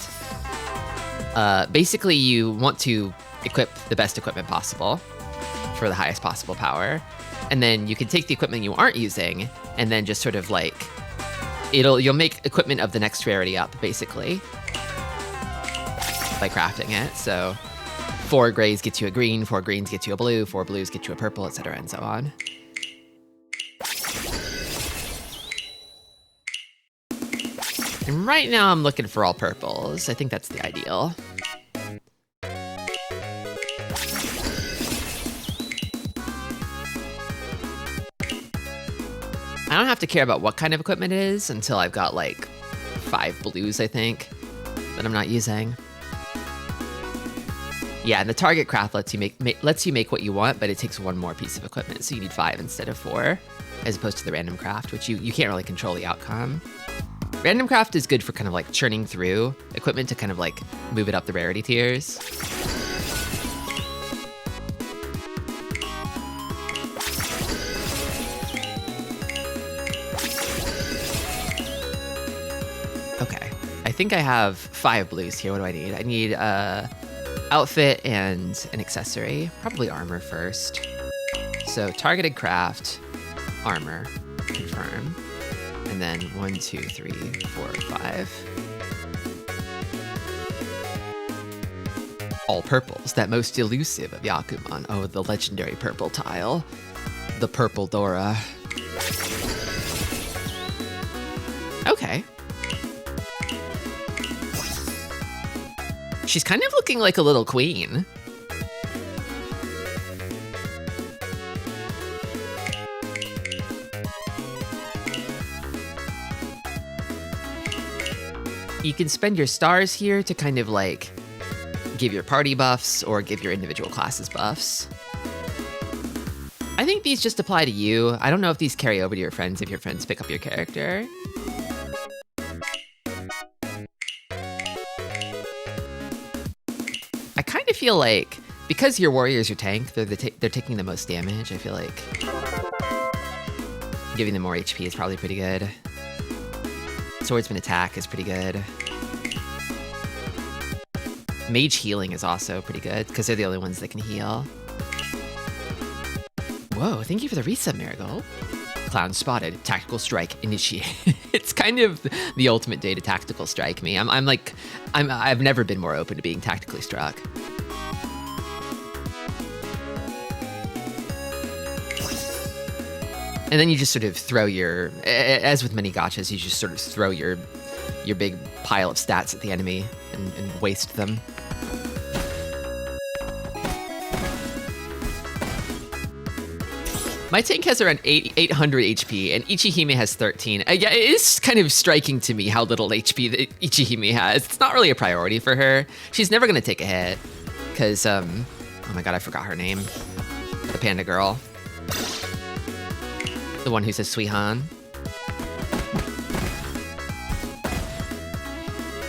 Basically, you want to equip the best equipment possible for the highest possible power. And then you can take the equipment you aren't using and then just sort of, like, you'll make equipment of the next rarity up, basically, by crafting it. So 4 grays get you a green, 4 greens get you a blue, 4 blues get you a purple, etc., and so on. And right now I'm looking for all purples. I think that's the ideal. I don't have to care about what kind of equipment it is until I've got like 5 blues, I think, that I'm not using. Yeah, and the target craft lets you make what you want, but it takes 1 more piece of equipment, so you need 5 instead of 4, as opposed to the random craft, which you can't really control the outcome. Random craft is good for kind of like churning through equipment to kind of like move it up the rarity tiers. Okay, I think I have 5 blues here. What do I need? I outfit and an accessory. Probably armor first. So targeted craft, armor, confirm. And then 1, 2, 3, 4, 5. All purples, that most elusive of Yakuman. Oh, the legendary purple tile. The purple Dora. Okay. She's kind of looking like a little queen. You can spend your stars here to kind of like give your party buffs or give your individual classes buffs. I think these just apply to you. I don't know if these carry over to your friends if your friends pick up your character. I kind of feel like because your warriors are tank, they're taking the most damage. I feel like giving them more HP is probably pretty good. Swordsman attack is pretty good. Mage healing is also pretty good because they're the only ones that can heal. Whoa, thank you for the reset, Marigold. Clown spotted. Tactical strike initiate. It's kind of the ultimate day to tactical strike me. I've never been more open to being tactically struck. And then you just sort of throw your, as with many gachas, you just sort of throw your big pile of stats at the enemy and waste them. My tank has around 800 HP, and Ichihime has 13. Yeah, it is kind of striking to me how little HP that Ichihime has. It's not really a priority for her. She's never going to take a hit, because, oh my god, I forgot her name. The panda girl. The one who says Suihan.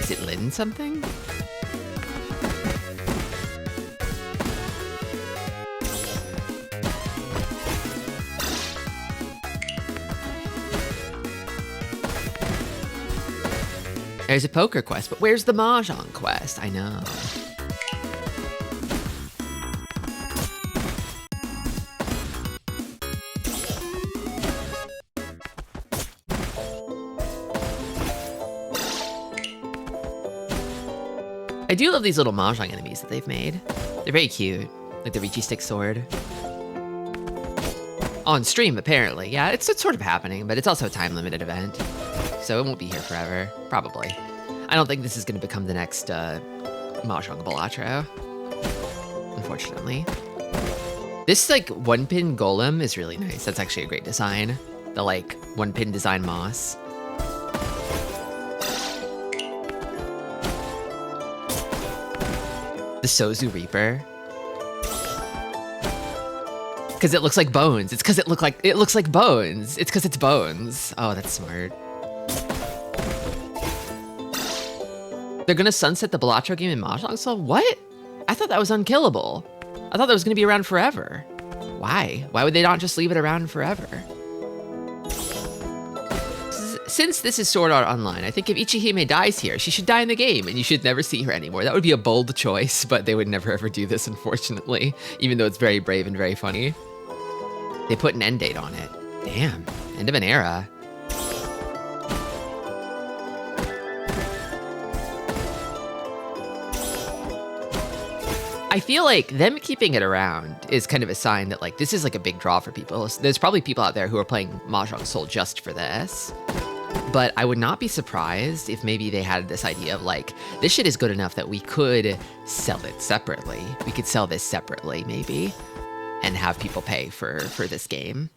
Is it Lin something? There's a poker quest, but where's the Mahjong quest? I know. I do love these little Mahjong enemies that they've made. They're very cute, like the Richi Stick Sword. On stream, apparently. Yeah, it's sort of happening, but it's also a time-limited event. So it won't be here forever, probably. I don't think this is going to become the next Mahjong Balatro, unfortunately. This, like, one-pin golem is really nice. That's actually a great design. The, like, one-pin design moss. The Sozu Reaper. Because it looks like bones. It's because it looks like bones. It's because it's bones. Oh, that's smart. They're gonna sunset the Balatro game in Mahjong Soul? What? I thought that was unkillable. I thought that was gonna be around forever. Why? Why would they not just leave it around forever? Since this is Sword Art Online, I think if Ichihime dies here, she should die in the game, and you should never see her anymore. That would be a bold choice, but they would never ever do this, unfortunately, even though it's very brave and very funny. They put an end date on it. Damn, end of an era. I feel like them keeping it around is kind of a sign that like this is like a big draw for people. There's probably people out there who are playing Mahjong Soul just for this. But I would not be surprised if maybe they had this idea of like, this shit is good enough that we could sell it separately. We could sell this separately maybe and have people pay for this game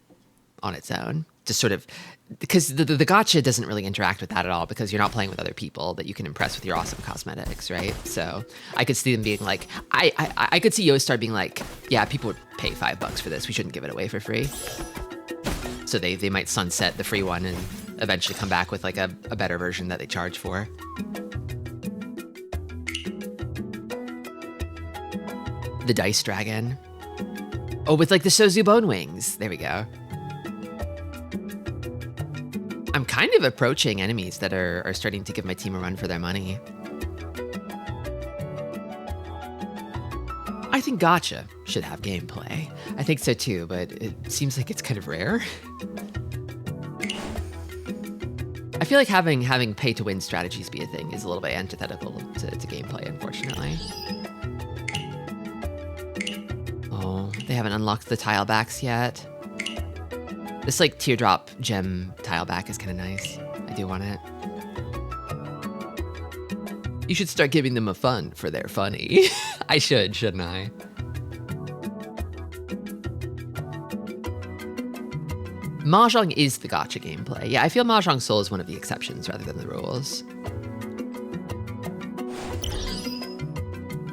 on its own. Just sort of, because the gacha doesn't really interact with that at all because you're not playing with other people that you can impress with your awesome cosmetics, right? So I could see them being like, I could see Yostar being like, yeah, people would pay $5 for this. We shouldn't give it away for free. So they might sunset the free one and eventually come back with like a better version that they charge for. The Dice Dragon. Oh, with like the Sozu Bone Wings. There we go. I'm kind of approaching enemies that are starting to give my team a run for their money. I think gacha should have gameplay. I think so too, but it seems like it's kind of rare. I feel like having pay-to-win strategies be a thing is a little bit antithetical to gameplay, unfortunately. Oh, they haven't unlocked the tile backs yet. This like teardrop gem tile back is kind of nice. I do want it. You should start giving them a fun for their funny. I should, shouldn't I? Mahjong is the gacha gameplay. Yeah, I feel Mahjong Soul is one of the exceptions rather than the rules.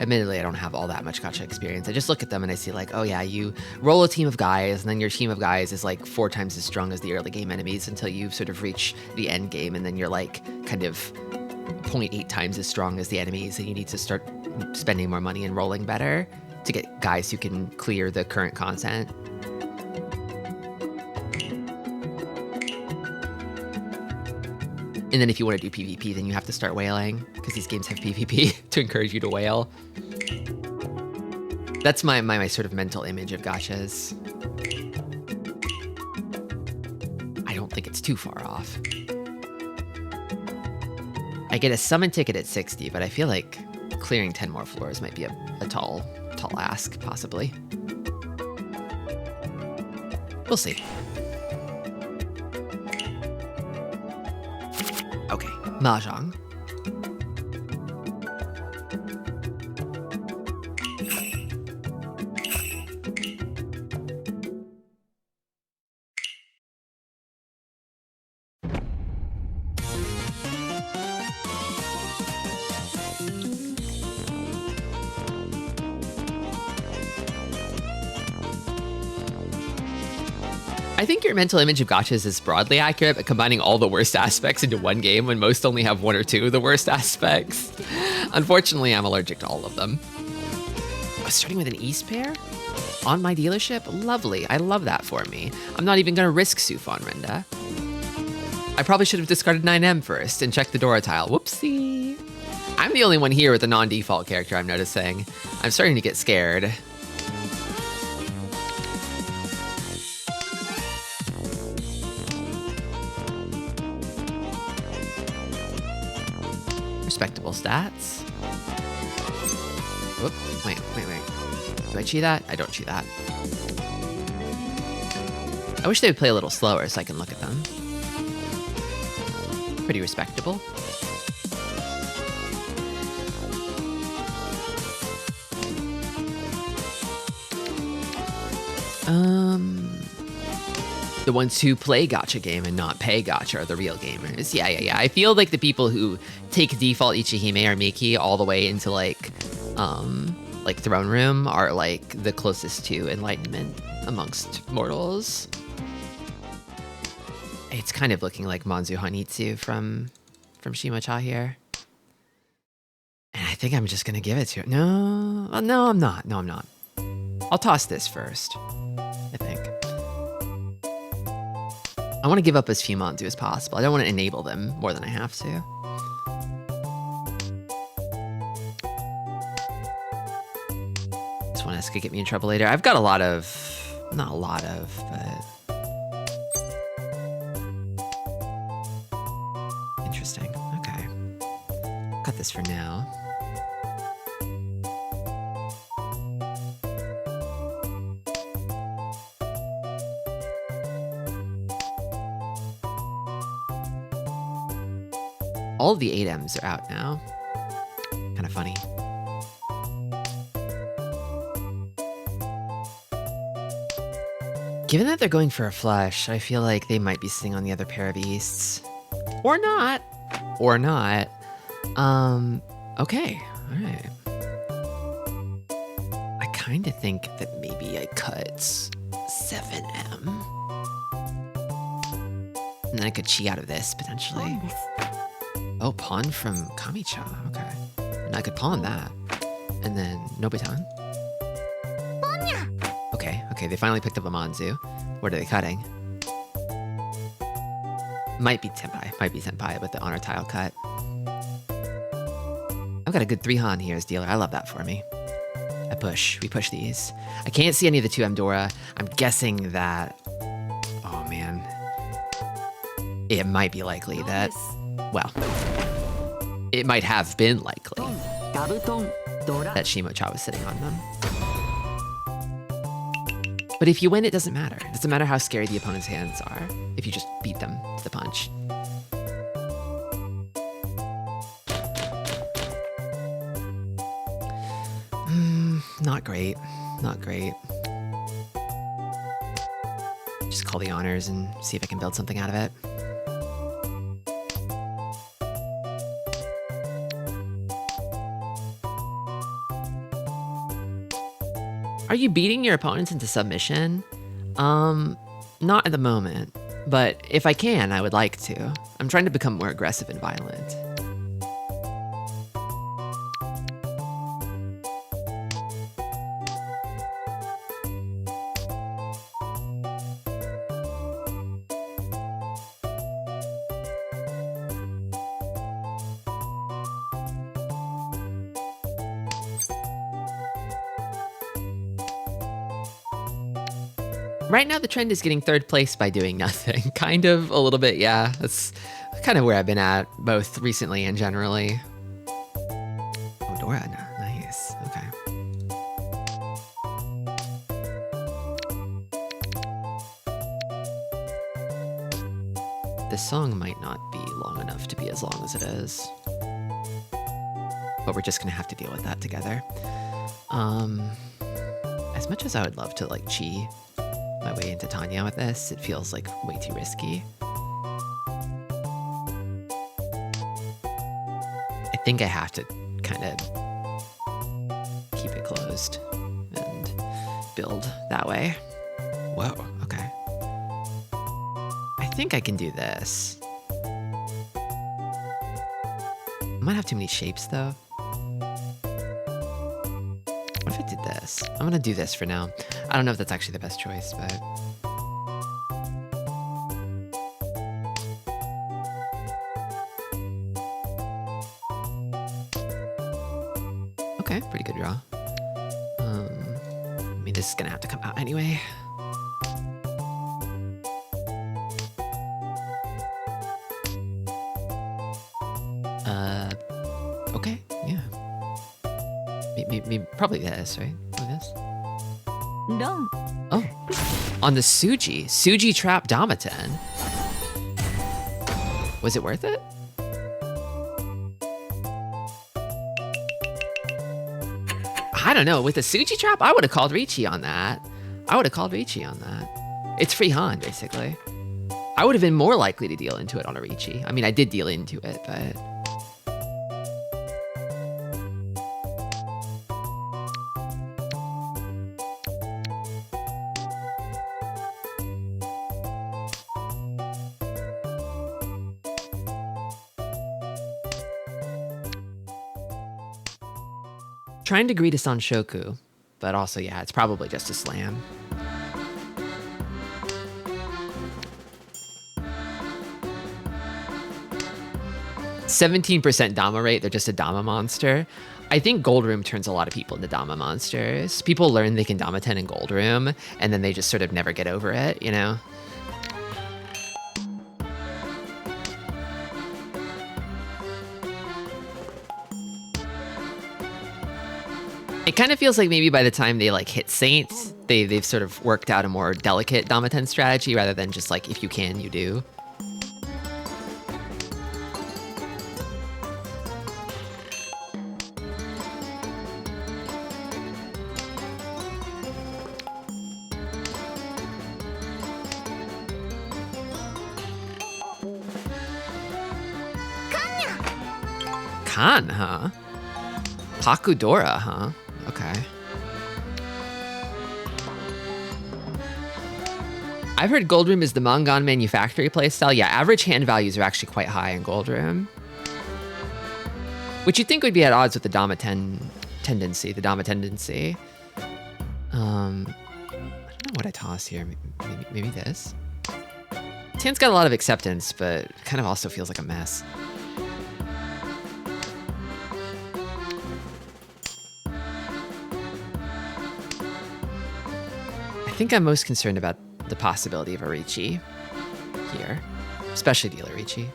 Admittedly, I don't have all that much gacha experience. I just look at them and I see like, oh yeah, you roll a team of guys and then your team of guys is like 4 times as strong as the early game enemies until you sort of reach the end game, and then you're like kind of 0.8 times as strong as the enemies, and you need to start spending more money and rolling better to get guys who can clear the current content. And then if you want to do PvP, then you have to start whaling, because these games have PvP to encourage you to whale. That's my sort of mental image of gachas. I don't think it's too far off. I get a summon ticket at 60, but I feel like clearing 10 more floors might be a tall ask, possibly. We'll see. Okay, Mahjong. I think your mental image of gachas is broadly accurate, but combining all the worst aspects into one game when most only have 1 or 2 of the worst aspects. Unfortunately, I'm allergic to all of them. Oh, starting with an East pair? On my dealership? Lovely. I love that for me. I'm not even going to risk Suf on Renda. I probably should have discarded 9M first and checked the Dora tile. Whoopsie. I'm the only one here with a non-default character, I'm noticing. I'm starting to get scared. Respectable stats. Whoop, wait. Do I cheat that? I don't cheat that. I wish they would play a little slower so I can look at them. Pretty respectable. The ones who play gacha game and not pay gacha are the real gamers. Yeah. I feel like the people who take default Ichihime or Miki all the way into like Throne Room are like the closest to enlightenment amongst mortals. It's kind of looking like Manzu Hanitsu from Shimacha here. And I think I'm just gonna give it to her. No, I'm not. No, I'm not. I'll toss this first, I think. I want to give up as few Manzu as possible. I don't want to enable them more than I have to. This one could get me in trouble later. I've got a lot of, not a lot of, but interesting. Okay, got this for now. All of the 8Ms are out now. Kind of funny. Given that they're going for a flush, I feel like they might be sitting on the other pair of Easts. Or not. Or not. Okay. Alright. I kind of think that maybe I cut 7M. And then I could chi out of this, potentially. Oh, pawn from Kamicha. Okay. And I could pawn that. And then Nobutan. Okay, they finally picked up a Manzu. What are they cutting? Might be Senpai with the honor tile cut. I've got a good 3 Han here as dealer. I love that for me. I push. We push these. I can't see any of the 2M Dora. I'm guessing that... Oh, man. It might be likely that... Well, it might have been likely that Shimocha was sitting on them. But if you win, it doesn't matter. It doesn't matter how scary the opponent's hands are if you just beat them to the punch. Not great. Not great. Just call the honors and see if I can build something out of it. Are you beating your opponents into submission? Not at the moment, but if I can, I would like to. I'm trying to become more aggressive and violent. Right now, the trend is getting third place by doing nothing. Kind of, a little bit, yeah. That's kind of where I've been at, both recently and generally. Oh, Dora, nice. Okay. This song might not be long enough to be as long as it is. But we're just gonna have to deal with that together. As much as I would love to, like, chi my way into Tanya with this, it feels like way too risky. I think I have to kind of keep it closed and build that way. Whoa, okay. I think I can do this. I might have too many shapes though. What if I did this? I'm gonna do this for now. I don't know if that's actually the best choice, but... Okay, pretty good draw. I mean, this is gonna have to come out anyway. Okay, yeah. Maybe probably this, right? Probably this. Done. Oh, on the Suji Trap Damaten. Was it worth it? I don't know. With the Suji Trap, I would have called Ricci on that. It's free Han, basically. I would have been more likely to deal into it on a Ricci. I mean, I did deal into it, but... Trying to greet a Sanshoku, but also, yeah, it's probably just a slam. %17% Dama rate, they're just a Dama monster. I think Gold Room turns a lot of people into Dama monsters. People learn they can Dama 10 in Gold Room, and then they just sort of never get over it, you know? It kind of feels like maybe by the time they like hit Saints, they've sort of worked out a more delicate Dama 10 strategy rather than just like, if you can, you do. Kan, huh? Pakudora, huh? Okay. I've heard Gold Room is the Mangan Manufactory playstyle. Yeah, average hand values are actually quite high in Gold Room. Which you'd think would be at odds with the Dama 10 tendency, I don't know what I toss here. Maybe this? This hand's got a lot of acceptance, but kind of also feels like a mess. think I'm most concerned about the possibility of a Riichi here, especially dealer Riichi.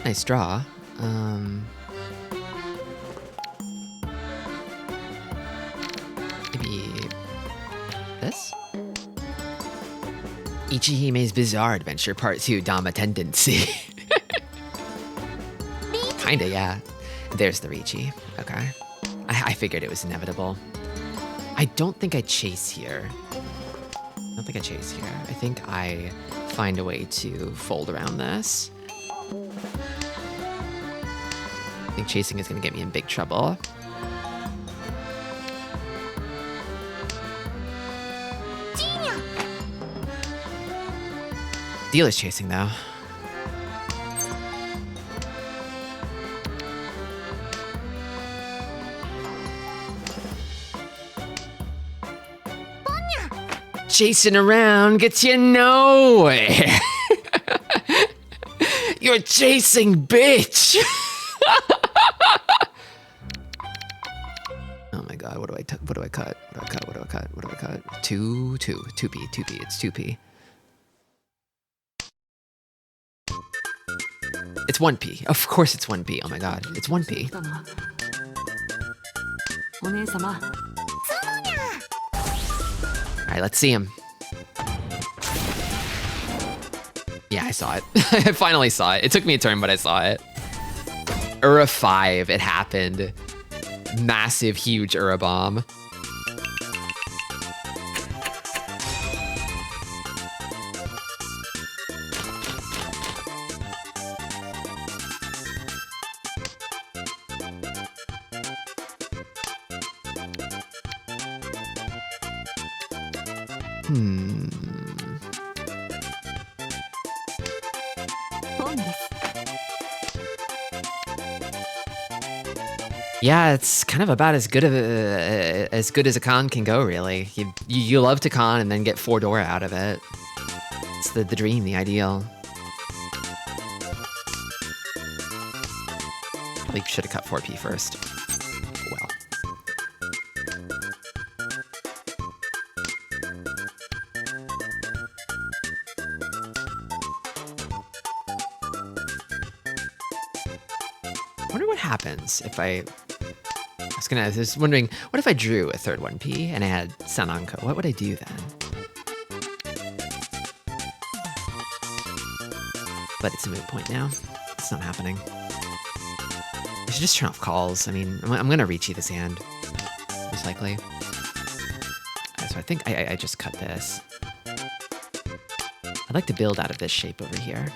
Nice draw. Maybe this? Ichihime's Bizarre Adventure Part 2 Dama Tendency. Kinda, yeah. There's the Riichi. Okay. I figured it was inevitable. I don't think I chase here. I think I find a way to fold around this. I think chasing is going to get me in big trouble. Dealer's chasing, though. Chasing around gets you nowhere. You're chasing, bitch. Oh my god, what do I cut? What do I cut? 2p. It's 2p. It's 1p. Of course it's 1p. Oh my god, it's 1p. お姉様 All right, let's see him. Yeah, I saw it. I finally saw it. It took me a turn, but I saw it. Ura 5, it happened. Massive, huge Ura bomb. Yeah, it's kind of about as good as a con can go, really. You love to con and then get 4 Dora out of it. It's the dream, the ideal. Probably should have cut 4p first. Well. I wonder what happens if I was wondering, what if I drew a third 1p and I had Sananko? What would I do then? But it's a moot point now. It's not happening. I should just turn off calls. I mean, I'm gonna Riichi this hand, most likely. So I think I just cut this. I'd like to build out of this shape over here.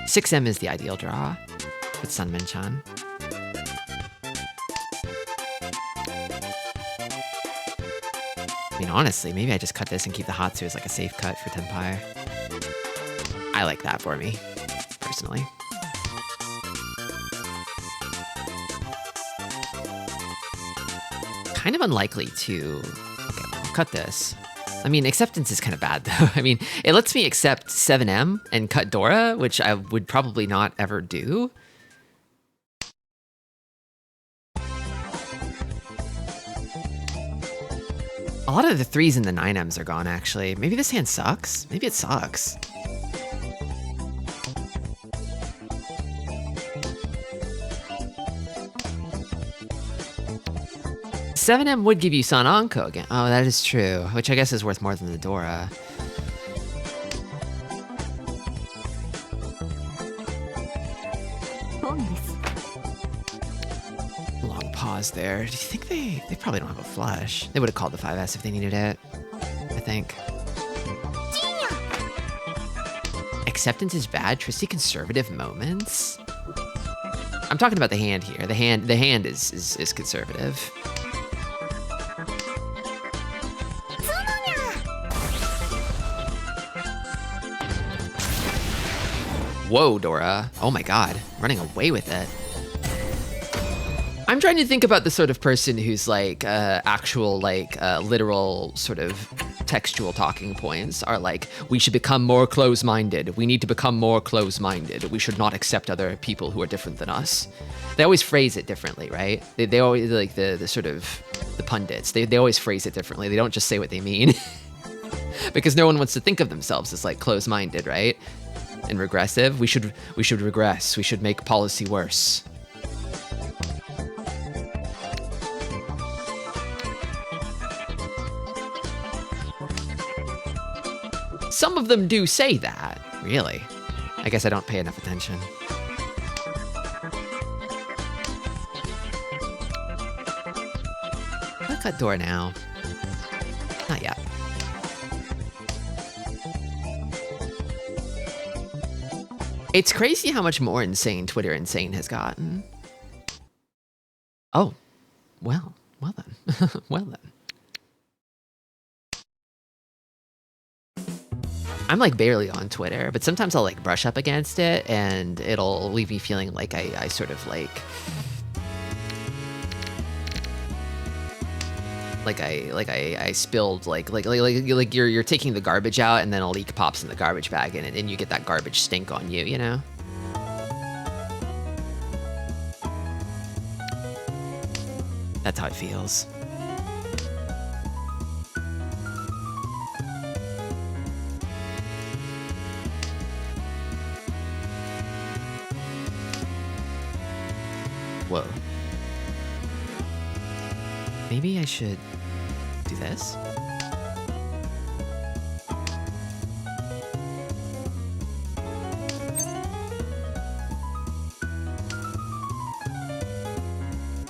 6M is the ideal draw with Sanmen-chan. I mean, honestly, maybe I just cut this and keep the Hatsu as like a safe cut for Tenpai. I like that for me, personally. Kind of unlikely to... Okay, I'll cut this. I mean, acceptance is kind of bad, though. I mean, it lets me accept 7M and cut Dora, which I would probably not ever do. A lot of the 3s and the 9Ms are gone, actually. Maybe this hand sucks? Maybe it sucks. Seven M would give you Sananko again. Oh, that is true. Which I guess is worth more than the Dora. Long pause there. Do you think they probably don't have a flush? They would have called the 5S if they needed it, I think. Acceptance is bad. Tristi conservative moments. I'm talking about the hand here. The hand is conservative. Whoa, Dora. Oh my god. Running away with it. I'm trying to think about the sort of person who's like actual like literal sort of textual talking points are like, we should become more close-minded. We need to become more close-minded. We should not accept other people who are different than us. They always phrase it differently, right? They always, like the sort of, the pundits, they always phrase it differently. They don't just say what they mean. Because no one wants to think of themselves as like close-minded, right? And regressive. We should regress. We should make policy worse. Some of them do say that, really. I guess I don't pay enough attention. I'll cut door now. Not yet. It's crazy how much more insane Twitter Insane has gotten. Oh, well then. Well then. I'm like barely on Twitter, but sometimes I'll like brush up against it and it'll leave me feeling like I sort of like I spilled like you're taking the garbage out and then a leak pops in the garbage bag and you get that garbage stink on you, you know? That's how it feels. Whoa. Maybe I should do this.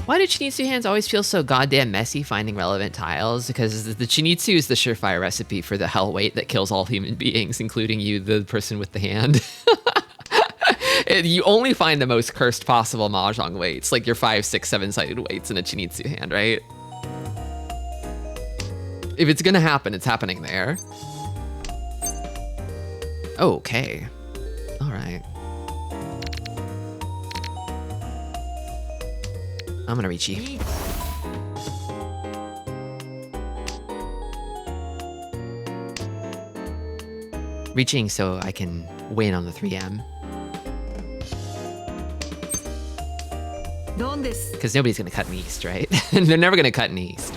Why do Chinitsu hands always feel so goddamn messy finding relevant tiles? Because the Chinitsu is the surefire recipe for the hell weight that kills all human beings, including you, the person with the hand. You only find the most cursed possible Mahjong weights, like your 5, 6, 7-sided weights in a Chinitsu hand, right? If it's gonna happen, it's happening there. Okay. All right. I'm gonna reach you. Reaching so I can win on the 3M. Because nobody's gonna cut in East, right? They're never gonna cut in East.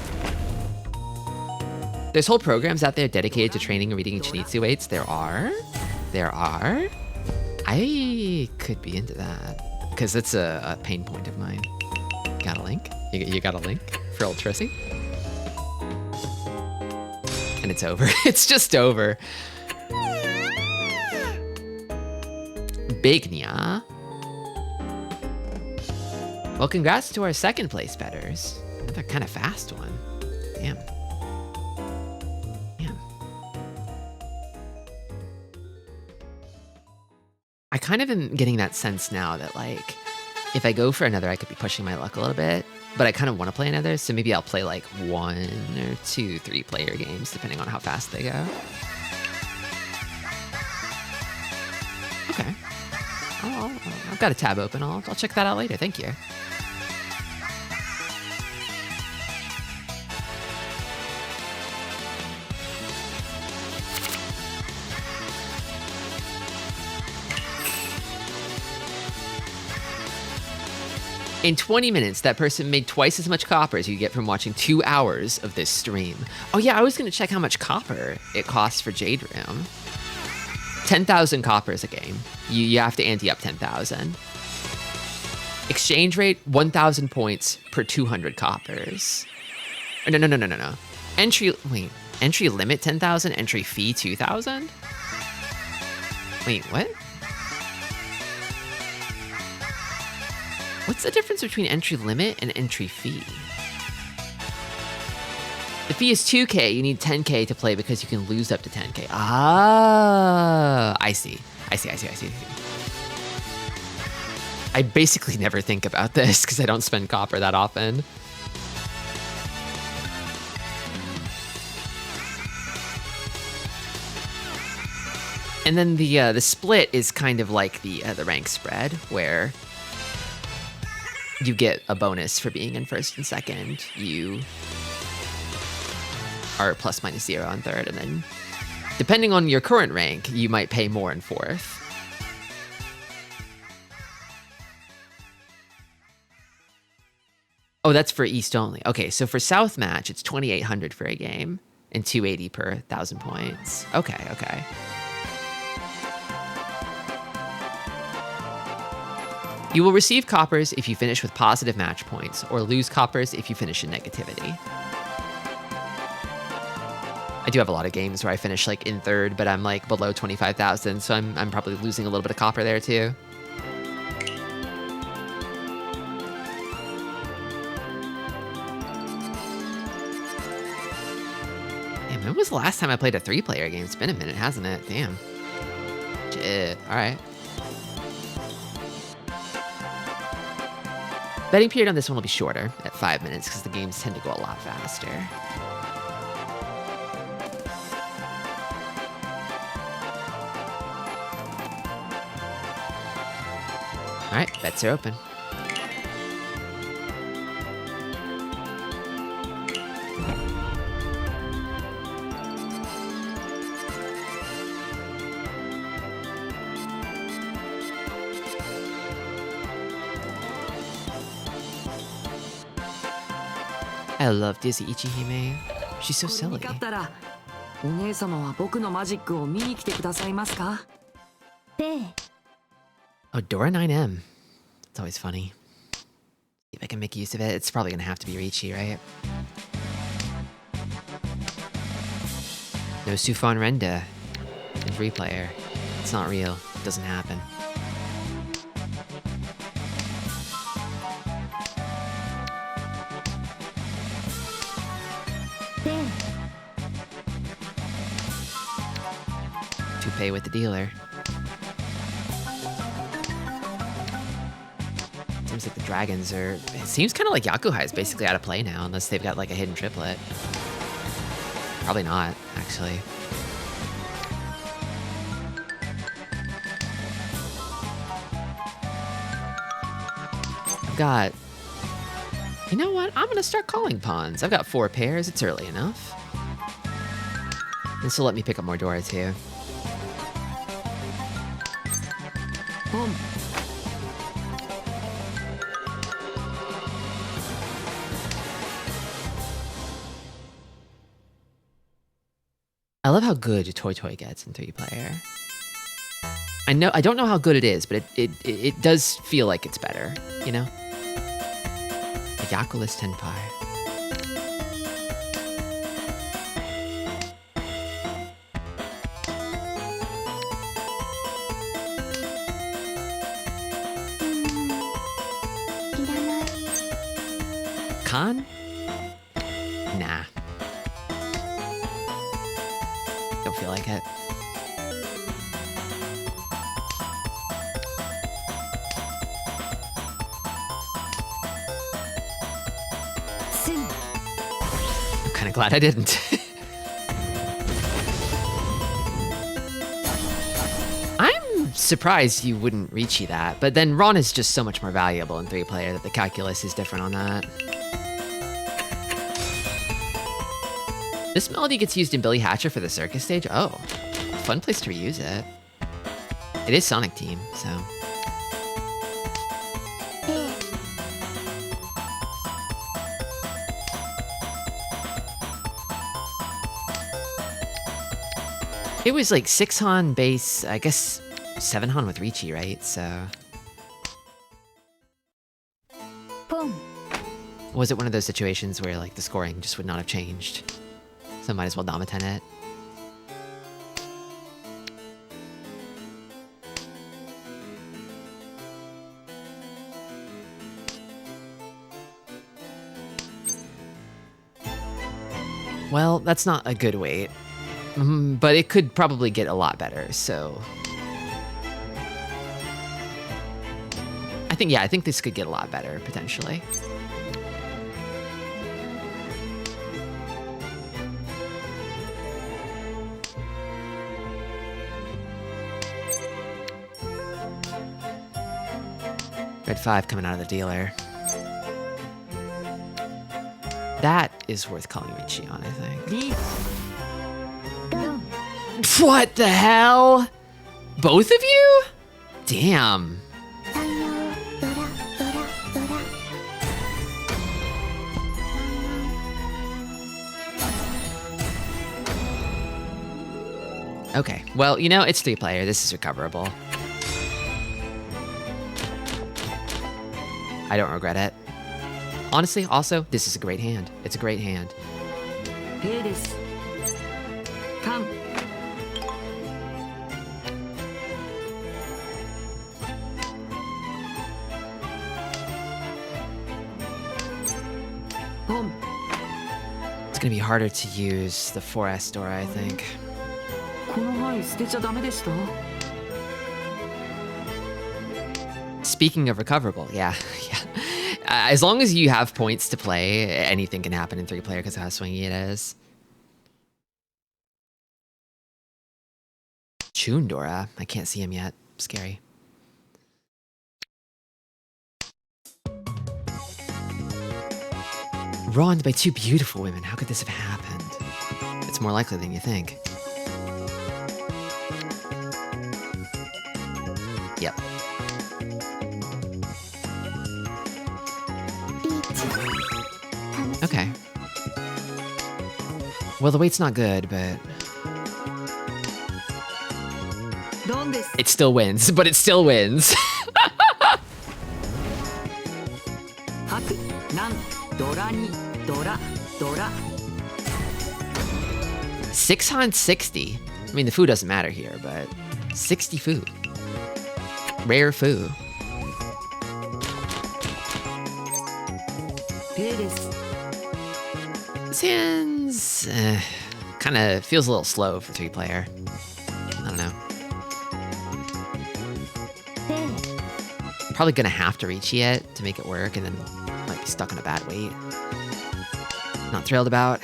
There's whole programs out there dedicated to training and reading Chinitsu weights. There are. I could be into that because it's a pain point of mine. Got a link? You got a link for old Tristi? And it's over. It's just over. Big Nya. Well, congrats to our second place betters. Another kind of fast one. Damn. I kind of am getting that sense now that, like, if I go for another, I could be pushing my luck a little bit, but I kind of want to play another, so maybe I'll play, like, 1 or 2 3-player games, depending on how fast they go. Okay. I've got a tab open. I'll check that out later. Thank you. In 20 minutes, that person made twice as much copper as you get from watching 2 hours of this stream. Oh yeah, I was gonna check how much copper it costs for Jade Room. 10,000 copper is a game. You have to ante up 10,000. Exchange rate, 1,000 points per 200 coppers. No. Entry limit 10,000, entry fee 2,000? Wait, what? What's the difference between entry limit and entry fee? The fee is 2K, you need 10K to play because you can lose up to 10K. Ah, I see. I basically never think about this because I don't spend copper that often. And then the split is kind of like the rank spread, where you get a bonus for being in first and second. You are plus minus 0 on third, and then depending on your current rank, you might pay more in fourth. Oh, that's for East only. Okay, so for South match, it's 2,800 for a game and 280 per 1,000 points. Okay, okay. You will receive coppers if you finish with positive match points, or lose coppers if you finish in negativity. I do have a lot of games where I finish like in third, but I'm like below 25,000, so I'm probably losing a little bit of copper there too. Damn, when was the last time I played a 3-player game? It's been a minute, hasn't it? Damn. Shit. All right. Betting period on this one will be shorter, at 5 minutes, because the games tend to go a lot faster. All right, bets are open. I love Dizzy Ichihime. She's so silly. 勝ったらお姉様は僕のマジックを見に来てくださいますか？で、 Oh, Dora 9M. It's always funny. See if I can make use of it. It's probably gonna have to be Ricci, right? No Sufan Renda in 3-player. It's not real. It doesn't happen. To pay with the dealer. Seems like the dragons are... It seems kind of like Yakuhai is basically out of play now, unless they've got like a hidden triplet. Probably not, actually. I've got... You know what? I'm gonna start calling pawns. I've got 4 pairs. It's early enough. This will let me pick up more Dora too. Boom. I love how good Toy Toy gets in 3-player. I don't know how good it is, but it does feel like it's better, you know? A Yakulis Tenpai. Khan? Nah. Don't feel like it. I'm kind of glad I didn't. I'm surprised you wouldn't Ricci that, but then Ron is just so much more valuable in 3-player that the calculus is different on that. This melody gets used in Billy Hatcher for the circus stage. Oh, fun place to reuse it. It is Sonic Team, so. It was like 6-Han base, I guess 7-Han with Ricci, right? So.ポン。 Was it one of those situations where like the scoring just would not have changed? So might as well Damaten it. Well, that's not a good weight. But it could probably get a lot better, so... I think this could get a lot better, potentially. Red 5 coming out of the dealer. That is worth calling Richie on, I think. リー What the hell? Both of you? Damn. 山陽ドラドラドラ Okay, well, you know, it's 3-player. This is recoverable. I don't regret it. Honestly, also, this is a great hand. It's a great hand. ペイです。カン ポン It's gonna be harder to use the 4S door, I think. この牌捨てちゃダメでした Speaking of recoverable, yeah, yeah. As long as you have points to play, anything can happen in 3-player because of how swingy it is. Chundora, I can't see him yet. Scary. Wronged by 2 beautiful women. How could this have happened? It's more likely than you think. Yep. リーチ楽し Okay. Well, the weight's not good, but ドンです it still wins. But it still wins. ハクナンドラにドラドラ 660. I mean, the food doesn't matter here, but 60 food. Rare food. ペイです This hand's kind of feels a little slow for 3-player. I don't know. ペイ Probably gonna have to reach it to make it work, and then might be stuck in a bad weight. Not thrilled about.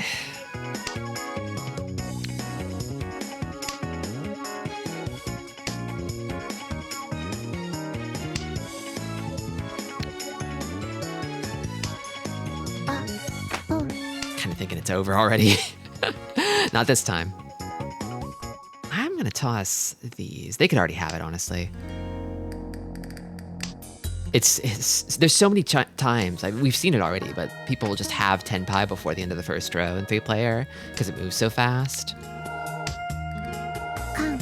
Kind of thinking it's over already. Not this time. I'm gonna toss these. They could already have it, honestly. It's there's so many times we've seen it already, but people will just have 10 pie before the end of the first row in 3-player because it moves so fast. カン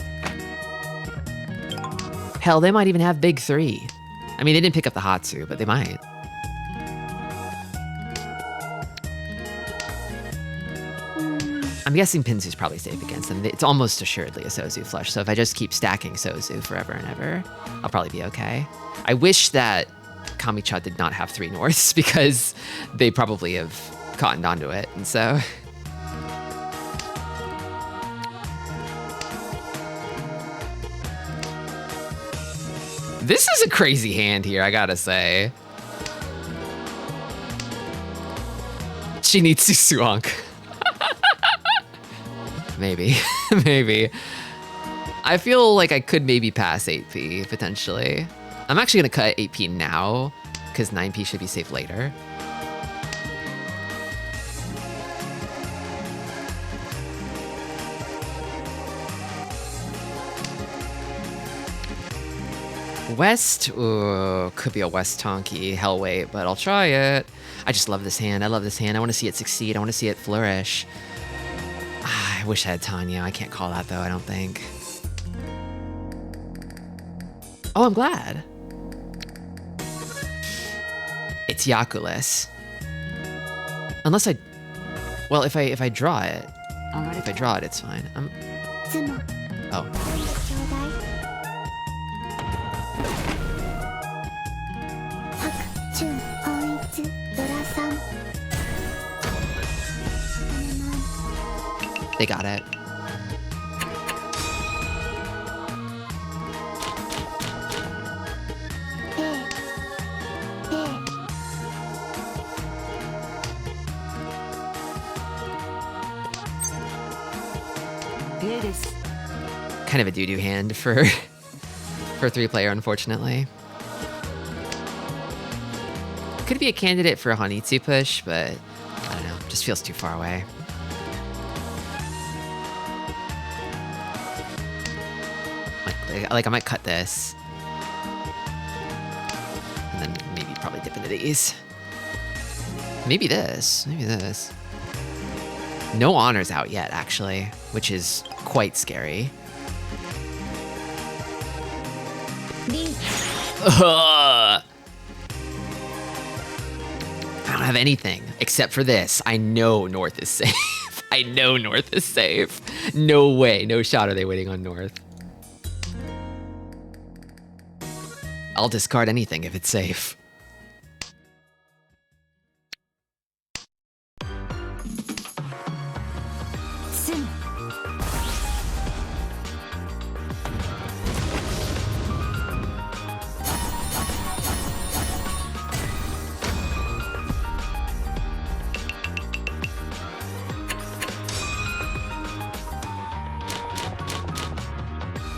Hell, they might even have big 3. I mean, they didn't pick up the Hatsu, but they might. I'm guessing Pinzu's probably safe against them. It's almost assuredly a Sozu flush, so if I just keep stacking Sozu forever and ever, I'll probably be okay. I wish that Kamicha did not have 3 Norths, because they probably have cottoned onto it, and so... This is a crazy hand here, I gotta say. Shinitsu Suonk. Maybe. Maybe. I feel like I could maybe pass 8p, potentially. I'm actually gonna cut 8p now, because 9p should be safe later. West, ooh, could be a West Tonki Hellweight, but I'll try it. I just love this hand. I love this hand. I want to see it succeed. I want to see it flourish. I wish I had Tanya. I can't call that though, I don't think. Oh, I'm glad. It's Yakuless. Unless I, well, if I draw it, 上がれ if I draw it, it's fine. 妻 Oh, ちょうだい白春本一ドラさん they got it. Kind of a doo-doo hand for 3-player, unfortunately. Could be a candidate for a Hanitsu push, but I don't know. Just feels too far away. Like I might cut this. And then maybe probably dip into these. Maybe this. Maybe this. No honors out yet, actually, which is quite scary. Ugh. I don't have anything except for this. I know North is safe. I know North is safe. No way, no shot are they waiting on North. I'll discard anything if it's safe.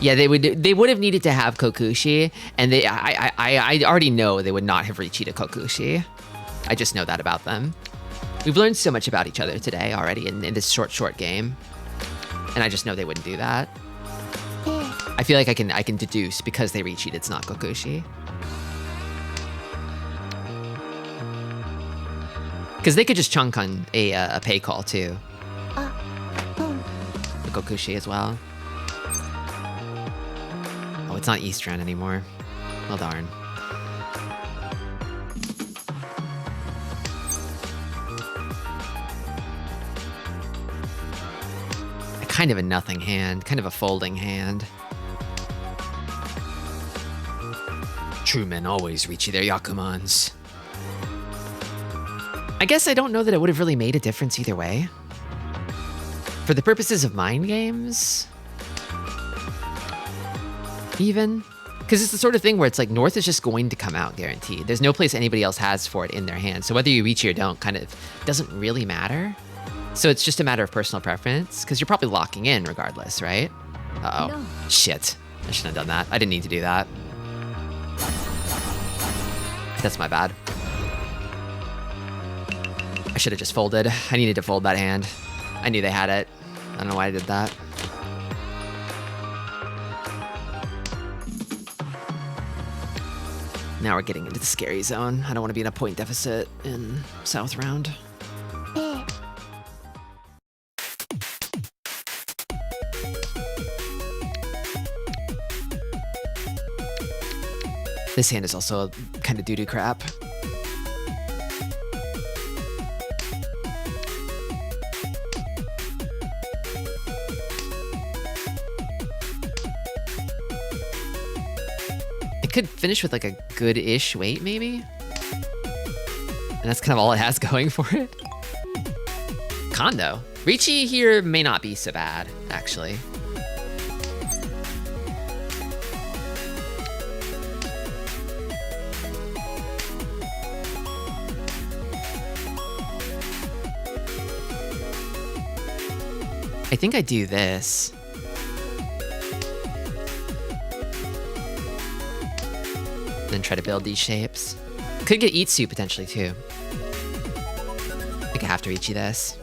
Yeah, they would have needed to have Kokushi, and I already know they would not have reached Kokushi. I just know that about them. We've learned so much about each other today already in this short game, and I just know they wouldn't do that. I feel like I can deduce because they reached it's not Kokushi. Because they could just chunk on a pay call too. The Kokushi as well. Oh, it's not Eastern anymore. Well, darn. Kind of a nothing hand, kind of a folding hand. True men always reach their Yakumans. I guess I don't know that it would have really made a difference either way. For the purposes of mind games, even. Because it's the sort of thing where it's like North is just going to come out guaranteed. There's no place anybody else has for it in their hand. So whether you reach it or don't kind of doesn't really matter. So it's just a matter of personal preference because you're probably locking in regardless, right? Uh-oh. No. Shit. I shouldn't have done that. I didn't need to do that. That's my bad. I should have just folded. I needed to fold that hand. I knew they had it. I don't know why I did that. Now we're getting into the scary zone. I don't want to be in a point deficit in South Round. This hand is also kind of doo-doo crap. It could finish with like a good-ish weight, maybe? And that's kind of all it has going for it. Kondo. Ricci here may not be so bad, actually. I think I do this. Then try to build these shapes. Could get Itsu potentially too. I think I have to reach you this.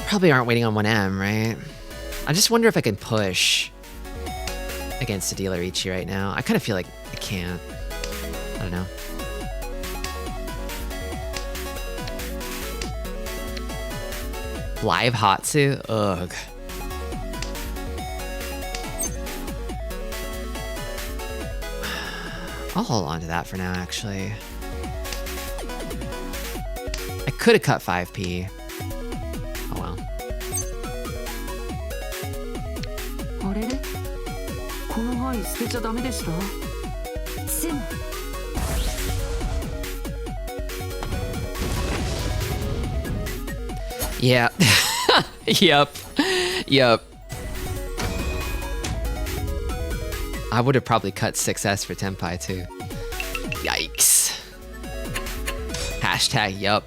Probably aren't waiting on 1M, right? I just wonder if I can push against a dealer Ichi right now. I kind of feel like I can't. I don't know. Live Hatsu? Ugh. I'll hold on to that for now, actually. I could have cut 5p. Oh well. Yeah. Yep. Yep. I would have probably cut 6S for Tenpai too. Yikes. Hashtag yup.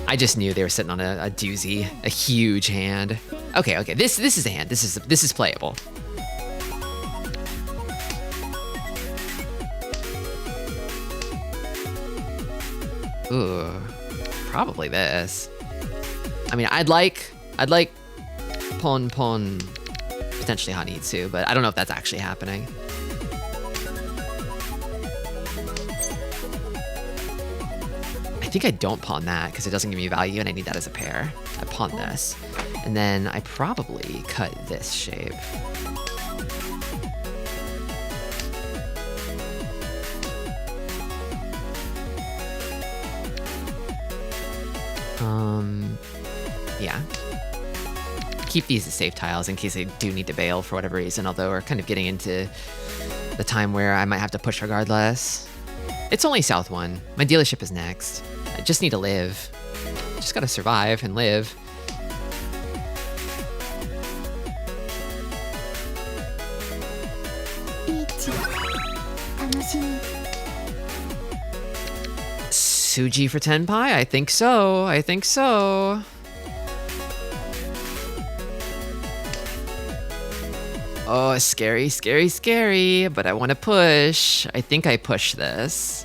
I just knew they were sitting on a doozy, a huge hand. Okay. This is a hand. This is playable. Ooh, probably this. I mean, I'd like pon potentially Hanitsu, but I don't know if that's actually happening. I think I don't pawn that because it doesn't give me value and I need that as a pair. I pawn this. And then I probably cut this shape. Yeah. Keep these as safe tiles in case I do need to bail for whatever reason, although we're kind of getting into the time where I might have to push regardless. It's only South 1. My dealership is next. I just need to live. Just gotta survive and live. Suji for Tenpai? I think so. Oh, scary, but I want to push. I think I push this.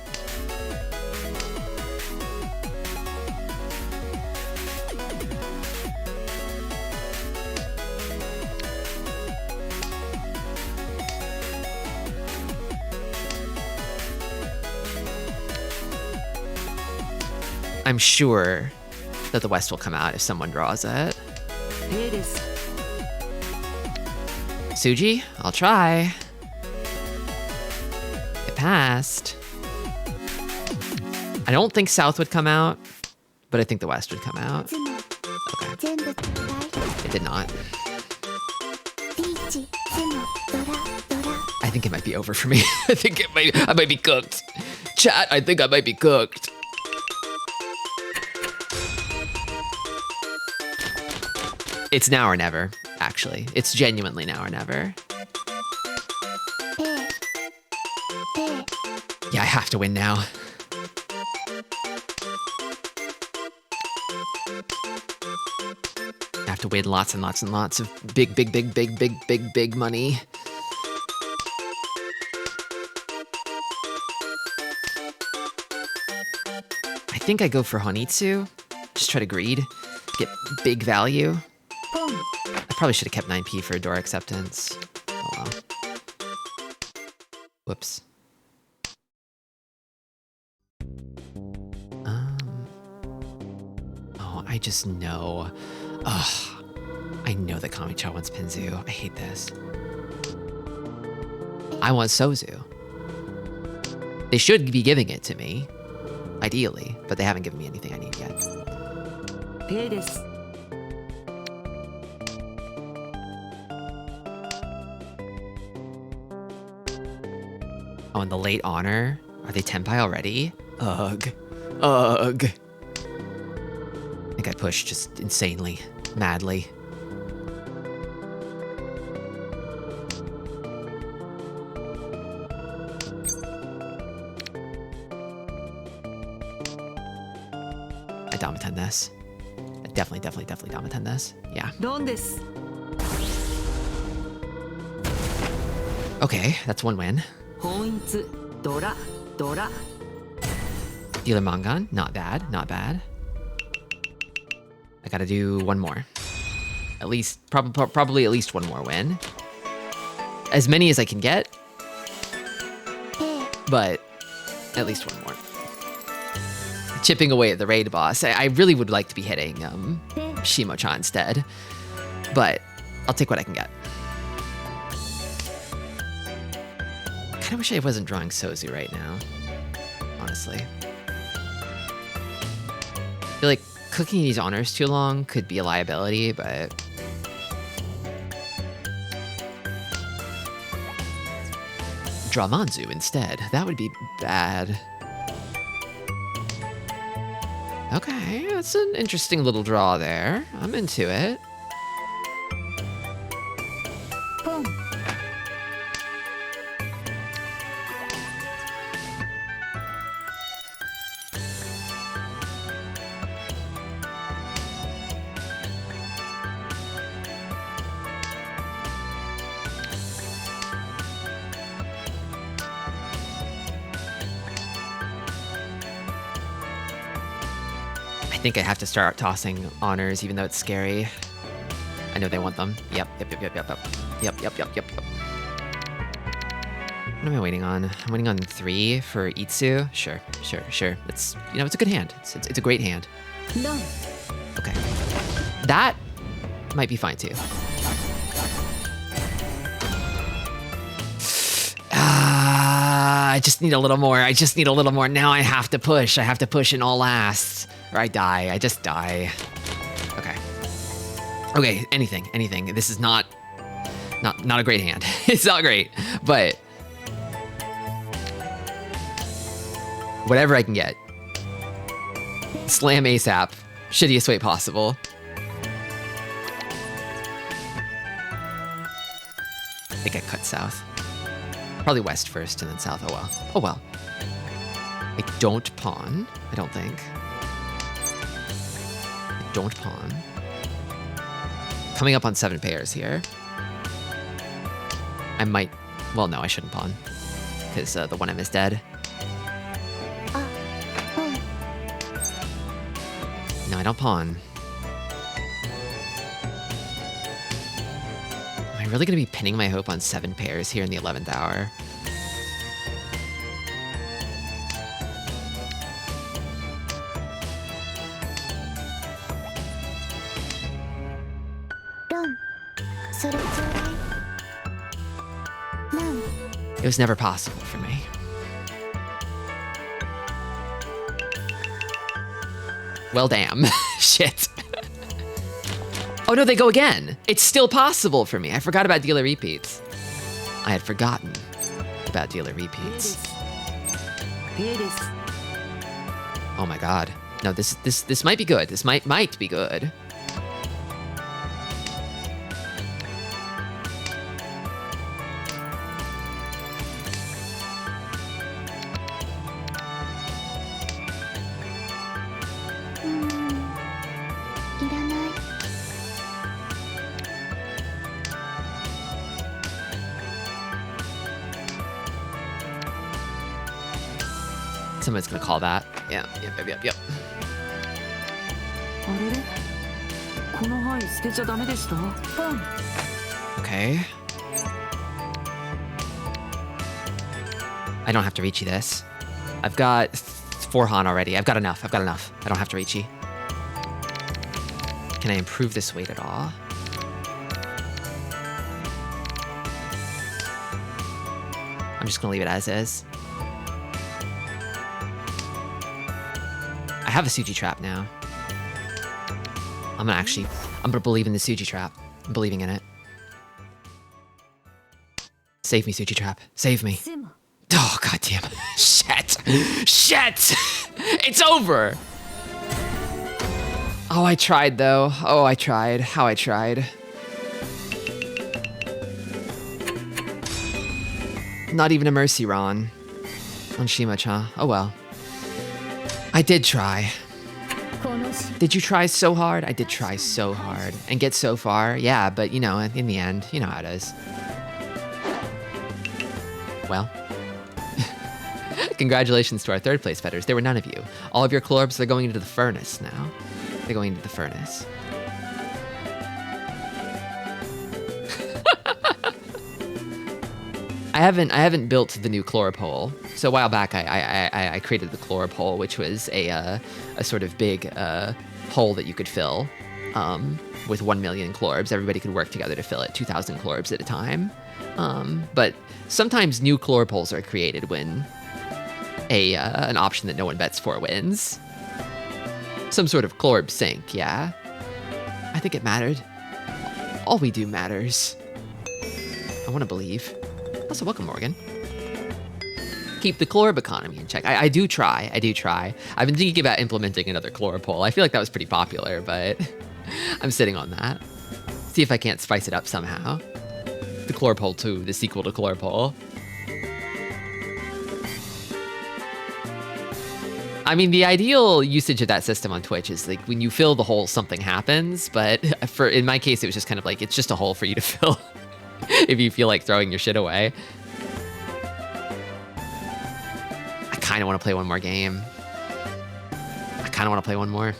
I'm sure that the West will come out if someone draws it. Suji, I'll try. It passed. I don't think South would come out, but I think the West would come out. Okay. It did not. I think it might be over for me. I might be cooked. Chat, I think I might be cooked. It's now or never, actually. It's genuinely now or never. Yeah, I have to win now. I have to win lots and lots and lots of big money. I think I go for Honitsu. Just try to greed. Get big value. I probably should have kept 9p for door acceptance. Oh well. Whoops. Oh, I just know. Ugh. I know that Kamicha wants Pinzu. I hate this. I want Sozu. They should be giving it to me, ideally, but they haven't given me anything I need yet. Oh, and the late honor? Are they Tenpai already? Ugh. I think I pushed just insanely, madly. I Damaten this. I definitely Damaten this. Yeah. Okay, that's one win. Dealer Mangan, not bad. I gotta do one more. At least, probably at least one more win. As many as I can get, but at least one more. Chipping away at the raid boss. I really would like to be hitting Shimo-chan instead, but I'll take what I can get. I kinda wish I wasn't drawing Sozu right now, honestly. I feel like cooking these honors too long could be a liability, but... Draw Manzu instead. That would be bad. Okay, that's an interesting little draw there. I'm into it. I think I have to start tossing honors, even though it's scary. I know they want them. Yep. Yep. What am I waiting on? I'm waiting on 3 for Itsu. Sure. It's it's a good hand. It's a great hand. No. Okay. That might be fine too. I just need a little more. Now I have to push. In all lasts. Or I die. I just die. Okay, anything. This is not a great hand. It's not great, but whatever I can get. Slam ASAP. Shittiest way possible. I think I cut south. Probably west first and then south. Oh well. I don't pawn, I don't think. I don't pawn. Coming up on 7 pairs here. I might, well, no, I shouldn't pawn. Because the 1M is dead. No, I don't pawn. Am I really going to be pinning my hope on 7 pairs here in the 11th hour? Ron, それちょうだい。なん It was never possible for me. Well, damn. Shit. Oh no, they go again. It's still possible for me. I forgot about dealer repeats. I had forgotten about dealer repeats. Oh my god. No, this might be good. This might be good. Someone's gonna call that. Yeah, yep. あれれこの牌捨てちゃダメでした？ Okay. I don't have to reachy this. I've got 4 Han already. I've got enough. I don't have to reachy. Can I improve this weight at all? I'm just gonna leave it as is. I have a Suji trap now. I'm gonna believe in the Suji trap. I'm believing in it. Save me, Suji trap. Save me. Oh, goddamn. Shit. It's over. Oh, I tried though. How I tried. Not even a mercy, Ron. On Shima-cha. Oh well. I did try. Did you try so hard? I did try so hard. And get so far? Yeah, but in the end, you know how it is. Well. Congratulations to our 3rd place bettors. There were none of you. All of your Clorbs are going into the furnace now. They're going into the furnace. I haven't built the new Chloropole. So a while back, I created the Chloropole, which was a sort of big hole that you could fill with 1 million Chlorbs. Everybody could work together to fill it, 2,000 Chlorbs at a time. But sometimes new Chloropoles are created when an option that no one bets for wins. Some sort of Chlorb sink, yeah. I think it mattered. All we do matters. I want to believe. Also, welcome, Morgan. Keep the Chlorb economy in check. I do try. I've been thinking about implementing another Chloropole. I feel like that was pretty popular, but I'm sitting on that. See if I can't spice it up somehow. The Chloropole 2, the sequel to Chloropole. I mean, the ideal usage of that system on Twitch is like when you fill the hole, something happens. But in my case, it was just kind of like, it's just a hole for you to fill if you feel like throwing your shit away. I kind of want to play one more game. I kind of want to play one more.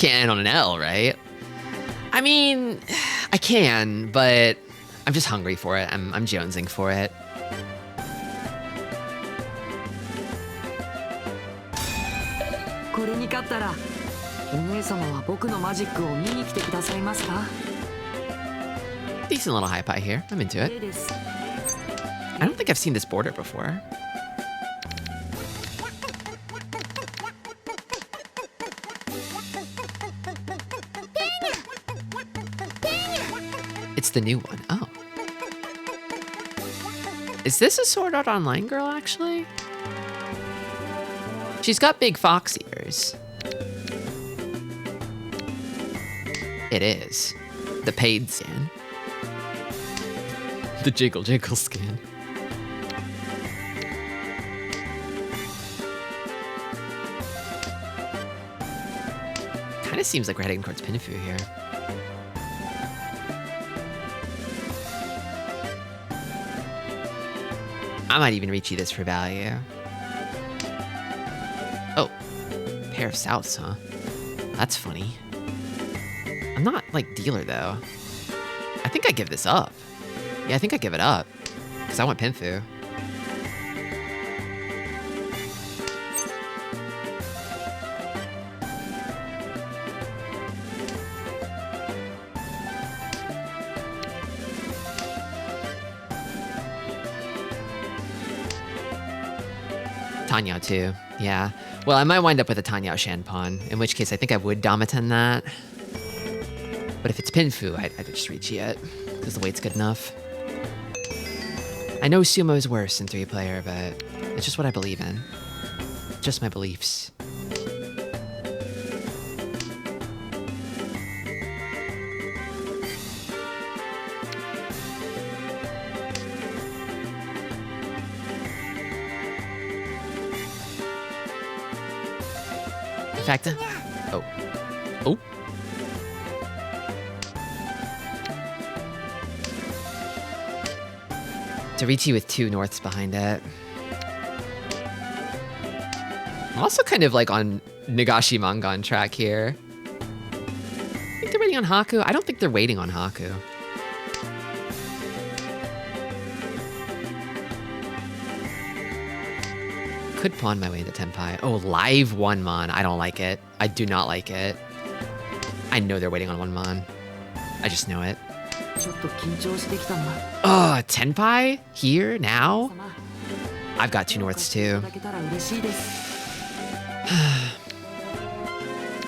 can't end on an L, right? I mean, I can, but I'm just hungry for it. I'm jonesing for it. Decent little high pie here. I'm into it. I don't think I've seen this border before. It's the new one. Oh. Is this a Sword Art Online girl, actually? She's got big fox ears. It is. The paid skin. The jiggle jiggle skin. Kind of seems like we're heading towards Pinfu here. I might even reach you this for value. Oh, pair of Souths, huh? That's funny. I'm not, like, dealer, though. I think I give this up. Yeah, I think I give it up. Because I want Pinfu. Tanyao too, yeah. Well, I might wind up with a Tanyao Shanpon, in which case I think I would Damaten that. But if it's Pinfu, I'd just reach it, because the weight's good enough. I know Sumo is worse in 3-player, but it's just what I believe in. Just my beliefs. In fact, oh. Torichi with 2 norths behind it. I'm also kind of like on Nagashi Mangan track here. I think they're waiting on Haku. I don't think they're waiting on Haku. Could pawn my way into Tenpai. Oh, live 1 mon. I don't like it. I do not like it. I know they're waiting on 1 mon. I just know it. Oh, Tenpai? Here? Now? I've got 2 norths too.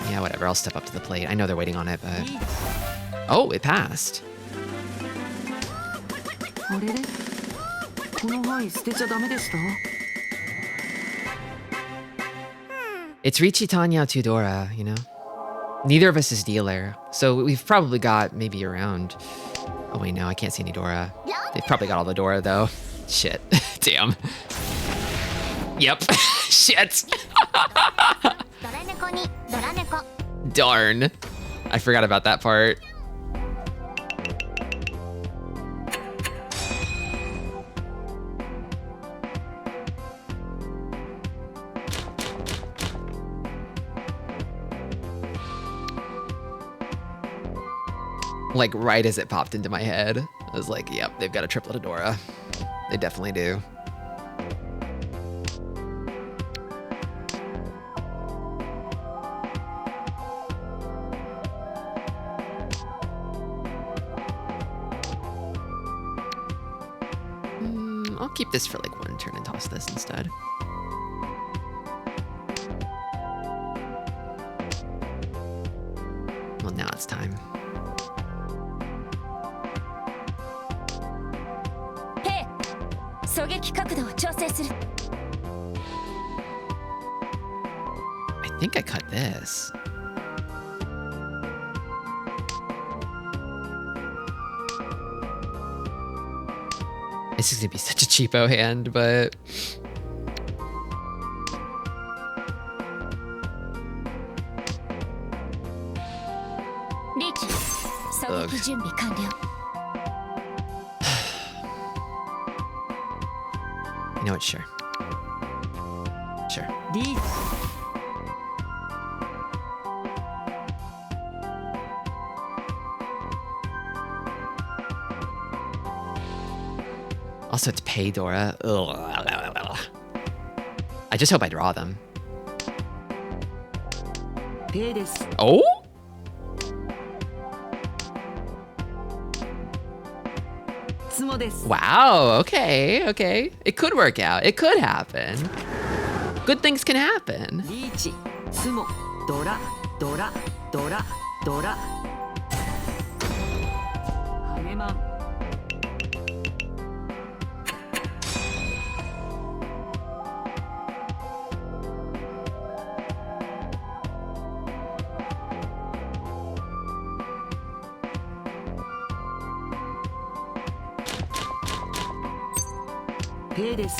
Yeah, whatever. I'll step up to the plate. I know they're waiting on it, but... Oh, it passed. It's Richi, Tanya, Tudora, you know? Neither of us is dealer, so we've probably got maybe around... Oh wait, no, I can't see any Dora. They've probably got all the Dora, though. Shit. Damn. Yep. Shit. Darn. I forgot about that part. Like, right as it popped into my head, I was like, yep, they've got a triplet Adora. They definitely do. I'll keep this for like 1 turn and toss this instead. Well, now it's time. I think I cut this. This is gonna be such a cheapo hand, but... Ugh. You know what, sure. Sure. Also, it's Pay Dora. Ugh. I just hope I draw them. ペイです。 Oh? ツモです。 Wow. Okay. Okay. It could work out. It could happen. Good things can happen. リーチ、ツモ、ドラ、ドラ、ドラ、ドラ。ハゲマン。ペイです。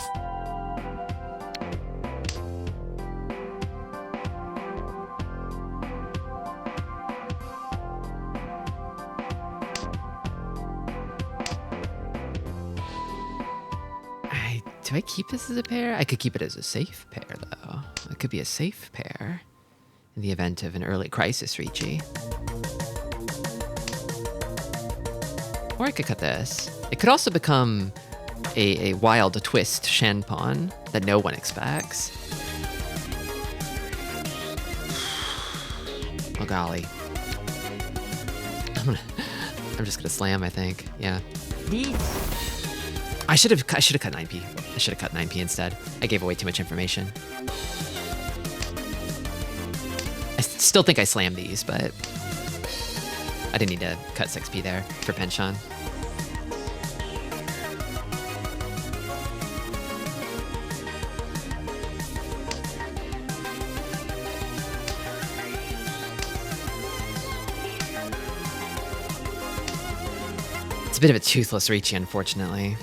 Do I keep this as a pair? I could keep it as a safe pair, though. It could be a safe pair in the event of an early crisis, Ricci. Or I could cut this. It could also become a wild twist Shan pawn that no one expects. Oh golly. I'm just gonna slam, I think. Yeah. I should have cut 9p. I should have cut 9p instead. I gave away too much information. I still think I slammed these, but I didn't need to cut 6p there for Penchon. It's a bit of a toothless Ricci, unfortunately.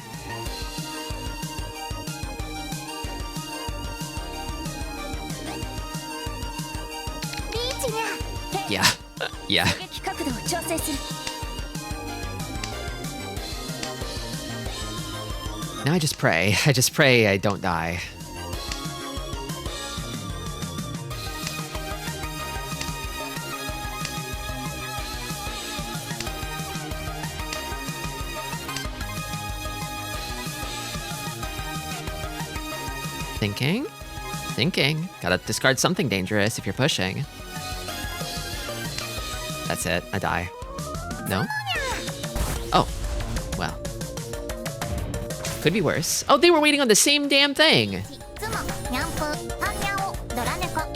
Yeah. Yeah. Now I just pray. I just pray I don't die. Thinking. Thinking. Gotta discard something dangerous if you're pushing. That's it. I die. No? Oh. Well. Could be worse. Oh, they were waiting on the same damn thing.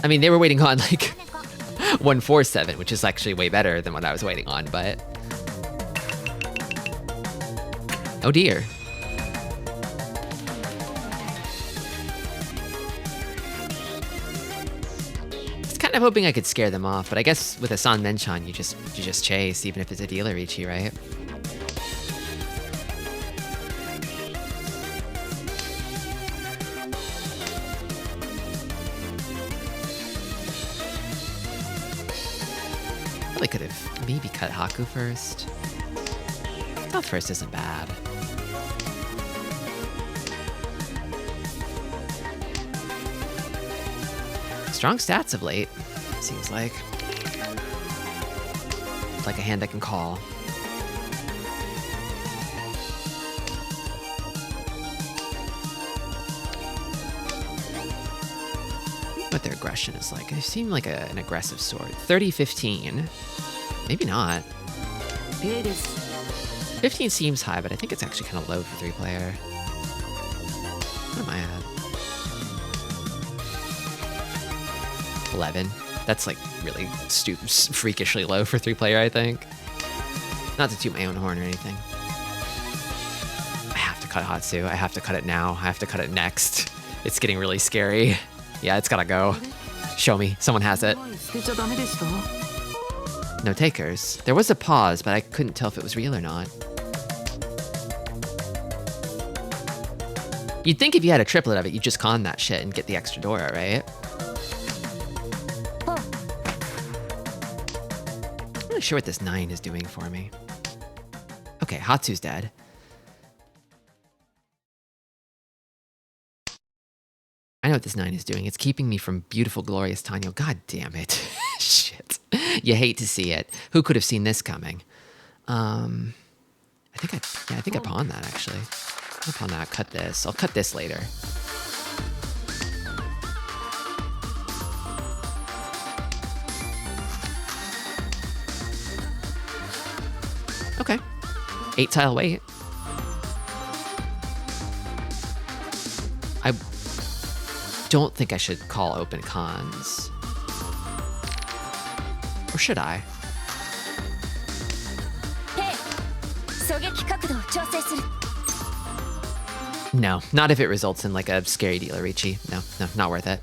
I mean, they were waiting on like 147, which is actually way better than what I was waiting on, but... Oh dear. I'm hoping I could scare them off, but I guess with a San Menchon, you just chase, even if it's a dealer Ichi, right? Probably could have maybe cut Haku first. South first isn't bad. Strong stats of late, seems like. Like a hand I can call. What their aggression is like. They seem like an aggressive sort. 30-15. Maybe not. 15 seems high, but I think it's actually kind of low for 3-player. What am I at? 11. That's like really freakishly low for 3-player, I think. Not to toot my own horn or anything. I have to cut Hatsu. I have to cut it now. I have to cut it next. It's getting really scary. Yeah, it's gotta go. Show me. Someone has it. No takers. There was a pause, but I couldn't tell if it was real or not. You'd think if you had a triplet of it, you'd just con that shit and get the extra Dora, right? I'm not sure what this 9 is doing for me. Okay, Hatsu's dead. I know what this 9 is doing. It's keeping me from beautiful, glorious Tanyo. God damn it. Shit. You hate to see it. Who could have seen this coming? I think I pawned that, actually. Up on that, cut this. I'll cut this later. Okay. 8 tile weight. I don't think I should call open cons. Or should I? No, not if it results in like a scary dealer, Richie. No, not worth it.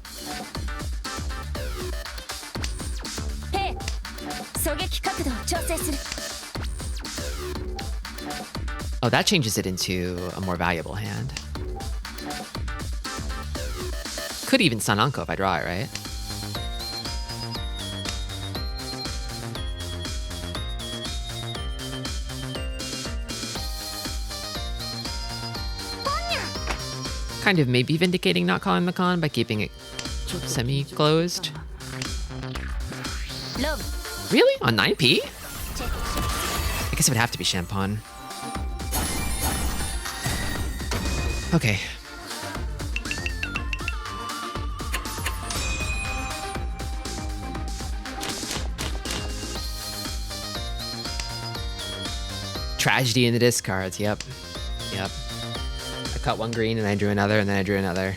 Oh, that changes it into a more valuable hand. Could even Sananko if I draw it, right? Kind of maybe vindicating not calling the con by keeping it semi-closed. Really? On 9p? I guess it would have to be Champagne. Okay. Tragedy in the discards, yep. Yep. I cut one green and I drew another and then I drew another.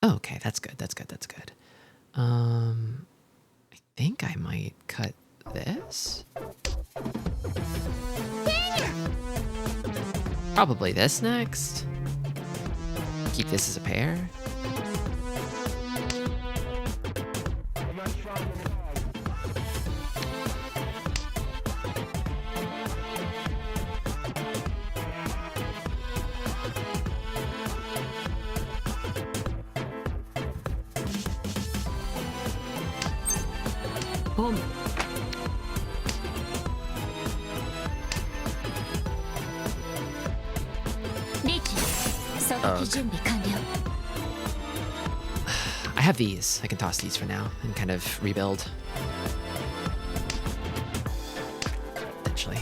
Oh, okay, that's good, that's good, that's good. I think I might cut this. Probably this next. Keep this as a pair. I have these. I can toss these for now and kind of rebuild. Eventually.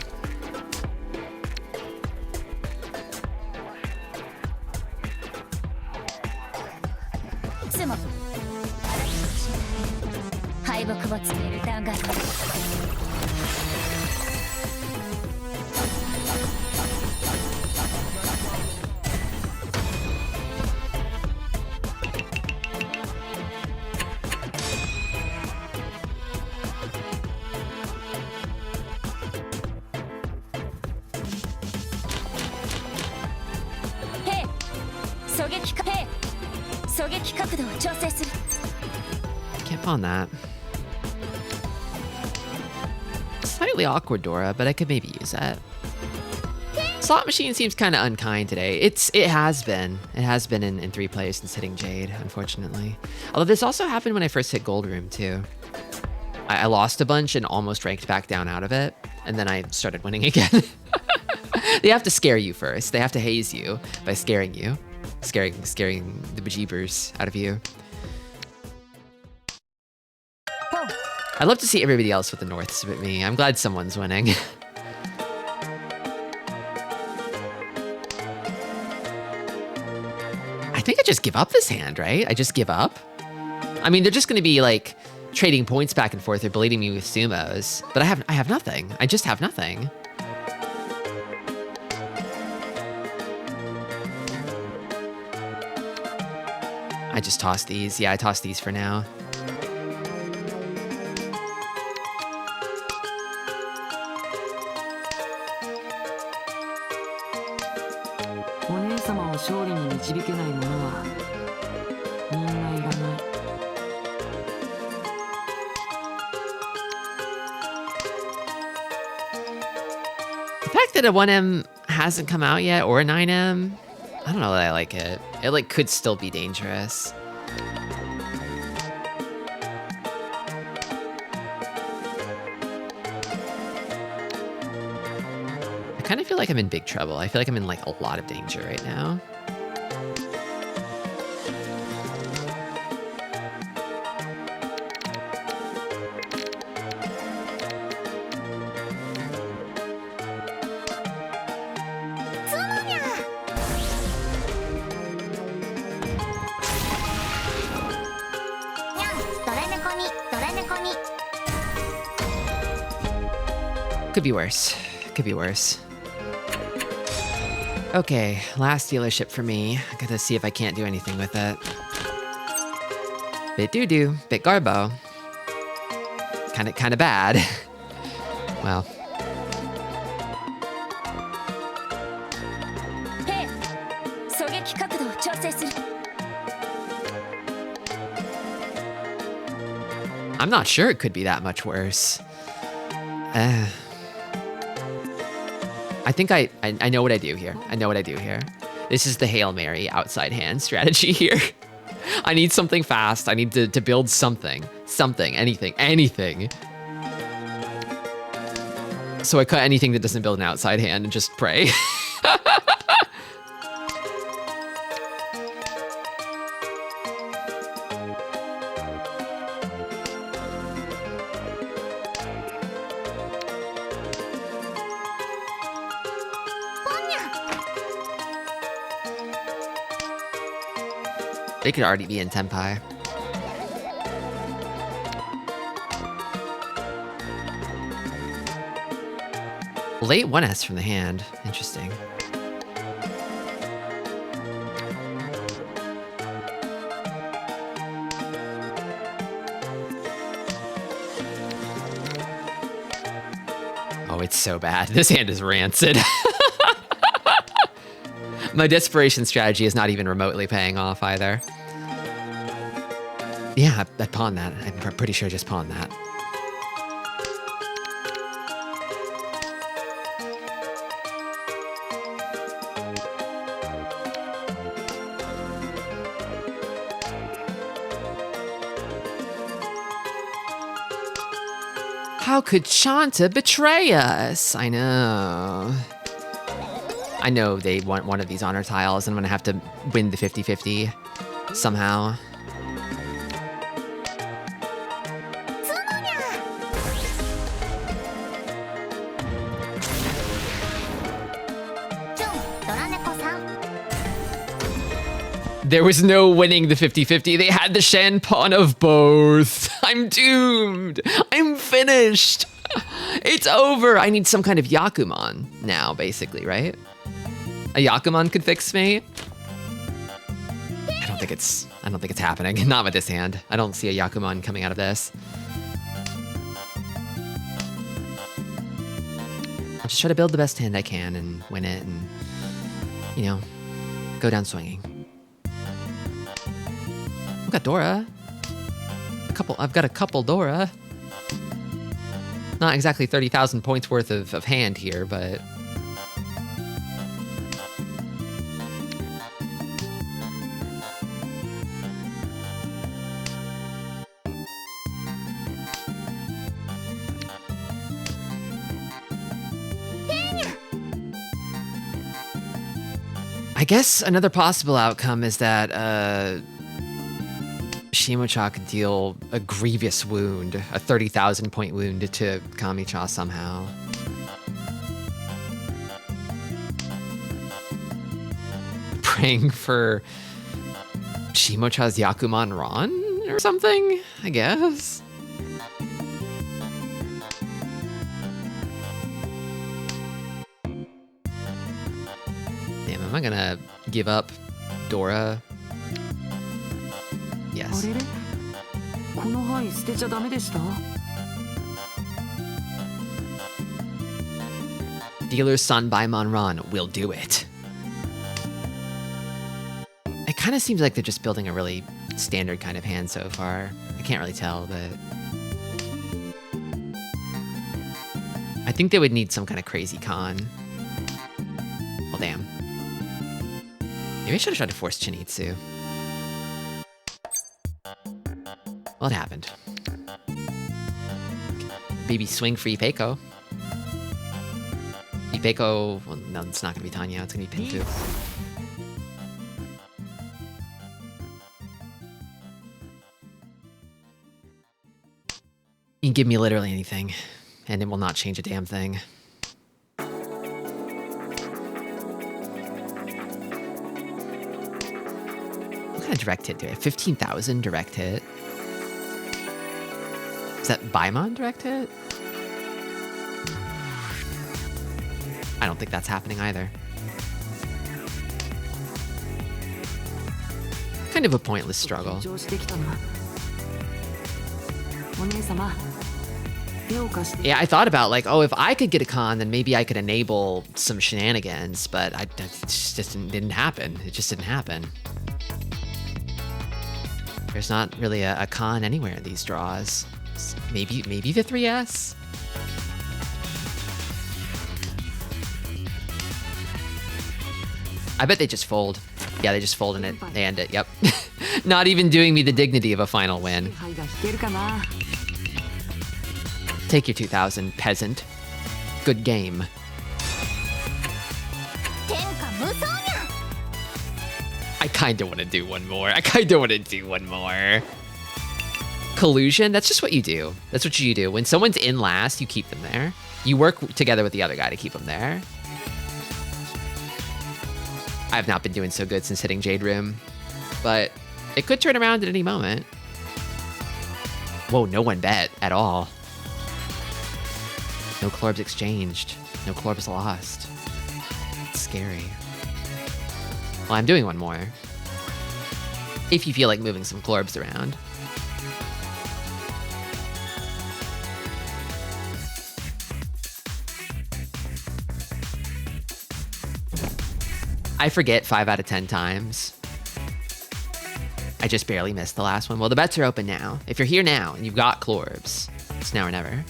Can't pawn that. Slightly awkward Dora, but I could maybe use that. Slot machine seems kind of unkind today. It has been. It has been in 3 plays since hitting Jade, unfortunately. Although this also happened when I first hit Gold Room too. I lost a bunch and almost ranked back down out of it, and then I started winning again. They have to scare you first. They have to haze you by scaring you. Scaring the bejeebers out of you. I love to see everybody else with the Norths but me. I'm glad someone's winning. I think I just give up this hand, right? I just give up. I mean, they're just going to be like trading points back and forth or bleeding me with sumos, but I have nothing. I just have nothing. I just toss these. Yeah, I toss these for now. The fact that a 1M hasn't come out yet, or a 9M, I don't know that I like it. It like could still be dangerous. I kind of feel like I'm in big trouble. I feel like I'm in like a lot of danger right now. could be worse. Could be worse. Okay, last dealership for me. I gotta see if I can't do anything with it. Bit doo-doo, bit garbo. Kinda bad. Well. 兵狙撃角度を調整する I'm not sure it could be that much worse. I think I know what I do here. I know what I do here. This is the Hail Mary outside hand strategy here. I need something fast. I need to build something. Something. Anything. So I cut anything that doesn't build an outside hand and just pray. They could already be in Tenpai. Late 1S from the hand. Interesting. Oh, it's so bad. This hand is rancid. My desperation strategy is not even remotely paying off either. Yeah, I pawned that. I'm pretty sure I just pawned that. How could Shanta betray us? I know. I know they want one of these honor tiles, and I'm gonna have to win the 50-50 somehow. There was no winning the 50-50. They had the Shan pawn of both. I'm doomed. I'm finished. It's over. I need some kind of Yakuman now, basically, right? A Yakuman could fix me. I don't think it's happening. Not with this hand. I don't see a Yakuman coming out of this. I'll just try to build the best hand I can and win it and, you know, go down swinging. I've got Dora. I've got a couple Dora. Not exactly 30,000 points worth of hand here, but... I guess another possible outcome is that, Shimocha could deal a grievous wound, a 30,000 point wound to Kamicha somehow. Praying for Shimocha's Yakuman Ron or something, I guess. Damn, am I gonna give up Dora? Yes. Dealer's son by Monron will do it. It kind of seems like they're just building a really standard kind of hand so far. I can't really tell, but... I think they would need some kind of crazy con. Well, damn. Maybe I should have tried to force Chinitsu. Well, it happened. Baby swing for Ipeco. Ipeco, well, no, it's not gonna be Tanya, it's gonna be Pintu. You can give me literally anything, and it will not change a damn thing. What kind of direct hit do I have? 15,000 direct hit? Is that Baimon direct hit? I don't think that's happening either. Kind of a pointless struggle. 緊張してきたな。お姉様、手を貸して。 Yeah, I thought about like, oh, if I could get a con, then maybe I could enable some shenanigans, but it just didn't happen. It just didn't happen. There's not really a con anywhere in these draws. Maybe the 3S? I bet they just fold. Yeah, they just fold and they end it. Yep. Not even doing me the dignity of a final win. 杯が引けるかな。 Take your 2000, peasant. Good game. 天下無双や。 I kinda wanna do one more. Collusion, that's just what you do. That's what you do. When someone's in last, you keep them there. You work together with the other guy to keep them there. I've not been doing so good since hitting Jade Room, but it could turn around at any moment. Whoa, no one bet at all. No Clorbs exchanged. No Clorbs lost. It's scary. Well, I'm doing one more. If you feel like moving some Clorbs around. I forget 5 out of 10 times. I just barely missed the last one. Well, the bets are open now. If you're here now and you've got Clorbs, it's now or never.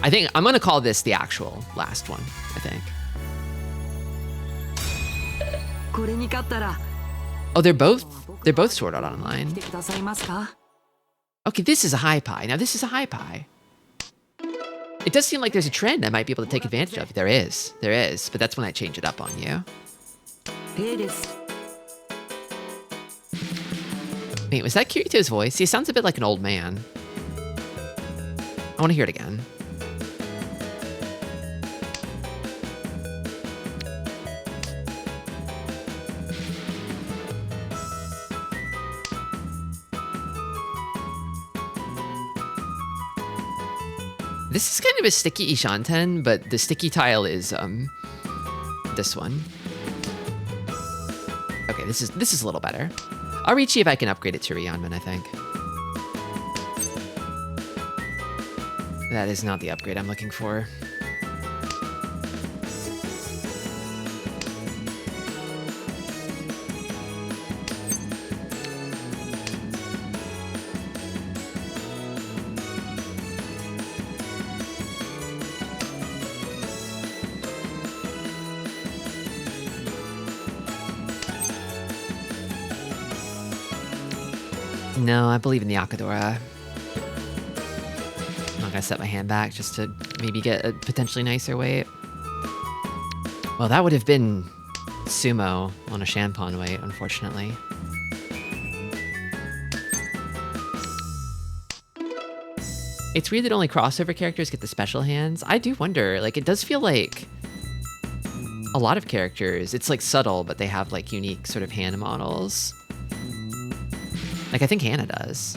I think I'm gonna call this the actual last one, I think. これに勝ったら。 Oh, they're both Sword Art Online. 来てくださいますか。 Okay, this is a high pie. Now this is a high pie. It does seem like there's a trend I might be able to take advantage of. There is, but that's when I change it up on you. ペイです。 Wait, was that Kirito's voice? He sounds a bit like an old man. I want to hear it again. This is kind of a sticky Ishanten, but the sticky tile is this one. Okay, this is a little better. I'll reach if I can upgrade it to Ryanman, I think. That is not the upgrade I'm looking for. No, I believe in the Akadora. I'm not gonna set my hand back just to maybe get a potentially nicer weight. Well, that would have been Sumo on a Shanpon weight, unfortunately. It's weird that only crossover characters get the special hands. I do wonder, like, it does feel like a lot of characters, it's like subtle, but they have like unique sort of hand models. Like, I think Hannah does.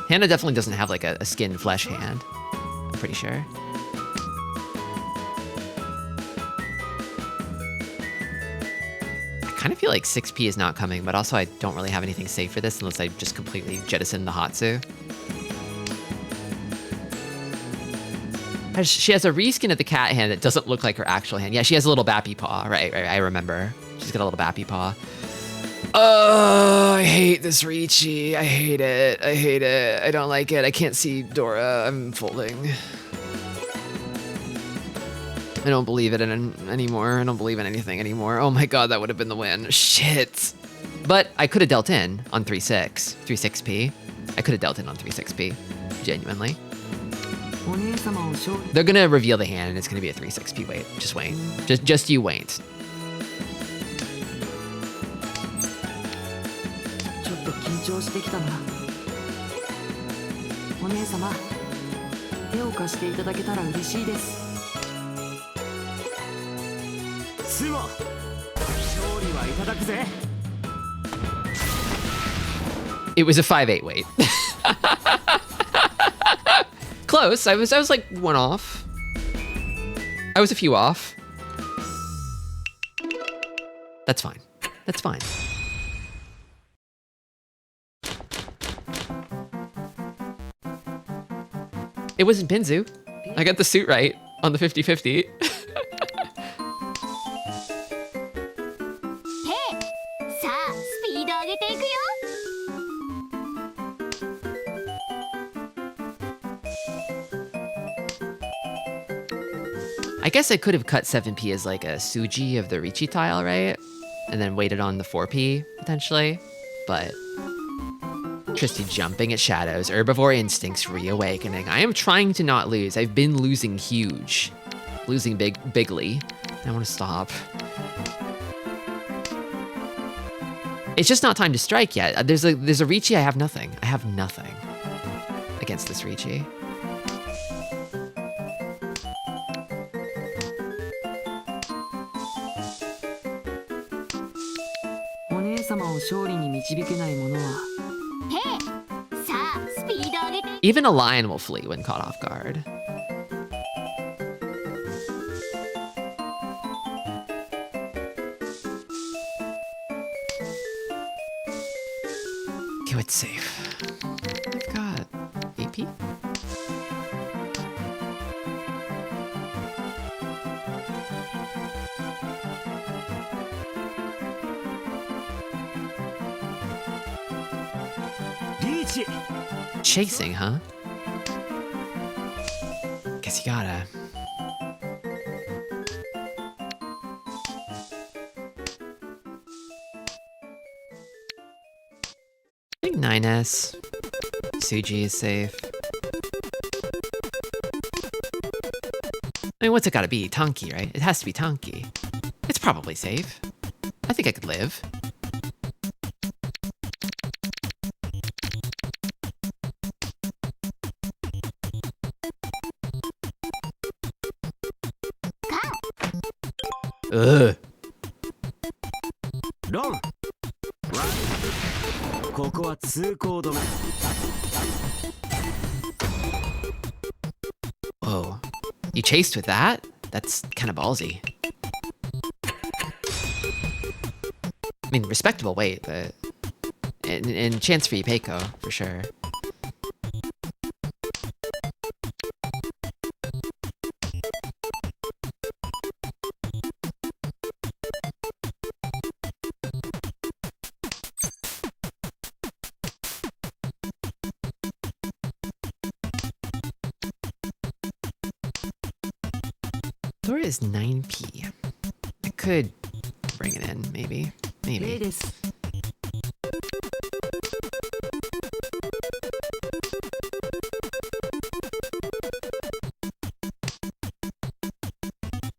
Hannah definitely doesn't have, like, a skin flesh hand. I'm pretty sure. I kind of feel like 6P is not coming, but also I don't really have anything safe for this unless I just completely jettison the Hatsu. She has a reskin of the cat hand that doesn't look like her actual hand. Yeah, she has a little bappy paw. Right, I remember. She's got a little bappy paw. Oh, I hate this Ricci. I hate it. I don't like it. I can't see Dora. I'm folding. I don't believe it anymore. I don't believe in anything anymore. Oh my god, that would have been the win. Shit. But I could have dealt in on 3-6P. I could have dealt in on 3-6P. Genuinely. They're gonna reveal the hand and it's gonna be a 3-6P wait. Just wait. Just you wait. 緊張してきたな。お姉様、手を貸していただけたら嬉しいです。スモ、勝利はいただくぜ。It was a 5-8 wait. Close. I was like one off. I was a few off. That's fine. That's fine. It wasn't Pinzu. I got the suit right on the 50-50. さあスピード上げていくよ I guess I could have cut 7p as like a Suji of the Richi tile, right? And then waited on the 4p, potentially. But Tristi jumping at shadows, herbivore instincts reawakening. I am trying to not lose. I've been losing huge. Losing bigly. I want to stop. It's just not time to strike yet. There's a Richi, I have nothing. I have nothing against this Richi. Even a lion will flee when caught off guard. Okay, it's safe. I've got AP. Chasing, huh? Guess you gotta. I think 9S. Suji is safe. I mean, what's it gotta be? Tonki, right? It has to be Tonki. It's probably safe. I think I could live. Ugh. Run. Whoa. You chased with that? That's kind of ballsy. I mean, respectable weight, but... And chance for Ipeiko, for sure. Dora is 9p. I could bring it in, maybe. Maybe.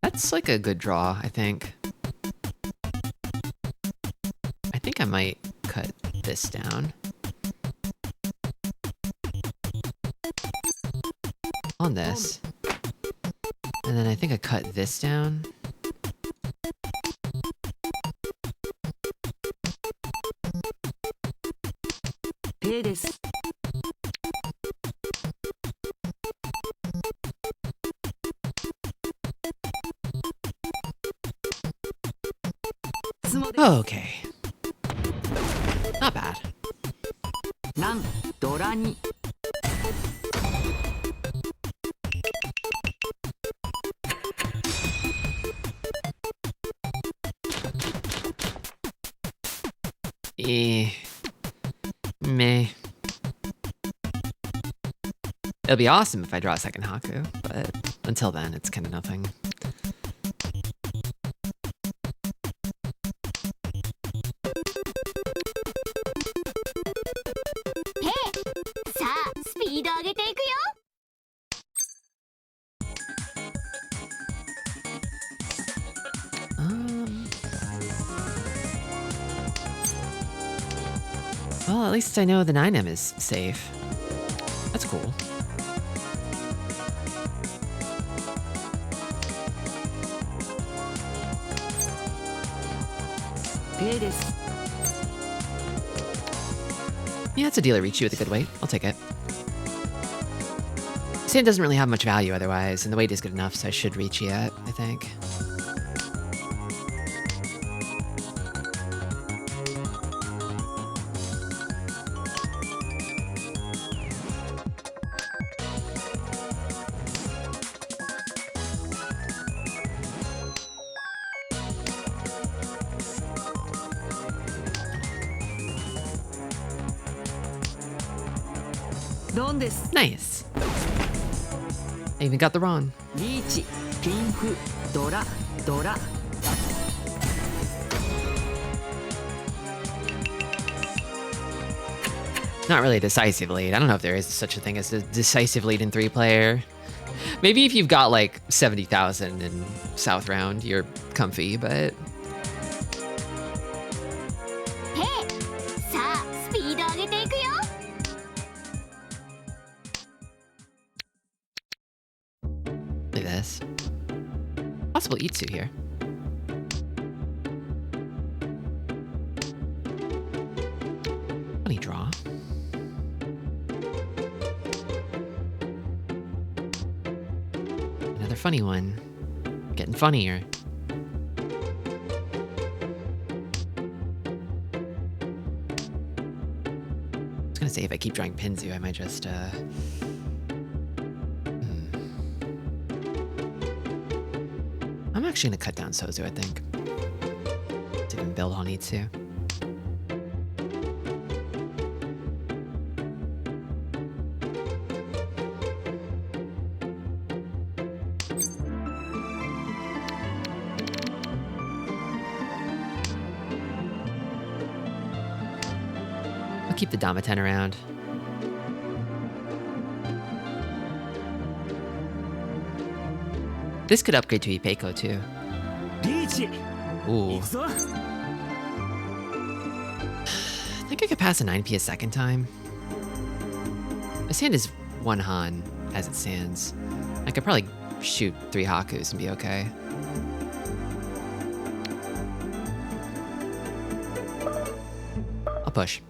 That's like a good draw, I think. I think I might cut this down. On this. And then I think I cut this down. Oh, okay. Not bad. Meh. It'll be awesome if I draw a second Haku, but until then, it's kind of nothing. Well, at least I know the 9M is safe. That's cool. Yeah, it's a dealer Richu with a good weight. I'll take it. Sand doesn't really have much value otherwise, and the weight is good enough, so I should reach it, I think. ドンです。 Nice. I even got the Ron. リーチ、ピンフ、ドラ、ドラ。 Not really a decisive lead. I don't know if there is such a thing as a decisive lead in 3-player. Maybe if you've got like 70,000 in South Round, you're comfy, but... さあスピード上げていくよ。 Look at this. Possible Itsu here. Funny draw. Another funny one. Getting funnier. I was gonna say if I keep drawing Pinzu, I might just I'm actually gonna cut down Sozu, I think. To even build on Itsu. I'll keep the Damaten around. This could upgrade to Ipeiko too. リーチ Ooh. 行くぞ I think I could pass a 9p a second time. This hand is 1 Han as it stands. I could probably shoot 3 Hakus and be okay. I'll push.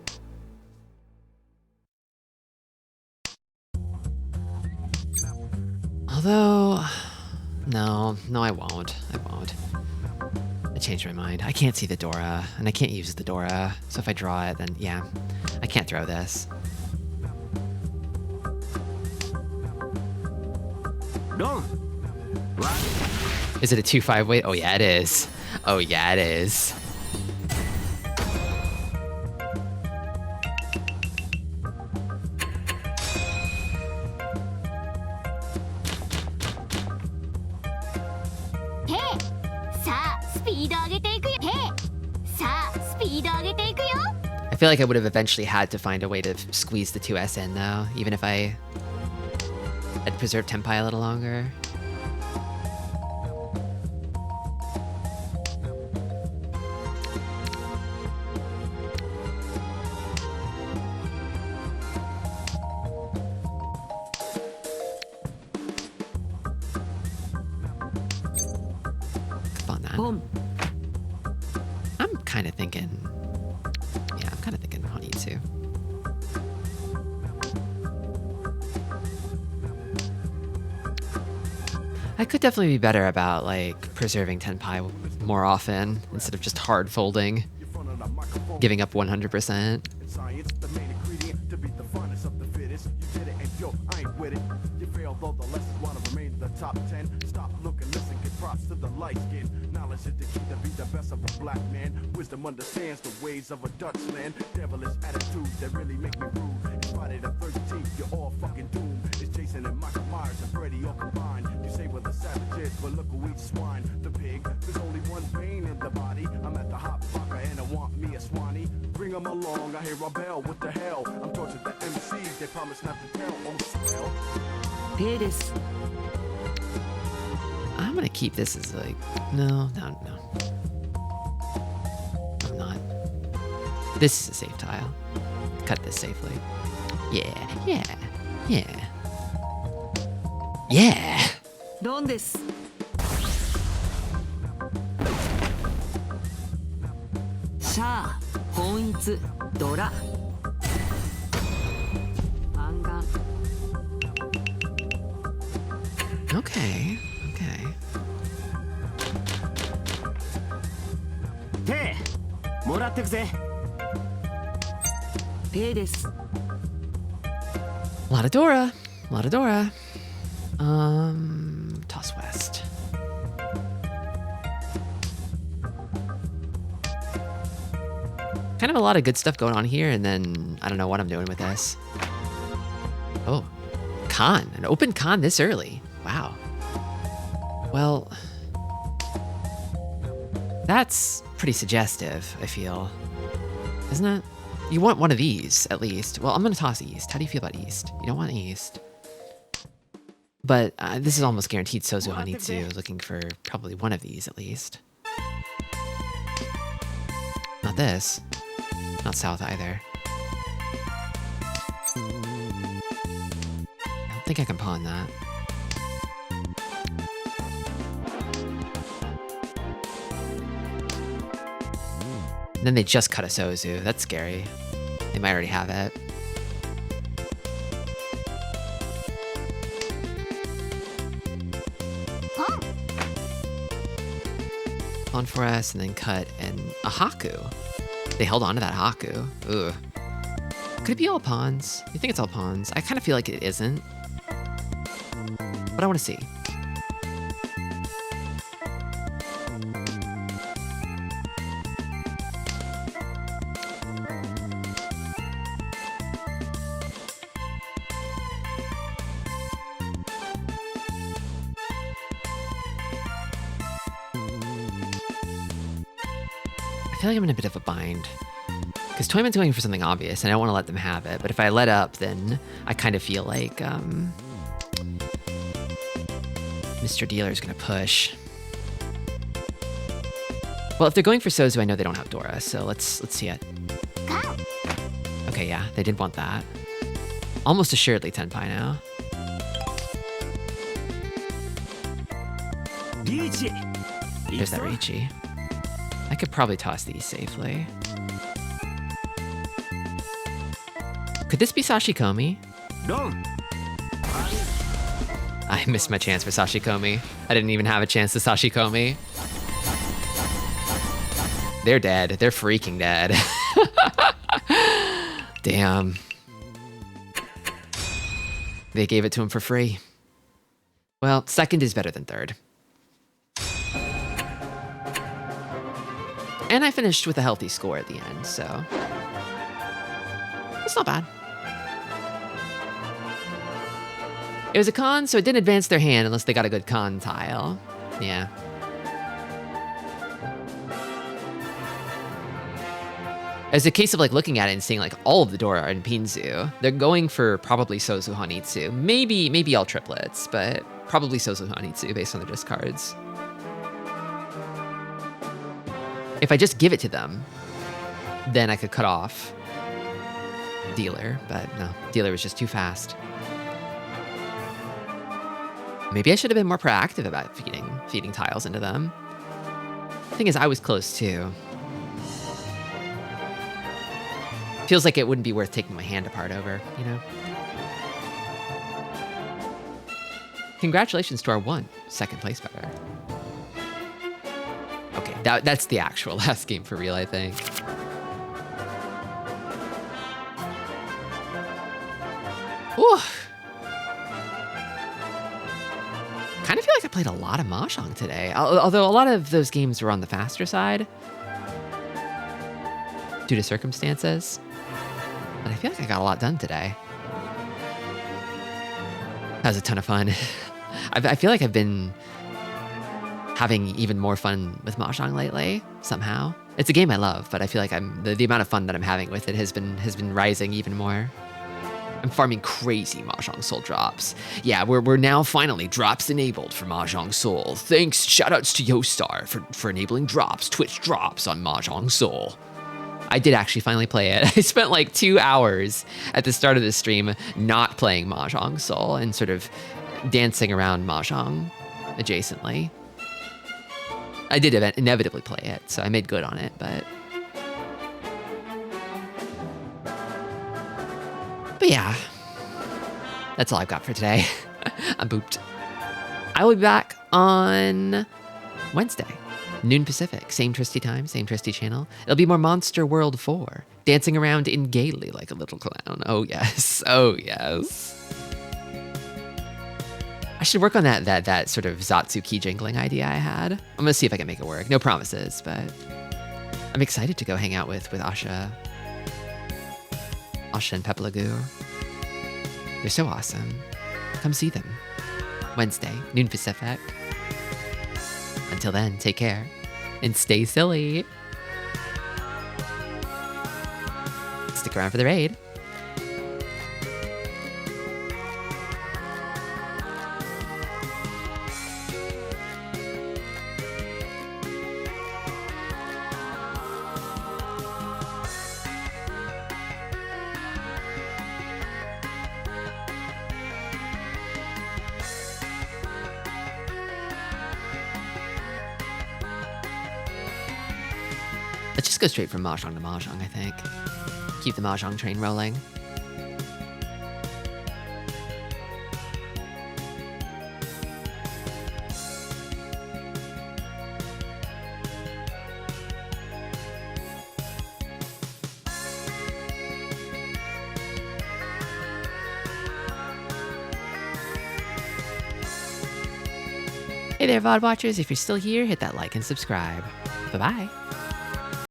Although, no, I won't. I changed my mind. I can't see the Dora, and I can't use the Dora. So if I draw it, then yeah, I can't throw this. ロン Is it a 2-5 weight? Oh yeah, it is. Oh yeah, it is. I feel like I would have eventually had to find a way to squeeze the 2S in though, even if I had preserved Tenpai a little longer. Come on, that. ポン。 I'm kind of thinking... Yeah, I'm kind of thinking Honey too. I could definitely be better about, like, preserving Tenpai more often, instead of just hard folding, giving up 100%. Science, the main ingredient to beat the finest of the fittest. You did it, and yo, I ain't with it. You failed, though the lessons wanna remain in the top 10. Stop, look, and listen, give props to the light skin. Knowledge is the key to be the best of a black man. Wisdom understands the ways of a Dutchman. Devilish attitudes that really make me rude. It's Friday the 13th, you're all fucking doomed. It's Jason and Michael Myers and Freddy all combined. You say we're the savages, but look who eats swine. The pig, there's only one vein in the body. I'm at the hot vodka and I want me a Swanee. Bring 'em along, I hear a bell, what the hell? I'm tortured the MCs, they promise not to tell. Oh, swell. ペイです。 I'm gonna keep this as like... No. I'm not. This is a safe tile. Cut this safely. Yeah. ドンです。 シャア、本一、ドラ。マンガン。 Okay. 手もらってくぜ。ペイです。 A lot of Dora. Toss West. Kind of a lot of good stuff going on here, and then I don't know what I'm doing with this. con, an open con this early. Wow. Well, that's pretty suggestive, I feel. Isn't it? You want one of these, at least. Well, I'm gonna toss East. How do you feel about East? You don't want East. But this is almost guaranteed Sozu Hanitsu, looking for probably one of these, at least. Not this. Not South either. I don't think I can pawn that. And then they just cut a Sozu. That's scary. They might already have it. Pawn for us, and then cut and a Haku. They held on to that Haku. Ugh. Could it be all pawns? You think it's all pawns? I kind of feel like it isn't. But I want to see. I feel like I'm in a bit of a bind. Because Toyman's going for something obvious, and I don't want to let them have it. But if I let up, then I kind of feel like Mr. Dealer's going to push. Well, if they're going for Sozu, I know they don't have Dora, so let's see it. Okay, yeah, they did want that. Almost assuredly Tenpai now. There's that Riichi. I could probably toss these safely. Could this be Sashikomi? No. I missed my chance for Sashikomi. I didn't even have a chance to Sashikomi. They're dead. They're freaking dead. Damn. They gave it to him for free. Well, second is better than third. And I finished with a healthy score at the end, so it's not bad. It was a con, so it didn't advance their hand unless they got a good con tile. Yeah. As a case of like looking at it and seeing like all of the Dora are in Pinzu, they're going for probably Sozu Hanitsu. Maybe all triplets, but probably Sozu Hanitsu based on their discards. If I just give it to them, then I could cut off Dealer, but no, Dealer was just too fast. Maybe I should have been more proactive about feeding tiles into them. Thing is, I was close too. Feels like it wouldn't be worth taking my hand apart over, you know? Congratulations to our second place better. Okay, that's the actual last game for real, I think. Ooh. Kind of feel like I played a lot of Mahjong today, although a lot of those games were on the faster side due to circumstances. But I feel like I got a lot done today. That was a ton of fun. I feel like I've been having even more fun with Mahjong lately, somehow. It's a game I love, but I feel like the amount of fun that I'm having with it has been rising even more. I'm farming crazy Mahjong Soul drops. Yeah, we're now finally drops enabled for Mahjong Soul. Thanks, shoutouts to Yostar for enabling drops, Twitch drops on Mahjong Soul. I did actually finally play it. I spent like 2 hours at the start of the stream not playing Mahjong Soul and sort of dancing around Mahjong adjacently. I did inevitably play it, so I made good on it, but yeah, that's all I've got for today. I'm booped. I will be back on Wednesday, noon Pacific, same Tristi time, same Tristi channel. It'll be more Monster World 4, dancing around in gaily like a little clown. Oh yes, oh yes. I should work on that sort of Zatsu key jingling idea I had. I'm gonna see if I can make it work. No promises, but I'm excited to go hang out with Asha and Pepelagour. They're so awesome. come see them. Wednesday, noon Pacific. Until then, take care and stay silly. Stick around for the raid. Let's just go straight from Mahjong to Mahjong, I think. Keep the Mahjong train rolling. Hey there, VOD watchers. If you're still here, hit that like and subscribe. Bye-bye.